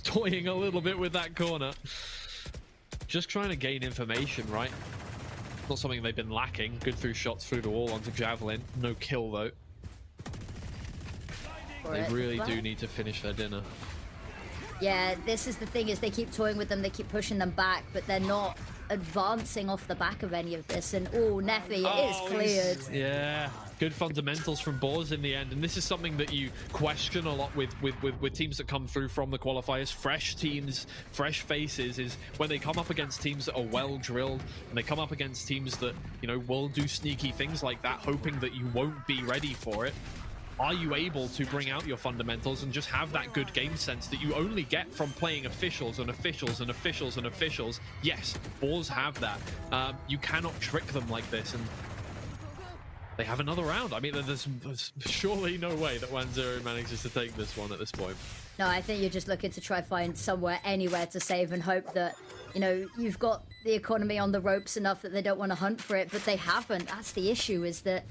S7: toying a little bit with that corner. Just trying to gain information, right? Not something they've been lacking. Good through shots through the wall onto Javelin. No kill, though. They really do need to finish their dinner.
S8: Yeah, this is the thing, is they keep toying with them, they keep pushing them back, but they're not advancing off the back of any of this. And Neffy, it is cleared.
S7: Yeah, good fundamentals from Boars in the end, and this is something that you question a lot with teams that come through from the qualifiers. Fresh teams, fresh faces, is when they come up against teams that are well drilled, and they come up against teams that, you know, will do sneaky things like that, hoping that you won't be ready for it. Are you able to bring out your fundamentals and just have that good game sense that you only get from playing officials and officials and officials and officials? Yes, Boars have that. You cannot trick them like this, and they have another round. I mean, there's surely no way that 1-0 manages to take this one at this point.
S8: No, I think you're just looking to try find somewhere, anywhere to save and hope that, you know, you've got the economy on the ropes enough that they don't want to hunt for it, but they haven't. That's the issue, is that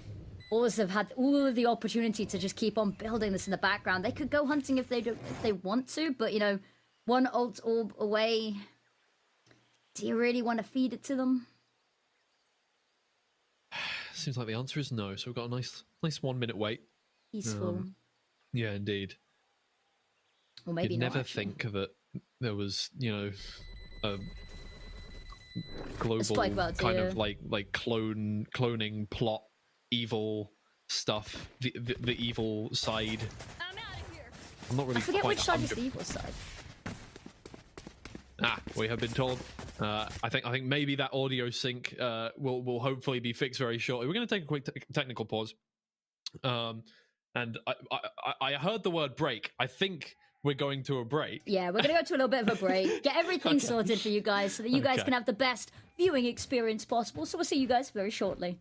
S8: Boars have had all of the opportunity to just keep on building this in the background. They could go hunting if they want to, but, you know, one ult orb away. Do you really want to feed it to them?
S7: Seems like the answer is no. So we've got a nice 1 minute wait.
S8: Peaceful.
S7: Yeah, indeed.
S8: Or maybe
S7: you'd
S8: not,
S7: never
S8: actually.
S7: think that there was, you know, a global
S8: spike belt,
S7: kind
S8: yeah.
S7: of like cloning plot, evil stuff, the evil side.
S10: I'm out of here.
S7: I'm not really
S8: I forget
S7: quite
S8: which side is
S7: 100
S8: the evil side.
S7: We have been told. I think maybe that audio sync will hopefully be fixed very shortly. We're going to take a quick technical pause. And I heard the word break. I think we're going to a break.
S8: Yeah, we're going to go to a little bit of a break. Get everything sorted for you guys so that you guys
S7: Okay.
S8: can have the best viewing experience possible. So we'll see you guys very shortly.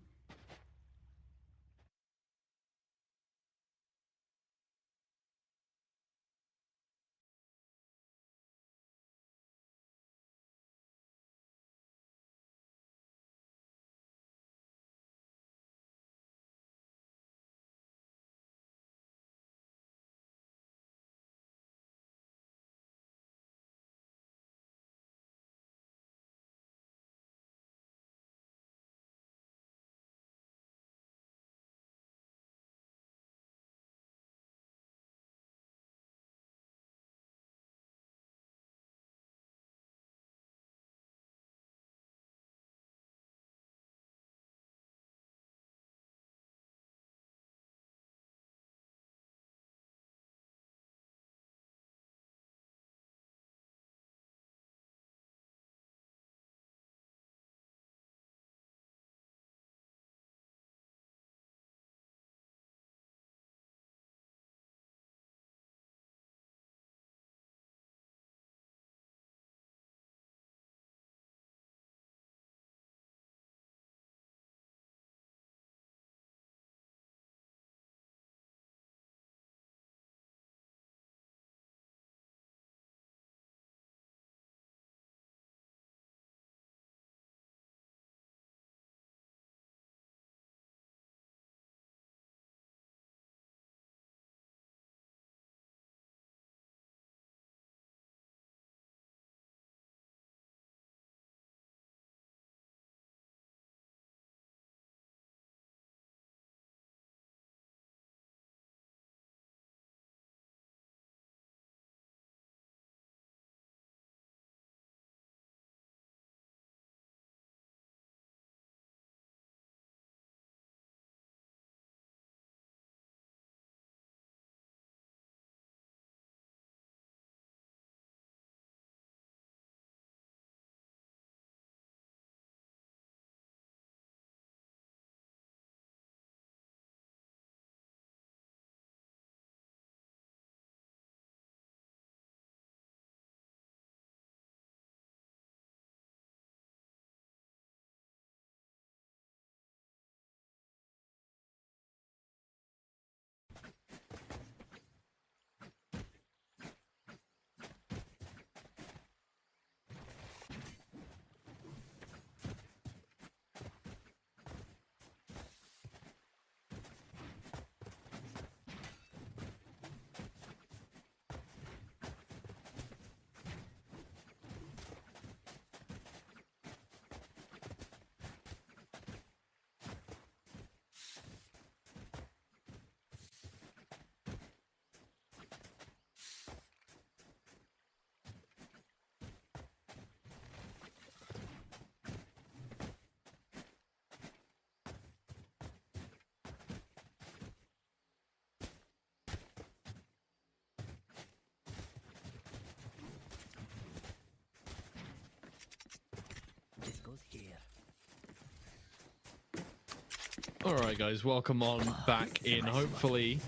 S7: All right, guys, welcome on back in. Hopefully,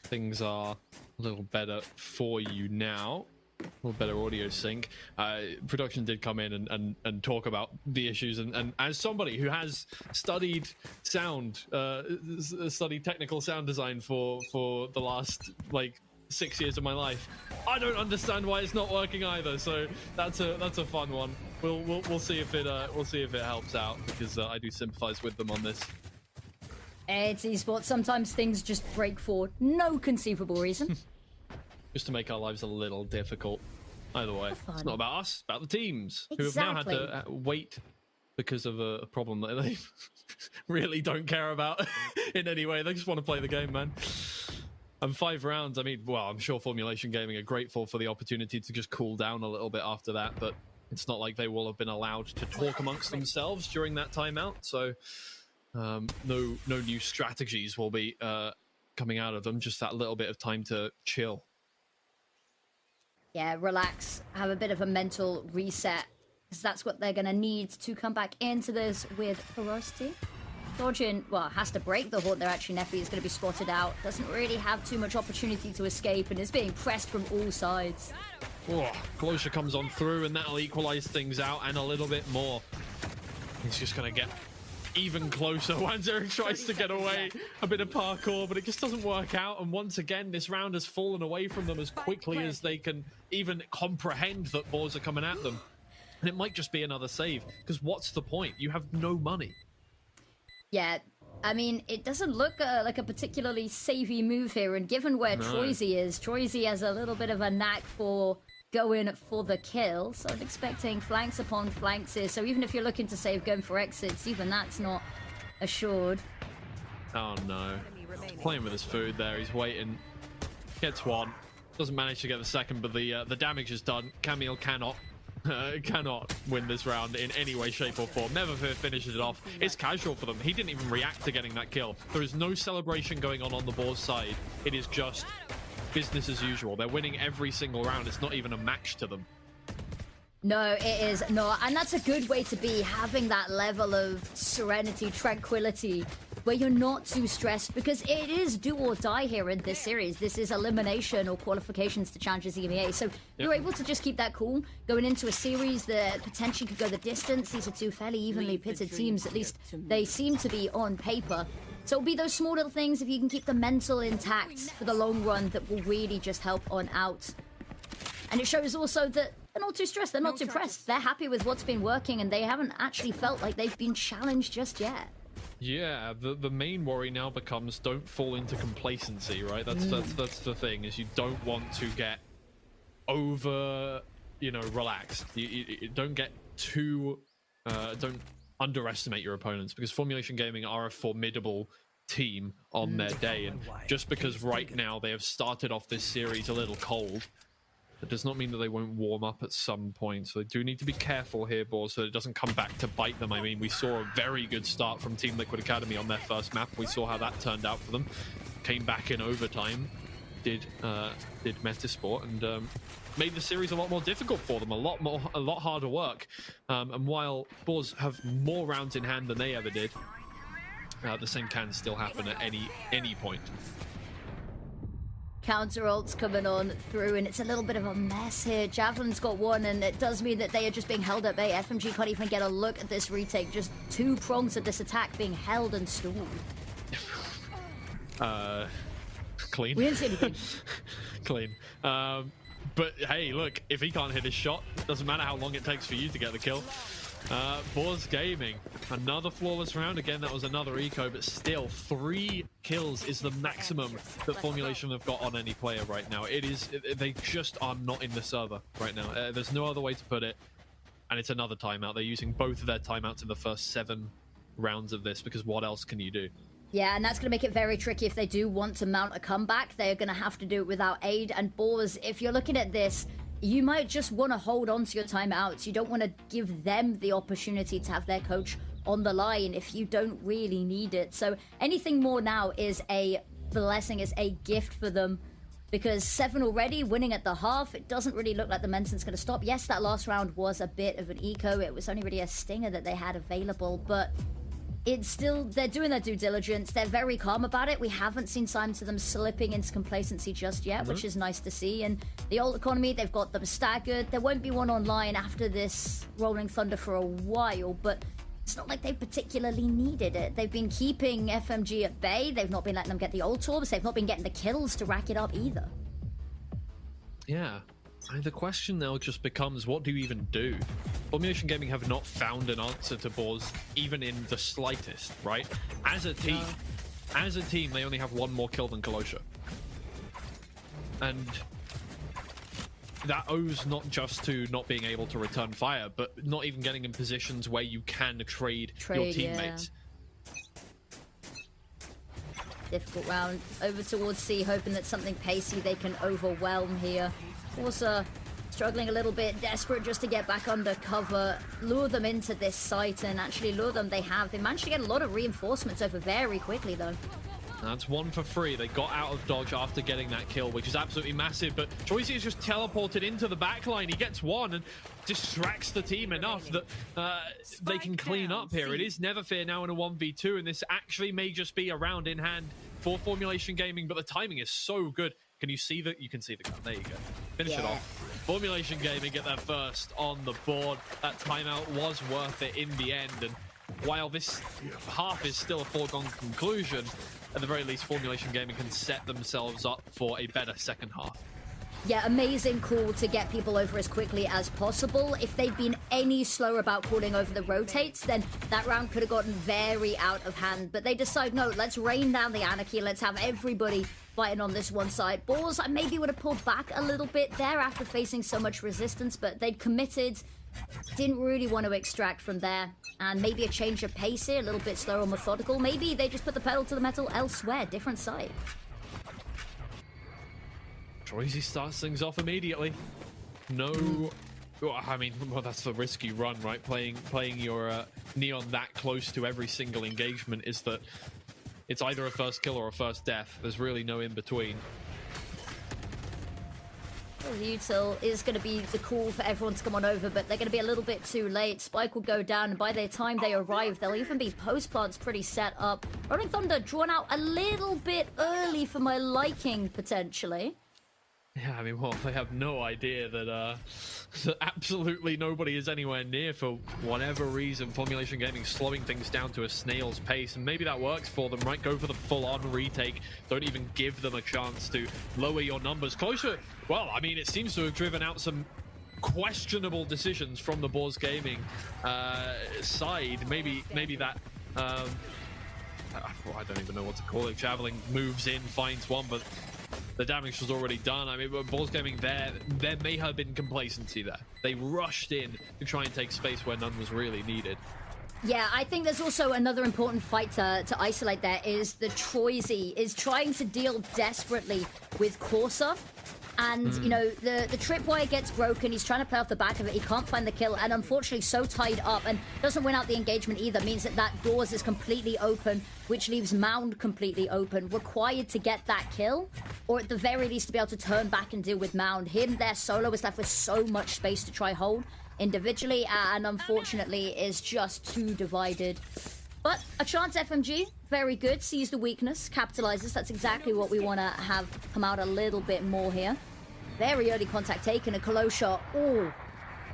S7: things are a little better for you now. A little better audio sync. Production did come in and talk about the issues, and as somebody who has studied sound, studied technical sound design for the last like 6 years of my life, I don't understand why it's not working either. So that's a fun one. We'll see if it helps out, because I do sympathize with them on this.
S8: It's esports. Sometimes things just break for no conceivable reason.
S7: Just to make our lives a little difficult. Either way,
S8: For fun.
S7: it's not about us, it's about the teams who have now had to wait because of a problem that they really don't care about in any way. They just want to play the game, man. And 5 rounds, I mean, well, I'm sure Formulation Gaming are grateful for the opportunity to just cool down a little bit after that, but it's not like they will have been allowed to talk amongst themselves during that timeout, so no new strategies will be coming out of them, just that little bit of time to chill.
S8: Yeah, relax, have a bit of a mental reset, because that's what they're going to need to come back into this with ferocity. Dodging, well, has to break the hold there. Actually, Neffy is going to be spotted out. Doesn't really have too much opportunity to escape and is being pressed from all sides.
S7: Oh, Closure comes on through and that'll equalize things out and a little bit more. He's just going to get even closer. Wanzeric tries to get away. A bit of parkour, but it just doesn't work out. And once again, this round has fallen away from them as quickly as they can even comprehend that balls are coming at them. And it might just be another save, because what's the point? You have no money.
S8: Yeah, I mean, it doesn't look like a particularly savvy move here, and given where Troisy is, Troisy has a little bit of a knack for going for the kill, so I'm expecting flanks upon flanks here, so even if you're looking to save going for exits, even that's not assured.
S7: Oh no, playing with his food there, he's waiting, gets one, doesn't manage to get the second, but the damage is done. Camille cannot win this round in any way, shape or form. Never finishes it off. It's casual for them. He didn't even react to getting that kill. There is no celebration going on the board's side. It is just business as usual. They're winning every single round. It's not even a match to them.
S8: No, it is not. And that's a good way to be, having that level of serenity, tranquility, where you're not too stressed, because it is do or die here in this series. This is elimination or qualifications to Challengers EMEA. So you're able to just keep that cool going into a series that potentially could go the distance. These are two fairly evenly pitted teams. At least they seem to be on paper. So it'll be those small little things, if you can keep the mental intact for the long run, that will really just help on out. And it shows also that they're not too stressed, they're not too pressed. They're happy with what's been working, and they haven't actually felt like they've been challenged just yet.
S7: Yeah, the main worry now becomes don't fall into complacency, right? That's the thing, is you don't want to get over, relaxed. You don't get too, don't underestimate your opponents, because Formulation Gaming are a formidable team on their day, and just because right now they have started off this series a little cold, that does not mean that they won't warm up at some point. So they do need to be careful here, boys, so it doesn't come back to bite them. I mean, we saw a very good start from Team Liquid Academy on their first map. We saw how that turned out for them. Came back in overtime, did Metasport, and made the series a lot more difficult for them, a lot harder work. And while Boars have more rounds in hand than they ever did, the same can still happen at any point.
S8: Counter ults coming on through, and it's a little bit of a mess here. Javelin's got one, and it does mean that they are just being held at bay. FMG can't even get a look at this retake. Just 2 prongs of this attack being held and stalled.
S7: Clean.
S8: We didn't see anything.
S7: Clean. But hey, look, if he can't hit his shot, doesn't matter how long it takes for you to get the kill. Boars Gaming, another flawless round. Again, that was another eco, but still 3 kills is the maximum that Formulation have got on any player right now. They just are not in the server right now. There's no other way to put it, and it's another timeout. They're using both of their timeouts in the first 7 rounds of this, because what else can you do?
S8: Yeah, and that's going to make it very tricky if they do want to mount a comeback. They're going to have to do it without aid. And Boars, if you're looking at this, you might just want to hold on to your timeouts. You don't want to give them the opportunity to have their coach on the line if you don't really need it. So anything more now is a blessing, is a gift for them, because 7 already, winning at the half, it doesn't really look like the Menton's going to stop. Yes, that last round was a bit of an eco. It was only really a stinger that they had available, but it's still, they're doing their due diligence. They're very calm about it. We haven't seen signs of them slipping into complacency just yet, which is nice to see. And the old economy, they've got them staggered. There won't be one online after this Rolling Thunder for a while, but it's not like they particularly needed it. They've been keeping FMG at bay. They've not been letting them get the old orbs. They've not been getting the kills to rack it up either.
S7: Yeah. The question now just becomes, what do you even do? Formulation Gaming have not found an answer to Boars, even in the slightest, right? As a team, they only have 1 more kill than Kalosha. And that owes not just to not being able to return fire, but not even getting in positions where you can trade your teammates.
S8: difficult round. Over towards C, hoping that something pacey they can overwhelm here. Also struggling a little bit, desperate just to get back under cover, lure them into this site, and actually lure them they have. They managed to get a lot of reinforcements over very quickly, though.
S7: That's 1 for 3. They got out of dodge after getting that kill, which is absolutely massive. But Choicy is just teleported into the backline. He gets 1 and distracts the team enough that they can clean up here. It is Never Fear now in a 1v2, and this actually may just be a round in hand for Formulation Gaming, but the timing is so good. Can you see that? You can see the gun. There you go. Finish it off. Formulation Gaming get their first on the board. That timeout was worth it in the end, and while this half is still a foregone conclusion, at the very least, Formulation Gaming can set themselves up for a better second half.
S8: Yeah, amazing call to get people over as quickly as possible. If they'd been any slower about calling over the rotates, then that round could have gotten very out of hand. But they decide, no, let's rain down the anarchy. Let's have everybody fighting on this one side. Balls, I maybe would have pulled back a little bit there after facing so much resistance, but they'd committed. Didn't really want to extract from there. And maybe a change of pace here, a little bit slower, methodical. Maybe they just put the pedal to the metal elsewhere, different side.
S7: Troisy starts things off immediately. No, I mean, well, that's the risky run, right? Playing your Neon that close to every single engagement is that it's either a first kill or a first death. There's really no in between.
S8: Well, the util is going to be the call for everyone to come on over, but they're going to be a little bit too late. Spike will go down, and by the time they arrive, they'll even be post-plants pretty set up. Rolling Thunder drawn out a little bit early for my liking, potentially.
S7: Yeah, I mean, well, they have no idea that absolutely nobody is anywhere near for whatever reason. Formulation Gaming slowing things down to a snail's pace, and maybe that works for them, right? Go for the full-on retake. Don't even give them a chance to lower your numbers. Closer, well, I mean, it seems to have driven out some questionable decisions from the Boars Gaming side. Maybe that... I don't even know what to call it. Javelin moves in, finds one, but the damage was already done. I mean, Boars Gaming, there may have been complacency there. They rushed in to try and take space where none was really needed.
S8: Yeah, I think there's also another important fight to isolate there is the Troisy is trying to deal desperately with Corsa. And, you know, the tripwire gets broken. He's trying to play off the back of it. He can't find the kill. And unfortunately, so tied up and doesn't win out the engagement either. Means that doors is completely open, which leaves Mound completely open. Required to get that kill, or at the very least to be able to turn back and deal with Mound. Him there solo is left with so much space to try hold individually. And unfortunately, is just too divided. But a chance FMG, very good, sees the weakness, capitalizes. That's exactly what we want to have come out a little bit more here. Very early contact taken, a Colo shot. Oh,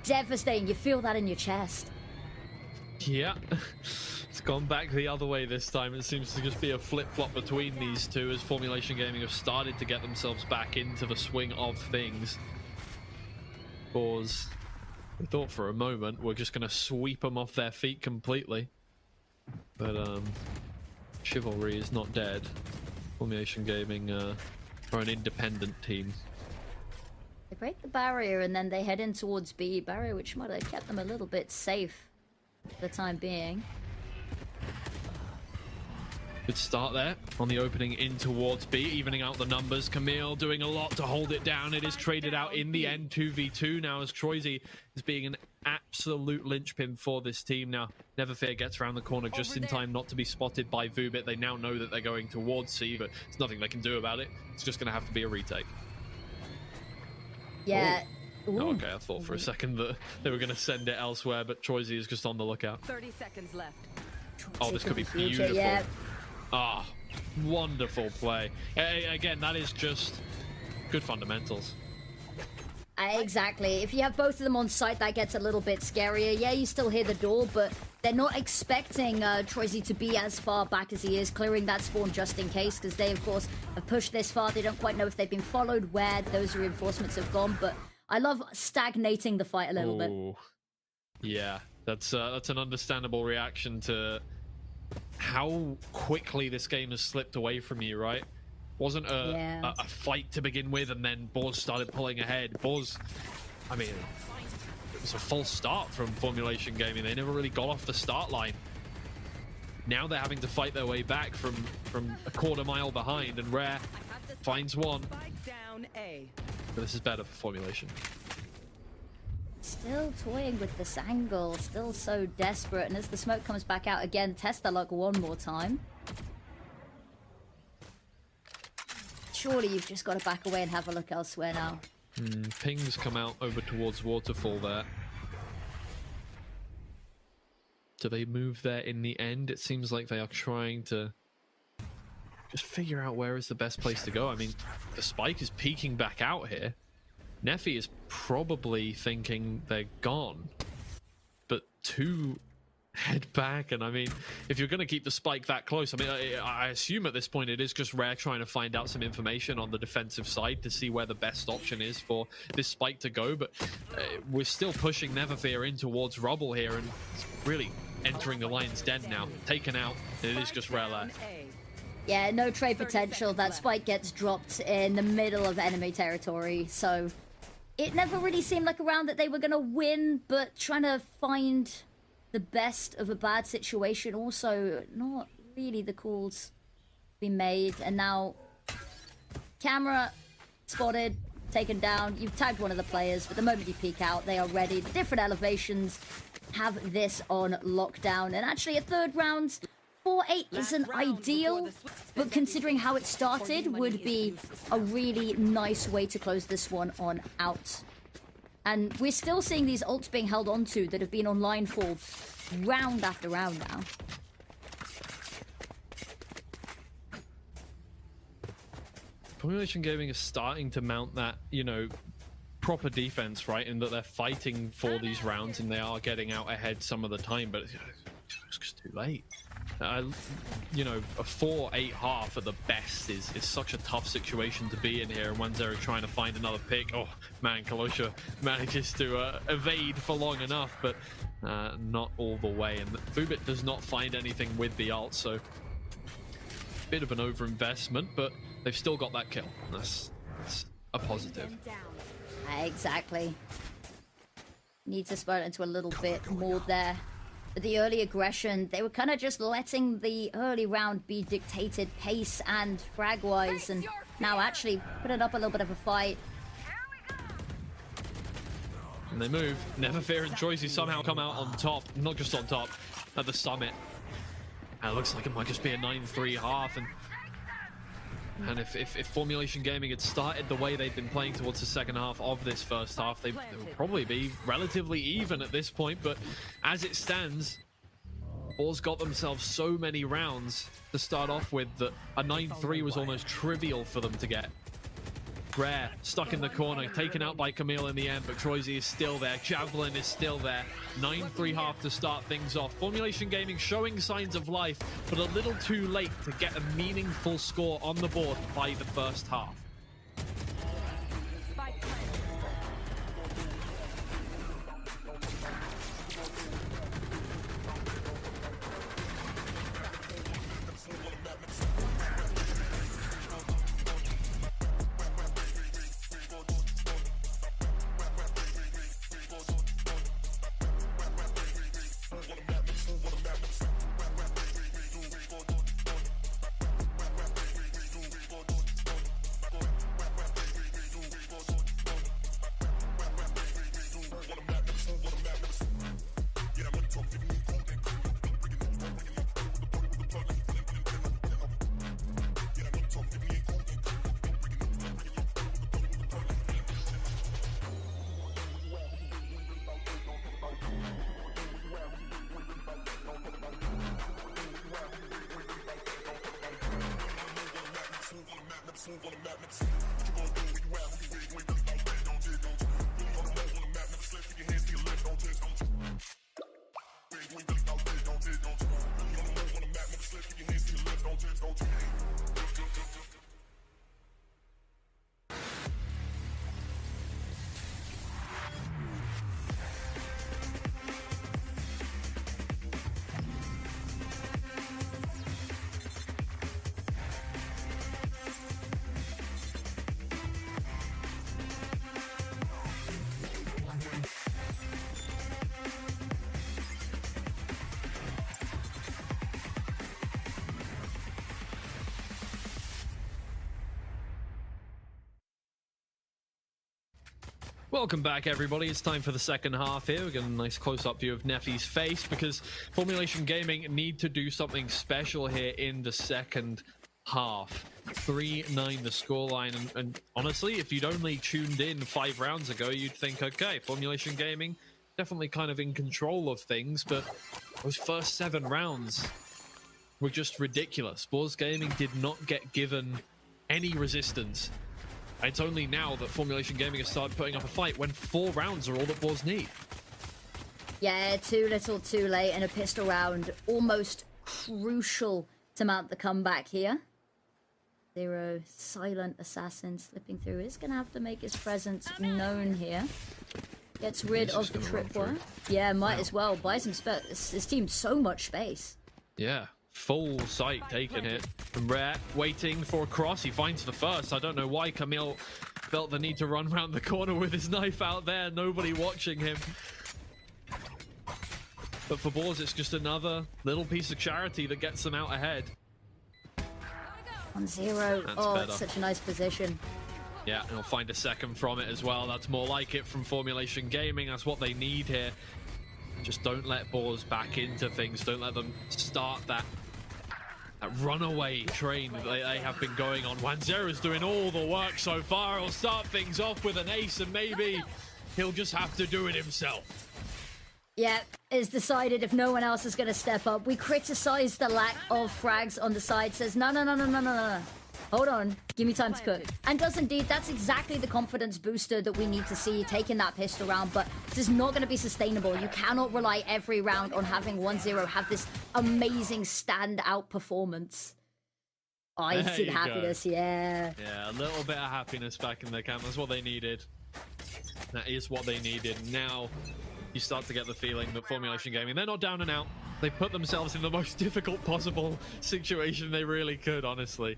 S8: devastating. You feel that in your chest.
S7: Yeah, it's gone back the other way this time. It seems to just be a flip-flop between these two as Formulation Gaming have started to get themselves back into the swing of things. Boars, we thought for a moment we're just going to sweep them off their feet completely. But Chivalry is not dead. Formulation Gaming are an independent team.
S8: They break the barrier and then they head in towards B. Barrier which might have kept them a little bit safe for the time being.
S7: Good start there on the opening in towards B, evening out the numbers. Camille doing a lot to hold it down. It is traded out in the end, 2v2 now, as Troisy is being an absolute linchpin for this team now. Never Fear gets around the corner just in time not to be spotted by Vubit. They now know that they're going towards C, but there's nothing they can do about it. It's just going to have to be a retake.
S8: Yeah.
S7: Oh, okay, I thought for a second that they were going to send it elsewhere, but Troisy is just on the lookout.
S10: 30 seconds left.
S7: Oh, this could be beautiful.
S8: Yeah.
S7: Ah, wonderful play. Again, that is just good fundamentals.
S8: Exactly. If you have both of them on site, that gets a little bit scarier. Yeah, you still hear the door, but they're not expecting Troisy to be as far back as he is, clearing that spawn just in case, because they, of course, have pushed this far. They don't quite know if they've been followed, where those reinforcements have gone, but I love stagnating the fight a little bit.
S7: Yeah, that's an understandable reaction to how quickly this game has slipped away from you, right? Wasn't a fight to begin with, and then Boars started pulling ahead. Boars, I mean, it was a false start from Formulation Gaming. They never really got off the start line. Now they're having to fight their way back from a quarter mile behind, and Rare finds one.
S10: Spike down A.
S7: But this is better for Formulation.
S8: Still toying with this angle, still so desperate. And as the smoke comes back out again, test their luck one more time. Surely you've just got to back away and have a look elsewhere now.
S7: Pings come out over towards Waterfall there. Do they move there in the end? It seems like they are trying to just figure out where is the best place to go. I mean, the spike is peeking back out here. Neffy is probably thinking they're gone. But two head back, and I mean, if you're going to keep the spike that close, I mean, I assume at this point it is just Rare trying to find out some information on the defensive side to see where the best option is for this spike to go. But we're still pushing Neverfear in towards Rubble here, and it's really entering the lion's den now. Taken out, and it is just Rare left.
S8: Yeah, no trade potential. That spike gets dropped in the middle of enemy territory, so it never really seemed like a round that they were going to win, but trying to find the best of a bad situation, also not really the calls be made. And now camera spotted, taken down. You've tagged one of the players, but the moment you peek out, they are ready. The different elevations have this on lockdown, and actually a third round 4-8 isn't ideal, but considering how it started, would be a really nice way to close this one on out. And we're still seeing these ults being held onto that have been online for round after round now.
S7: Formulation Gaming is starting to mount that, you know, proper defense, right? In that they're fighting for these rounds and they are getting out ahead some of the time, but it's just too late. You know, a 4-8 half at the best is such a tough situation to be in here. And when they're trying to find another pick, oh man, Kalosha manages to evade for long enough, but not all the way. And Fubit does not find anything with the ult, so bit of an overinvestment, but they've still got that kill. That's a positive.
S8: Exactly. Need to spur it into a little bit more there. But the early aggression, they were kind of just letting the early round be dictated pace and frag-wise, and now actually putting up a little bit of a fight.
S7: And they move. Neverfear and Choicy somehow come out on top. Not just on top, at the summit. And it looks like it might just be a 9-3 half. And if Formulation Gaming had started the way they've been playing towards the second half of this first half, they would probably be relatively even at this point. But as it stands, Ball's got themselves so many rounds to start off with that a 9-3 was almost trivial for them to get. Rare stuck in the corner, taken out by Camille in the end, but Troisy is still there. Javelin is still there. 9-3 half to start things off. Formulation Gaming showing signs of life, but a little too late to get a meaningful score on the board by the first half. Welcome back, everybody. It's time for the second half here. We're getting a nice close-up view of Neffy's face because Formulation Gaming need to do something special here in the second half. 3-9 the scoreline, and honestly, if you'd only tuned in 5 rounds ago, you'd think, okay, Formulation Gaming definitely kind of in control of things, but those first 7 rounds were just ridiculous. Boars Gaming did not get given any resistance. It's only now that Formulation Gaming has started putting up a fight when 4 rounds are all that Boars need.
S8: Yeah, too little, too late, and a pistol round almost crucial to mount the comeback here. Zero, silent assassin slipping through, is going to have to make his presence known here. Gets rid of the tripwire. Yeah, might as well buy some space. This team's so much space.
S7: Yeah. Full sight taken it from Rare, waiting for a cross. He finds the first. I don't know why Camille felt the need to run around the corner with his knife out there. Nobody watching him. But for Boars, it's just another little piece of charity that gets them out ahead.
S8: 1-0. Oh,
S7: better.
S8: It's such a nice position.
S7: Yeah, and he'll find a second from it as well. That's more like it from Formulation Gaming. That's what they need here. Just don't let Boars back into things. Don't let them start that runaway train that they have been going on. 1-0 is doing all the work so far. He'll start things off with an ace, and maybe he'll just have to do it himself.
S8: Yeah, it's decided if no one else is going to step up. We criticize the lack of frags on the side. Says, no. Hold on, give me time to cook. And does indeed. That's exactly the confidence booster that we need to see, taking that pistol round. But this is not going to be sustainable. You cannot rely every round on having 1-0 have this amazing standout performance. Oh, you see the happiness, yeah.
S7: Yeah, a little bit of happiness back in their camp. That's what they needed. That is what they needed. Now you start to get the feeling that Formulation Gaming, they're not down and out. They put themselves in the most difficult possible situation they really could, honestly.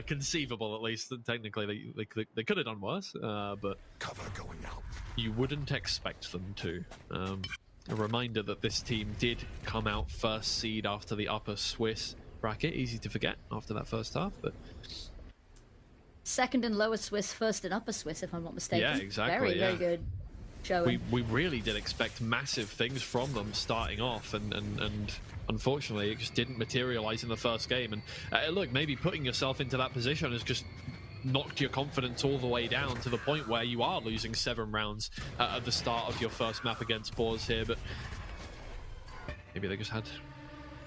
S7: Conceivable, at least. Technically, they could have done worse, but
S6: Cover going out.
S7: You wouldn't expect them to. A reminder that this team did come out first seed after the upper Swiss bracket. Easy to forget after that first half, but...
S8: Second and lower Swiss, first and upper Swiss, if I'm not mistaken.
S7: Yeah, exactly.
S8: Very good showing.
S7: We really did expect massive things from them starting off, and unfortunately it just didn't materialize in the first game. And look, maybe putting yourself into that position has just knocked your confidence all the way down to the point where you are losing 7 rounds at the start of your first map against Boars here. But maybe they just had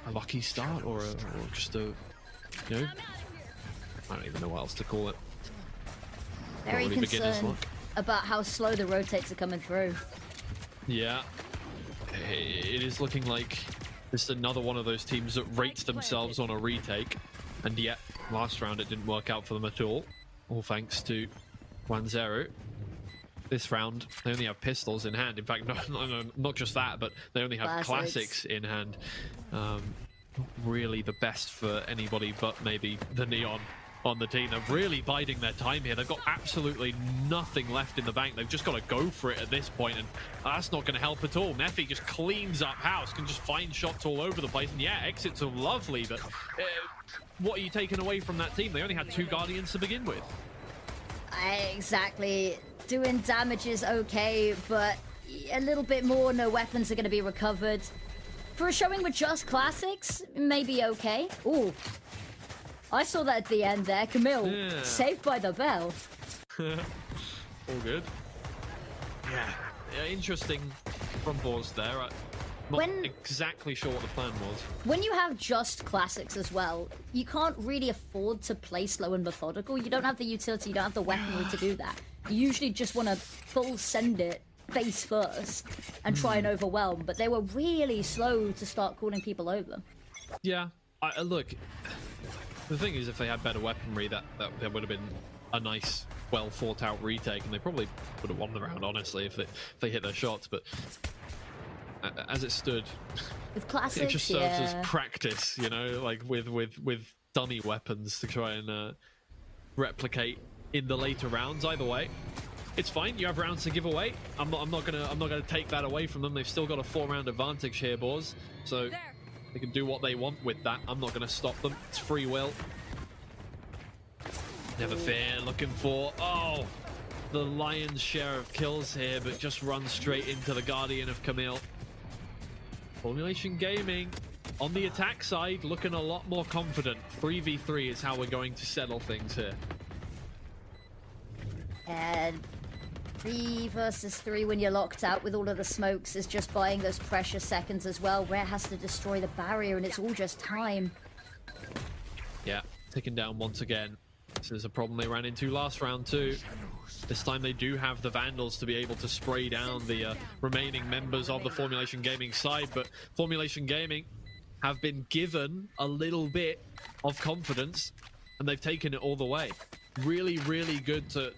S7: a lucky start, or just a, you know, I don't even know what else to call it.
S8: Very
S7: Probably beginner's
S8: concerned
S7: luck
S8: about how slow the rotates are coming through.
S7: Yeah, it is looking like this is another one of those teams that rates themselves on a retake, and yet last round it didn't work out for them at all thanks to 1-0. This round they only have pistols in hand. In fact, not just that, but they only have classics in hand. Not really the best for anybody but maybe the Neon on the team. They're really biding their time here. They've got absolutely nothing left in the bank. They've just got to go for it at this point, and that's not going to help at all. Neffy just cleans up house, can just find shots all over the place, and yeah, exits are lovely, but what are you taking away from that team? They only had 2 Guardians to begin with.
S8: Exactly. Doing damage is okay, but a little bit more, no weapons are going to be recovered. For a showing with just classics, maybe okay. Ooh. I saw that at the end there. Camille, saved by the bell.
S7: All good. Yeah, interesting from Boars there. Not exactly sure what the plan was.
S8: When you have just classics as well, you can't really afford to play slow and methodical. You don't have the utility, you don't have the weaponry to do that. You usually just want to full send it face first and try and overwhelm, but they were really slow to start calling people over.
S7: Yeah, look, the thing is, if they had better weaponry, that would have been a nice, well thought out retake, and they probably would have won the round, honestly, if they hit their shots. But as it stood,
S8: with classics,
S7: it just serves as practice, you know, like with dummy weapons to try and replicate in the later rounds. Either way, it's fine. You have rounds to give away. I'm not gonna take that away from them. They've still got a 4-round advantage here, Boars. So they can do what they want with that. I'm not gonna stop them. It's free will. Never fear. Looking for the lion's share of kills here, but just runs straight into the Guardian of Camille. Formulation Gaming on the attack side looking a lot more confident. 3v3 is how we're going to settle things here.
S8: And 3 versus 3 when you're locked out with all of the smokes is just buying those precious seconds as well. Rare has to destroy the barrier, and it's all just time.
S7: Yeah, taken down once again. This is a problem they ran into last round too. This time they do have the Vandals to be able to spray down the remaining members of the Formulation Gaming side, but Formulation Gaming have been given a little bit of confidence, and they've taken it all the way. Really, really good to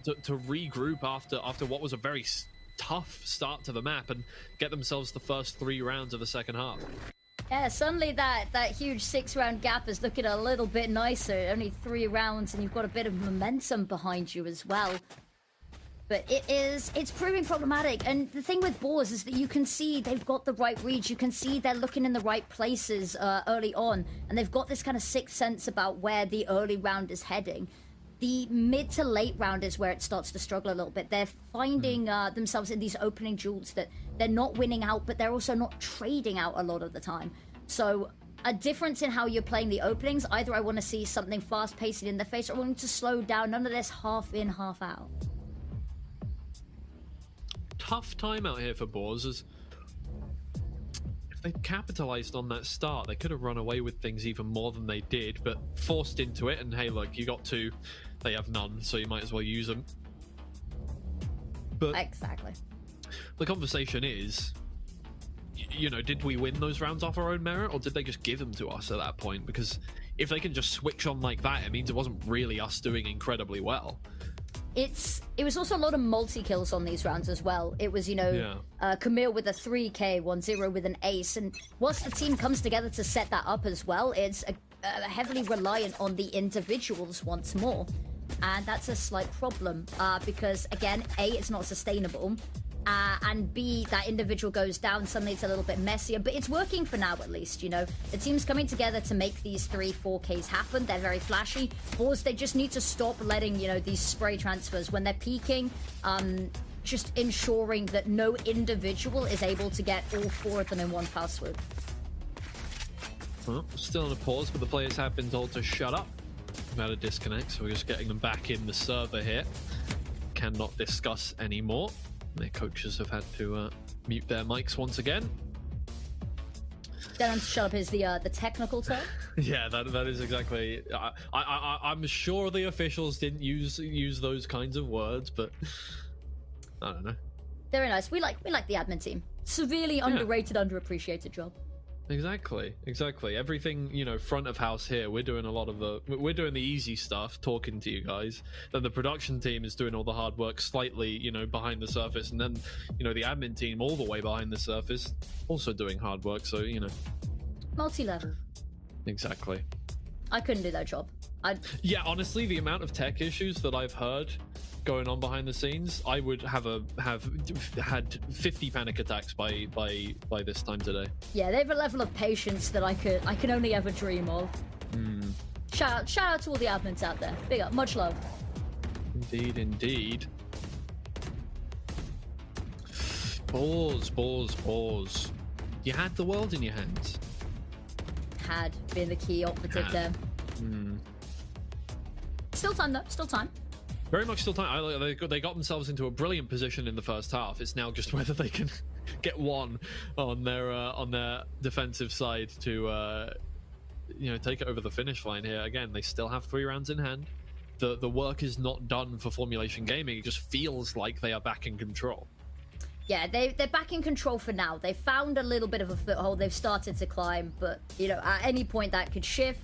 S7: regroup after what was a very tough start to the map and get themselves the first 3 rounds of the second half.
S8: Yeah, suddenly that huge 6-round gap is looking a little bit nicer. Only 3 rounds, and you've got a bit of momentum behind you as well. But it's proving problematic. And the thing with Boars is that you can see they've got the right reads. You can see they're looking in the right places early on. And they've got this kind of sixth sense about where the early round is heading. The mid to late round is where it starts to struggle a little bit. They're finding themselves in these opening duels that they're not winning out, but they're also not trading out a lot of the time. So a difference in how you're playing the openings. Either I want to see something fast-paced in the face, or I want to slow down. None of this half in, half out.
S7: Tough time out here for Boars. As if they capitalized on that start, they could have run away with things even more than they did, but forced into it. And hey, look, you got 2, they have none, so you might as well use them. But
S8: exactly,
S7: the conversation is, you know, did we win those rounds off our own merit, or did they just give them to us at that point? Because if they can just switch on like that, it means it wasn't really us doing incredibly well.
S8: It was also a lot of multi-kills on these rounds as well. It was, you know, Camille with a 3k, 1-0 with an ace. And once the team comes together to set that up as well, it's heavily reliant on the individuals once more. And that's a slight problem because, again, A, it's not sustainable. And B, that individual goes down, suddenly it's a little bit messier, but it's working for now at least, you know. The team's coming together to make these 3-4Ks happen. They're very flashy. Boars, they just need to stop letting, you know, these spray transfers when they're peaking, just ensuring that no individual is able to get all 4 of them in one foul swoop.
S7: Well, still on a pause, but the players have been told to shut up. We've had a disconnect, so we're just getting them back in the server here. Cannot discuss anymore. Their coaches have had to mute their mics once again.
S8: Tell them to shut up is the technical term.
S7: Yeah, that is exactly. I'm sure the officials didn't use those kinds of words, but I don't know.
S8: Very nice. We like the admin team. Severely underrated, underappreciated job.
S7: Exactly. Everything, you know, front of house here, we're doing the easy stuff, talking to you guys. Then the production team is doing all the hard work slightly, you know, behind the surface. And then, you know, the admin team all the way behind the surface, also doing hard work. So, you know.
S8: Multi-level.
S7: Exactly.
S8: I couldn't do that job.
S7: Yeah, honestly, the amount of tech issues that I've heard going on behind the scenes, I would have had 50 panic attacks by this time today. Yeah,
S8: they have a level of patience that I can only ever dream of. Shout out to all the admins out there. Big up, much love.
S7: Indeed. Pause. You had the world in your hands.
S8: Had been the key operative there. Still time though, still time.
S7: Very much still time. They got themselves into a brilliant position in the first half. It's now just whether they can get one on their defensive side to you know, take it over the finish line here. Again, they still have 3 rounds in hand. The work is not done for Formulation Gaming. It just feels like they are back in control.
S8: Yeah, they're back in control for now. They found a little bit of a foothold. They've started to climb, but, you know, at any point that could shift.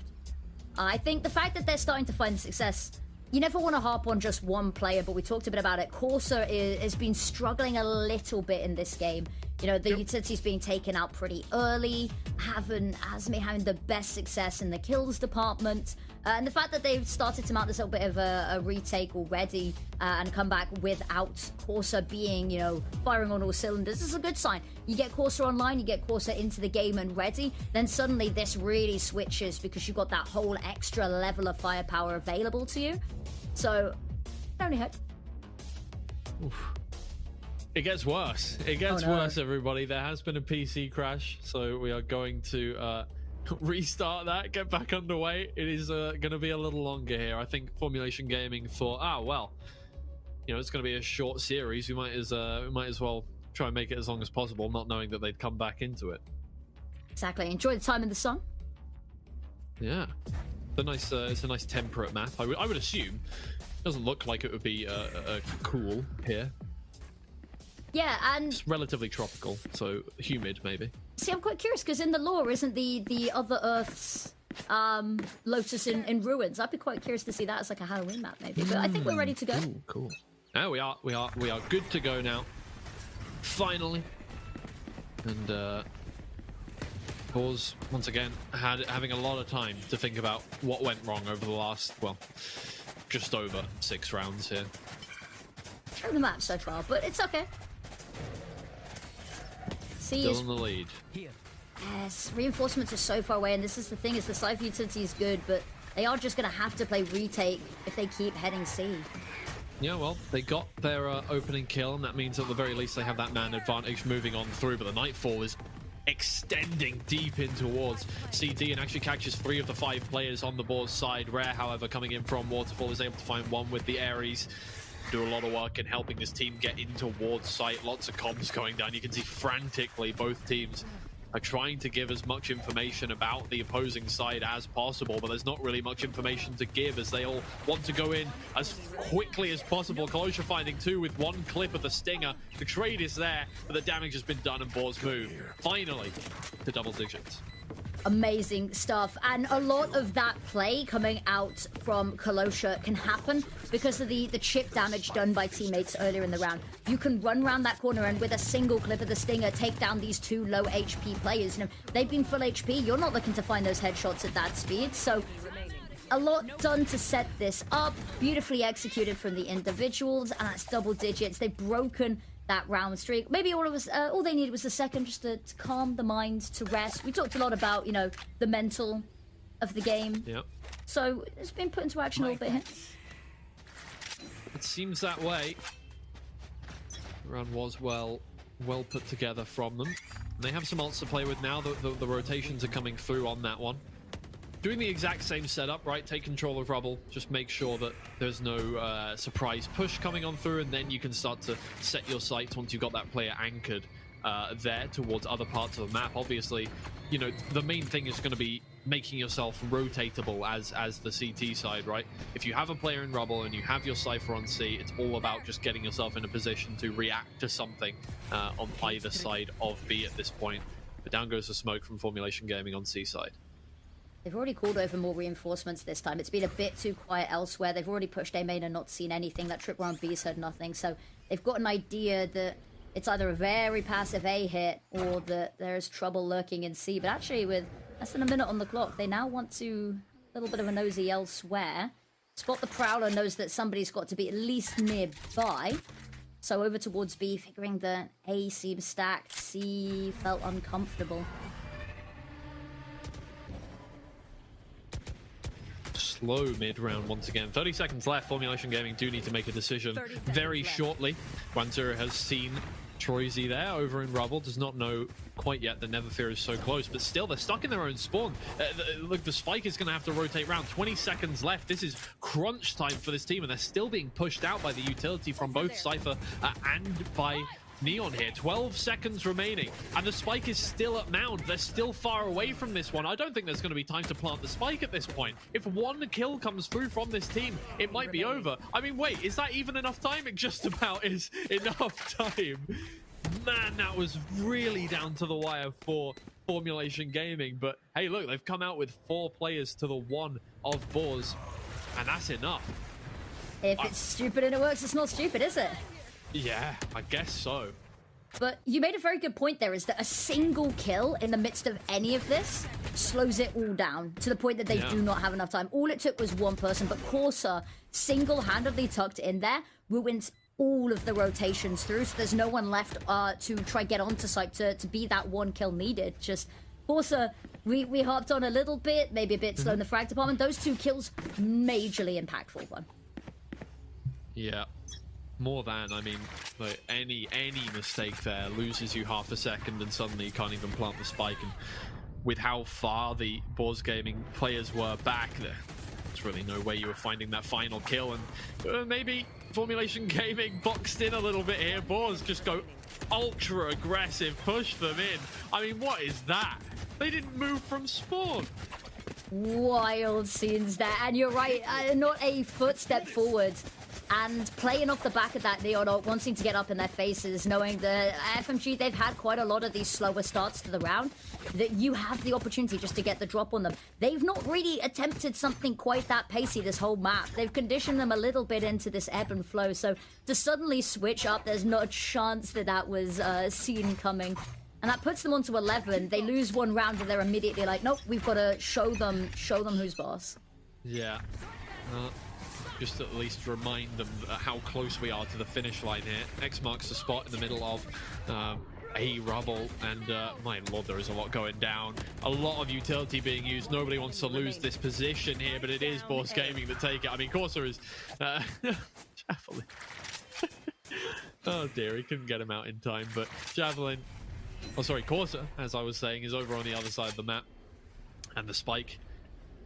S8: I think the fact that they're starting to find success, you never want to harp on just one player, but we talked a bit about it. Corsa has been struggling a little bit in this game. You know, the utility's being taken out pretty early, hasn't been having the best success in the kills department. And the fact that they've started to mount this little bit of a retake already and come back without Corsa being, you know, firing on all cylinders is a good sign. You get Corsa online, you get Corsa into the game and ready, then suddenly this really switches because you've got that whole extra level of firepower available to you. So, only hope.
S7: It gets worse. It gets worse, everybody. There has been a PC crash, so we are going to restart that, get back underway. It is going to be a little longer here. I think Formulation Gaming thought, it's going to be a short series. We might as well try and make it as long as possible, not knowing that they'd come back into it.
S8: Exactly. Enjoy the time in the sun.
S7: Yeah. It's a nice temperate map. I would assume. It doesn't look like it would be cool here.
S8: Yeah, and
S7: it's relatively tropical, so humid maybe.
S8: See, I'm quite curious because in the lore, isn't the other Earth's Lotus in ruins? I'd be quite curious to see that as like a Halloween map maybe. But I think we're ready to go.
S7: Cool. Now we are good to go now. Finally. And Pause once again having a lot of time to think about what went wrong over the last, just over 6 rounds here.
S8: The map so far, but it's okay.
S7: Still in the lead.
S8: Yes, reinforcements are so far away, and this is the thing: is the Cypher utility is good, but they are just going to have to play retake if they keep heading C.
S7: Yeah, well, they got their opening kill, and that means at the very least they have that man advantage moving on through. But the Nightfall is extending deep in towards CT and actually catches 3 of the 5 players on the board's side. Rare, however, coming in from Waterfall is able to find one with the Ares. Do a lot of work in helping this team get in towards site. Lots of comms going down. You can see frantically both teams are trying to give as much information about the opposing side as possible, but there's not really much information to give as they all want to go in as quickly as possible. Closure finding 2 with 1 clip of the Stinger. The trade is there, but the damage has been done and Boars move finally to double digits.
S8: Amazing stuff, and a lot of that play coming out from Kalosha can happen because of the chip damage done by teammates earlier in the round. You can run around that corner and with a single clip of the Stinger take down these 2 low HP players. They've been full HP. You're not looking to find those headshots at that speed, so a lot done to set this up. Beautifully executed from the individuals, and that's double digits. They've broken that round streak. Maybe all they needed was a second just to calm the mind, to rest. We talked a lot about, the mental of the game.
S7: Yep.
S8: So it's been put into action a little bit here.
S7: It seems that way. The round was well put together from them. And they have some ults to play with now. The rotations are coming through on that one. Doing the exact same setup, right? Take control of Rubble. Just make sure that there's no surprise push coming on through, and then you can start to set your sights once you've got that player anchored there towards other parts of the map. Obviously, the main thing is going to be making yourself rotatable as the CT side, right? If you have a player in Rubble and you have your Cypher on C, it's all about just getting yourself in a position to react to something on either side of B at this point. But down goes the smoke from Formulation Gaming on C side.
S8: They've already called over more reinforcements this time. It's been a bit too quiet elsewhere. They've already pushed A main and not seen anything. That trip round B's heard nothing. So they've got an idea that it's either a very passive A hit or that there's trouble lurking in C. But actually, with less than a minute on the clock, they now want to a little bit of a nosy elsewhere. Spot the Prowler knows that somebody's got to be at least nearby. So over towards B, figuring that A seems stacked, C felt uncomfortable.
S7: Slow mid-round once again. 30 seconds left. Formulation Gaming do need to make a decision very shortly. Guanzura has seen Troisy there over in Rubble. Does not know quite yet that Neverfear is so close, but still they're stuck in their own spawn. Look, the Spike is going to have to rotate round. 20 seconds left. This is crunch time for this team, and they're still being pushed out by the utility from both Cypher and by Neon here. 12 seconds remaining, and the Spike is still at Mound. They're still far away from this one. I don't think there's going to be time to plant the Spike at this point. If 1 kill comes through from this team, it might be over. I mean, wait, is that even enough time? It just about is enough time. Man, that was really down to the wire for Formulation Gaming. But hey, look, they've come out with 4 players to the 1 of Boars, and that's enough.
S8: If it's stupid and it works, it's not stupid, is it?
S7: Yeah, I guess so.
S8: But you made a very good point there, is that a single kill in the midst of any of this slows it all down to the point that they do not have enough time. All it took was 1 person, but Corsa single-handedly tucked in there, ruins all of the rotations through, so there's no one left to try get onto site to be that 1 kill needed. Just Corsa, we hopped on a little bit, maybe a bit slow in the frag department. Those 2 kills, majorly impactful one.
S7: Yeah. More than, I mean, like any mistake there loses you half a second and suddenly you can't even plant the spike. And with how far the Boars Gaming players were back, there's really no way you were finding that final kill. And maybe Formulation Gaming boxed in a little bit here. Boars just go ultra aggressive, push them in. I mean, what is that? They didn't move from spawn.
S8: Wild scenes there, and you're right, not a footstep forward. And playing off the back of that, Neon wanting to get up in their faces, knowing that FMG, they've had quite a lot of these slower starts to the round, that you have the opportunity just to get the drop on them. They've not really attempted something quite that pacey this whole map. They've conditioned them a little bit into this ebb and flow, so to suddenly switch up, there's not a chance that that was seen coming. And that puts them onto 11. They lose one round and they're immediately like, nope, we've got to show them who's boss.
S7: Yeah. Just at least remind them how close we are to the finish line here. X marks the spot in the middle of a rubble, and my lord, there is a lot going down. A lot of utility being used. Nobody wants to lose this position here, but it is Boars Gaming that take it. I mean, Corsair is... Javelin. Oh dear, he couldn't get him out in time, but Javelin... Oh, sorry, Corsair, as I was saying, is over on the other side of the map. And the spike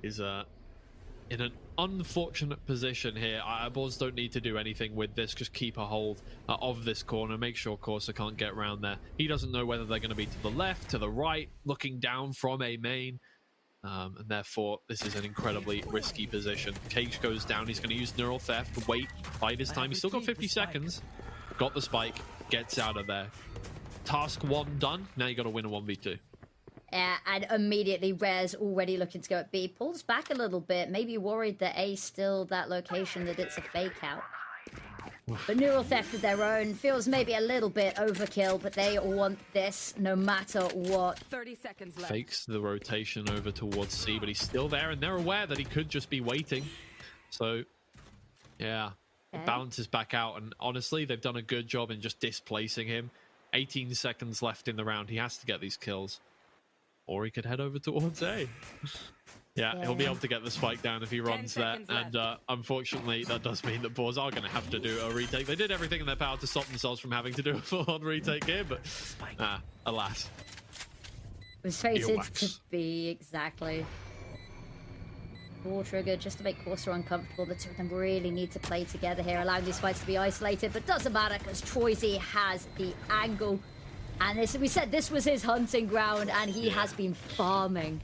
S7: is in an unfortunate position here. Boars don't need to do anything with this. Just keep a hold of this corner. Make sure Corsair can't get around there. He doesn't know whether they're going to be to the left, to the right, looking down from a main. And therefore, this is an incredibly risky position. Cage goes down. He's going to use Neural Theft. Wait, bide his time. He's still got 50 seconds. Got the spike. Gets out of there. Task 1 done. Now you got to win a 1v2.
S8: And immediately Rare's already looking to go at B. Pulls back a little bit, maybe worried that A's still that location, that it's a fake out. But Neural Theft of their own feels maybe a little bit overkill, but they want this no matter what.
S10: 30 seconds left.
S7: Fakes the rotation over towards C, but he's still there, and they're aware that he could just be waiting. So, yeah, it balances back out, and honestly, they've done a good job in just displacing him. 18 seconds left in the round. He has to get these kills. Or he could head over towards A. Yeah, he'll be able to get the spike down if he runs there. And unfortunately, that does mean that Boars are going to have to do a retake. They did everything in their power to stop themselves from having to do a full-on retake here, but alas.
S8: It was fated to be, exactly. War trigger just to make Corsair uncomfortable. The two of them really need to play together here, allowing these fights to be isolated, but doesn't matter because Troisy has the angle. And this, we said this was his hunting ground, and he has been farming.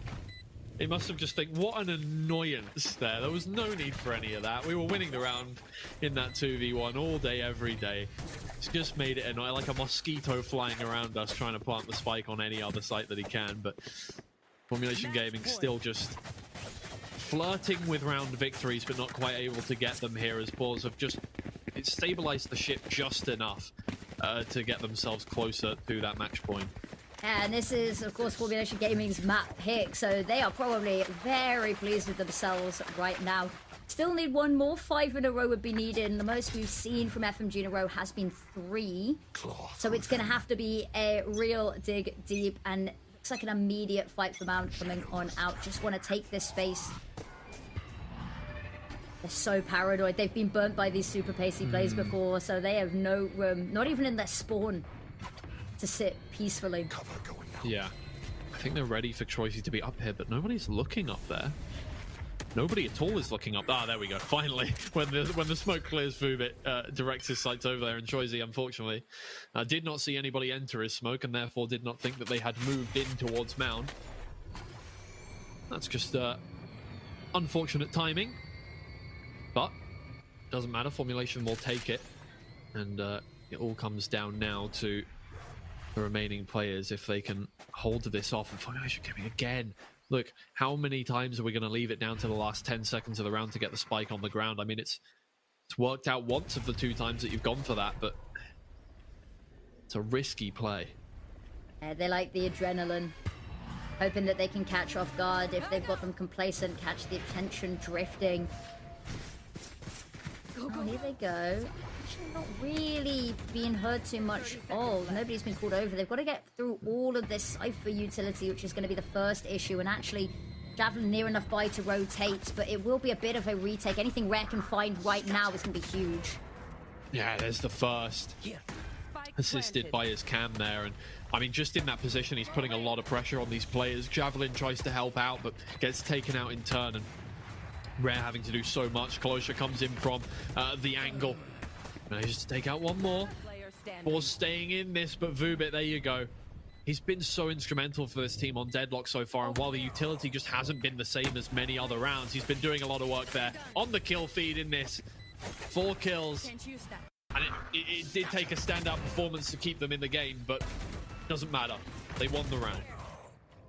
S7: He must have just think, what an annoyance there. There was no need for any of that. We were winning the round in that 2v1 all day, every day. It's just made it annoying, like a mosquito flying around us, trying to plant the spike on any other site that he can. But Formulation Gaming still just flirting with round victories, but not quite able to get them here, as Boars have just stabilized the ship just enough to get themselves closer to that match point.
S8: And this is, of course, Formulation Gaming's map pick, so they are probably very pleased with themselves right now. Still need one more. 5 in a row would be needed, and the most we've seen from FMG in a row has been 3. So it's going to have to be a real dig deep, and looks like an immediate fight for Mount coming on out. Just want to take this space. They're so paranoid. They've been burnt by these super pacey plays before, so they have no room, not even in their spawn, to sit peacefully.
S7: Yeah. I think they're ready for Troisy to be up here, but nobody's looking up there. Nobody at all is looking up. Ah, there we go. Finally, when the smoke clears, Fubit directs his sights over there, and Troisy, unfortunately, did not see anybody enter his smoke, and therefore did not think that they had moved in towards Mound. That's just unfortunate timing. But doesn't matter, Formulation will take it, and it all comes down now to the remaining players if they can hold this off. And Formulation Gaming again. Look, how many times are we going to leave it down to the last 10 seconds of the round to get the spike on the ground? I mean, it's worked out once of the 2 times that you've gone for that, but it's a risky play.
S8: They like the adrenaline, hoping that they can catch off guard. If they've got them complacent, catch the attention drifting. Oh, here they go. Actually not really being heard too much of. Nobody's been called over. They've got to get through all of this Cypher utility, which is going to be the first issue. And actually, Javelin near enough by to rotate, but it will be a bit of a retake. Anything Rare can find right now is going to be huge.
S7: Yeah, there's the first. Assisted by his cam there, and I mean, just in that position, he's putting a lot of pressure on these players. Javelin tries to help out, but gets taken out in turn, and Rare having to do so much. Kalosha comes in from the angle, manages to take out one more. Boar's staying in this, but Vubit, there you go. He's been so instrumental for this team on Deadlock so far, and while the utility just hasn't been the same as many other rounds, he's been doing a lot of work there on the kill feed in this. 4 kills. And it did take a standout performance to keep them in the game, but it doesn't matter. They won the round.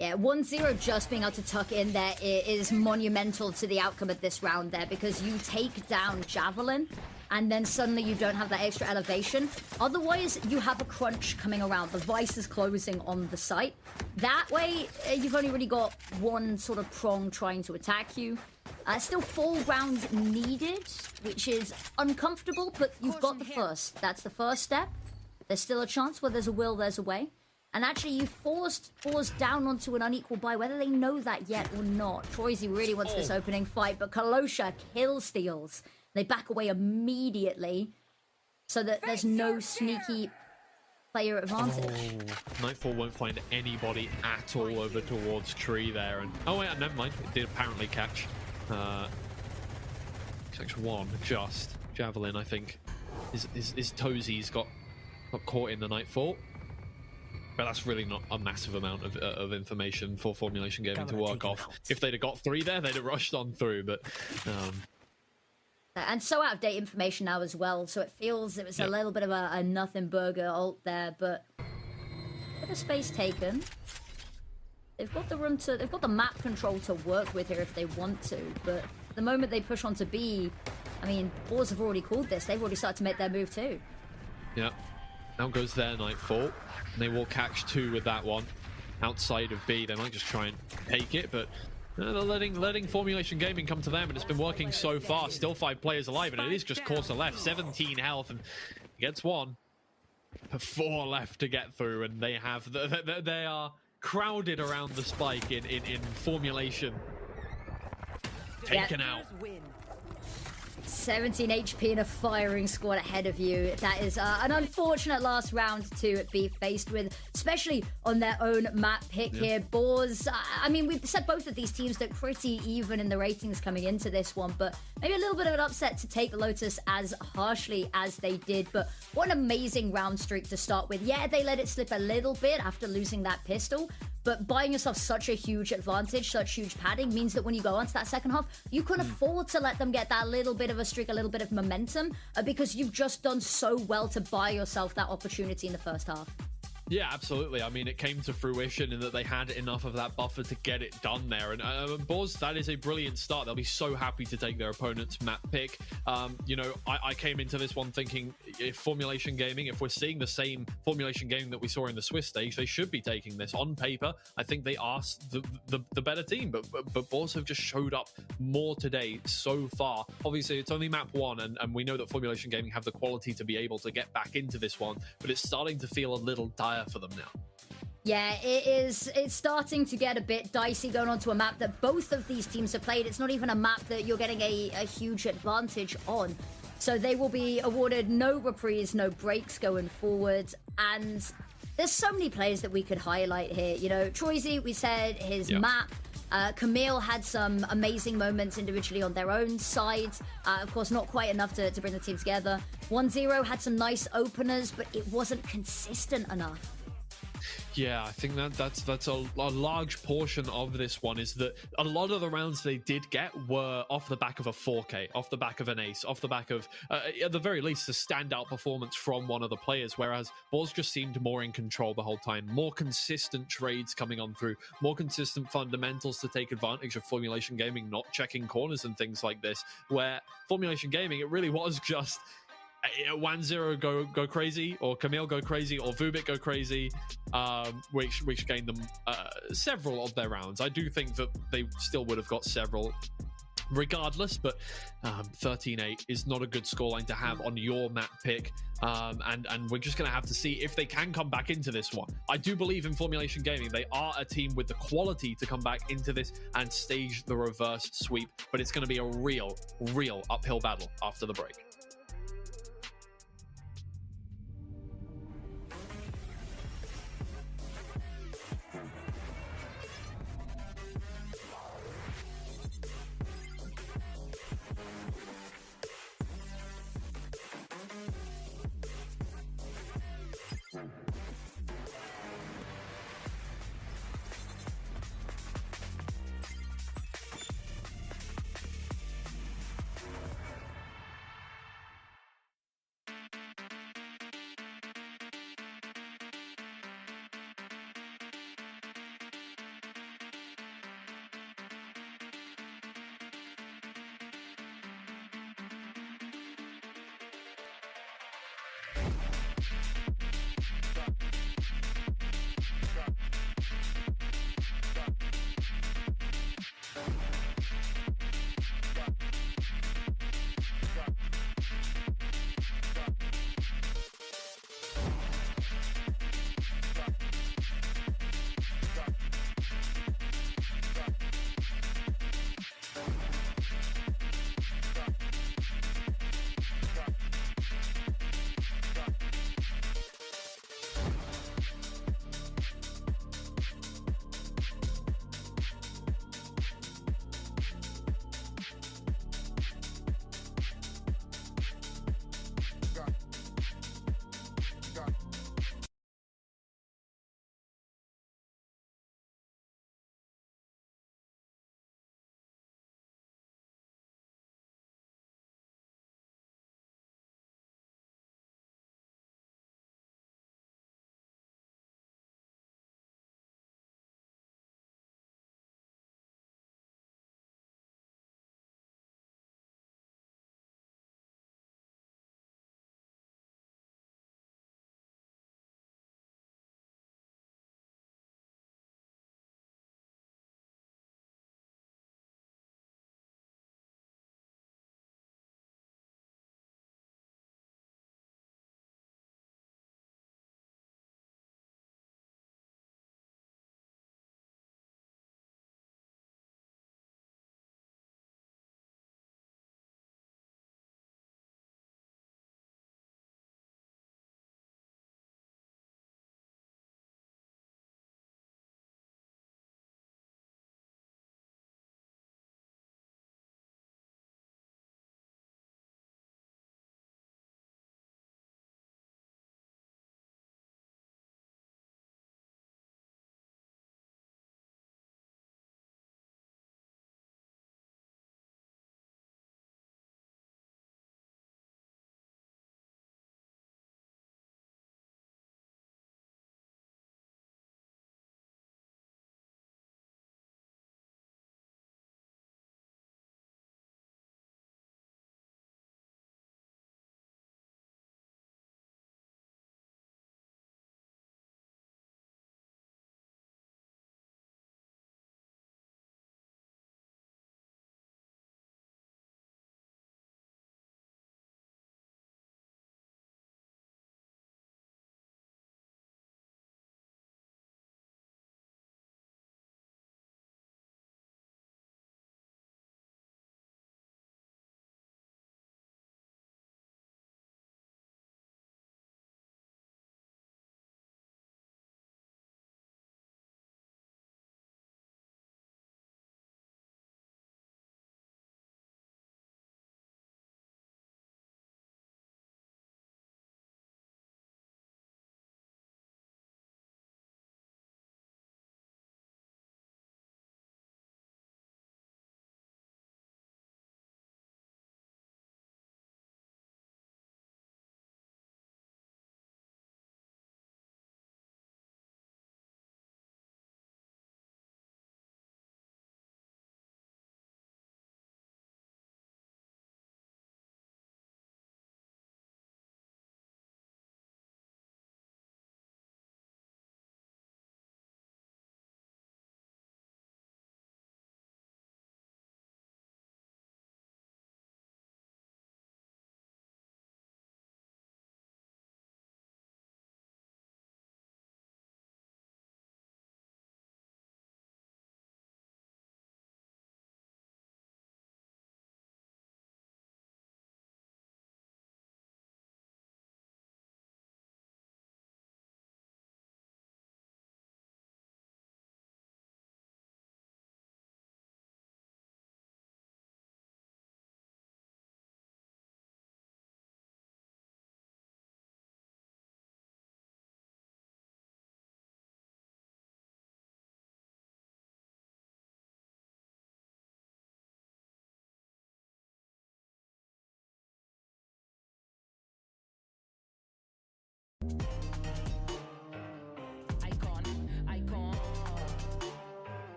S8: Yeah, 1-0 just being able to tuck in there is monumental to the outcome of this round there, because you take down Javelin and then suddenly you don't have that extra elevation. Otherwise, you have a crunch coming around. The Vice is closing on the site. That way, you've only really got one sort of prong trying to attack you. Still 4 rounds needed, which is uncomfortable, but you've got the first. That's the first step. There's still a chance. Where there's a will, there's a way. And actually, you forced Force down onto an unequal buy, whether they know that yet or not. Troisy really wants this opening fight, but Kalosha kill steals. They back away immediately, so that there's no sneaky player advantage.
S7: Nightfall won't find anybody at all over towards Tree there. And oh wait, never mind. It did apparently catch. Catch one, just. Javelin, I think. His toesies got caught in the Nightfall. But that's really not a massive amount of information for Formulation Gaming to work off. If they'd have got 3 there, they'd have rushed on through, but...
S8: And so out of date information now as well, so it feels it was a little bit of a nothing burger ult there, but a bit of space taken. They've got the room to, they've got the map control to work with here if they want to, but the moment they push onto B, I mean, Boars have already called this, they've already started to make their move too.
S7: Yeah, now goes their Nightfall, and they will catch 2 with that one. Outside of B, they might just try and take it, but they're letting Formulation Gaming come to them, and it's been working so far. Still 5 players alive, and it is just Corsa left. 17 health, and gets 1. 4 left to get through, and they have they are crowded around the spike in Formulation. Taken out.
S8: 17 HP in a firing squad ahead of you. That is an unfortunate last round to be faced with, especially on their own map pick here. Boars, I mean, we've said both of these teams look pretty even in the ratings coming into this one, but maybe a little bit of an upset to take Lotus as harshly as they did. But what an amazing round streak to start with. Yeah, they let it slip a little bit after losing that pistol, but buying yourself such a huge advantage, such huge padding, means that when you go onto that second half, you can afford to let them get that little bit of a streak, a little bit of momentum, because you've just done so well to buy yourself that opportunity in the first half.
S7: Yeah, absolutely. I mean, it came to fruition in that they had enough of that buffer to get it done there. And Boars, that is a brilliant start. They'll be so happy to take their opponent's map pick. You know, I came into this one thinking if Formulation Gaming, if we're seeing the same Formulation Gaming that we saw in the Swiss stage, they should be taking this. On paper, I think they are the better team, but Boars have just showed up more today so far. Obviously, it's only map 1, and we know that Formulation Gaming have the quality to be able to get back into this one, but it's starting to feel a little dire for them now.
S8: Yeah, it is. It's starting to get a bit dicey going onto a map that both of these teams have played. It's not even a map that you're getting a huge advantage on. So they will be awarded no reprise, no breaks going forward. And there's so many players that we could highlight here. You know, Troisy, we said his map. Camille had some amazing moments individually on their own side. Of course, not quite enough to bring the team together. 1-0 had some nice openers, but it wasn't consistent enough.
S7: Yeah, I think that's a large portion of this one, is that a lot of the rounds they did get were off the back of a 4K, off the back of an ace, off the back of, at the very least, a standout performance from one of the players, whereas Boars just seemed more in control the whole time. More consistent trades coming on through, more consistent fundamentals to take advantage of Formulation Gaming, not checking corners and things like this, where Formulation Gaming, it really was just 1-0 go crazy, or Camille go crazy, or Vubit go crazy, which gained them several of their rounds. I do think that they still would have got several regardless, but 13-8 is not a good scoreline to have on your map pick, and we're just going to have to see if they can come back into this one. I do believe in Formulation Gaming. They are a team with the quality to come back into this and stage the reverse sweep, but it's going to be a real uphill battle after the break.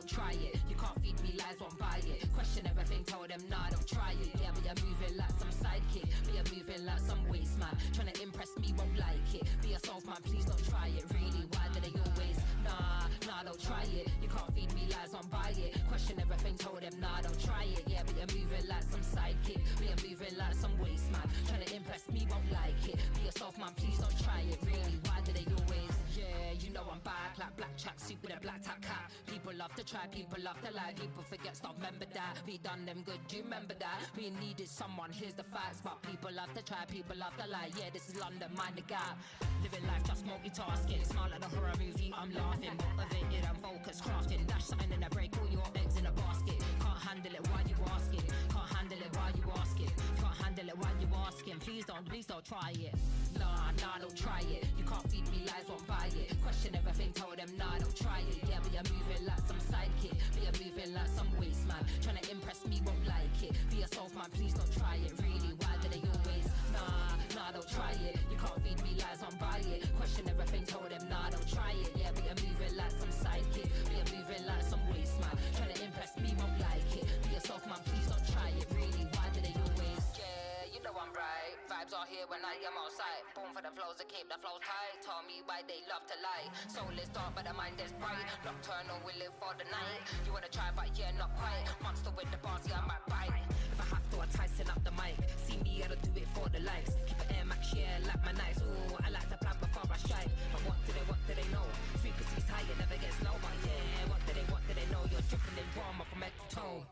S4: don't try it. You can't feed me lies, won't buy it. Question everything, told them, nah, don't try it. Yeah, but you're moving like some sidekick. But you're moving like some waste man. Trying to impress me, won't like it. Be yourself, man, please don't try it. Really, why do they always? Nah, don't try it. You can't feed me lies, won't buy it. Question everything, told them, nah, don't try it. Yeah, but you're moving like some sidekick. But you're moving like some waste man. Trying to impress me, won't like it. Be yourself, man, please don't try it. Really, why do they always? Yeah, you know I'm back like black tracksuit with a black top cap. People love to try, people love to lie. People forget stuff, remember that. We done them good, do you remember that? We needed someone, here's the facts. But people love to try, people love to lie. Yeah, this is London, mind the gap. Living life just multitasking. Smile like a horror movie, I'm laughing. Motivated, I'm focused, crafting. Dash something in a break, all your eggs in a basket. Can't handle it, why you asking? Can't handle it, why you asking? Can't handle it, why you asking? Please don't try it. Nah, don't try it. You can't feed me lies, won't buy it. Question everything, told them, nah, don't try it. Yeah, but you're moving like some sidekick. But you're moving like some waste man. Trying to impress me, won't like it. Be yourself, man, please don't try it. Really, why do they always? Nah, don't try it. You can't feed me lies, won't buy it. Question everything, told them, nah, don't try it. Yeah, but you're moving like some sidekick. But you're moving like some waste man. Trying to impress me, won't like it. Be yourself, man, please don't try it. Really, why do they always? Yeah, you know I'm right. Vibes are here when I am outside. Born for the flows to keep the flows tight. Tell me why they love to lie. Soul is dark but the mind is bright. Nocturnal, we live for the night. You wanna try but yeah, not quite. Monster with the bars, yeah, I might bite. If I have to, I tighten up the mic. See me, I don't do it for the likes. Keep it Air Max, yeah, like my nights. Ooh, I like to plan before I strike. But what do they know? Frequency's high, it never gets low. But yeah, what do they know? You're dripping in drama from head to toe.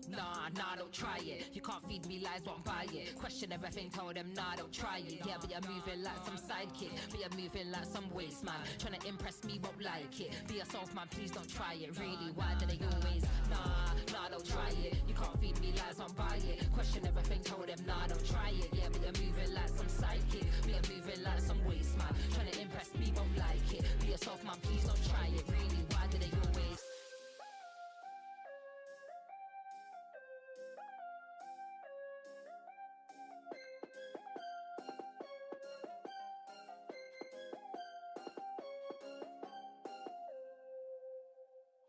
S4: Nah, don't try it. You can't feed me lies, won't buy it. Question everything, told them, nah, don't try it. Yeah, but you're moving like some sidekick. But you're moving like some waste man. Trying to impress me, won't like it. Be yourself, man, please don't try it. Really, why do they always? Nah, don't try it. You can't feed me lies, won't buy it. Question everything, told them, nah, don't try it. Yeah, but you're moving like some sidekick. But you're moving like some waste man. Trying to impress me, won't like it. Be yourself, man, please don't try it. Really, why do they always?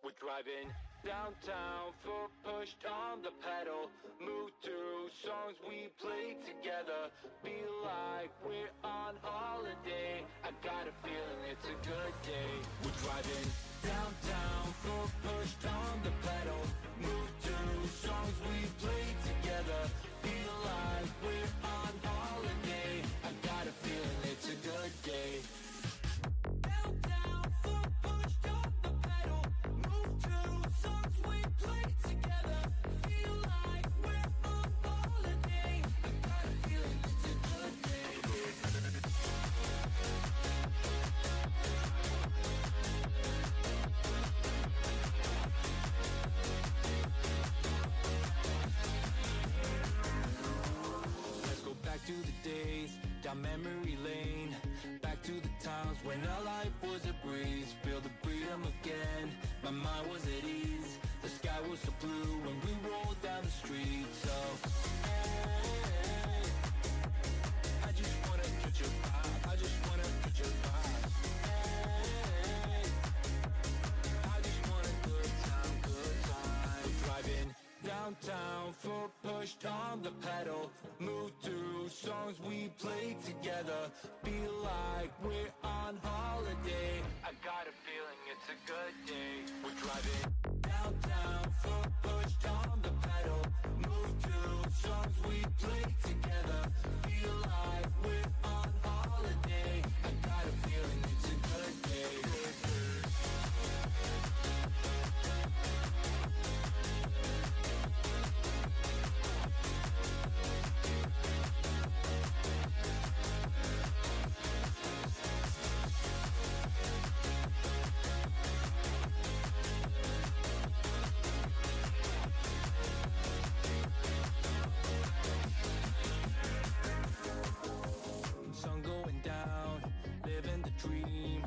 S9: We're driving downtown, foot pushed on the pedal. Move through songs we play together. Feel like we're on holiday. I got a feeling it's a good day. We're driving downtown, foot pushed on the pedal. Move through songs we play together. Feel like we're on holiday. I got a feeling it's a good day. Downtown, foot pushed on the pedal. Move through songs we play together. Feel like we're on holiday. I got a feeling it's a good day. Let's go back to the days, down memory lane. Back to the times when our life was a breeze. Feel the freedom again, my mind was at ease. The sky was so blue when we rolled down the street. So, hey, I just wanna catch your vibe. I just wanna catch your vibe. Hey, I just want a good time, good time. Driving downtown, foot pushed on the pedal. Move through songs we play together. Feel like we're on holiday. I got a feeling it's a good day. We're driving downtown, foot pushed on the pedal. Move through songs we play together. Feel like we're on holiday. I got a feeling it's a good day. Sun going down, living the dream.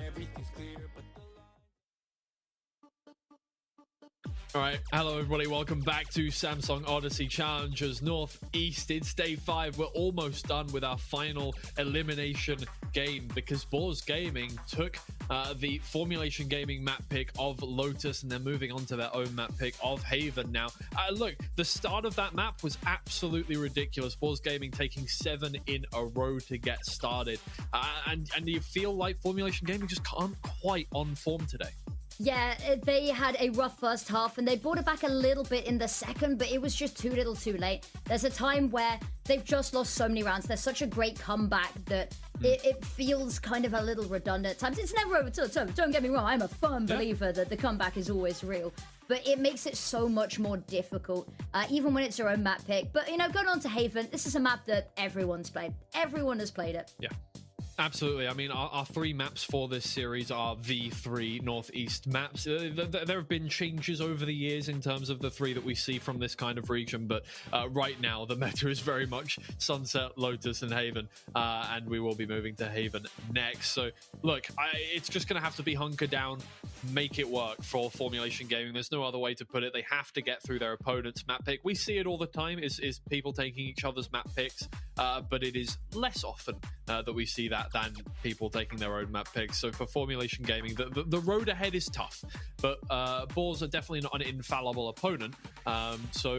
S9: Everything's clear, but the
S7: All right, hello everybody, welcome back to Samsung Odyssey Challengers Northeast. It's day 5. We're almost done with our final elimination game because Boars Gaming took the Formulation Gaming map pick of Lotus, and they're moving on to their own map pick of Haven now. Look, the start of that map was absolutely ridiculous. Boars Gaming taking 7 in a row to get started. And you feel like Formulation Gaming just can't quite on form today.
S8: Yeah, they had a rough first half and they brought it back a little bit in the second, but it was just too little too late. There's a time where they've just lost so many rounds. There's such a great comeback that it feels kind of a little redundant at times. It's never over till it's over. Don't get me wrong, I'm a firm believer that the comeback is always real. But it makes it so much more difficult, even when it's your own map pick. But, you know, going on to Haven, this is a map that everyone's played. Everyone has played it.
S7: Yeah. Absolutely. I mean, our 3 maps for this series are the 3 Northeast maps. There have been changes over the years in terms of the 3 that we see from this kind of region, but right now the meta is very much Sunset, Lotus, and Haven, and we will be moving to Haven next. So, look, it's just going to have to be hunker down, make it work for Formulation Gaming. There's no other way to put it. They have to get through their opponent's map pick. We see it all the time, is people taking each other's map picks, but it is less often that we see that than people taking their own map picks. So for Formulation Gaming, the road ahead is tough, but Boars are definitely not an infallible opponent. So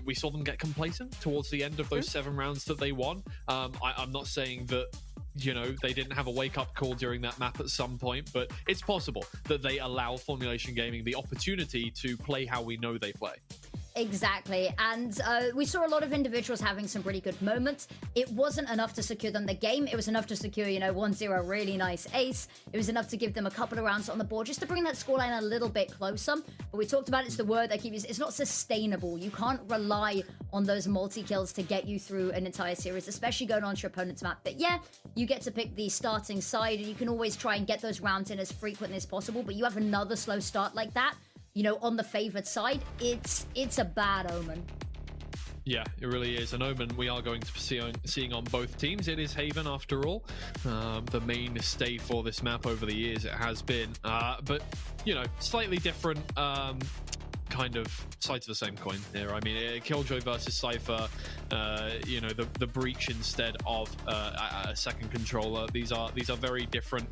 S7: we saw them get complacent towards the end of those 7 rounds that they won. I'm not saying that, you know, they didn't have a wake-up call during that map at some point, but it's possible that they allow Formulation Gaming the opportunity to play how we know they play.
S8: Exactly, and we saw a lot of individuals having some pretty good moments. It wasn't enough to secure them the game. It was enough to secure, you know, 1-0, really nice ace. It was enough to give them a couple of rounds on the board, just to bring that scoreline a little bit closer. But we talked about it's the word I keep using. It's not sustainable. You can't rely on those multi-kills to get you through an entire series, especially going on to your opponent's map. But yeah, you get to pick the starting side, and you can always try and get those rounds in as frequently as possible, but you have another slow start like that, you know, on the favored side, it's a bad omen.
S7: Yeah, it really is an omen we are going to be seeing on both teams. It is Haven, after all. The mainstay for this map over the years it has been. But, you know, slightly different kind of sides of the same coin here. I mean, Killjoy versus Cypher, you know, the breach instead of a second controller. These are very different.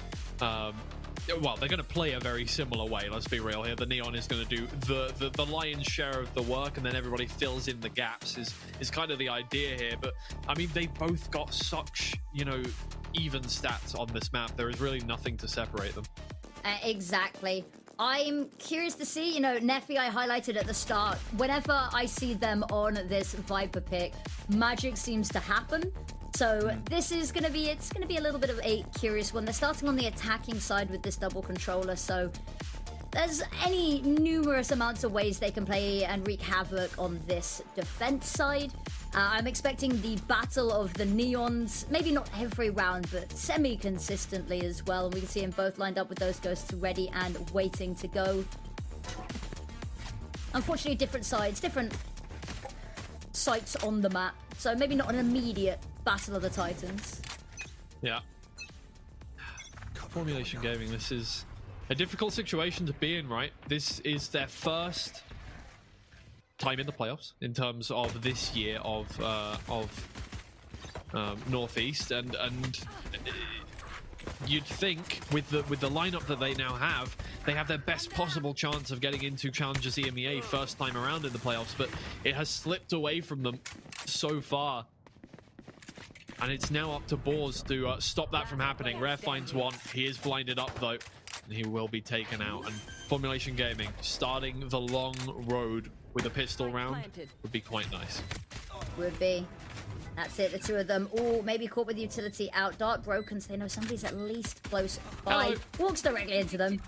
S7: Well, they're going to play a very similar way, let's be real here. The Neon is going to do the lion's share of the work, and then everybody fills in the gaps is kind of the idea here. But, I mean, they both got such, you know, even stats on this map. There is really nothing to separate them.
S8: Exactly. I'm curious to see, you know, Neffy I highlighted at the start. Whenever I see them on this Viper pick, magic seems to happen. So this is going to be, it's going to be a little bit of a curious one. They're starting on the attacking side with this double controller, so there's any numerous amounts of ways they can play and wreak havoc on this defense side. I'm expecting the battle of the Neons, maybe not every round, but semi-consistently as well. And we can see them both lined up with those ghosts ready and waiting to go. Unfortunately, different sides, different sites on the map. So maybe not an immediate Battle of the Titans.
S7: Yeah. Formulation Gaming, this is a difficult situation to be in, right? This is their first time in the playoffs in terms of this year of Northeast, and you'd think with the lineup that they now have, they have their best possible chance of getting into Challengers EMEA first time around in the playoffs, but it has slipped away from them so far. And it's now up to Boars to stop that from happening. Rare finds one. He is blinded up, though, and he will be taken out. And Formulation Gaming starting the long road with a pistol round would be quite nice.
S8: Would be. That's it. The two of them all maybe caught with utility out. Dark broken, so they know somebody's at least close by.
S7: Hello.
S8: Walks directly into them.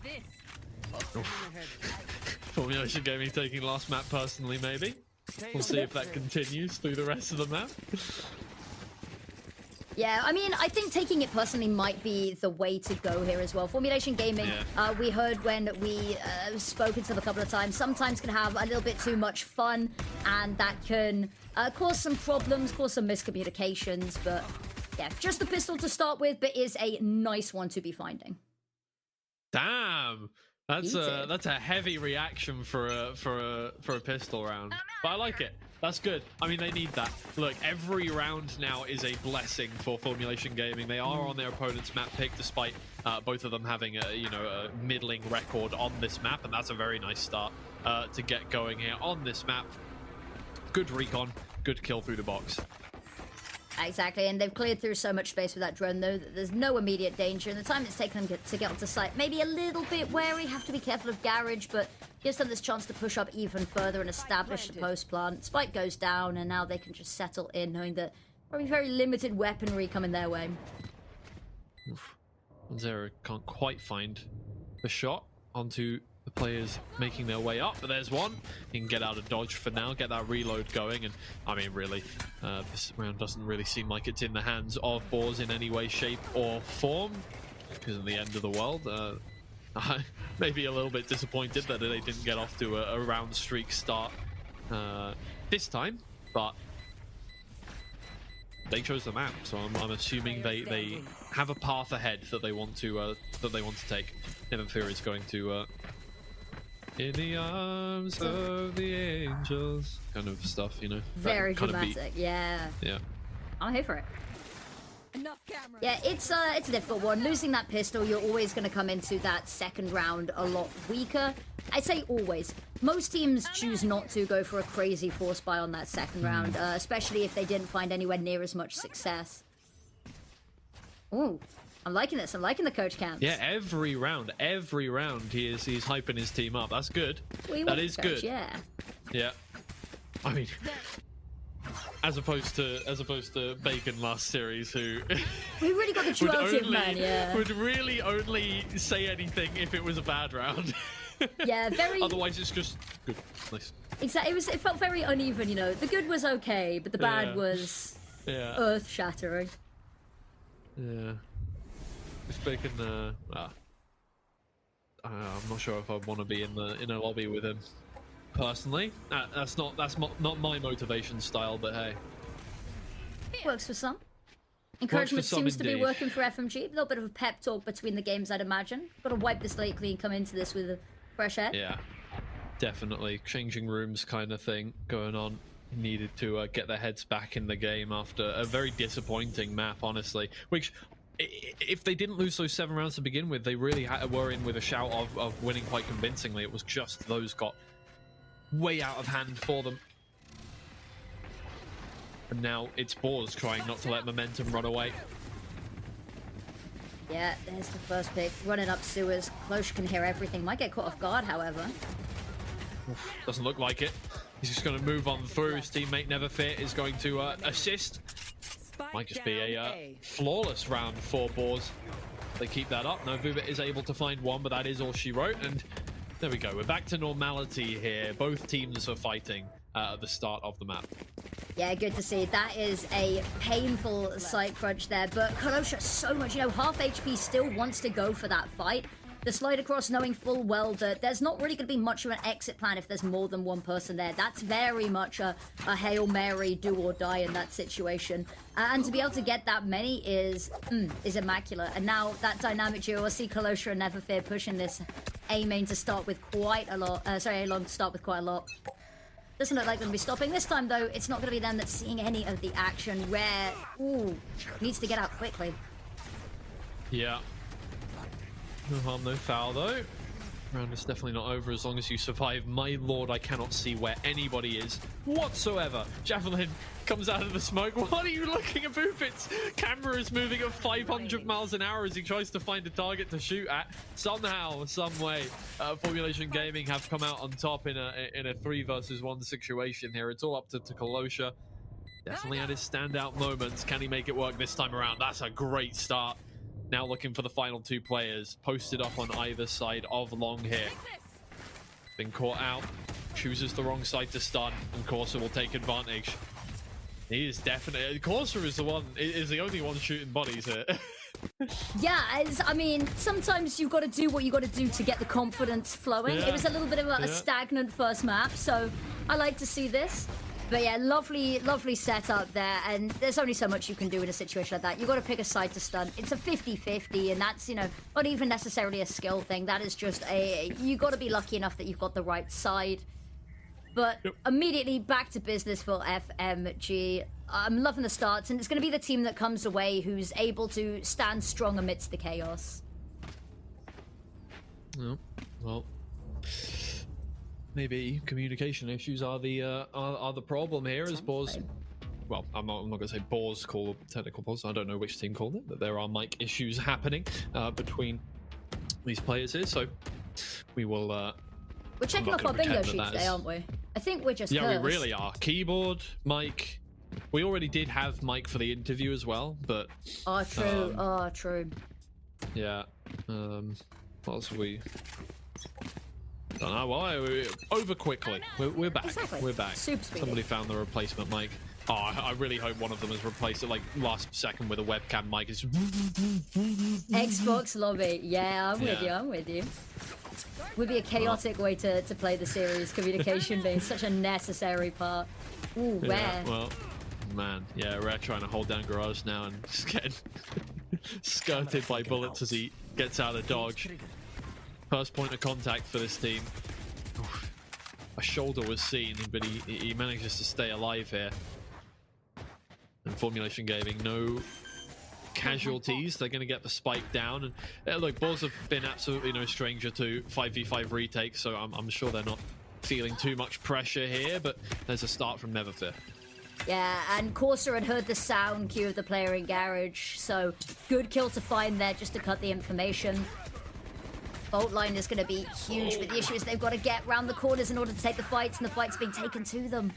S7: Formulation Gaming taking last map personally, maybe. We'll see if that continues through the rest of the map.
S8: Yeah, I mean, I think taking it personally might be the way to go here as well. Formulation Gaming, we heard when we spoken to them a couple of times, sometimes can have a little bit too much fun, and that can cause some problems, cause some miscommunications, but yeah, just the pistol to start with, but is a nice one to be finding.
S7: Damn! That's
S8: Heated.
S7: a heavy reaction for a pistol round, but I like it. That's good. I mean, they need that. Look, every round now is a blessing for Formulation Gaming. They are on their opponent's map pick, despite both of them having a middling record on this map, and that's a very nice start to get going here on this map. Good recon, good kill through the box.
S8: Exactly, and they've cleared through so much space with that drone, though, that there's no immediate danger. And the time it's taken them to get onto site, maybe a little bit wary, have to be careful of Garage, but gives them this chance to push up even further and establish the post plant. Spike goes down, and now they can just settle in, knowing that probably very limited weaponry coming their way.
S7: Zero can't quite find the shot onto the players making their way up, but there's one. He can get out of dodge for now, get that reload going, and I mean, really, this round doesn't really seem like it's in the hands of Boars in any way, shape, or form, because at the end of the world, maybe a little bit disappointed that they didn't get off to a round streak start this time, but they chose the map, so I'm assuming they have a path ahead that they want to take. Never Fear is going to in the arms of the angels kind of stuff, you know.
S8: Very
S7: kind of
S8: dramatic, yeah.
S7: Yeah.
S8: I'm here for it.
S10: Enough cameras.
S8: Yeah, it's a difficult one. Losing that pistol, you're always going to come into that second round a lot weaker. I say always. Most teams choose not to go for a crazy force buy on that second round, especially if they didn't find anywhere near as much success. Ooh, I'm liking this. I'm liking the coach camps.
S7: Yeah, every round he's hyping his team up. That's good. That is good.
S8: Yeah.
S7: Yeah. I mean, as opposed to Bacon last series, who
S8: We really got the duality of man, yeah.
S7: would really only say anything if it was a bad round.
S8: Yeah, very.
S7: Otherwise, it's just good. Nice.
S8: Exactly. It felt very uneven, you know. The good was okay, but the bad was earth-shattering.
S7: Yeah. If Bacon, I'm not sure if I want to be in a lobby with him. Personally, that's not my motivation style, but hey,
S8: Works for some. Encouragement
S7: some
S8: seems to be
S7: indeed.
S8: working for FMG. A little bit of a pep talk between the games, I'd imagine. Got to wipe the slate clean, come into this with a fresh head.
S7: yeah, definitely changing rooms kind of thing going on. Needed to get their heads back in the game after a very disappointing map, honestly. Which, if they didn't lose those 7 rounds to begin with, they really were in with a shout of winning quite convincingly. It was just those got way out of hand for them. And now it's Boars trying not to let momentum run away.
S8: Yeah, there's the first pick. Running up sewers. Cloche can hear everything. Might get caught off guard, however.
S7: Doesn't look like it. He's just going to move on through. His teammate Never Fear is going to assist.
S10: Spike
S7: Might just be
S10: down
S7: a flawless round for Boars. They keep that up. No, Vuba is able to find one, but that is all she wrote. And there we go. We're back to normality here. Both teams are fighting at the start of the map.
S8: Yeah, good to see. That is a painful sight crunch there, but Kolosha so much, you know, half HP still wants to go for that fight. The slide across knowing full well that there's not really going to be much of an exit plan if there's more than one person there. That's very much a Hail Mary, do or die in that situation. And to be able to get that many is immaculate. And now that dynamic duo, we'll see Kolosha and Never Fear pushing this A main to start with quite a lot. A long to start with quite a lot. Doesn't look like they're going to be stopping. This time, though, it's not going to be them that's seeing any of the action. Rare, needs to get out quickly.
S7: Yeah. No harm, no foul, though. Round is definitely not over as long as you survive. My lord, I cannot see where anybody is whatsoever. Javelin comes out of the smoke. What are you looking at, Boopits? Camera is moving at 500 miles an hour as he tries to find a target to shoot at. Somehow, some way, Formulation Gaming have come out on top in a 3 versus 1 situation here. It's all up to Kolosha. Definitely had his standout moments. Can he make it work this time around? That's a great start. Now looking for the final 2 players. Posted up on either side of long here. Been caught out. Chooses the wrong side to stun. And Corsa will take advantage. He is definitely... Corsa is the only one shooting bodies here.
S8: Yeah, I mean, sometimes you've got to do what you got to do to get the confidence flowing.
S7: Yeah.
S8: It was a little bit of a stagnant first map, so I like to see this. But yeah, lovely setup there, and there's only so much you can do in a situation like that. You've got to pick a side to stun. It's a 50-50, and that's, you know, not even necessarily a skill thing. That is just you got to be lucky enough that you've got the right side. But immediately back to business for FMG. I'm loving the starts, and it's going to be the team that comes away who's able to stand strong amidst the chaos.
S7: Oh, well, maybe communication issues are the problem here. As Boz, well, I'm not going to say Boz call technical pause. I don't know which team called it, but there are mic issues happening between these players here. So we will.
S8: We're checking off our bingo sheet today, aren't we? I think we're just.
S7: Yeah, we really are. Keyboard, mic. We already did have mic for the interview as well, but.
S8: Oh, true. True.
S7: Yeah. What else have we? Don't know why. We're over quickly. We're back.
S8: Exactly.
S7: We're back.
S8: Super speedy.
S7: Somebody found the replacement mic. Oh, I really hope one of them has replaced it like last second with a webcam mic. It's
S8: Xbox lobby. Yeah, I'm with you. I'm with you. Would be a chaotic way to play the series. Communication being such a necessary part. Ooh,
S7: yeah,
S8: Rare.
S7: well, man, yeah, Rare trying to hold down Garage now and just getting skirted by bullets as he gets out of dodge. First point of contact for this team. Oof. A shoulder was seen, but he manages to stay alive here. And Formulation Gaming, no casualties. They're going to get the spike down. And look, Bulls have been absolutely no stranger to 5v5 retakes, so I'm sure they're not feeling too much pressure here, but there's a start from Neverfear.
S8: Yeah, and Corsair had heard the sound cue of the player in Garage, so good kill to find there just to cut the information. Bolt line is going to be huge, but the issue is they've got to get round the corners in order to take the fights, and the fight's being taken to them.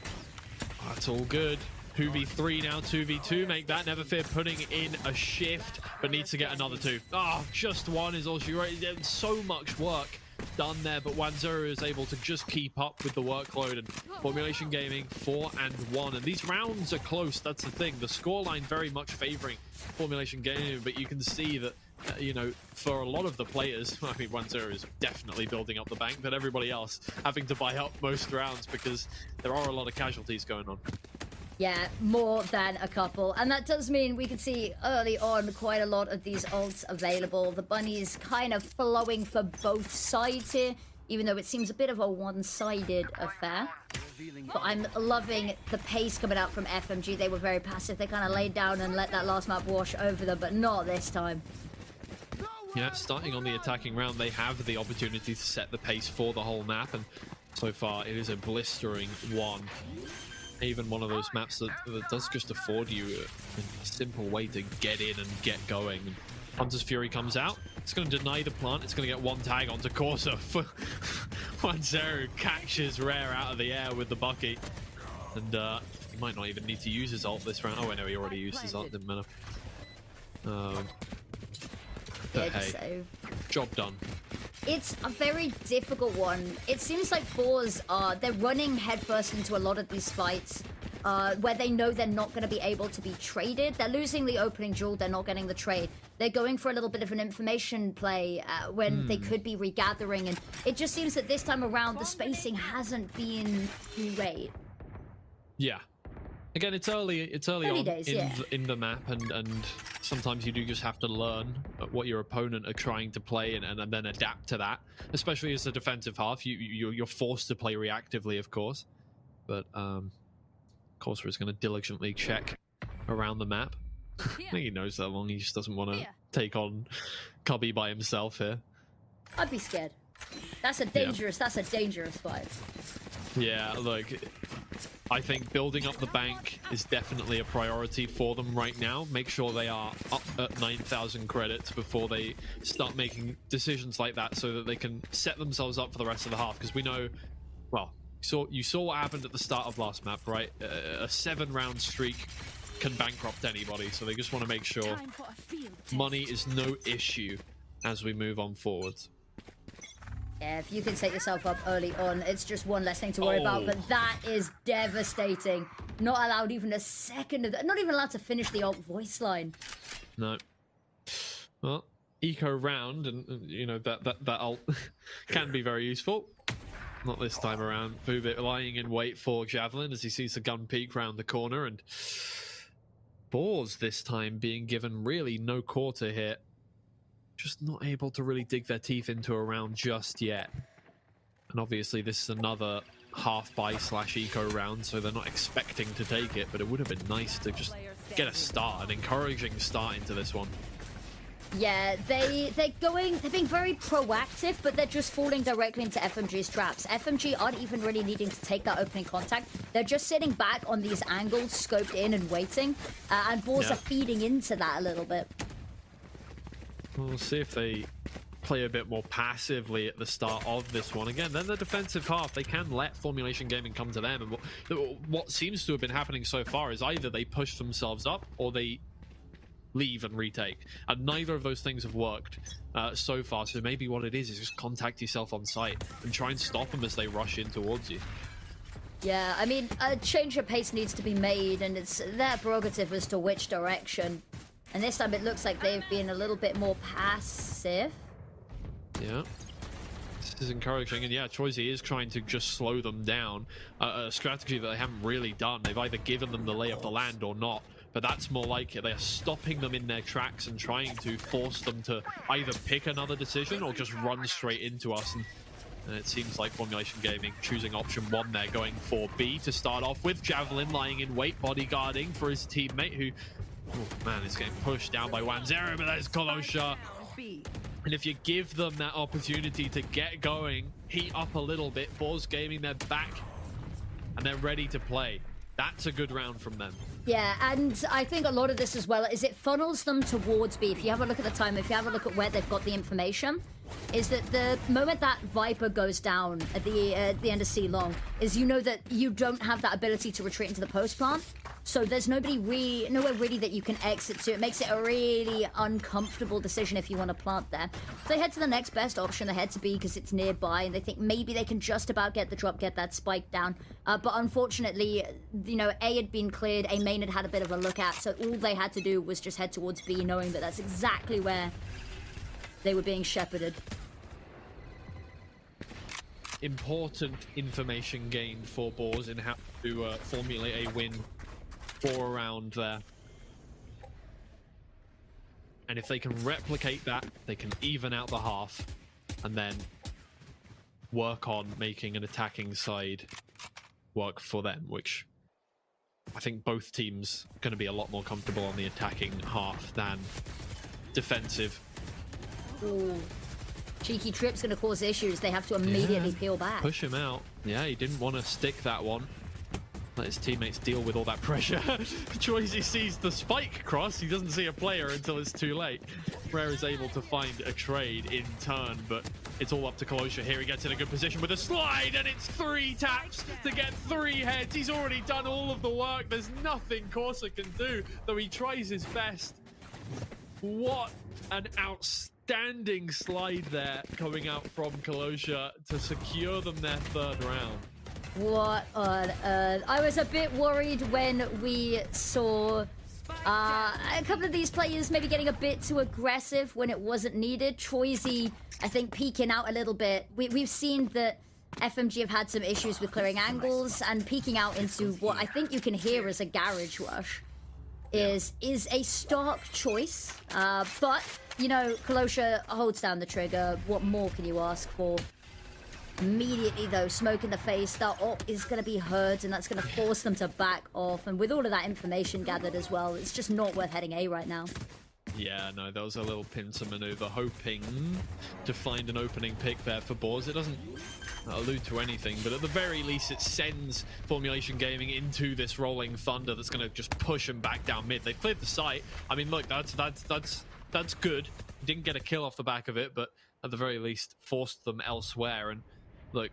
S7: That's all good. 2v3 now, 2v2. Make that. Neverfear putting in a shift, but needs to get another two. Oh, just one is all she wrote. There's so much work done there, but Wanzuru is able to just keep up with the workload. And Formulation Gaming 4-1, and these rounds are close. That's the thing. The scoreline very much favoring Formulation Gaming, but you can see that you know, for a lot of the players, I mean, Wanzuru is definitely building up the bank, but everybody else having to buy up most rounds because there are a lot of casualties going on.
S8: Yeah, more than a couple. And that does mean we can see early on quite a lot of these ults available. The bunny's kind of flowing for both sides here, even though it seems a bit of a one-sided affair. But I'm loving the pace coming out from FMG. They were very passive. They kind of laid down and let that last map wash over them, but not this time.
S7: Yeah, starting on the attacking round, they have the opportunity to set the pace for the whole map, and so far it is a blistering one. Even one of those maps that does just afford you a simple way to get in and get going. Hunter's Fury comes out. It's going to deny the plant. It's going to get one tag onto Corsair. Wanzuru catches Rare out of the air with the bucket. And he might not even need to use his ult this round. Oh, I know he already used his ult. Didn't matter. But hey, job done.
S8: It's a very difficult one. It seems like Boars they're running headfirst into a lot of these fights where they know they're not going to be able to be traded. They're losing the opening duel. They're not getting the trade. They're going for a little bit of an information play when they could be regathering. And it just seems that this time around, the spacing hasn't been great.
S7: Yeah. Again, it's early on
S8: days,
S7: in the map, and sometimes you do just have to learn what your opponent are trying to play and then adapt to that. Especially as a defensive half, you're forced to play reactively, of course. But Corsair is going to diligently check around the map. I think he knows that long. He just doesn't want to take on Cubby by himself here.
S8: I'd be scared. That's a dangerous fight.
S7: Yeah, look, I think building up the bank is definitely a priority for them right now. Make sure they are up at 9,000 credits before they start making decisions like that so that they can set themselves up for the rest of the half. Because we know, well, you saw what happened at the start of last map, right? A 7-round streak can bankrupt anybody, so they just want to make sure money is no issue as we move on forwards.
S8: Yeah, if you can set yourself up early on, it's just one less thing to worry about, but that is devastating. Not allowed even a second of that. Not even allowed to finish the ult voice line.
S7: No. Well, eco round, and you know, that ult can be very useful. Not this time around. Vubit lying in wait for Javelin as he sees the gun peek round the corner, and Boars this time being given really no quarter here. Just not able to really dig their teeth into a round just yet. And obviously this is another half buy / eco round, so they're not expecting to take it, but it would have been nice to just get a start, an encouraging start into this one.
S8: Yeah, they're being very proactive, but they're just falling directly into FMG's traps. FMG aren't even really needing to take that opening contact. They're just sitting back on these angles, scoped in and waiting, and Boars are feeding into that a little bit.
S7: We'll see if they play a bit more passively at the start of this one. Again, then the defensive half, they can let Formulation Gaming come to them, and what seems to have been happening so far is either they push themselves up or they leave and retake, and neither of those things have worked so far. So maybe what it is just contact yourself on site and try and stop them as they rush in towards you.
S8: Yeah, I mean, a change of pace needs to be made, and it's their prerogative as to which direction. And this time it looks like they've been a little bit more passive.
S7: Yeah, this is encouraging, and yeah, Choisy is trying to just slow them down, a strategy that they haven't really done. They've either given them the lay of the land or not, but that's more like it. They are stopping them in their tracks and trying to force them to either pick another decision or just run straight into us. And it seems like Formulation Gaming choosing option 1 there, going for B to start off with. Javelin lying in wait, bodyguarding for his teammate, who, oh man, is getting pushed down by 1-0, but there's Kolosha. And if you give them that opportunity to get going, heat up a little bit, Boars Gaming, they're back and they're ready to play. That's a good round from them.
S8: Yeah, and I think a lot of this as well is it funnels them towards B. If you have a look at the time, if you have a look at where they've got the information, is that the moment that Viper goes down at the end of C long, is you know that you don't have that ability to retreat into the post plant. So there's nowhere really that you can exit to. It makes it a really uncomfortable decision if you want to plant there. So they head to the next best option. They head to B because it's nearby, and they think maybe they can just about get the drop, get that spike down. But unfortunately, you know, A had been cleared, A main had a bit of a look at, so all they had to do was just head towards B, knowing that that's exactly where they were being shepherded.
S7: Important information gained for Boars in how to formulate a win for a round there. And if they can replicate that, they can even out the half and then work on making an attacking side work for them, which I think both teams are going to be a lot more comfortable on the attacking half than defensive.
S8: Ooh. Cheeky trip's going to cause issues. They have to immediately peel back.
S7: Push him out. Yeah, he didn't want to stick that one. Let his teammates deal with all that pressure. Choisy sees the spike cross. He doesn't see a player until it's too late. Rare is able to find a trade in turn, but it's all up to Kolosha here. He gets in a good position with a slide, and it's 3 taps to get 3 heads. He's already done all of the work. There's nothing Corsa can do, though he tries his best. What an outstanding slide there coming out from Kolosha to secure them their 3rd round.
S8: What on earth? I was a bit worried when we saw a couple of these players maybe getting a bit too aggressive when it wasn't needed. Choisy, I think, peeking out a little bit. We've seen that FMG have had some issues with clearing angles, and peeking out into what I think you can hear as a garage rush is a stark choice. But, you know, Kolosha holds down the trigger. What more can you ask for? Immediately, though, smoke in the face, that op is going to be heard, and that's going to force them to back off. And with all of that information gathered as well, it's just not worth heading A right now.
S7: Yeah, no, that was a little pincer maneuver, hoping to find an opening pick there for Boars. It doesn't allude to anything, but at the very least, it sends Formulation Gaming into this rolling thunder that's going to just push them back down mid. They cleared the site. I mean, look, that's good. Didn't get a kill off the back of it, but at the very least, forced them elsewhere. And look,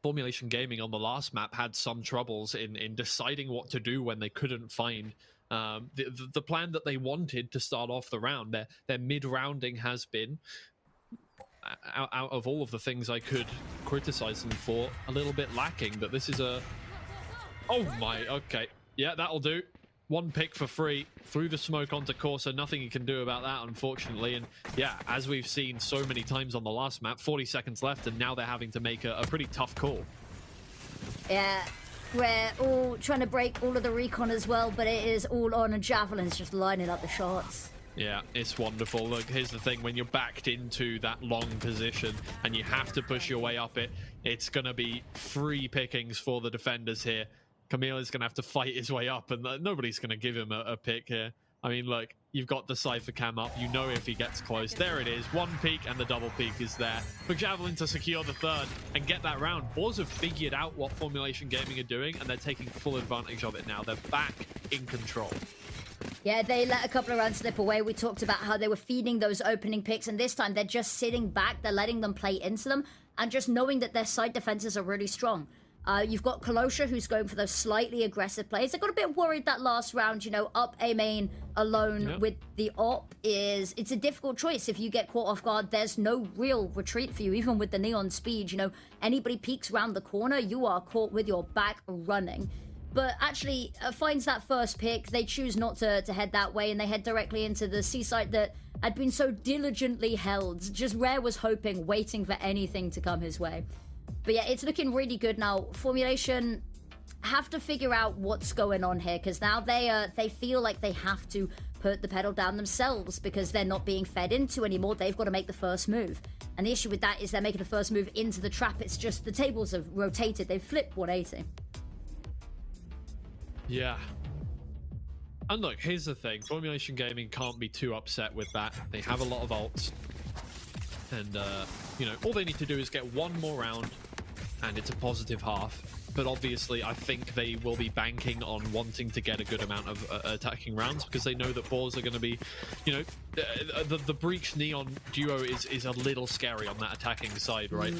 S7: Formulation Gaming on the last map had some troubles in deciding what to do when they couldn't find the plan that they wanted to start off the round. Their mid-rounding has been, out of all of the things I could criticize them for, a little bit lacking. But this is a... Oh my, okay. Yeah, that'll do. One pick for free through the smoke onto Corsa. Nothing you can do about that, unfortunately. And yeah, as we've seen so many times on the last map, 40 seconds left, and now they're having to make a pretty tough call.
S8: Yeah, we're all trying to break all of the recon as well, but it is all on, and Javelin's just lining up the shots.
S7: Yeah, it's wonderful. Look, here's the thing. When you're backed into that long position and you have to push your way up it, it's going to be free pickings for the defenders here. Camille is going to have to fight his way up, and nobody's going to give him a pick here. I mean, look, you've got the Cypher cam up. You know if he gets close. There it is. One peek, and the double peek is there. For Javelin to secure the third and get that round. Boars have figured out what Formulation Gaming are doing, and they're taking full advantage of it now. They're back in control.
S8: Yeah, they let a couple of rounds slip away. We talked about how they were feeding those opening picks, and this time they're just sitting back. They're letting them play into them, and just knowing that their side defenses are really strong. You've got Kolosha, who's going for those slightly aggressive plays. I got a bit worried that last round, you know, up A main alone with the op it's a difficult choice. If you get caught off guard, there's no real retreat for you, even with the neon speed. You know, anybody peeks around the corner, you are caught with your back running. But actually, finds that first pick. They choose not to head that way, and they head directly into the C site that had been so diligently held. Just Rare was hoping, waiting for anything to come his way. But yeah, it's looking really good now. Formulation have to figure out what's going on here, because now they feel like they have to put the pedal down themselves because they're not being fed into anymore. They've got to make the first move. And the issue with that is they're making the first move into the trap. It's just the tables have rotated. They've flipped 180.
S7: Yeah. And look, here's the thing. Formulation Gaming can't be too upset with that. They have a lot of ults. And, you know, all they need to do is get one more round, and it's a positive half. But obviously, I think they will be banking on wanting to get a good amount of attacking rounds, because they know that Boars are going to be, you know, the Breach Neon duo is a little scary on that attacking side, right?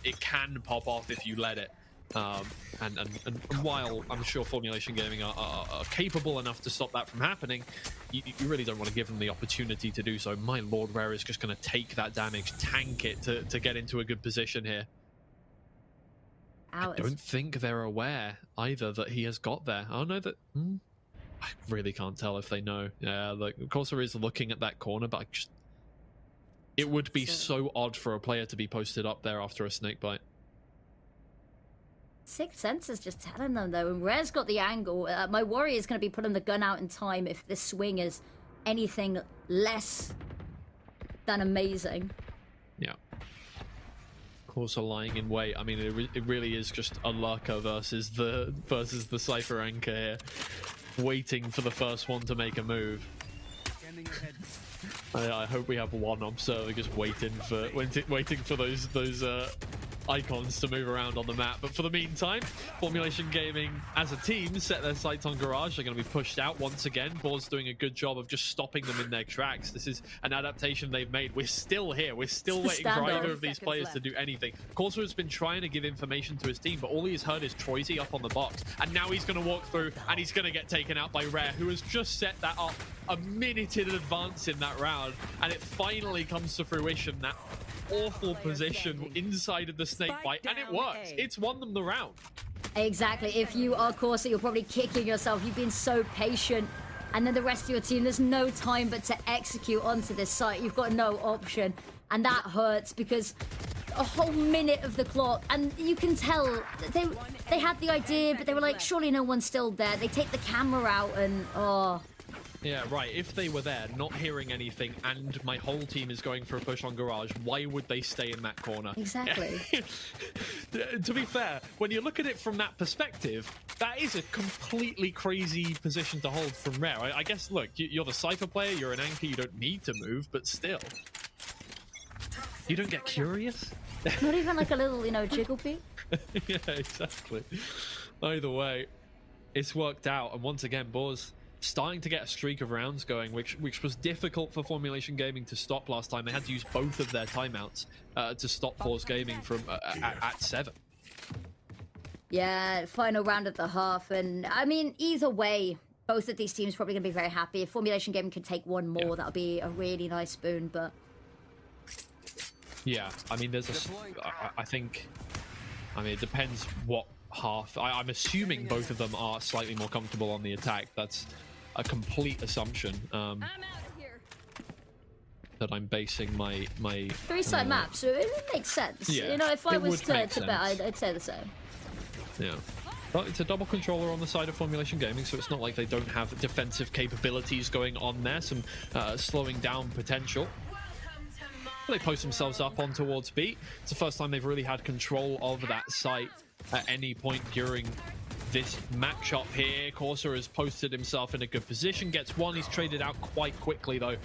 S7: It can pop off if you let it. And while I'm sure Formulation Gaming are capable enough to stop that from happening, you really don't want to give them the opportunity to do so. My lord, Rare is just going to take that damage, tank it to get into a good position here. I don't think they're aware either that he has got there. Oh no, that I really can't tell if they know. Yeah, like of course there is looking at that corner, but it would be so odd for a player to be posted up there after a snake bite.
S8: Sixth Sense is just telling them, though, and Rare's got the angle. My worry is going to be putting the gun out in time if this swing is anything less than amazing.
S7: Yeah. Also lying in wait. I mean, it really is just a lurker versus the Cypher anchor here, waiting for the first one to make a move. I hope we have one observer just waiting for those icons to move around on the map. But for the meantime, Formulation Gaming as a team set their sights on Garage. They're going to be pushed out once again. Boar's doing a good job of just stopping them in their tracks. This is an adaptation they've made. We're still here. We're still waiting for either of these players to do anything. Corsa has been trying to give information to his team, but all he's heard is Troisy up on the box. And now he's going to walk through, and he's going to get taken out by Rare, who has just set that up a minute in advance in that round. And it finally comes to fruition, that awful position inside of the snake bite, and it works. It's won them the round.
S8: Exactly. If you are Corsa, you're probably kicking yourself. You've been so patient, and then the rest of your team, there's no time but to execute onto this site. You've got no option, and that hurts because a whole minute of the clock, and you can tell that they had the idea, but they were like, surely no one's still there. They take the camera out, and
S7: yeah, right. If they were there, not hearing anything, and my whole team is going for a push on Garage, why would they stay in that corner?
S8: Exactly.
S7: To be fair, when you look at it from that perspective, that is a completely crazy position to hold from Rare. I guess, look, you're the Cypher player, you're an anchor, you don't need to move, but still. You don't get curious?
S8: Not even like a little, you know, jiggle beat?
S7: Yeah, exactly. Either way, it's worked out, and once again, Boars starting to get a streak of rounds going, which was difficult for Formulation Gaming to stop last time. They had to use both of their timeouts to stop Force Gaming from at 7.
S8: Yeah, final round of the half, and I mean, either way, both of these teams probably going to be very happy. If Formulation Gaming can take one more, that'll be a really nice spoon, but...
S7: Yeah, I mean, there's I think... I mean, it depends what half. I'm assuming both of them are slightly more comfortable on the attack. That's a complete assumption
S10: I'm out of here.
S7: that I'm basing my
S8: 3-side map, so it makes sense.
S7: Yeah,
S8: You know, if I
S7: it
S8: was
S7: would
S8: to
S7: make
S8: bet, I'd say the same.
S7: Yeah. But it's a double controller on the side of Formulation Gaming, so it's not like they don't have defensive capabilities going on there, some slowing down potential. They post themselves up on towards B. It's the first time they've really had control of that site at any point during this matchup here. Corsair has posted himself in a good position, gets one. He's traded out quite quickly, though.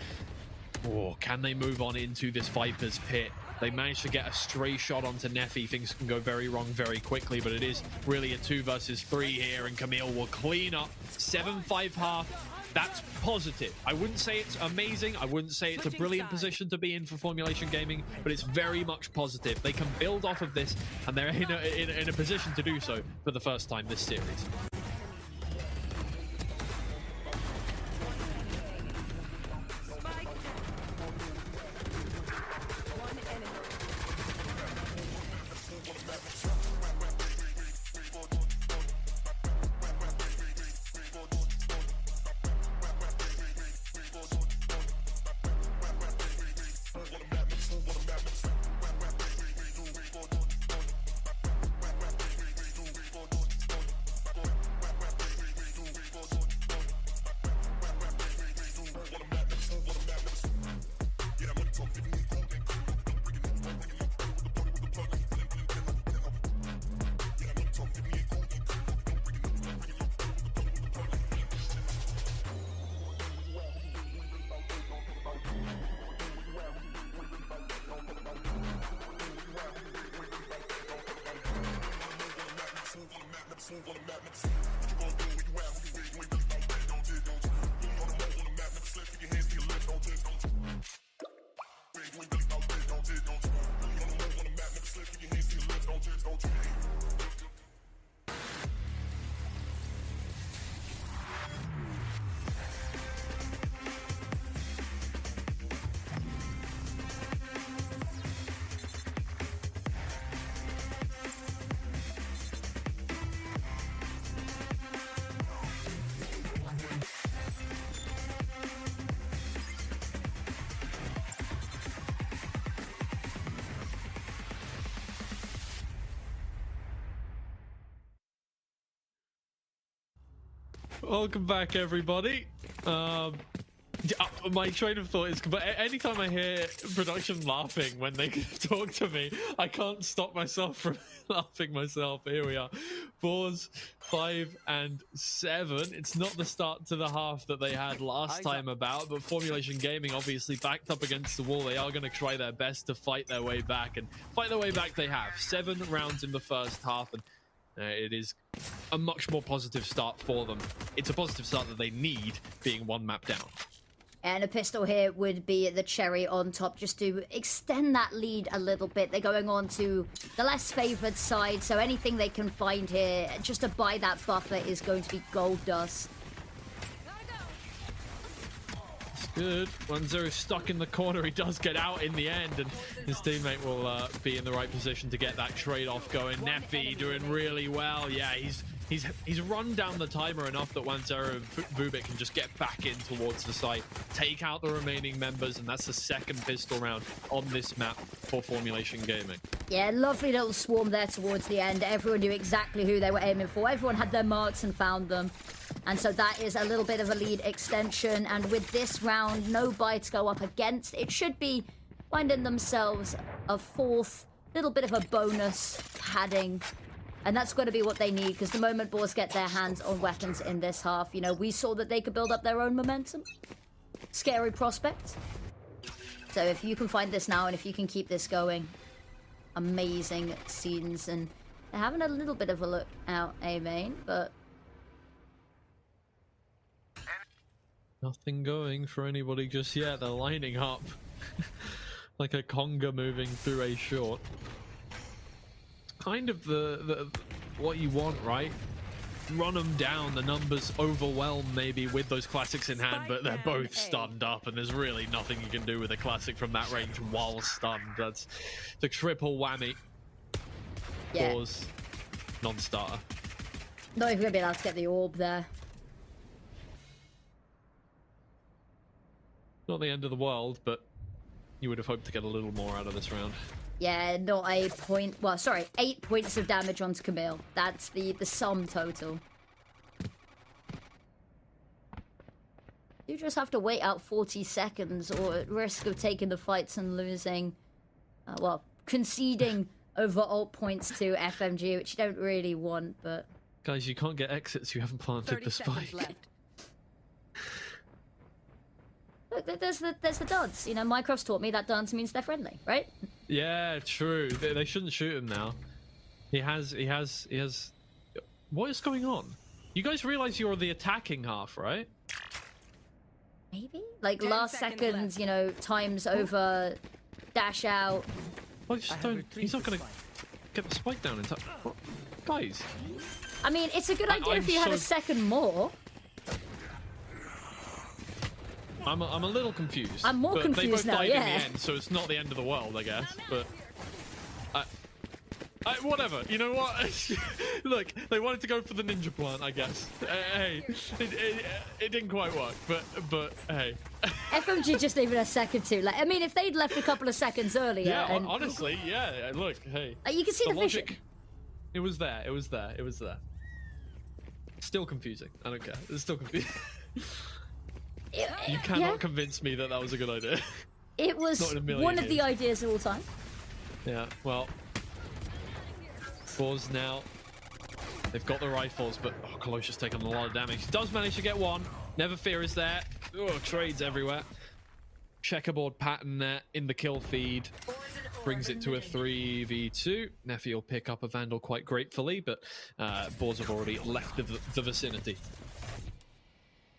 S7: Oh, can they move on into this Viper's pit? They managed to get a stray shot onto Neffy. Things can go very wrong very quickly, but it is really a 2 versus 3 here, and Camille will clean up. 7-5 half. That's positive. I wouldn't say it's amazing. I wouldn't say it's a brilliant position to be in for Formulation Gaming, but it's very much positive. They can build off of this, and they're in a position to do so for the first time this series. Welcome back, everybody. My train of thought is, but anytime I hear production laughing when they talk to me, I can't stop myself from laughing myself. Here we are. 4s, 5, and 7. It's not the start to the half that they had last time about, but Formulation Gaming obviously backed up against the wall. They are going to try their best to fight their way back, and fight their way back they have. 7 rounds in the first half, and it is a much more positive start for them. It's a positive start that they need, being 1 map down.
S8: And a pistol here would be the cherry on top, just to extend that lead a little bit. They're going on to the less favoured side, so anything they can find here just to buy that buffer is going to be gold dust.
S7: It's good. 1-0 stuck in the corner. He does get out in the end, and his teammate will be in the right position to get that trade-off going. Neffy doing really well. Yeah, he's run down the timer enough that 1-0 and Vubik can just get back in towards the site, take out the remaining members, and that's the second pistol round on this map for Formulation Gaming.
S8: Yeah, lovely little swarm there towards the end. Everyone knew exactly who they were aiming for. Everyone had their marks and found them. And so that is a little bit of a lead extension. And with this round, no buy to go up against. It should be finding themselves a 4th, little bit of a bonus padding. And that's going to be what they need, because the moment Boars get their hands on weapons in this half, you know, we saw that they could build up their own momentum. Scary prospect. So if you can find this now, and if you can keep this going, amazing scenes. And they're having a little bit of a look out A main, but
S7: nothing going for anybody just yet. They're lining up like a conga moving through a short. Kind of the what you want, right? Run them down. The numbers overwhelm maybe with those classics in hand, but they're both stunned up, and there's really nothing you can do with a classic from that range while stunned. That's the triple whammy.
S8: Yeah.
S7: Pause. non-starter.
S8: Not even gonna be allowed to get the orb there.
S7: Not the end of the world, but you would have hoped to get a little more out of this round.
S8: Yeah, not a point. Well, sorry, 8 points of damage onto Camille. That's the sum total. You just have to wait out 40 seconds, or at risk of taking the fights and losing. Well, conceding over ult points to FMG, which you don't really want, but.
S7: Guys, you can't get exits. You haven't planted the spike.
S10: Left.
S8: Look, there's the dance. You know, Mycroft's taught me that dance means they're friendly, right?
S7: Yeah, true. They shouldn't shoot him now. He has. What is going on? You guys realize you're the attacking half, right?
S8: Maybe? Like
S10: 10
S8: last
S10: seconds
S8: seconds,
S10: left.
S8: you know, times over, dash out.
S7: Well, just don't. He's not gonna get the spike down in time. Guys.
S8: I mean, it's a good idea if you had a second more.
S7: I'm a little confused.
S8: I'm more
S7: but
S8: confused
S7: they both
S8: now,
S7: died
S8: yeah.
S7: in the end, so it's not the end of the world, I guess. But whatever. You know what? Look, they wanted to go for the ninja plant, I guess. Hey, it didn't quite work, but hey.
S8: FMG just even a second too. Like, I mean, if they'd left a couple of seconds earlier,
S7: Yeah,
S8: and
S7: honestly, yeah. Look, hey.
S8: you can see the vision.
S7: logic. It was there. It was there. It was there. Still confusing. I don't care. It's still confusing. You cannot convince me that was a good idea.
S8: It was
S7: Not in a million
S8: one of the
S7: years.
S8: ideas of all time.
S7: Yeah, well. Boars now. They've got the rifles, but Colossus taking a lot of damage. Does manage to get one. Never Fear is there. Trades everywhere. Checkerboard pattern there in the kill feed. Brings it to a 3v2. Neffy will pick up a Vandal quite gratefully, but Boars have already left the vicinity.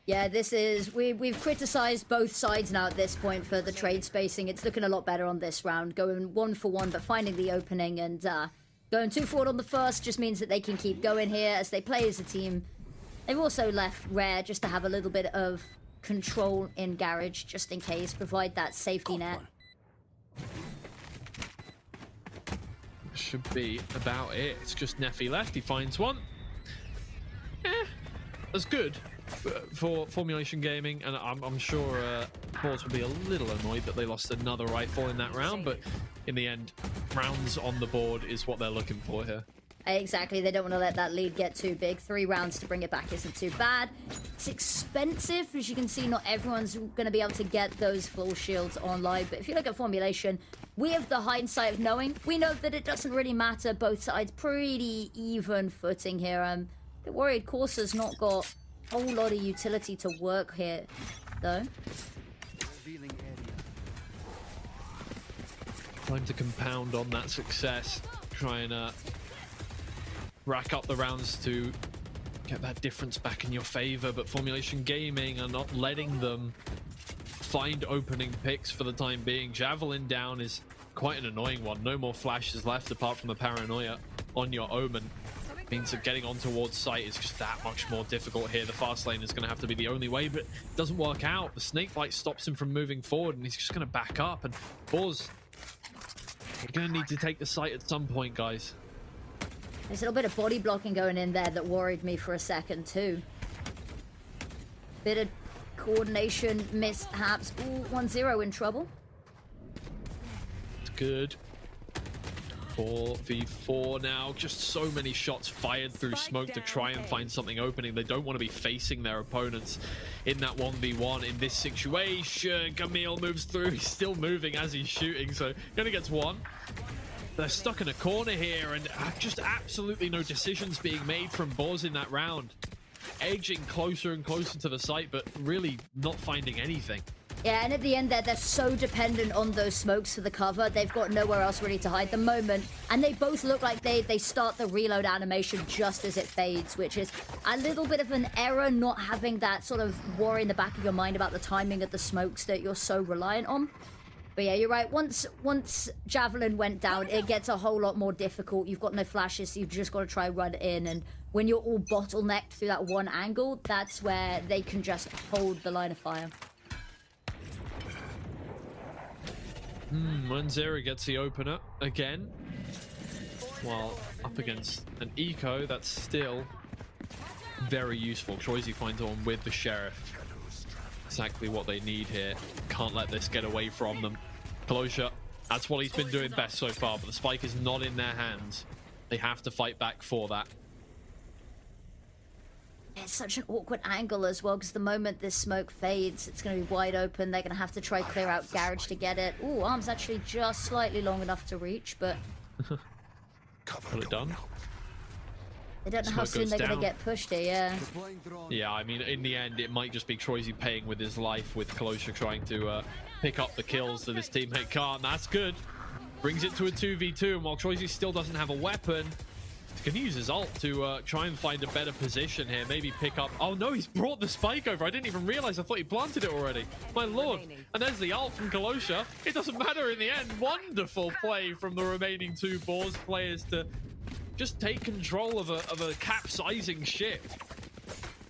S8: Yeah, this is... We've criticised both sides now at this point for the trade spacing. It's looking a lot better on this round. Going 1 for 1, but finding the opening and going 2 forward on the first just means that they can keep going here as they play as a team. They've also left Rare just to have a little bit of control in Garage, just in case. Provide that safety net.
S7: Should be about it. It's just Neffy left. He finds one. That's good for Formulation Gaming, and I'm sure Boars will be a little annoyed that they lost another rifle in that round, but in the end, rounds on the board is what they're looking for here.
S8: Exactly, they don't want to let that lead get too big. 3 rounds to bring it back isn't too bad. It's expensive, as you can see, not everyone's going to be able to get those full shields online, but if you look at Formulation, we have the hindsight of knowing. We know that it doesn't really matter, both sides pretty even footing here. I'm a bit worried Corsa's not got a whole lot of utility to work here, though.
S7: Time to compound on that success. Try and rack up the rounds to get that difference back in your favor, but Formulation Gaming are not letting them find opening picks for the time being. Javelin down is quite an annoying one. No more flashes left apart from the paranoia on your Omen. Means that getting on towards site is just that much more difficult here. The fast lane is going to have to be the only way, but it doesn't work out. The snake bite stops him from moving forward, and he's just going to back up. And Boars, you're going to need to take the site at some point, guys.
S8: There's a little bit of body blocking going in there that worried me for a second, too. Bit of coordination mishaps. Ooh, 1-0 in trouble.
S7: It's good. 4v4 now. Just so many shots fired through smoke to try and find something opening. They don't want to be facing their opponents in that 1v1 in this situation. Camille moves through. He's still moving as he's shooting, so he only gets one. They're stuck in a corner here, and just absolutely no decisions being made from Boars in that round. Edging closer and closer to the site, but really not finding anything.
S8: Yeah, and at the end there, they're so dependent on those smokes for the cover. They've got nowhere else really to hide the moment. And they both look like they start the reload animation just as it fades, which is a little bit of an error, not having that sort of worry in the back of your mind about the timing of the smokes that you're so reliant on. But yeah, you're right. Once Javelin went down, it gets a whole lot more difficult. You've got no flashes, so you've just got to try run in. And when you're all bottlenecked through that one angle, that's where they can just hold the line of fire.
S7: 1-0 gets the opener again. while up against an eco that's still very useful. Troisy finds on with the Sheriff. Exactly what they need here. Can't let this get away from them. Closure, that's what he's been doing best so far, but the spike is not in their hands. They have to fight back for that.
S8: It's such an awkward angle as well, because the moment this smoke fades, it's going to be wide open. They're going to have to try clear out Garage to get it. Ooh, arm's actually just slightly long enough to reach, but...
S7: Got it done.
S8: They don't know how soon they're going to get pushed here, yeah.
S7: Yeah, I mean, in the end, it might just be Troisy paying with his life, with Closure trying to pick up the kills that his teammate can't. That's good. Brings it to a 2v2, and while Troisy still doesn't have a weapon, he's going to use his ult to try and find a better position here. Maybe pick up... Oh, no, he's brought the spike over. I didn't even realize. I thought he planted it already. My lord. And there's the ult from Closure. It doesn't matter in the end. Wonderful play from the remaining two Boars players to just take control of a capsizing ship.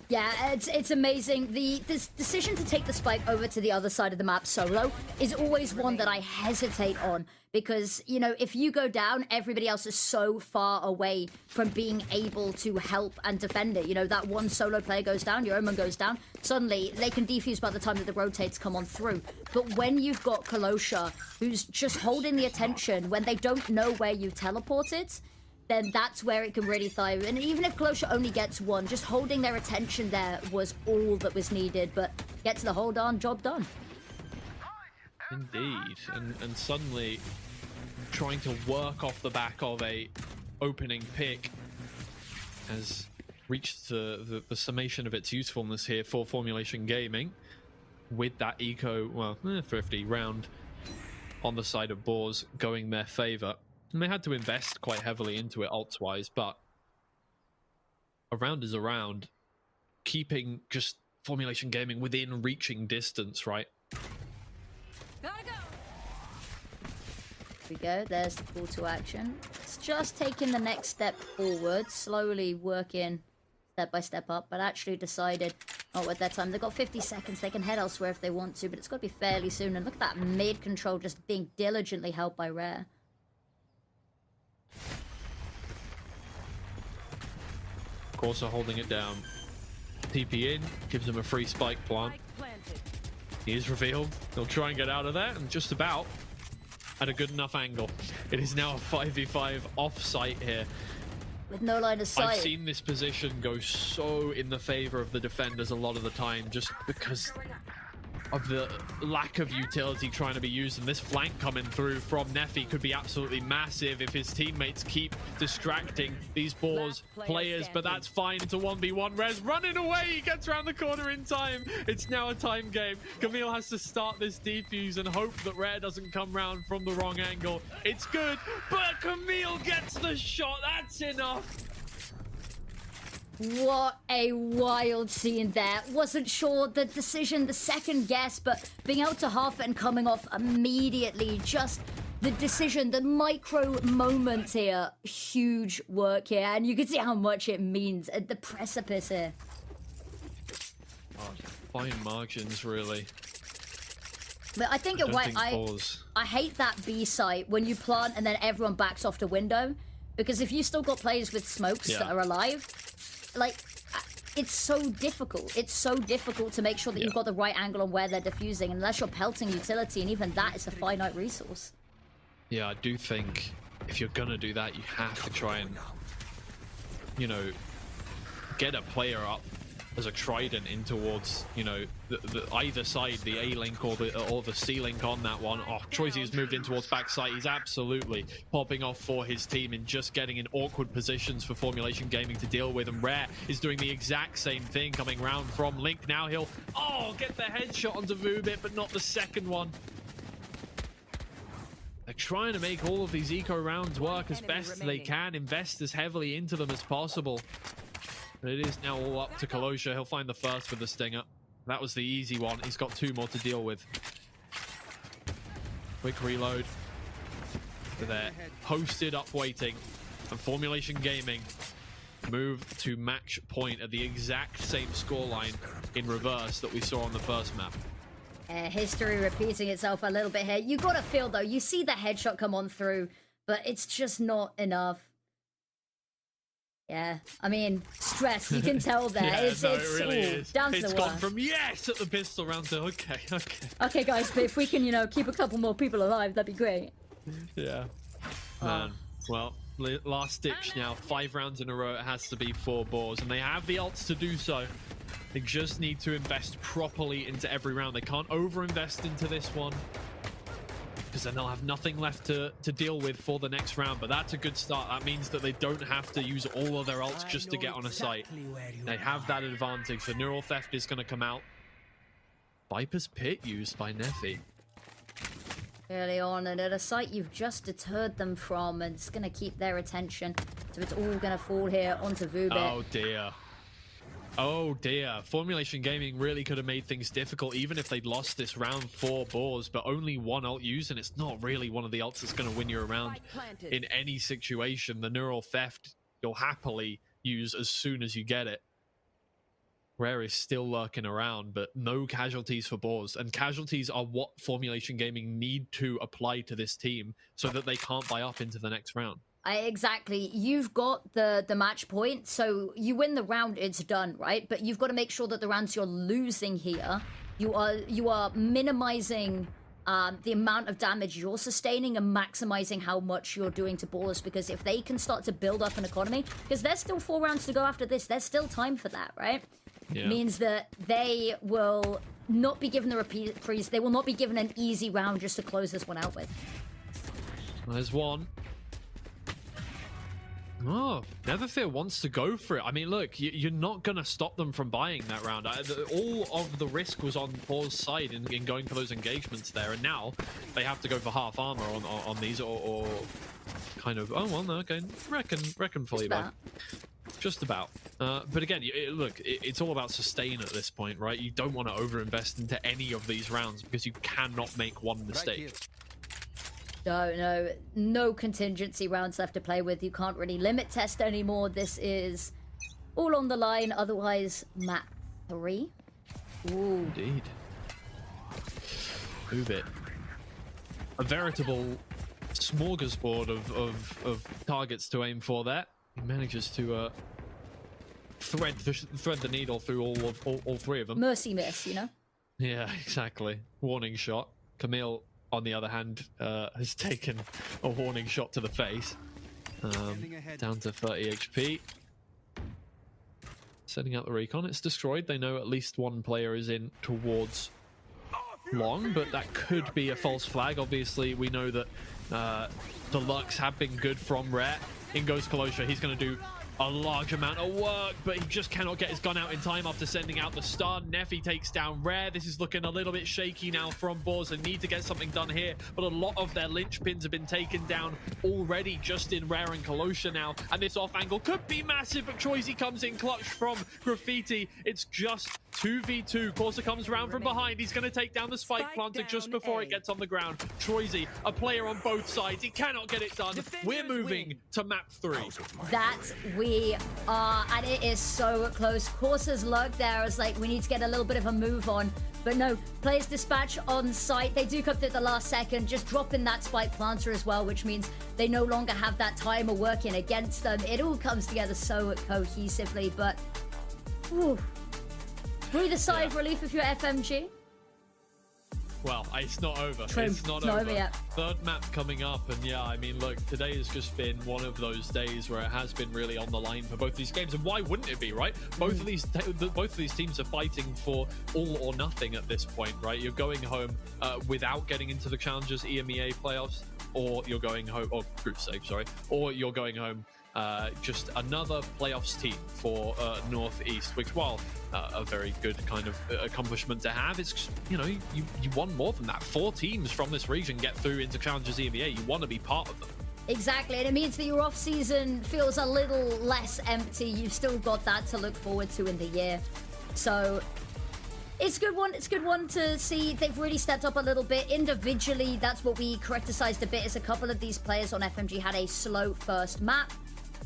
S8: Yeah, it's amazing. This decision to take the spike over to the other side of the map solo is always one that I hesitate on, because, you know, if you go down, everybody else is so far away from being able to help and defend it. You know, that one solo player goes down, your Omen goes down, suddenly they can defuse by the time that the rotates come on through. But when you've got Kalosha, who's just holding the attention when they don't know where you teleported, then that's where it can really thrive. And even if Kalosha only gets one, just holding their attention there was all that was needed. But get to the hold on, job done.
S7: Indeed. And suddenly trying to work off the back of a opening pick has reached the summation of its usefulness here for Formulation Gaming, with that eco, well, 50 round on the side of Boars going their favor. And they had to invest quite heavily into it ults-wise, but a round is a round. Keeping just Formulation Gaming within reaching distance, right?
S10: Gotta go.
S8: Here we go, there's the call to action. It's just taking the next step forward, slowly working step by step up, but actually decided, oh, at that time, they've got 50 seconds, they can head elsewhere if they want to, but it's got to be fairly soon. And look at that mid control just being diligently held by Rare.
S7: Corsa holding it down. TP in, gives him a free spike plant. He is revealed. They'll try and get out of there, and just about at a good enough angle. It is now a 5v5 off-site here.
S8: With no line of sight.
S7: I've seen this position go so in the favor of the defenders a lot of the time, just because of the lack of utility trying to be used, and this flank coming through from Neffy could be absolutely massive if his teammates keep distracting these Boars players, but that's fine. It's a 1v1. Rez running away, he gets around the corner in time. It's now a time game. Camille has to start this defuse and hope that Rare doesn't come round from the wrong angle. It's good, but Camille gets the shot. That's enough.
S8: What a wild scene there. Wasn't sure the decision, the second guess, but being able to half it and coming off immediately, just the decision, the micro moment here, huge work here, and you can see how much it means at the precipice here.
S7: Oh, fine margins, really.
S8: But I think I hate that B site when you plant and then everyone backs off the window, because if you still got players with smokes that are alive, like, it's so difficult. It's so difficult to make sure that you've got the right angle on where they're diffusing, unless you're pelting utility, and even that is a finite resource.
S7: Yeah, I do think if you're gonna do that, you have to try and, you know, get a player up as a trident in towards, you know, the either side, the A link or the C link on that one. Oh, Troisy has moved in towards backside. He's absolutely popping off for his team and just getting in awkward positions for Formulation Gaming to deal with. And Rare is doing the exact same thing, coming round from Link. Now he'll get the headshot onto Vubit, but not the second one. They're trying to make all of these eco rounds work as best as they can, invest as heavily into them as possible. But it is now all up to Kalosha. He'll find the first with the Stinger. That was the easy one. He's got two more to deal with. Quick reload. They're posted up waiting. And Formulation Gaming move to match point at the exact same scoreline in reverse that we saw on the first map.
S8: History repeating itself a little bit here. You gotta feel, though, you see the headshot come on through, but it's just not enough. Yeah, I mean, stress, you can tell there.
S7: Yeah,
S8: it's
S7: no, it really is.
S8: down to
S7: It's
S8: the
S7: gone
S8: worst.
S7: from yes at the pistol round to okay.
S8: Okay, guys, but if we can, you know, keep a couple more people alive, that'd be great.
S7: Yeah. Man, well, last ditch now. 5 rounds in a row, it has to be 4 boars, and they have the ults to do so. They just need to invest properly into every round. They can't over-invest into this one, because then they'll have nothing left to deal with for the next round. But that's a good start. That means that they don't have to use all of their ults just to get on a site. They have that advantage. The neural theft is going to come out. Viper's Pit used by Neffy.
S8: Early on, and at a site you've just deterred them from, and it's going to keep their attention. So it's all going to fall here onto Vubit.
S7: Oh dear. Oh dear. Formulation Gaming really could have made things difficult even if they'd lost this round 4 boars, but only 1 ult used, and it's not really one of the ults that's going to win you around in any situation. The neural theft you'll happily use as soon as you get it. Rare is still lurking around, but no casualties for boars, and casualties are what Formulation Gaming need to apply to this team so that they can't buy up into the next round.
S8: Exactly. You've got the match point, so you win the round, it's done, right? But you've got to make sure that the rounds you're losing here, you are minimizing the amount of damage you're sustaining and maximizing how much you're doing to ballers, because if they can start to build up an economy, because there's still 4 rounds to go after this, there's still time for that, right?
S7: Yeah.
S8: Means that they will not be given the reprise. They will not be given an easy round just to close this one out with.
S7: There's one. Oh, Netherfear wants to go for it. I mean, look, you're not going to stop them from buying that round. All of the risk was on Paul's side in going for those engagements there, and now they have to go for half armor on these, or kind of, oh, well, no, okay, reckon fully back. Just about. But again, look, it's all about sustain at this point, right? You don't want to overinvest into any of these rounds because you cannot make one mistake.
S8: No contingency rounds left to play with. You can't really limit test anymore. This is all on the line. Otherwise, map 3. Ooh.
S7: Indeed. Move it. A veritable smorgasbord of targets to aim for there. He manages to thread the needle through all 3 of them.
S8: Mercy miss, you know?
S7: Yeah, exactly. Warning shot. Camille, on the other hand, has taken a warning shot to the face. Down to 30 HP. Setting out the recon. It's destroyed. They know at least 1 player is in towards long, but that could be a false flag. Obviously, we know that the Lux have been good from Rare. In goes Kalosha. He's going to do a large amount of work, but he just cannot get his gun out in time after sending out the stun. Neffy takes down Rare. This is looking a little bit shaky now from Boars. They need to get something done here, but a lot of their linchpins have been taken down already just in Rare and Kalosha now, and this off angle could be massive, but Troisy comes in clutch from Graffiti. It's just 2v2. Corsa comes around from behind. He's going to take down the spike planter just before it gets on the ground. Troisy, a player on both sides. He cannot get it done. We're moving to map 3.
S8: That we are, and it is so close. Corsa's lurk there is like, we need to get a little bit of a move on. But no, players dispatch on site. They do come through at the last second, just dropping that spike planter as well, which means they no longer have that timer working against them. It all comes together so cohesively, but whew. Breathe a sigh of relief if you're FMG.
S7: Well, it's not over.
S8: True.
S7: It's not
S8: It's
S7: over.
S8: not over yet.
S7: 3rd map coming up, and yeah, I mean, look, today has just been one of those days where it has been really on the line for both these games, and why wouldn't it be, right? Both of these teams are fighting for all or nothing at this point, right? You're going home without getting into the Challengers EMEA playoffs, or you're going home, or group stage, sorry, or you're going home just another playoffs team for Northeast, which, while a very good kind of accomplishment to have, it's, you know, you won more than that. 4 teams from this region get through into Challengers EMEA. You want to be part of them.
S8: Exactly, and it means that your off-season feels a little less empty. You've still got that to look forward to in the year. So it's a good one. It's a good one to see. They've really stepped up a little bit. Individually, that's what we criticized a bit, is a couple of these players on FMG had a slow first map.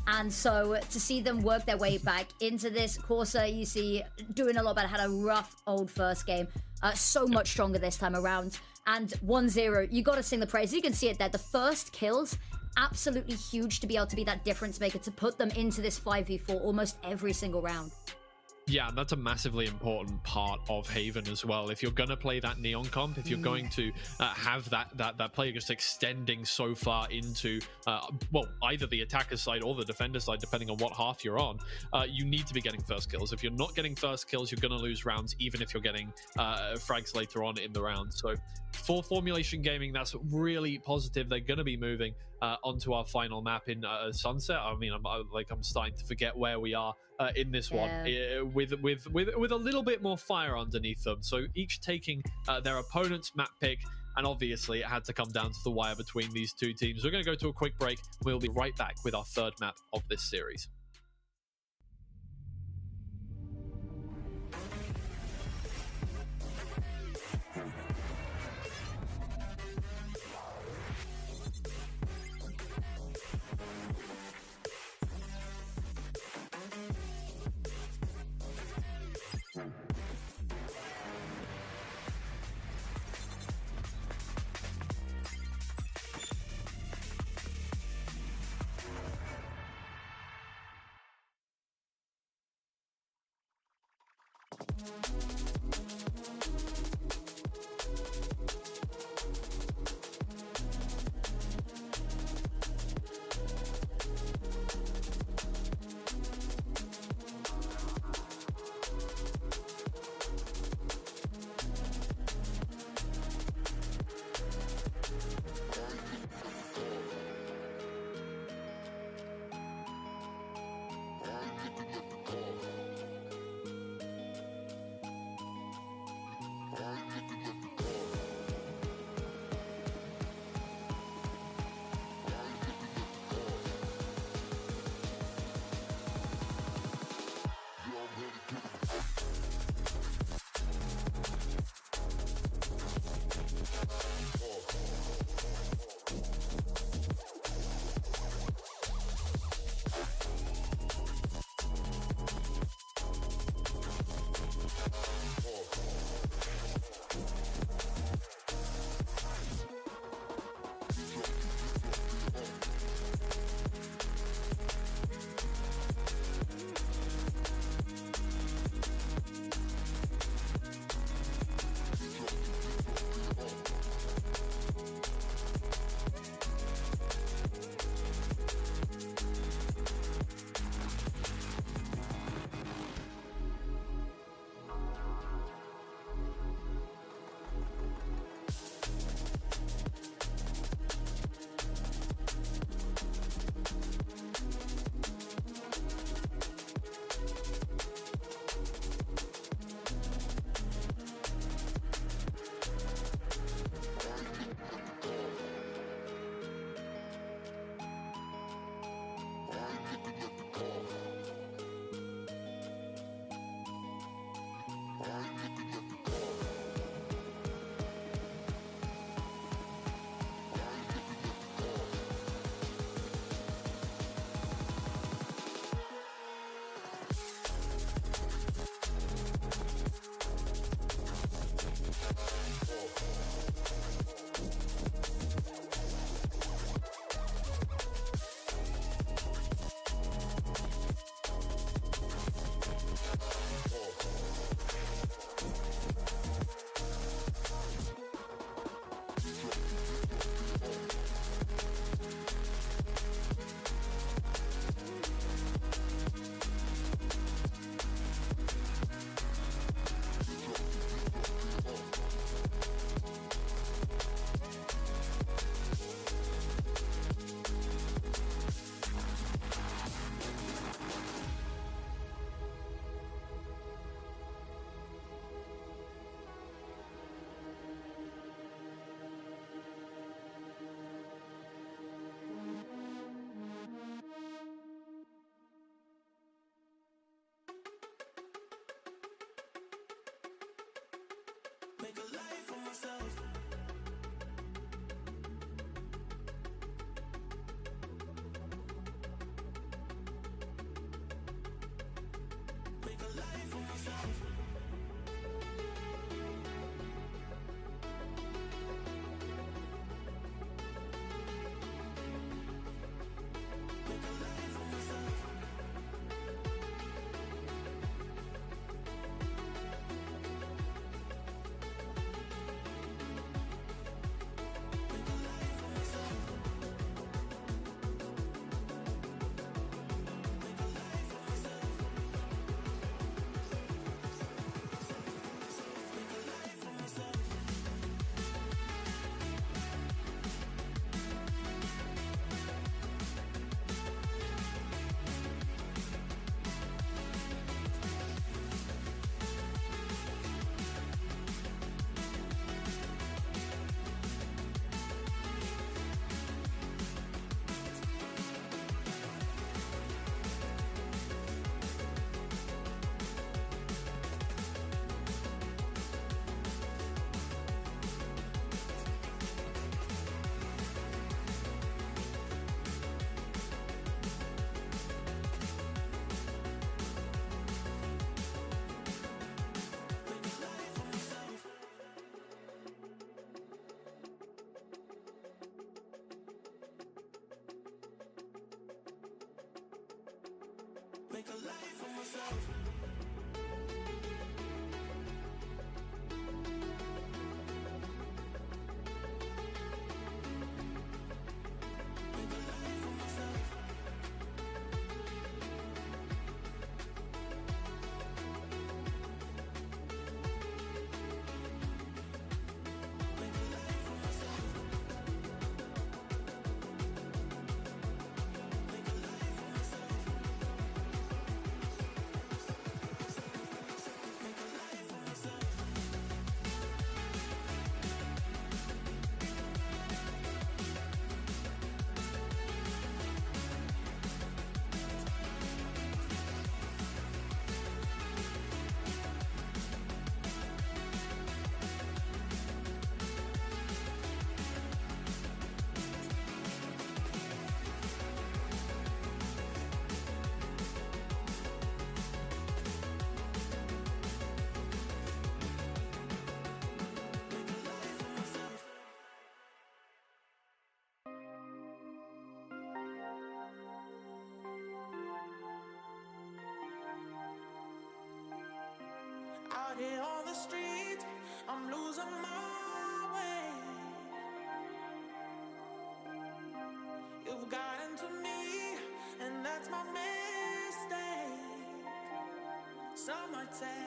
S8: And so to see them work their way back into this, Corsa, you see, doing a lot better, had a rough old first game. So much stronger this time around. And 1-0, you got to sing the praise. You can see it there. The first kills absolutely huge to be able to be that difference maker, to put them into this 5v4 almost every single round.
S7: Yeah, and that's a massively important part of Haven as well. If you're going to play that Neon comp, if you're going to have that player just extending so far into, well, either the attacker side or the defender side, depending on what half you're on, you need to be getting first kills. If you're not getting first kills, you're going to lose rounds, even if you're getting frags later on in the round. So for Formulation Gaming, that's really positive. They're going to be moving onto our final map in Sunset. I mean, I'm starting to forget where we are in this one, with a little bit more fire underneath them. So each taking their opponent's map pick, and obviously it had to come down to the wire between these two teams. We're going to go to a quick break. We'll be right back with our third map of this series.
S9: make a life for myself.
S2: Out here on the street, I'm losing my way. You've gotten to me, and that's my mistake. Some might say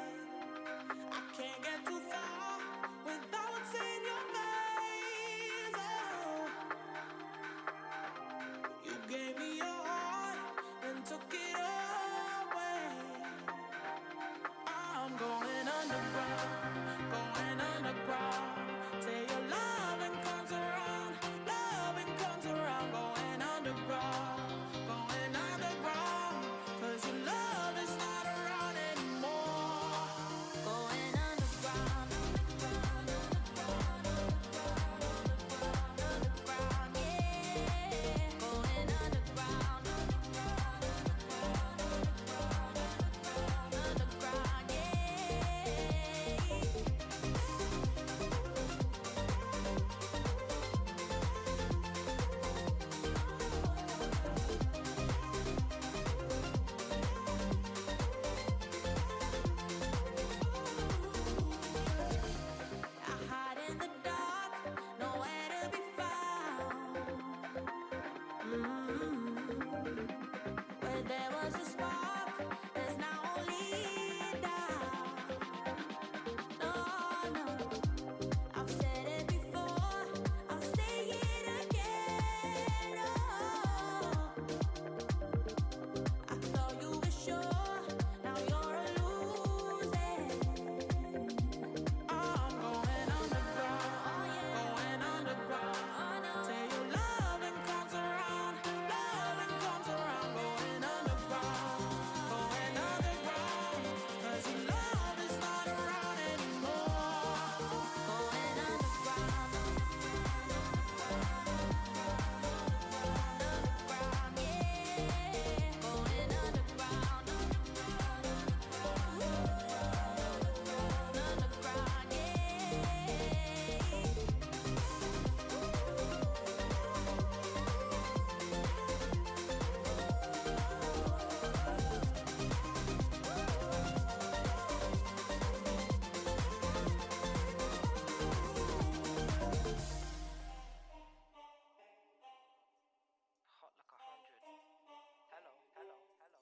S2: I can't get too far without seeing your face. Oh, you gave me your heart and took it away. I'm going underground, going underground. Till your loving comes around, going underground, going underground. 'Cause your love is not around anymore. Going underground, underground, underground, underground, underground, yeah. Going underground, underground, underground, underground, yeah. I hide in the dark, nowhere to be found. Where there was a spark, there's now only doubt. No, no, I've said it before, I'll say it again. Oh, I thought you were sure, now you're a losing. I'm going underground, going underground. Till your loving comes around, going underground, going underground. 'Cause your love is not around anymore. Going underground, underground, yeah. Going underground, underground, yeah.
S3: Hot like 100. Hello, hello, hello, hello.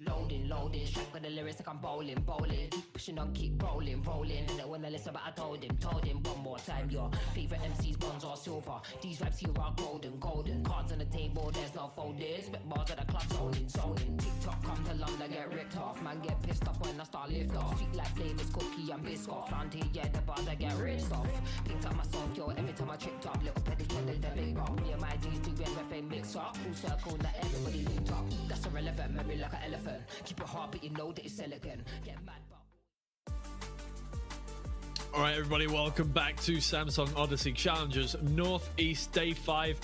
S4: Loading, loading, straight with the lyrics like I'm bowling, bowling. Keep pushing on, keep rolling, rolling. Didn't wanna listen, but I told him one more time. Your favorite MCs, bronze or silver. These raps here are golden, golden. Cards on the table, there's no folding. Spit bars at the club, zoning, zoning. TikTok come to London, get ripped off. Man get pissed off when I start lift off. Sweet like flavors, cookie and biscuit. Round here, yeah, the bars I get rich off. Picked up myself, yo, every time I tripped up. Little petty kid, the big rock. Me and my G's do everything mix up. Full circle, that everybody linked up. That's irrelevant, memory like an elephant. Keep it hard, but you know that it's elegant. Get mad, but
S7: All right, everybody, welcome back to Samsung Odyssey Challengers Northeast Day 5.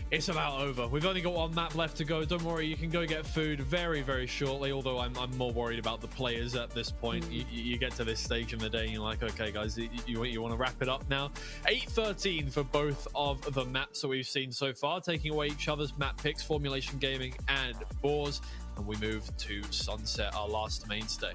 S7: It's about over. We've only got one map left to go. Don't worry, you can go get food very, very shortly, although I'm more worried about the players at this point. You get to this stage in the day and you're like, okay, guys, you want to wrap it up now? 8-13 for both of the maps that we've seen so far, taking away each other's map picks, Formulation Gaming and Boars, and we move to Sunset, our last mainstay.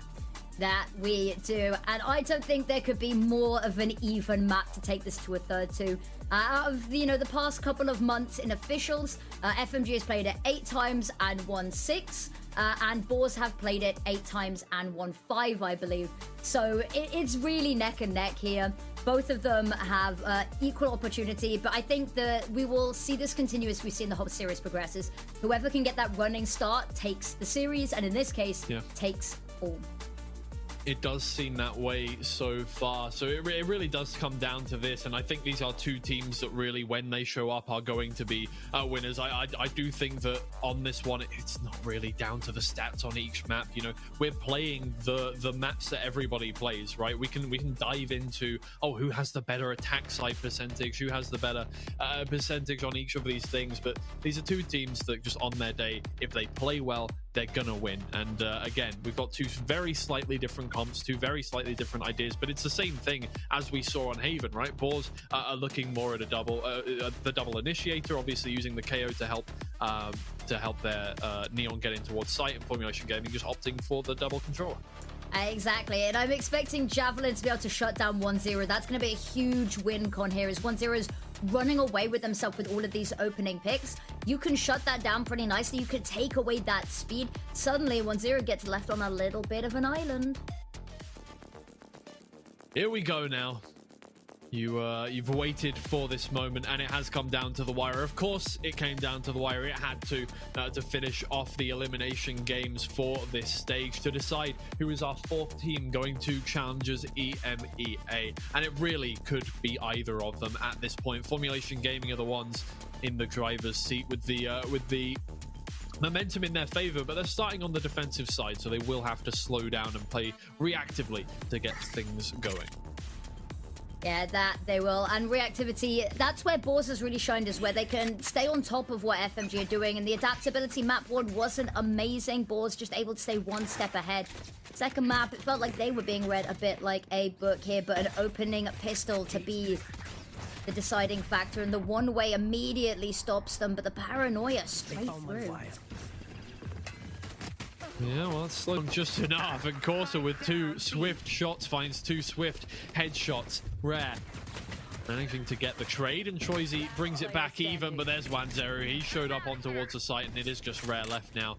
S8: That we do, and I don't think there could be more of an even map to take this to a third to. Out of the past couple of months in officials, FMG has played it 8 times and won 6, and Boars have played it 8 times and won 5, I believe. So it's really neck and neck here. Both of them have equal opportunity, but I think that we will see this continue as we see in the whole series progresses. Whoever can get that running start takes the series, and in this case, takes all.
S7: It does seem that way so far, so it really does come down to this, and I think these are two teams that really, when they show up, are going to be winners. I do think that on this one, it's not really down to the stats on each map. We're playing the maps that everybody plays, right? We can dive into, who has the better attack side percentage, who has the better percentage on each of these things, but these are two teams that just on their day, if they play well, they're gonna win. And again, we've got two very slightly different comps, two very slightly different ideas, but it's the same thing as we saw on Haven, right? Boars are looking more at a double, the double initiator, obviously using the KO to help their Neon get in towards sight, and Formulation Gaming just opting for the double controller.
S8: Exactly, and I'm expecting Javelin to be able to shut down 1-0. That's going to be a huge win con here, as 1-0 is running away with himself with all of these opening picks. You can shut that down pretty nicely. You could take away that speed. Suddenly, 1-0 gets left on a little bit of an island.
S7: Here we go now. You've waited for this moment, and it has come down to the wire. Of course, it came down to the wire. It had to finish off the elimination games for this stage to decide who is our 4th team going to Challengers EMEA, and it really could be either of them at this point. Formulation Gaming are the ones in the driver's seat with the momentum in their favor, but they're starting on the defensive side, so they will have to slow down and play reactively to get things going.
S8: Yeah, that they will. And reactivity, that's where Boars has really shined, is where they can stay on top of what FMG are doing. And the adaptability map one wasn't amazing. Boars just able to stay one step ahead. Second map, it felt like they were being read a bit like a book here, but an opening pistol to be the deciding factor. And the one-way immediately stops them, but the paranoia straight through.
S7: Yeah, well, it's slowed them just enough. And Corsa with 2 swift shots finds 2 swift headshots. Rare managing to get the trade, and Troisy brings it back even, but there's 1-0. He showed up on towards the site, and it is just Rare left now.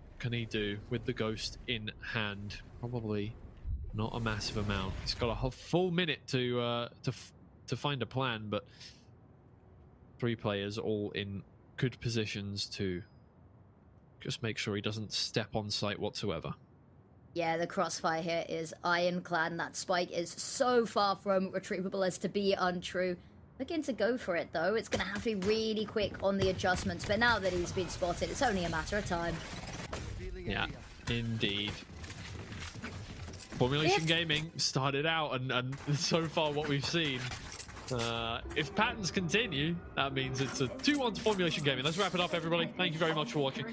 S7: What can he do with the Ghost in hand? Probably not a massive amount. He's got a full minute to find a plan, but 3 players all in good positions to just make sure he doesn't step on site whatsoever.
S8: Yeah, the crossfire here is ironclad, and that spike is so far from retrievable as to be untrue. Looking to go for it, though. It's going to have to be really quick on the adjustments, but now that he's been spotted, it's only a matter of time.
S7: Yeah, indeed. Formulation Gaming started out, and so far what we've seen, if patterns continue, that means it's a 2-1 to Formulation Gaming. Let's wrap it up, everybody. Thank you very much for watching.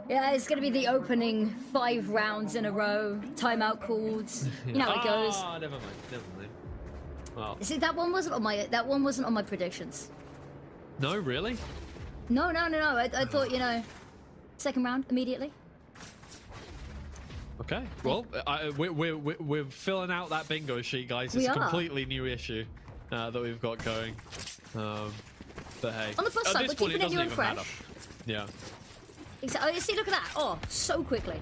S8: Yeah, it's going to be the opening 5 rounds in a row. Timeout called. You know how it goes.
S7: Oh, never mind. Well,
S8: see, that one wasn't on my predictions.
S7: No, really?
S8: No. I thought, second round immediately.
S7: Okay. Well, we're filling out that bingo sheet, guys. It's a completely new issue that we've got going. But hey,
S8: on the plus side,
S7: at this point, it doesn't even
S8: fresh.
S7: matter. Yeah.
S8: Exactly. Oh, see, look at that. Oh, so quickly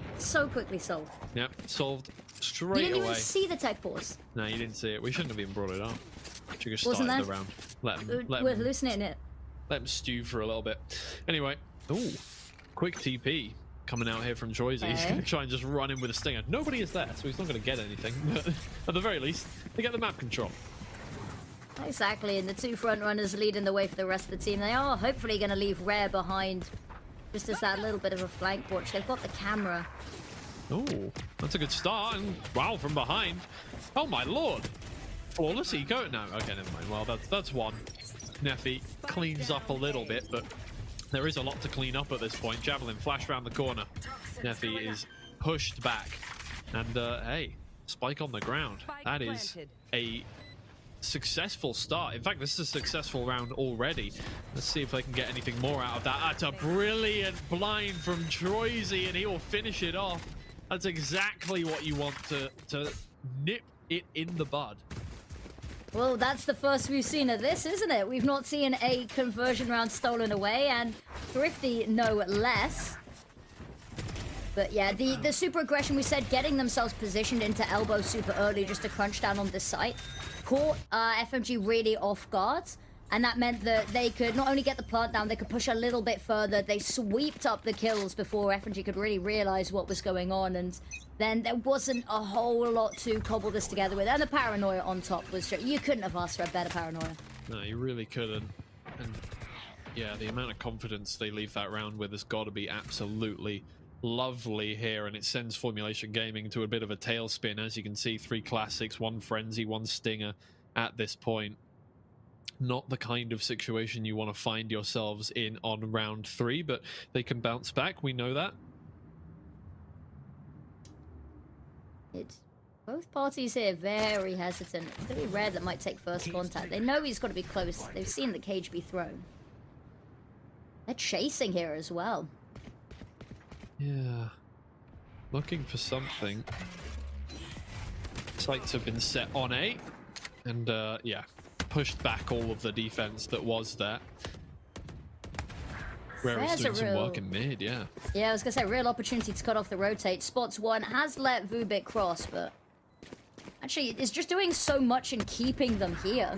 S8: solved.
S7: Yep, solved straight
S8: away. You didn't
S7: away.
S8: even see the tech pause.
S7: No, you didn't see it. We shouldn't have even brought it up. Should have
S8: Wasn't
S7: started
S8: there?
S7: the round.
S8: We're hallucinating it.
S7: Let him stew for a little bit. Anyway, ooh, quick TP coming out here from Troisy. He's going to try and just run in with a stinger. Nobody is there, so he's not going to get anything. But at the very least, they get the map control.
S8: Exactly, and the 2 front runners leading the way for the rest of the team. They are hopefully going to leave Rare behind, just as that little bit of a flank watch. They've got the camera.
S7: Oh, that's a good start. And wow, from behind. Oh my lord. Flawless eco? No, okay, never mind. Well, that's one. Neffy cleans up a little bit, but there is a lot to clean up at this point. Javelin flash around the corner. Neffy is pushed back. And hey, spike on the ground. That is a successful start. In fact, this is a successful round already. Let's see if they can get anything more out of that. That's a brilliant blind from Troisy, and he will finish it off. That's exactly what you want to nip it in the bud.
S8: Well, that's the first we've seen of this, isn't it? We've not seen a conversion round stolen away, and Thrifty no less. But yeah, the super aggression, we said, getting themselves positioned into elbow super early just to crunch down on this site, caught FMG really off guard. And that meant that they could not only get the plant down, they could push a little bit further. They sweeped up the kills before FMG could really realize what was going on. And then there wasn't a whole lot to cobble this together with. And the paranoia on top was just, you couldn't have asked for a better paranoia.
S7: No, you really couldn't. And yeah, the amount of confidence they leave that round with has got to be absolutely lovely here. And it sends Formulation Gaming to a bit of a tailspin. As you can see, 3 classics, 1 frenzy, 1 stinger at this point. Not the kind of situation you want to find yourselves in on round 3, but they can bounce back. We know that.
S8: It's both parties here very hesitant. It's going to be Red that might take first contact. They know he's got to be close. They've seen the cage be thrown. They're chasing here as well.
S7: Yeah. Looking for something. Sights have been set on A. And, yeah. Pushed back all of the defense that was there. Rare's doing some work in mid, yeah.
S8: Yeah, I was gonna say, real opportunity to cut off the rotate. Spots one, has let Vubik cross, but actually is just doing so much in keeping them here.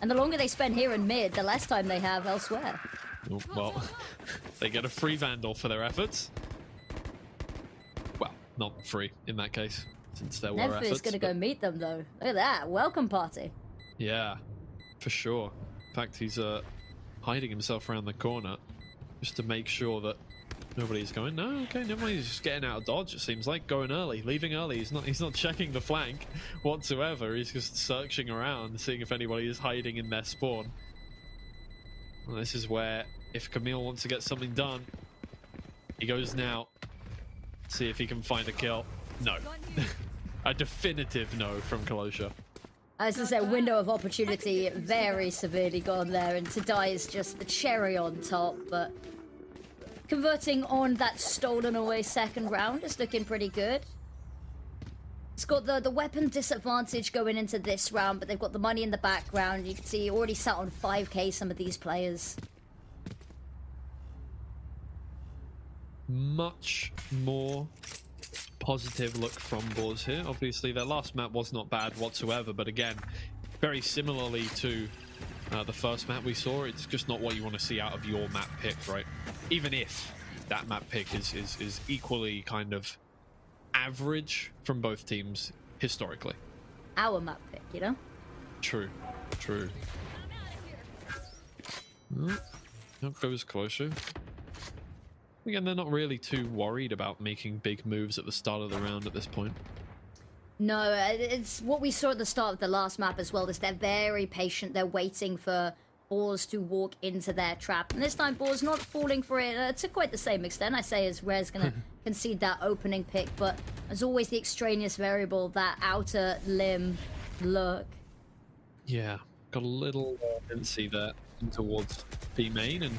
S8: And the longer they spend here in mid, the less time they have elsewhere.
S7: Oh, well, they get a free Vandal for their efforts. Well, not free in that case, since there were efforts.
S8: Neph's gonna go meet them though. Look at that, welcome party.
S7: Yeah, for sure. In fact, he's hiding himself around the corner just to make sure that nobody's going. No, okay, never mind. He's just getting out of dodge. It seems like going early, leaving early. He's not checking the flank whatsoever. He's just searching around, seeing if anybody is hiding in their spawn. Well, this is where, if Camille wants to get something done, he goes now. See if he can find a kill. No, a definitive no from Kalosha.
S8: As I said, window of opportunity very severely gone there, and to die is just the cherry on top, but converting on that stolen away second round is looking pretty good. It's got the weapon disadvantage going into this round, but they've got the money in the background. You can see already sat on 5k some of these players.
S7: Much more positive look from Boars here. Obviously their last map was not bad whatsoever, but again, very similarly to the first map we saw, it's just not what you want to see out of your map pick, right? Even if that map pick is equally kind of average from both teams historically.
S8: Our map pick, you know?
S7: True. Up goes closer. Again, they're not really too worried about making big moves at the start of the round at this point.
S8: No, it's what we saw at the start of the last map as well, is they're very patient. They're waiting for Boars to walk into their trap. And this time, Boars not falling for it to quite the same extent, I say, as Rez going to concede that opening pick. But there's always the extraneous variable, that outer limb look.
S7: Yeah, got a little tendency there towards B main and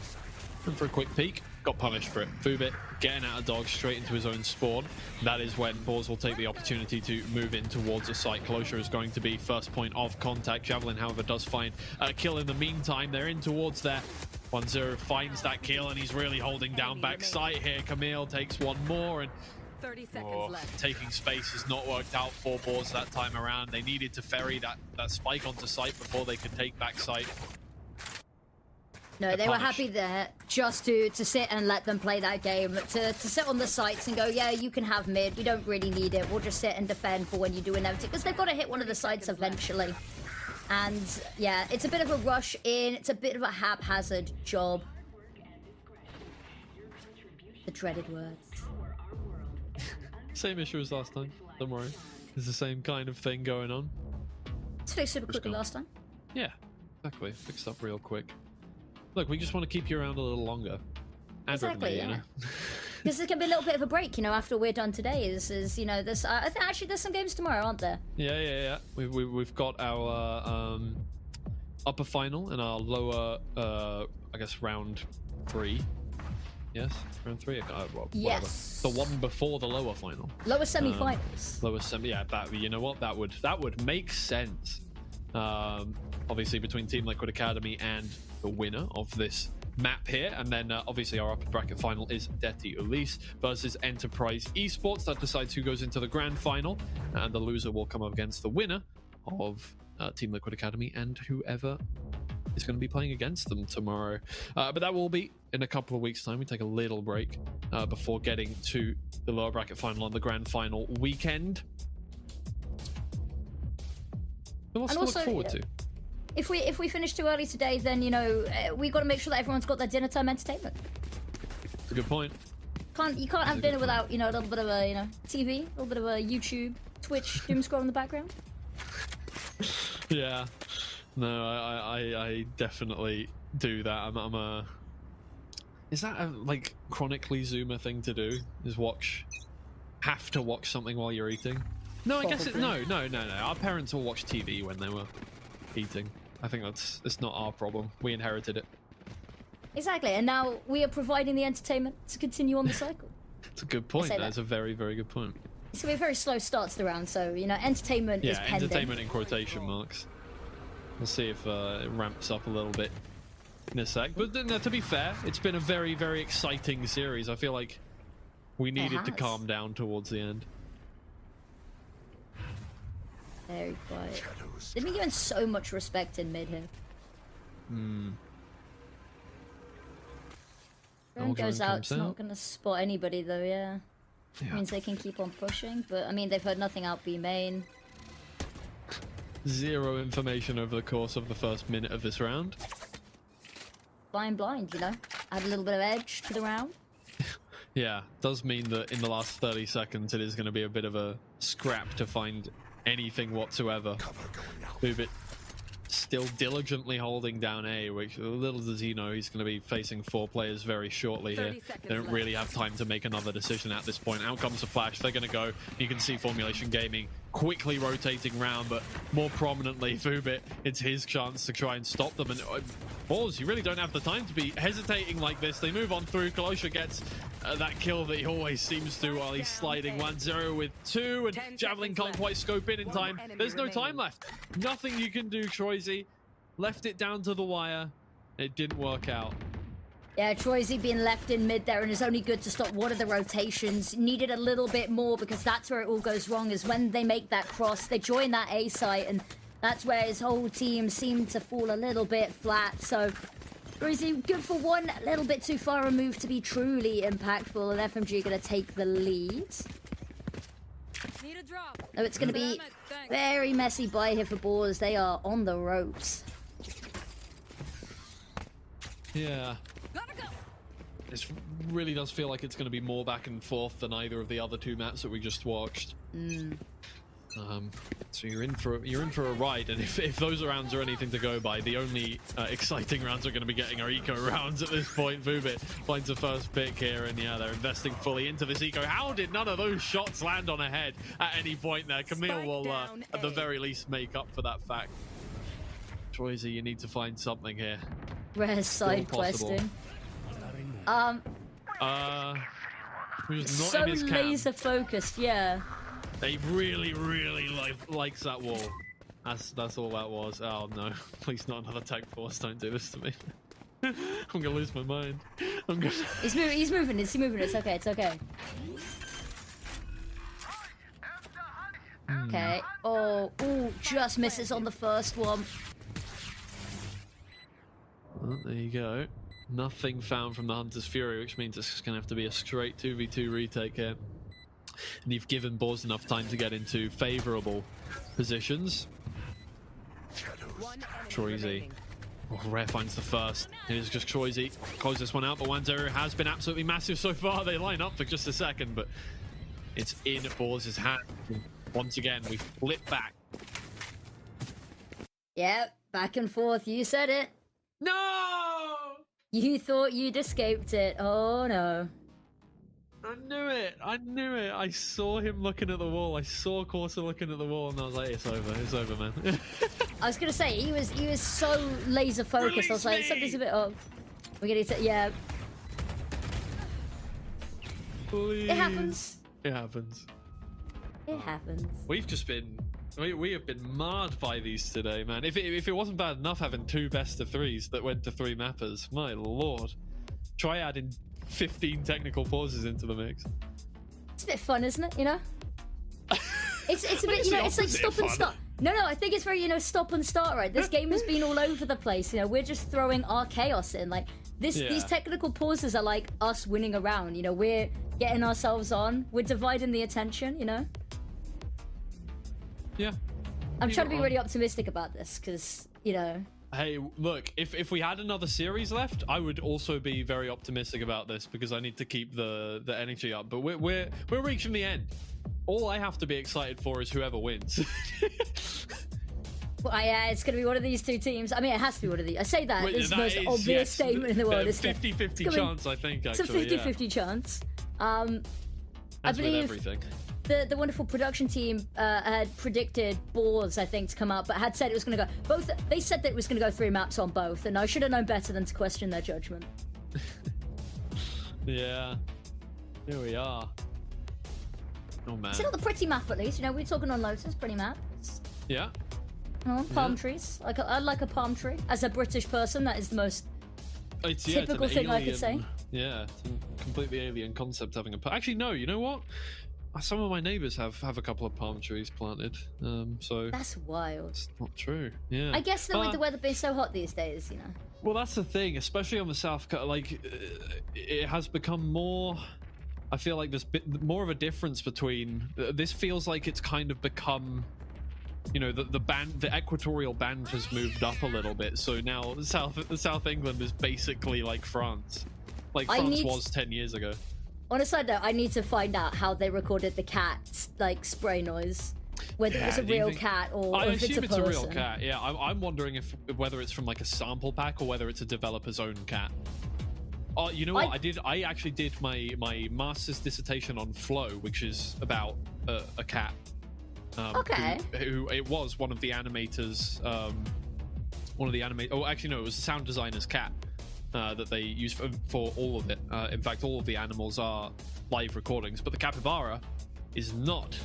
S7: for a quick peek. Got punished for it. Fubit getting out of dodge straight into his own spawn. That is when Boars will take the opportunity to move in towards a site. Closure is going to be first point of contact. Javelin, however, does find a kill in the meantime. They're in towards there. 1-0 finds that kill, and he's really holding down back site here. Camille takes one more, and
S10: 30 seconds left.
S7: Taking space has not worked out for Boars that time around. They needed to ferry that spike onto site before they could take back site.
S8: No, they were happy there just to sit and let them play that game, to sit on the sites and go, yeah, you can have mid, we don't really need it, we'll just sit and defend for when you do inevitably, because they've got to hit one of the sites eventually. And yeah, it's a bit of a rush in, it's a bit of a haphazard job. The dreaded words.
S7: Same issue as last time. Don't worry. There's the same kind of thing going on.
S8: It's fixed super quickly last time.
S7: Yeah, exactly. Fixed up real quick. Look, we just want to keep you around a little longer. And
S8: Exactly,
S7: me,
S8: yeah.
S7: you know.
S8: Because there's gonna be a little bit of a break, you know, after we're done today. Is you know, there's I think actually there's some games tomorrow, aren't there?
S7: Yeah. We've got our upper final and our lower, I guess round 3. Yes, round 3. Whatever.
S8: Yes.
S7: The one before the lower final.
S8: Lower semi-finals.
S7: Lower semi. Yeah, that. You know what? That would make sense. Obviously between Team Liquid Academy and the winner of this map here, and then obviously our upper bracket final is Detti Ulysse versus Enterprise Esports. That decides who goes into the grand final, and the loser will come up against the winner of Team Liquid Academy and whoever is going to be playing against them tomorrow. But that will be in a couple of weeks' time. We take a little break before getting to the lower bracket final on the grand final weekend. But lots to look forward to.
S8: If we finish too early today, then, you know, we got to make sure that everyone's got their dinner time entertainment.
S7: That's a good point.
S8: You can't have dinner without, you know, a little bit of a, you know, TV, a little bit of a YouTube, Twitch, doom scroll in the background.
S7: Yeah. No, I definitely do that. I'm a... Is that a, like, chronically Zoomer thing to do? Is have to watch something while you're eating? No, I guess no. Our parents all watched TV when they were eating. I think it's not our problem. We inherited it.
S8: Exactly, and now we are providing the entertainment to continue on the cycle.
S7: It's a good point. That's a very, very good point.
S8: It's gonna be a very slow start to the round, so, you know, entertainment is pending.
S7: Entertainment in quotation marks. We'll see if it ramps up a little bit in a sec. But no, to be fair, it's been a very, very exciting series. I feel like we needed to calm down towards the end.
S8: Very quiet. They've been given so much respect in mid here. Drone goes out, it's not gonna spot anybody though, yeah. Means they can keep on pushing, but I mean they've heard nothing out B main.
S7: Zero information over the course of the first minute of this round.
S8: Blind, you know? Add a little bit of edge to the round.
S7: Yeah, does mean that in the last 30 seconds it is going to be a bit of a scrap to find anything whatsoever. Boobit still diligently holding down A, which little does he know he's going to be facing 4 players very shortly here. They don't really have time to make another decision at this point. Out comes the flash, they're going to go. You can see Formulation Gaming quickly rotating round, but more prominently Boobit, it's his chance to try and stop them. And Balls, you really don't have the time to be hesitating like this. They move on through. Kalosha gets that kill that he always seems to while he's sliding 1-0 with 2, and Javelin can't quite scope in time. There's no time left. Nothing you can do, Troisy. Left it down to the wire. It didn't work out.
S8: Yeah, Troisy being left in mid there, and is only good to stop one of the rotations. Needed a little bit more, because that's where it all goes wrong, is when they make that cross, they join that A site, and that's where his whole team seemed to fall a little bit flat. So Troisy good for one, a little bit too far removed to be truly impactful, and FMG going to take the lead.
S10: Need a drop.
S8: No, it's going to be very messy buy here for Boars. They are on the ropes.
S7: Yeah. This really does feel like it's going to be more back and forth than either of the other 2 maps that we just watched. So you're in for a ride, and if those rounds are anything to go by, the only exciting rounds we're going to be getting are eco rounds at this point. Boobit finds the first pick here, and yeah, they're investing fully into this eco. How did none of those shots land on a head at any point there? Camille will at the very least make up for that fact. Troisy, you need to find something here.
S8: Rare side questing. So laser focused, yeah.
S7: They really likes that wall. That's all that was. Oh no, please not another tech force. Don't do this to me. I'm gonna lose my mind.
S8: He's moving. It's okay. It's okay. Okay. Oh, just misses on the first one.
S7: Well, there you go. Nothing found from the Hunter's Fury, which means it's just going to have to be a straight 2v2 retake here. And you've given Boars enough time to get into favourable positions. Troisy. Oh, Rare finds the first. It is just Troisy. Close this one out, but 1-0 has been absolutely massive so far. They line up for just a second, but It's in Borz's hand. Once again, we flip back.
S8: Yep, back and forth. You said it.
S7: No!
S8: You thought you'd escaped it. Oh no.
S7: I knew it. I knew it. I saw him looking at the wall. I saw Corsa looking at the wall, and I was like, "It's over. It's over, man."
S8: I was gonna say he was so laser focused. I was like, something's a bit off. We're gonna to yeah.
S7: Please.
S8: It happens.
S7: It happens.
S8: It happens.
S7: We've just been. We have been marred by these today, man. If it wasn't bad enough having 2 best-of-3s that went to 3 mappers, my lord. Try adding 15 technical pauses into the mix.
S8: It's a bit fun, isn't it? You know. It's a bit, you know, it's like stop and start. No, I think it's very, you know, stop and start, right? This game has been all over the place, you know, we're just throwing our chaos in. Like, these technical pauses are like us winning a round, you know, we're getting ourselves on, we're dividing the attention, you know?
S7: Yeah.
S8: I'm trying to be really optimistic about this, because, you know...
S7: Hey, look, if we had another series left, I would also be very optimistic about this, because I need to keep the energy up, but we're reaching the end. All I have to be excited for is whoever wins.
S8: Well, yeah, it's going to be one of these 2 teams. I mean, it has to be one of these. I say that. It's the most obvious statement in the world.
S7: It's 50-50 chance, I think, actually.
S8: It's a 50-50 chance. I believe
S7: everything.
S8: The wonderful production team had predicted Boars, I think, to come out, but had said it was going to go... both. They said that it was going to go 3 maps on both, and I should have known better than to question their judgment.
S7: Yeah. Here we are. Oh, man.
S8: It's not the pretty map, at least. You know, we're talking on Lotus, pretty map.
S7: Yeah.
S8: Oh, palm trees. I like a palm tree. As a British person, that is the most typical thing I could say.
S7: Yeah, it's a completely alien concept having a... Actually, no, you know what? Some of my neighbours have a couple of palm trees planted, so...
S8: That's wild.
S7: It's not true, yeah.
S8: I guess, though, with the weather being so hot these days, you know.
S7: Well, that's the thing, especially on the South Coast, like, it has become more... I feel like there's more of a difference between... This feels like it's kind of become... You know, the equatorial band has moved up a little bit, so now South England is basically like France. Like France was 10 years ago.
S8: On a side note, I need to find out how they recorded the cat, like, spray noise. Whether it was a real cat or if it's a person. I assume it's a real cat,
S7: yeah. I'm wondering whether it's from, like, a sample pack or whether it's a developer's own cat. Oh, you know what? I actually did my master's dissertation on Flow, which is about a cat.
S8: Okay.
S7: Who it was one of the animators. Oh, actually, no, it was the sound designer's cat. That they use for all of it. In fact, all of the animals are live recordings, but the capybara is not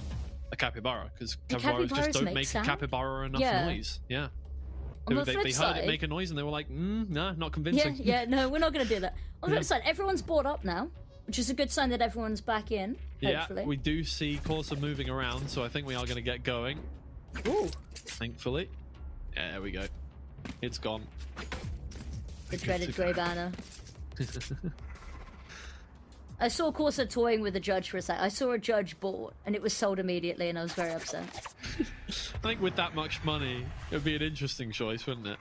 S7: a capybara, because capybaras just don't make a capybara enough noise. Yeah. They heard it make a noise and they were like, no, not convincing.
S8: Yeah, no, we're not going to do that. On the flip side, everyone's bought up now, which is a good sign that everyone's back in, hopefully.
S7: Yeah, we do see Corsa moving around, so I think we are going to get going.
S8: Ooh.
S7: Thankfully. Yeah, there we go. It's gone.
S8: The dreaded grey banner. I saw Corsa toying with a judge for a sec. I saw a judge bought, and it was sold immediately, and I was very upset.
S7: I think with that much money, it would be an interesting choice, wouldn't it?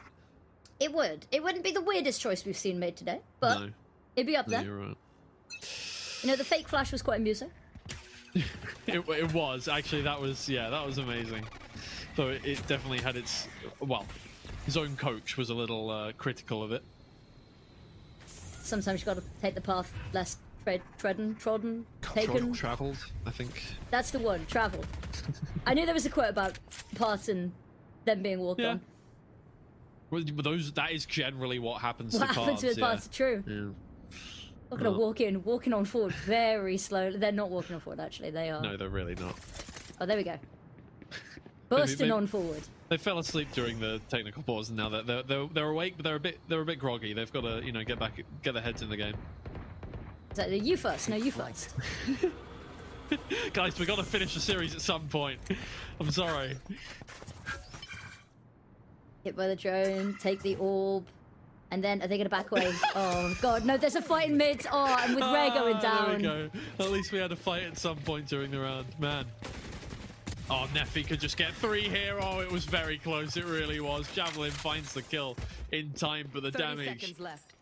S8: It would. It wouldn't be the weirdest choice we've seen made today, but it'd be up there.
S7: You're right.
S8: You know, the fake flash was quite amusing.
S7: It was. Actually, that was amazing. So it definitely had its... Well, his own coach was a little critical of it.
S8: Sometimes you got to take the path less trodden, taken.
S7: Travelled, I think.
S8: That's the one, travelled. I knew there was a quote about paths and them being walked on.
S7: Well, that is generally what happens to paths.
S8: What happens with paths, true.
S7: Yeah.
S8: Not gonna walking on forward very slowly. They're not walking on forward, actually. They are.
S7: No, they're really not.
S8: Oh, there we go. Bursting on forward.
S7: They fell asleep during the technical pause, and now they're awake, but they're a bit groggy. They've got to, you know, get their heads in the game.
S8: Exactly. You first. No, you first.
S7: Guys, we got to finish the series at some point. I'm sorry.
S8: Hit by the drone. Take the orb. And then, are they going to back away? Oh, God, no, there's a fight in mid. Oh, and with Ray going down.
S7: There we go. At least we had a fight at some point during the round. Man. Oh, Neffy could just get 3 here. Oh, it was very close. It really was. Javelin finds the kill in time, but the damage...
S10: seconds left.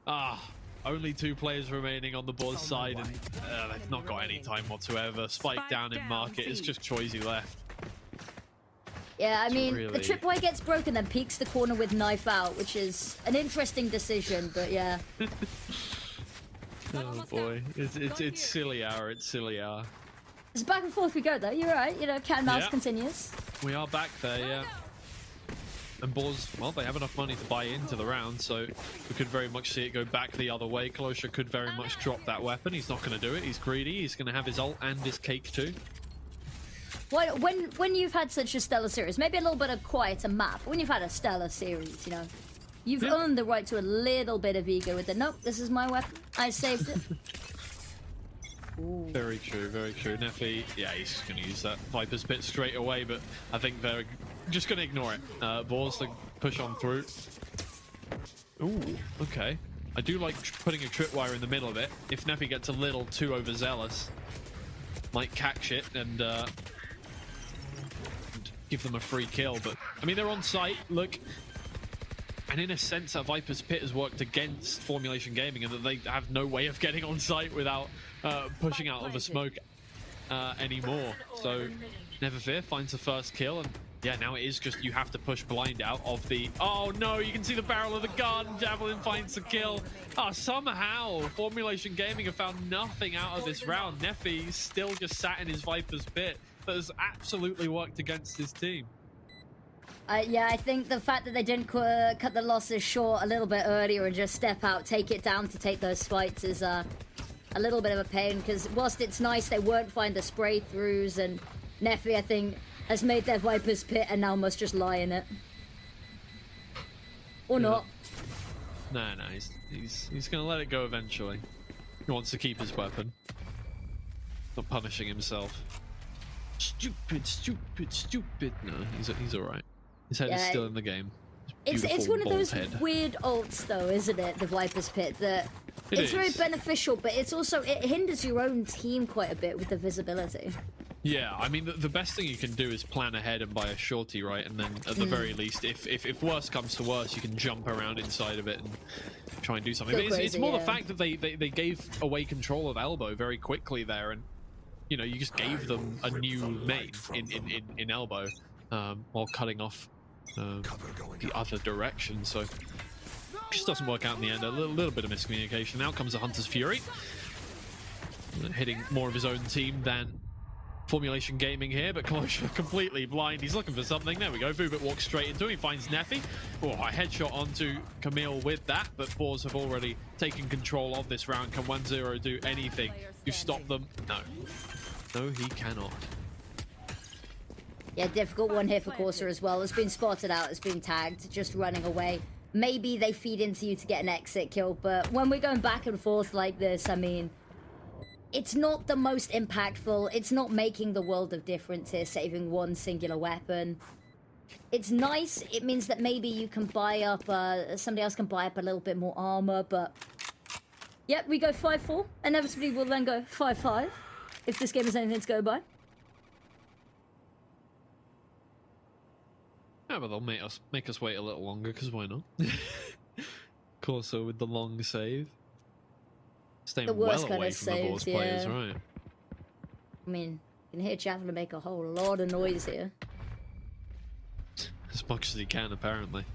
S7: Ah, Only 2 players remaining on the Boars side, and they've not got any time whatsoever. Spike down in market. It's just Choisy left.
S8: Yeah, I mean,
S7: really...
S8: the tripwire gets broken, then peeks the corner with knife out, which is an interesting decision, but yeah.
S7: Oh boy, it's silly hour. It's silly hour.
S8: It's back and forth we go though. You're right. You know, cat and mouse continues.
S7: We are back there, yeah. And Boars, well, they have enough money to buy into the round, so we could very much see it go back the other way. Kalosha could very much drop that weapon. He's not going to do it. He's greedy. He's going to have his ult and his cake too.
S8: When you've had such a stellar series, maybe a little bit of quieter map, when you've had a stellar series, you know, you've earned the right to a little bit of ego with it. Nope, this is my weapon. I saved it. Ooh.
S7: Very true, very true. Neffy, yeah, he's just going to use that Viper's Pit straight away, but I think they're just going to ignore it. Boars to push on through. Ooh, okay. I do like putting a tripwire in the middle of it. If Neffy gets a little too overzealous, might catch it and give them a free kill. But I mean, they're on site. Look, and in a sense, that Viper's Pit has worked against Formulation Gaming, and that they have no way of getting on site without pushing out of a smoke anymore. So Never Fear finds the first kill, and yeah, now it is just you have to push blind out of the... Oh no, you can see the barrel of the gun. Javelin finds the kill. Somehow Formulation Gaming have found nothing out of this round. Neffy still just sat in his Viper's Pit. That has absolutely worked against his team.
S8: Yeah, I think the fact that they didn't cut the losses short a little bit earlier and just step out, take it down to take those fights is a little bit of a pain, because whilst it's nice they won't find the spray throughs, and Neffy, I think, has made their Viper's Pit and now must just lie in it. Or not.
S7: No, he's gonna let it go eventually. He wants to keep his weapon. Not punishing himself. Stupid, stupid, stupid. No, he's alright. His head is still in the game.
S8: It's one of those weird ults though, isn't it? The Viper's Pit, that it's very beneficial, but it's also, it hinders your own team quite a bit with the visibility.
S7: Yeah, I mean, the best thing you can do is plan ahead and buy a shorty, right? And then at the very least, if worse comes to worse, you can jump around inside of it and try and do something. But it's more the fact that they gave away control of Elbow very quickly there, and you know, you just gave them a new main in Elbow while cutting off the other direction. So it just doesn't work out in the end. A little bit of miscommunication. Out comes the Hunter's Fury, hitting more of his own team than Formulation Gaming here, but Kalosha completely blind. He's looking for something. There we go. Vubit walks straight into him. He finds Neffy. Oh, a headshot onto Camille with that, but Boars have already taken control of this round. Can 1-0 do anything to stop them? No. No, he cannot.
S8: Yeah, difficult one here for Corsa as well. It's been spotted out, it's been tagged, just running away. Maybe they feed into you to get an exit kill, but when we're going back and forth like this, I mean, it's not the most impactful. It's not making the world of difference here, saving one singular weapon. It's nice. It means that maybe you can buy up, somebody else can buy up a little bit more armor, but... Yep, we go 5-4. Inevitably, we'll then go 5-5, if this game is anything to go by.
S7: Yeah, but they'll make us wait a little longer, because why not? Corso with the long save. Staying well away from the Boars players, right?
S8: I mean, you can hear Javelin make a whole lot of noise here.
S7: As much as he can, apparently.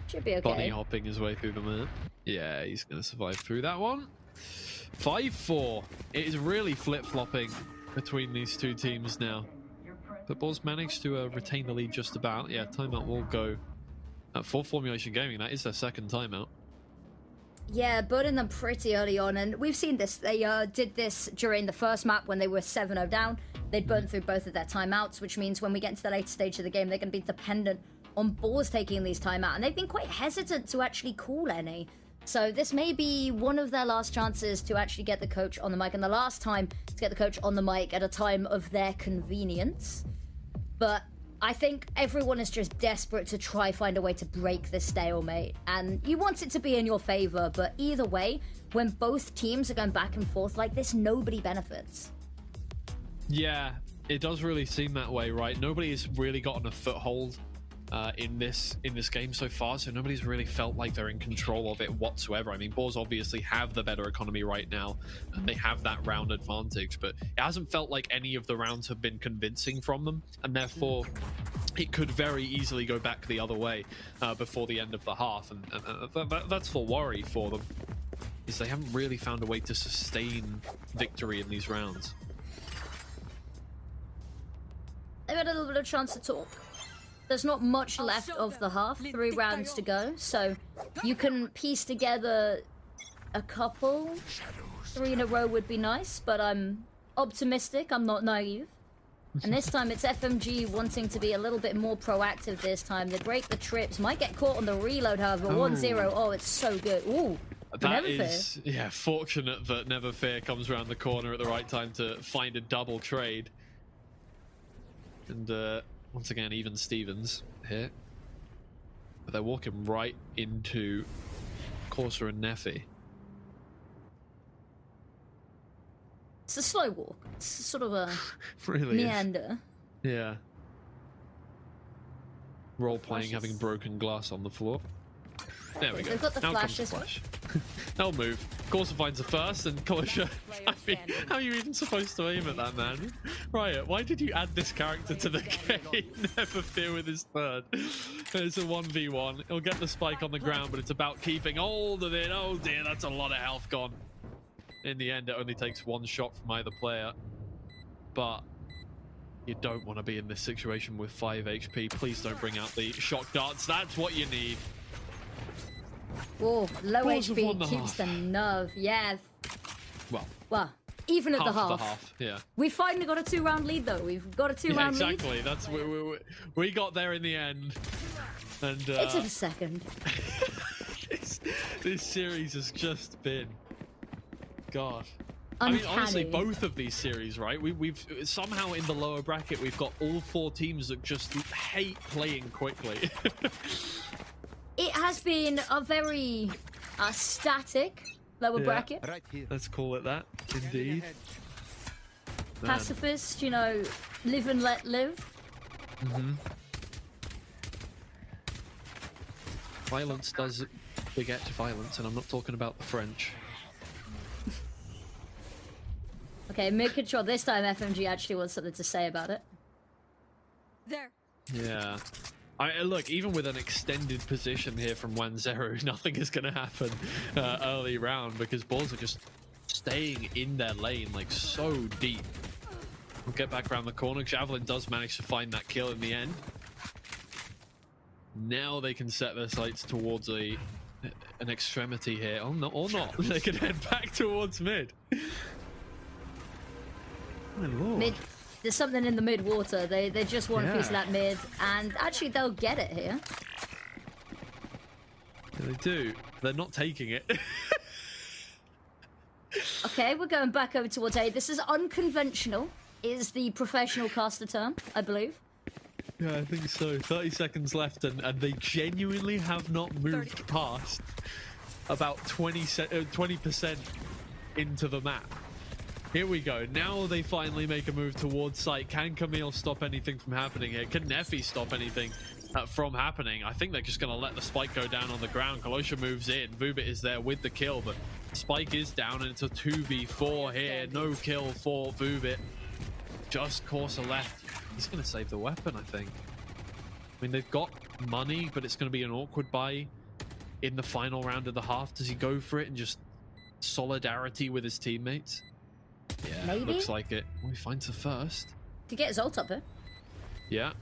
S8: Should be okay.
S7: Bunny hopping his way through the map. Yeah, he's going to survive through that one. 5-4. It is really flip-flopping between these two teams now. But Boars managed to retain the lead just about. Yeah, timeout will go for Formulation Gaming. That is their second timeout.
S8: Yeah, burning them pretty early on, and we've seen this. They did this during the first map when they were 7-0 down. They'd burnt through both of their timeouts, which means when we get into the later stage of the game, they're going to be dependent on Boars taking these timeouts, and they've been quite hesitant to actually call any. So this may be one of their last chances to actually get the coach on the mic, and the last time to get the coach on the mic at a time of their convenience. But I think everyone is just desperate to try find a way to break this stalemate, and you want it to be in your favor, but either way, when both teams are going back and forth like this, nobody benefits.
S7: Yeah, it does really seem that way, right? Nobody has really gotten a foothold in this game so far, so nobody's really felt like they're in control of it whatsoever. I mean, Boars obviously have the better economy right now, and they have that round advantage, but it hasn't felt like any of the rounds have been convincing from them, and therefore it could very easily go back the other way before the end of the half, and that's the worry for them, is they haven't really found a way to sustain victory in these rounds.
S8: They've had a little bit of chance to talk. There's not much left of the half, 3 rounds to go, so you can piece together a couple. 3 in a row would be nice, but I'm optimistic, I'm not naive. And this time it's FMG wanting to be a little bit more proactive this time. They break the trips, might get caught on the reload, however. 1-0, oh, it's so good. Ooh,
S7: that is, yeah, fortunate that Never Fear comes around the corner at the right time to find a double trade. And once again, even Stevens here. But they're walking right into Corsa and Neffy.
S8: It's a slow walk. It's sort of a
S7: really
S8: meander.
S7: Is. Yeah. Role-playing, having broken glass on the floor. There we go.
S8: They've got the
S7: now comes the
S8: flashes.
S7: flash. They'll move. Corsa finds the first, and Kosha. I mean, how are you even supposed to aim at that, man? Riot, why did you add this character to the game? Never Fear with his third. It's a 1v1. He'll get the spike on the ground, but it's about keeping hold of it. Oh dear, that's a lot of health gone. In the end, it only takes 1 shot from either player. But you don't want to be in this situation with 5 HP. Please don't bring out the shock darts. That's what you need.
S8: Whoa, low
S7: Balls of
S8: HP
S7: 1.5.
S8: keeps the nerve. Yeah.
S7: Well,
S8: even at the
S7: half
S8: half.
S7: the half, yeah.
S8: We finally got a 2-round lead, though. We've got a 2-round lead.
S7: Exactly. That's we got there in the end. And
S8: It took a second.
S7: this series has just been, God.
S8: Uncanny.
S7: I mean, honestly, both of these series, right? We've somehow in the lower bracket we've got all 4 teams that just hate playing quickly.
S8: It has been a very static lower bracket.
S9: Right here.
S7: Let's call it that, indeed. Man.
S8: Pacifist, you know, live and let live.
S7: Violence does beget violence, and I'm not talking about the French.
S8: Okay, making sure this time FMG actually wants something to say about it.
S10: There.
S7: Yeah. Look, even with an extended position here from 1-0, nothing is going to happen early round because Balls are just staying in their lane like so deep. We'll get back around the corner. Javelin does manage to find that kill in the end. Now they can set their sights towards an extremity here. Oh, no, or not. They can head back towards mid. My lord.
S8: Mid, there's something in the mid water. They just want a piece of
S7: Yeah.
S8: that mid, and actually they'll get it here.
S7: Yeah, they do. They're not taking it.
S8: Okay, we're going back over towards A. This is unconventional, is the professional caster term, I believe.
S7: Yeah, I think so. 30 seconds left, and they genuinely have not moved past about 20% into the map. Here we go. Now they finally make a move towards site. Can Camille stop anything from happening here? Can Neffy stop anything from happening? I think they're just going to let the spike go down on the ground. Kalosha moves in. Vubit is there with the kill, but spike is down, and it's a 2v4 here. No kill for Vubit. Just Corsa left. He's going to save the weapon, I think. I mean, they've got money, but it's going to be an awkward buy in the final round of the half. Does he go for it and just solidarity with his teammates? Yeah,
S8: Maybe?
S7: looks like it. Well, he finds the first.
S8: To get his ult up here.
S7: Yeah.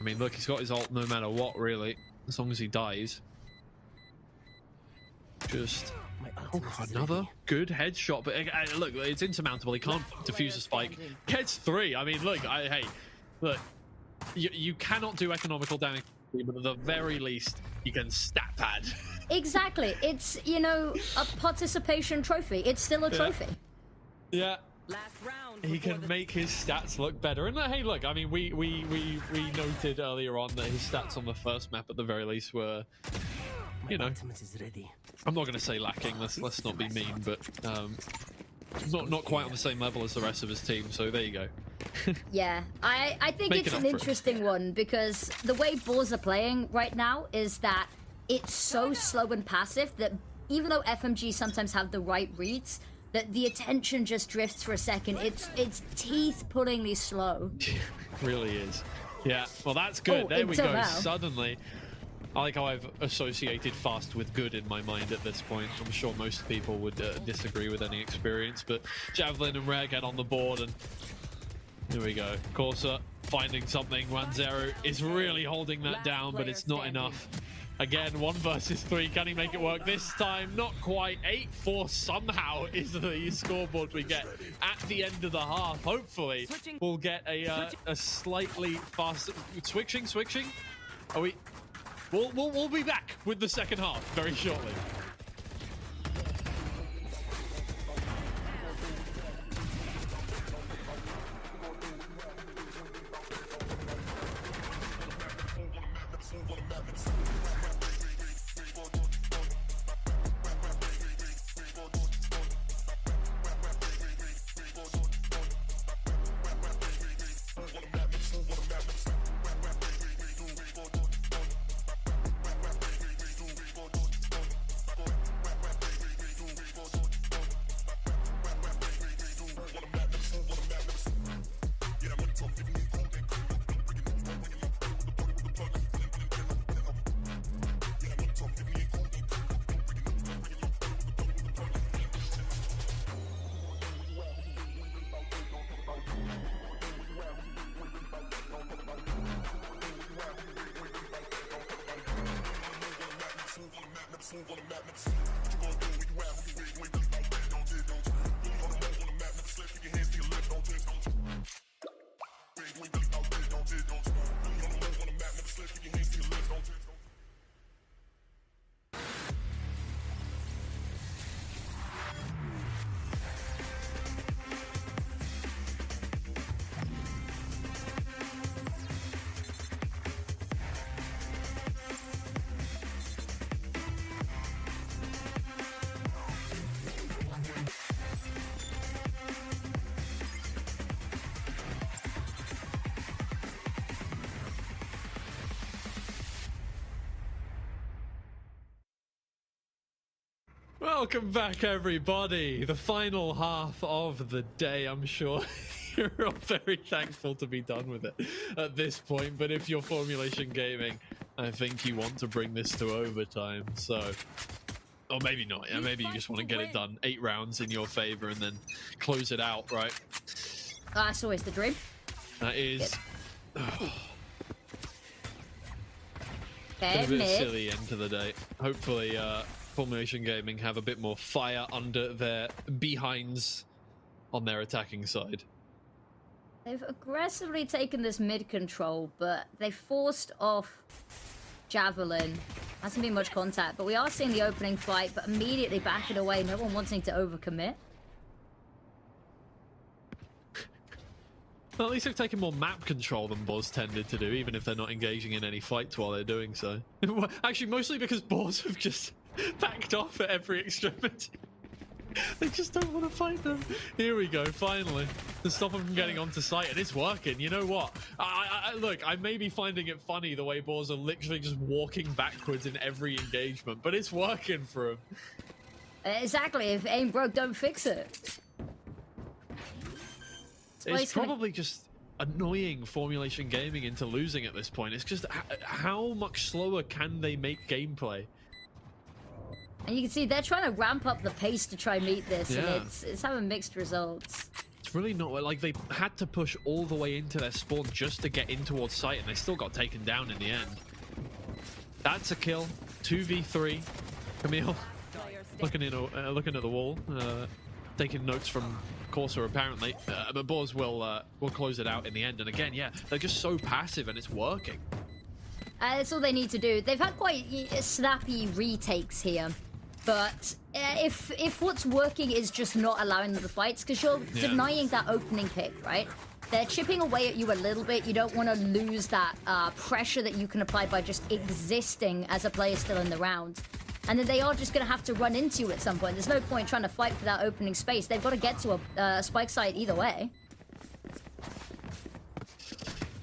S7: I mean, look, he's got his ult no matter what, really. As long as he dies. Just... Oh, another good headshot, but look, it's insurmountable. He can't defuse a spike. Gets 3. I mean, look, hey, look, you cannot do economical damage, but at the very least, you can stat pad.
S8: Exactly. It's, you know, a participation trophy. It's still a trophy.
S7: Yeah.
S10: Last round.
S7: He can make his stats look better. And hey, look, I mean, we noted earlier on that his stats on the first map, at the very least, were, you know, I'm not going to say lacking. Let's not be mean, but not quite on the same level as the rest of his team. So there you go.
S8: Yeah, I think
S7: Make
S8: it's
S7: it
S8: an
S7: up for it.
S8: interesting one because the way Boars are playing right now is that it's so slow and passive that even though FMG sometimes have the right reads, that the attention just drifts for a second. It's teeth-pullingly slow.
S7: Really is. Yeah, well, that's good.
S8: Oh,
S7: there we go.
S8: until now.
S7: Suddenly, I like how I've associated fast with good in my mind at this point. I'm sure most people would disagree with any experience, but Javelin and Rare get on the board, and here we go. Corsa finding something. 1-0 is really holding that down, but it's not enough. Again, 1 versus 3. Can he make it work this time? Not quite. 8-4 somehow is the scoreboard we get at the end of the half. Hopefully, we'll get a slightly faster switching. Are we? We'll be back with the second half very shortly. Welcome back, everybody. The final half of the day. I'm sure you're all very thankful to be done with it at this point. But if you're Formulation Gaming, I think you want to bring this to overtime. So, or maybe not. Yeah, maybe you just want to get it done. 8 rounds in your favor and then close it out, right?
S8: That's always the dream.
S7: That is.
S8: Okay,
S7: Been a bit
S8: mid.
S7: silly end to the day. Hopefully, Formulation Gaming have a bit more fire under their behinds on their attacking side.
S8: They've aggressively taken this mid control, but they forced off Javelin. Hasn't been much contact, but we are seeing the opening fight, but immediately backing away. No one wanting to overcommit.
S7: Well, at least they've taken more map control than Boars tended to do, even if they're not engaging in any fights while they're doing so. Actually, mostly because Boars have just backed off at every extremity. They just don't want to fight them. Here we go, finally. To stop them from getting onto site, and it's working. You know what? Look, I may be finding it funny the way Boars are literally just walking backwards in every engagement, but it's working for them.
S8: Exactly. If aim broke, don't fix it.
S7: It's probably just annoying Formulation Gaming into losing at this point. It's just how much slower can they make gameplay?
S8: And you can see they're trying to ramp up the pace to try and meet this,
S7: Yeah.
S8: and it's having mixed results.
S7: It's really not like they had to push all the way into their spawn just to get in towards sight, and they still got taken down in the end. That's a kill. 2v3. Camille looking at the wall, taking notes from Corsa apparently, but Boars will close it out in the end. And again, yeah, they're just so passive, and it's working.
S8: That's all they need to do. They've had quite snappy retakes here, but if what's working is just not allowing them to fight, because you're denying that opening pick, right? They're chipping away at you a little bit. You don't want to lose that pressure that you can apply by just existing as a player still in the round. and then they are just going to have to run into you at some point. There's no point trying to fight for that opening space. They've got to get to a spike site either way.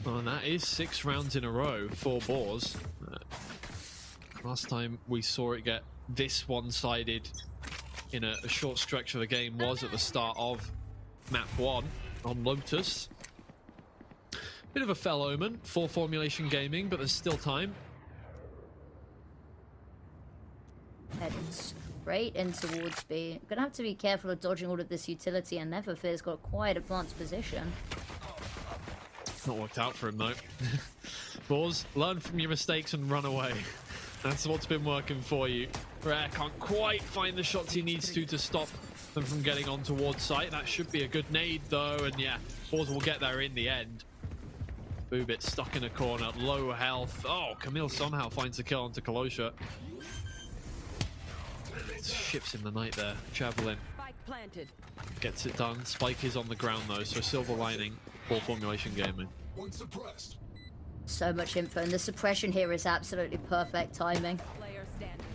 S7: Well, and that is 6 rounds in a row for Boars. Last time we saw it get this one-sided in a short stretch of the game was at the start of map 1 on Lotus. Bit of a fell omen for Formulation Gaming, but there's still time.
S8: Heading straight in towards B. Gonna have to be careful of dodging all of this utility, and Neverfear's got quite advanced position.
S7: Not worked out for him though. Boars, learn from your mistakes and run away. That's what's been working for you. Rare can't quite find the shots he needs to stop them from getting on towards site. That should be a good nade though, and yeah, Boars will get there in the end. Boobit stuck in a corner, low health. Oh, Camille somehow finds the kill onto Kalosha. It's ships in the night there. Javelin
S10: Spike planted.
S7: gets it done. Spike is on the ground though, so silver lining for Formulation Gaming.
S8: So much info, and the suppression here is absolutely perfect timing.
S10: Player standing.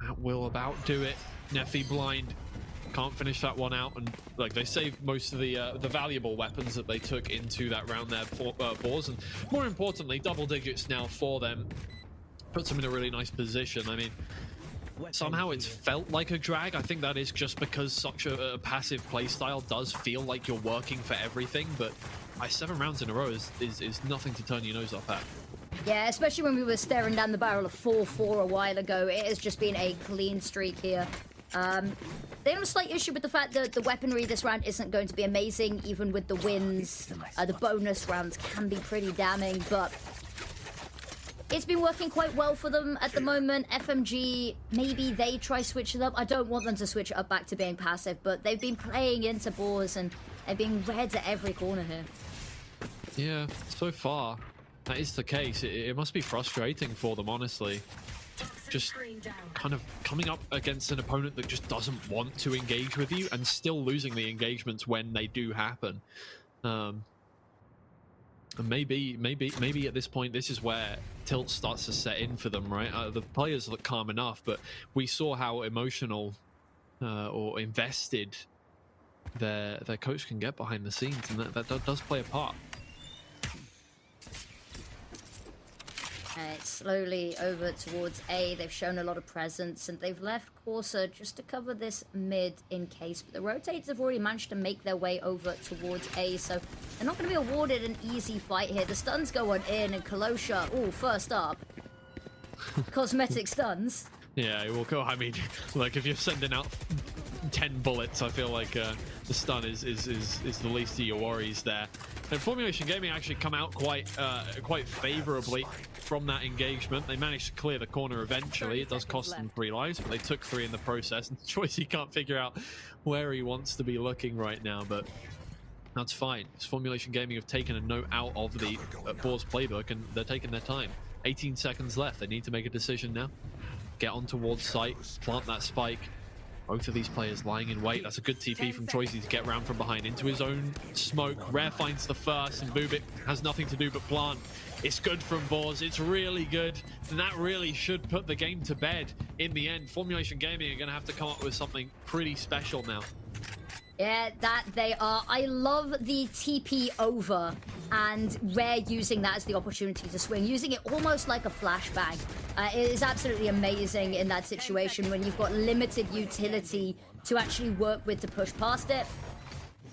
S7: That will about do it. Neffy blind. Can't finish that one out, and like they saved most of the valuable weapons that they took into that round there for Boars, and more importantly, double digits now for them. Puts them in a really nice position. I mean, somehow it's felt like a drag. I think that is just because such a passive playstyle does feel like you're working for everything, but 7 rounds in a row is nothing to turn your nose up at.
S8: Yeah, especially when we were staring down the barrel of 4-4 a while ago. It has just been a clean streak here. They have a slight issue with the fact that the weaponry this round isn't going to be amazing, even with the wins. The bonus rounds can be pretty damning, but it's been working quite well for them at the moment. FMG, maybe they try switch it up. I don't want them to switch it up back to being passive, but they've been playing into Boars and they're being red at every corner here.
S7: Yeah, so far that is the case. It must be frustrating for them, honestly. Just kind of coming up against an opponent that just doesn't want to engage with you and still losing the engagements when they do happen. And maybe at this point, this is where tilt starts to set in for them, right? The players look calm enough, but we saw how emotional or invested their coach can get behind the scenes, and that does play a part.
S8: It's slowly over towards A. They've shown a lot of presence, and they've left Corsa just to cover this mid in case. But the rotates have already managed to make their way over towards A, so they're not going to be awarded an easy fight here. The stuns go on in, and Kalosha, oh, first up. Cosmetic stuns.
S7: Yeah, it will go. I mean, like if you're sending out 10 bullets, I feel like the stun is the least of your worries there. And Formulation Gaming actually come out quite favorably from that engagement. They managed to clear the corner eventually. It does cost them 3 lives, but they took 3 in the process. And Choicey can't figure out where he wants to be looking right now, but that's fine. Because Formulation Gaming have taken a note out of the Boars playbook, and they're taking their time. 18 seconds left. They need to make a decision now. Get on towards site, plant that spike. Both of these players lying in wait. That's a good TP from Choicey to get round from behind into his own smoke. Rare finds the first, and Boobit has nothing to do but plant. It's good from Boars. It's really good. And that really should put the game to bed in the end. Formulation Gaming are going to have to come up with something pretty special now.
S8: Yeah, that they are. I love the TP over and Rare using that as the opportunity to swing, using it almost like a flashbang. It is absolutely amazing in that situation when you've got limited utility to actually work with to push past it.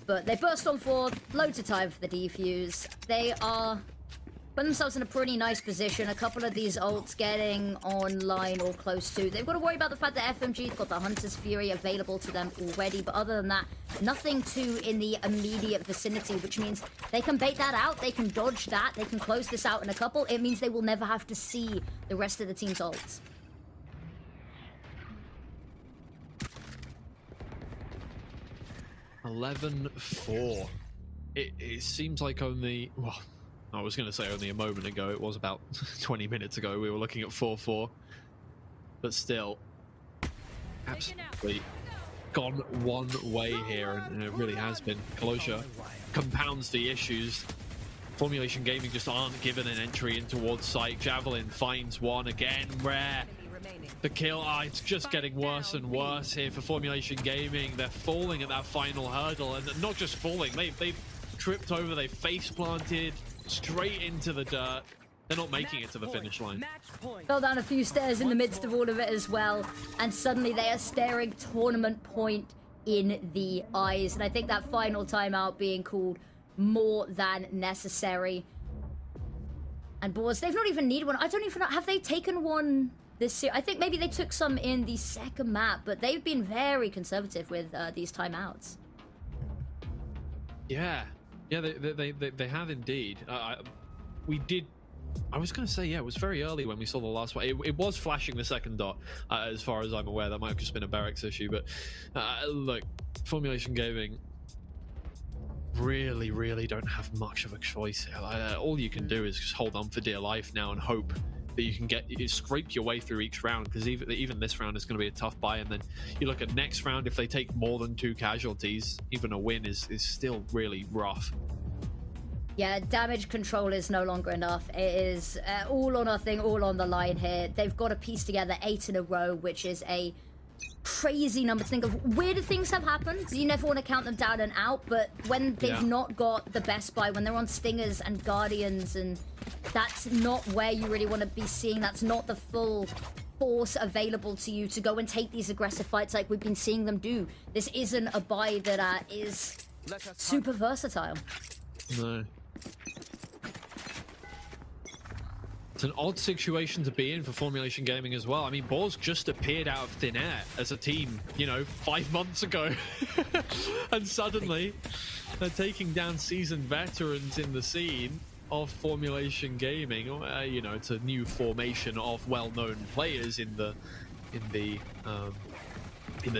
S8: But they burst on forward, loads of time for the defuse. They are putting themselves in a pretty nice position. A couple of these ults getting online or close to. They've got to worry about the fact that FMG's got the Hunter's Fury available to them already, but other than that, nothing too in the immediate vicinity, which means they can bait that out, they can dodge that, they can close this out in a couple. It means they will never have to see the rest of the team's ults.
S7: $11-4. It seems like only... Well, I was going to say only a moment ago. It was about 20 minutes ago. We were looking at 4-4. But still, absolutely gone one way here, and it really has been. Kalosha compounds the issues. Formulation Gaming just aren't given an entry in towards site. Javelin finds one again. Rare The kill, it's just getting worse and worse here for Formulation Gaming. They're falling at that final hurdle, and not just falling, they've tripped over, they face planted straight into the dirt. They're not making it to the finish line.
S8: Fell down a few stairs in the midst of all of it as well, and suddenly they are staring tournament point in the eyes. And I think that final timeout being called more than necessary. And boards, they've not even needed one. I don't even know, have they taken one this year? I think maybe they took some in the second map, but they've been very conservative with these timeouts.
S7: Yeah, they have indeed. I was going to say, yeah, it was very early when we saw the last one. It was flashing the second dot, as far as I'm aware. That might have just been a barracks issue, but look, Formulation Gaming really don't have much of a choice here. All you can do is just hold on for dear life now and hope that you can scrape your way through each round, because even this round is going to be a tough buy. And then you look at next round, if they take more than 2 casualties, even a win is still really rough.
S8: Yeah, damage control is no longer enough. It is all or nothing, all on the line here. They've got to piece together 8 in a row, which is a crazy number to think of. Weirder things have happened. You never want to count them down and out, but when they've not got the best buy, when they're on Stingers and Guardians, and that's not where you really want to be seeing, that's not the full force available to you to go and take these aggressive fights like we've been seeing them do. This isn't a buy that is super versatile.
S7: No. It's an odd situation to be in for Formulation Gaming as well. I mean, Boars just appeared out of thin air as a team, 5 months ago. And suddenly, they're taking down seasoned veterans in the scene of Formulation Gaming. It's a new formation of well-known players in the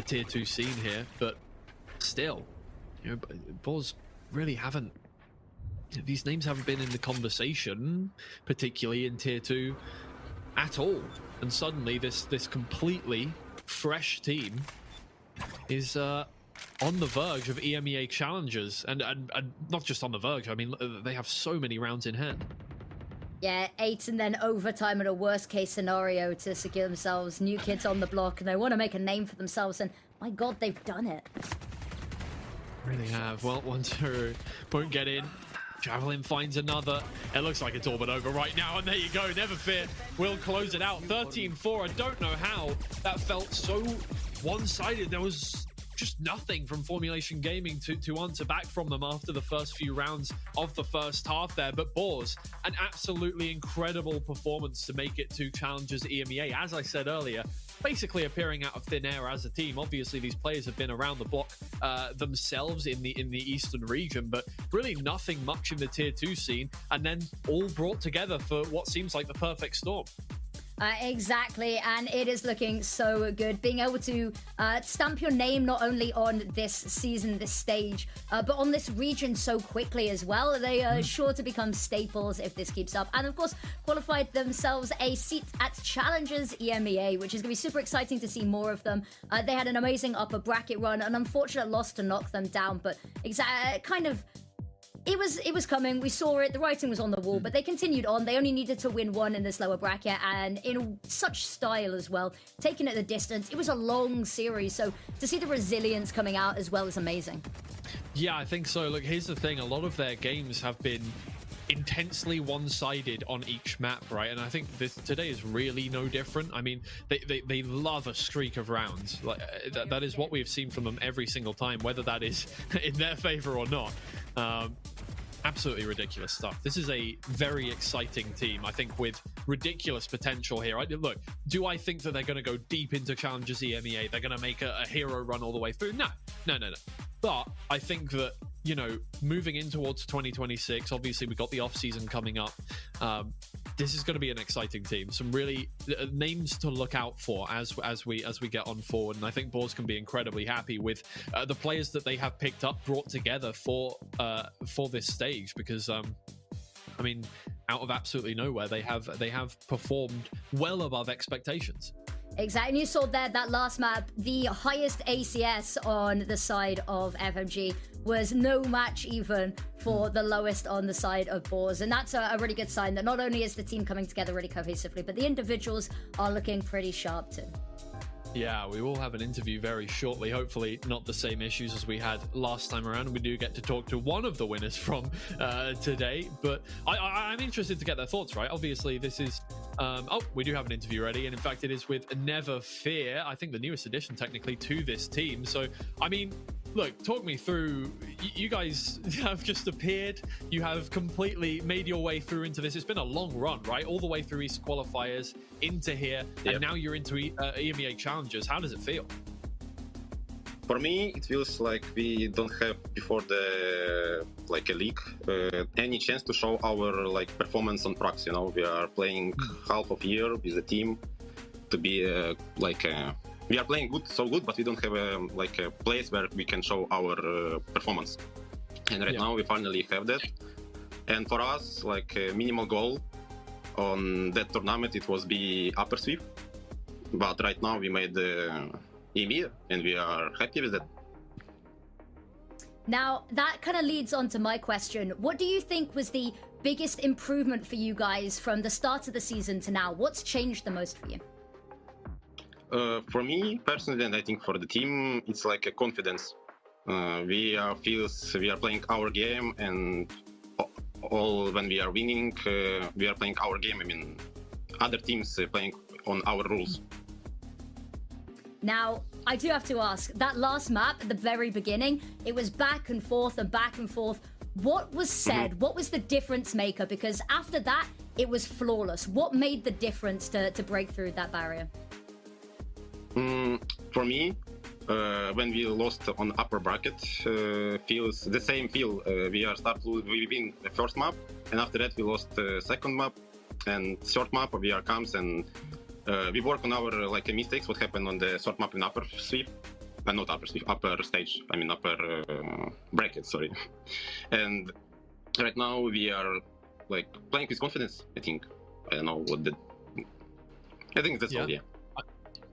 S7: tier 2 scene here. But still, Boars really haven't. These names haven't been in the conversation, particularly in tier 2 at all. And suddenly this completely fresh team is on the verge of EMEA challenges, and not just on the verge. I mean, they have so many rounds in hand.
S8: Yeah, 8 and then overtime in a worst case scenario to secure themselves new kids on the block, and they want to make a name for themselves, and my god, they've done it.
S7: Really have. Well, Wanter won't get in. Javelin finds another. It looks like it's all but over right now, and there you go. Never fear. We'll close it out. 13-4. I don't know how that felt so one-sided. There was just nothing from Formulation Gaming to answer back from them after the first few rounds of the first half there. But Boars, an absolutely incredible performance to make it to Challengers EMEA. As I said earlier, basically appearing out of thin air as a team. Obviously, these players have been around the block themselves in the eastern region, but really nothing much in the tier 2 scene, and then all brought together for what seems like the perfect storm.
S8: Exactly, and it is looking so good. Being able to stamp your name not only on this season, this stage, but on this region so quickly as well. They are sure to become staples if this keeps up. And of course, qualified themselves a seat at Challengers EMEA, which is going to be super exciting to see more of them. They had an amazing upper bracket run, an unfortunate loss to knock them down, but it was coming. We saw it. The writing was on the wall, but they continued on. They only needed to win one in this lower bracket, and in such style as well, taking it the distance. It was a long series, so to see the resilience coming out as well is amazing.
S7: Yeah, I think so. Look, here's the thing. A lot of their games have been intensely one-sided on each map, right? And I think today is really no different. I mean, they love a streak of rounds. Like that is what we've seen from them every single time, whether that is in their favor or not. Absolutely ridiculous stuff. This is a very exciting team, I think, with ridiculous potential here. Look, do I think that they're going to go deep into Challengers EMEA? They're going to make a hero run all the way through? No. But I think that, moving in towards 2026, obviously we've got the off-season coming up. This is going to be an exciting team. Some really names to look out for as we get on forward. And I think Boars can be incredibly happy with the players that they have picked up, brought together for this stage. Because I mean, out of absolutely nowhere, they have performed well above expectations.
S8: Exactly. And you saw there that last map, the highest ACS on the side of FMG was no match even for the lowest on the side of Boars. And that's a really good sign that not only is the team coming together really cohesively, but the individuals are looking pretty sharp too.
S7: Yeah, we will have an interview very shortly. Hopefully not the same issues as we had last time around. We do get to talk to one of the winners from today, but I'm interested to get their thoughts, right? Obviously, this is... we do have an interview ready, and in fact, it is with Never Fear, I think the newest addition, technically, to this team. So, I mean... Look, talk me through. You guys have just appeared. You have completely made your way through into this. It's been a long run, right? All the way through East qualifiers, into here, and now you're into EMEA challenges. How does it feel?
S11: For me, it feels like we don't have before the a league any chance to show our performance on Prax. You know, we are playing half of year with the team to be we are playing so good, but we don't have a place where we can show our performance. And right now we finally have that. And for us, a minimal goal on that tournament, it was be upper sweep. But right now we made the EMEA, and we are happy with that.
S8: Now, that kind of leads on to my question. What do you think was the biggest improvement for you guys from the start of the season to now? What's changed the most for you?
S11: For me personally, and I think for the team, it's a confidence. We are playing our game, and all when we are winning, we are playing our game. I mean, other teams playing on our rules.
S8: Now, I do have to ask, that last map at the very beginning, it was back and forth and back and forth. What was said? What was the difference maker? Because after that, it was flawless. What made the difference to break through that barrier?
S11: For me, when we lost on upper bracket, feels the same feel. We win the first map, and after that we lost the second map, and third map we are comes, and we work on our mistakes. What happened on the third map in upper sweep, not upper sweep, upper stage. I mean upper bracket. Sorry. And right now we are playing with confidence. I think. I don't know what the. I think that's all. Yeah.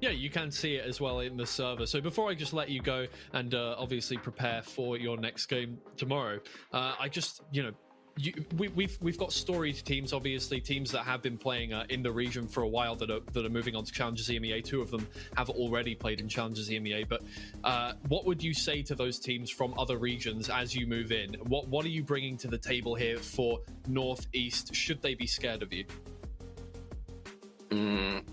S7: Yeah, you can see it as well in the server. So before I just let you go and obviously prepare for your next game tomorrow, I just, we've got storied teams, obviously, teams that have been playing in the region for a while that are moving on to Challengers EMEA. Two of them have already played in Challengers EMEA. But what would you say to those teams from other regions as you move in? What are you bringing to the table here for Northeast? Should they be scared of you?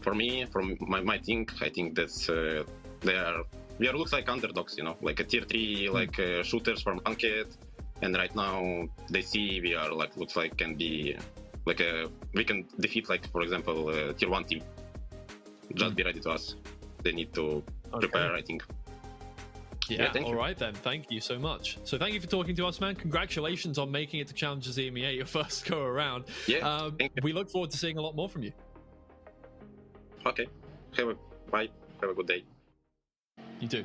S11: For me, from my thing, I think that's we are looks like underdogs, like a tier 3 shooters from Ranked, and right now they see we are looks like can be we can defeat for example tier 1 team. Just be ready to us. They need to prepare, I think.
S7: Yeah, all right then. Thank you so much. So thank you for talking to us, man. Congratulations on making it to Challengers EMEA, your first go around.
S11: Yeah,
S7: we look forward to seeing a lot more from you.
S11: Okay. Bye. Have a good day.
S7: You too.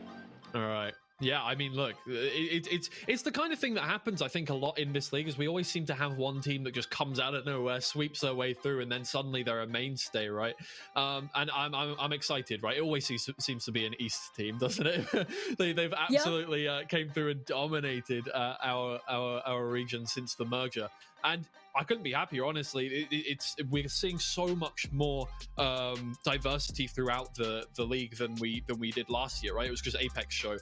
S7: All right. Yeah, I mean, look, it's the kind of thing that happens, I think, a lot in this league, is we always seem to have one team that just comes out of nowhere, sweeps their way through, and then suddenly they're a mainstay, right? And I'm excited, right? It always seems to be an East team, doesn't it? They've absolutely came through and dominated our region since the merger. And I couldn't be happier, honestly. We're seeing so much more diversity throughout the league than we did last year, right? It was just Apex show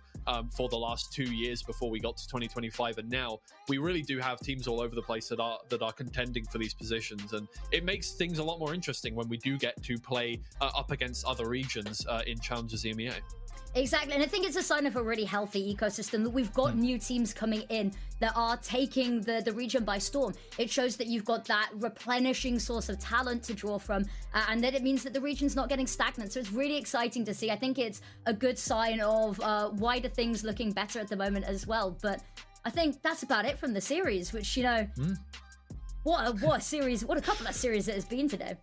S7: for the last 2 years before we got to 2025, and now we really do have teams all over the place that are contending for these positions, and it makes things a lot more interesting when we do get to play up against other regions in Challengers EMEA.
S8: Exactly, and I think it's a sign of a really healthy ecosystem that we've got new teams coming in that are taking the region by storm. It shows that you've got that replenishing source of talent to draw from, and that it means that the region's not getting stagnant. So it's really exciting to see. I think it's a good sign of wider things looking better at the moment as well. But I think that's about it from the series, which, what a series, what a couple of series it has been today.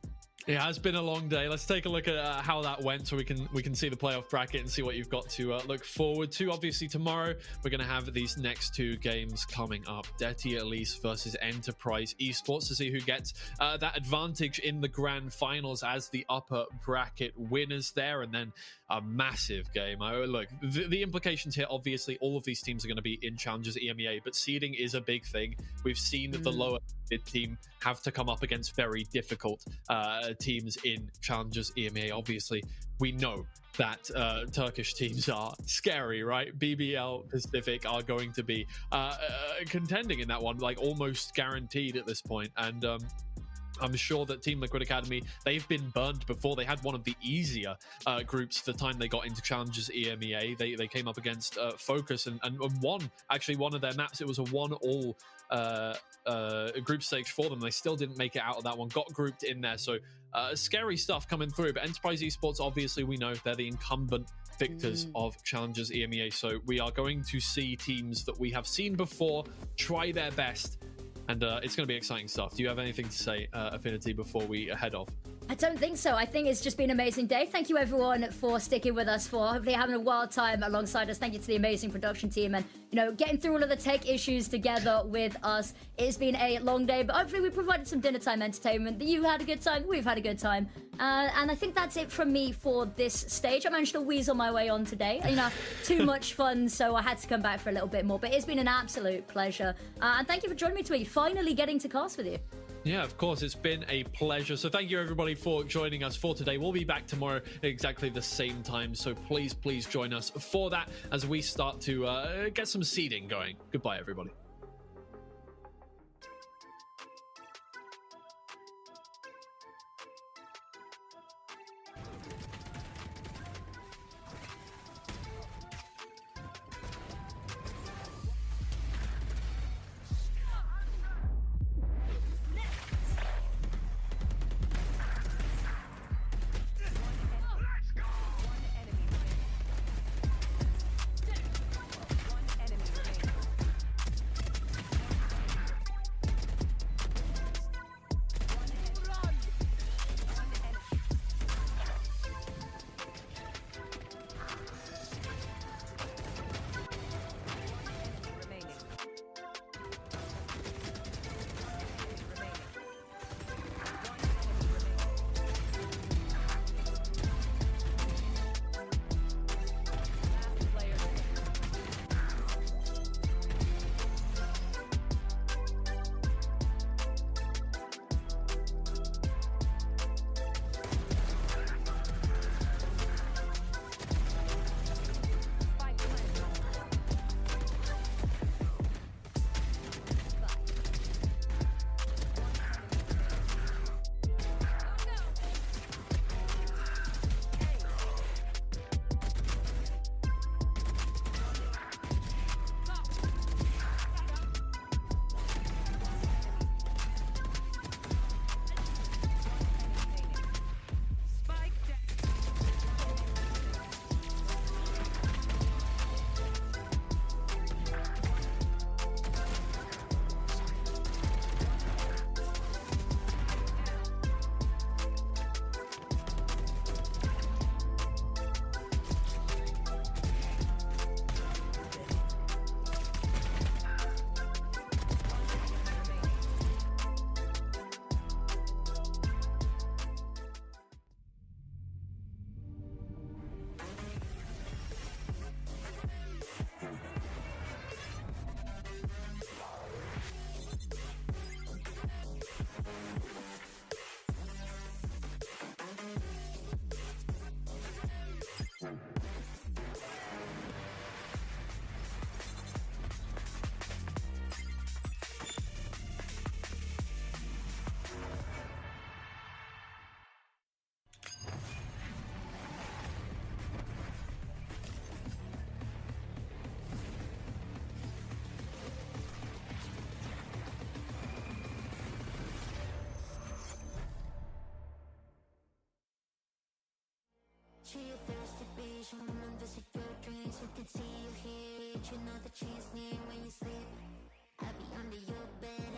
S7: It has been a long day. Let's take a look at how that went, so we can see the playoff bracket and see what you've got to look forward to. Obviously, tomorrow we're going to have these next two games coming up: Detty Elise versus Enterprise Esports, to see who gets that advantage in the grand finals as the upper bracket winners there, and then a massive game. Look, the implications here, obviously, all of these teams are going to be in Challengers EMEA, but seeding is a big thing. We've seen that the lower mid team have to come up against very difficult teams in Challengers EMEA. Obviously, we know that Turkish teams are scary, right? BBL Pacific are going to be contending in that one, like almost guaranteed at this point. And I'm sure that Team Liquid Academy, they've been burned before. They had one of the easier groups the time they got into Challengers EMEA. They came up against Focus and won, actually, one of their maps. It was a 1-all group stage for them. They still didn't make it out of that one, got grouped in there. So scary stuff coming through. But Enterprise Esports, obviously, we know they're the incumbent victors of Challengers EMEA. So we are going to see teams that we have seen before try their best. And it's going to be exciting stuff. Do you have anything to say, Affinity, before we head off?
S8: I don't think so. I think it's just been an amazing day. Thank you, everyone, for sticking with us, for hopefully having a wild time alongside us. Thank you to the amazing production team and, you know, getting through all of the tech issues together with us. It's been a long day, but hopefully we provided some dinner time entertainment. You had a good time. We've had a good time. And I think that's it from me for this stage. I managed to weasel my way on today. You know, too much fun, so I had to come back for a little bit more. But it's been an absolute pleasure. And thank you for joining me today. Finally getting to cast with you.
S7: Yeah, of course. It's been a pleasure. So thank you, everybody, for joining us for today. We'll be back tomorrow at exactly the same time. So please join us for that as we start to get some seeding going. Goodbye, everybody.
S1: She a thirsty bitch, I'm visit your dreams. We can see you here, you know that she's near when you sleep. I be under your bed.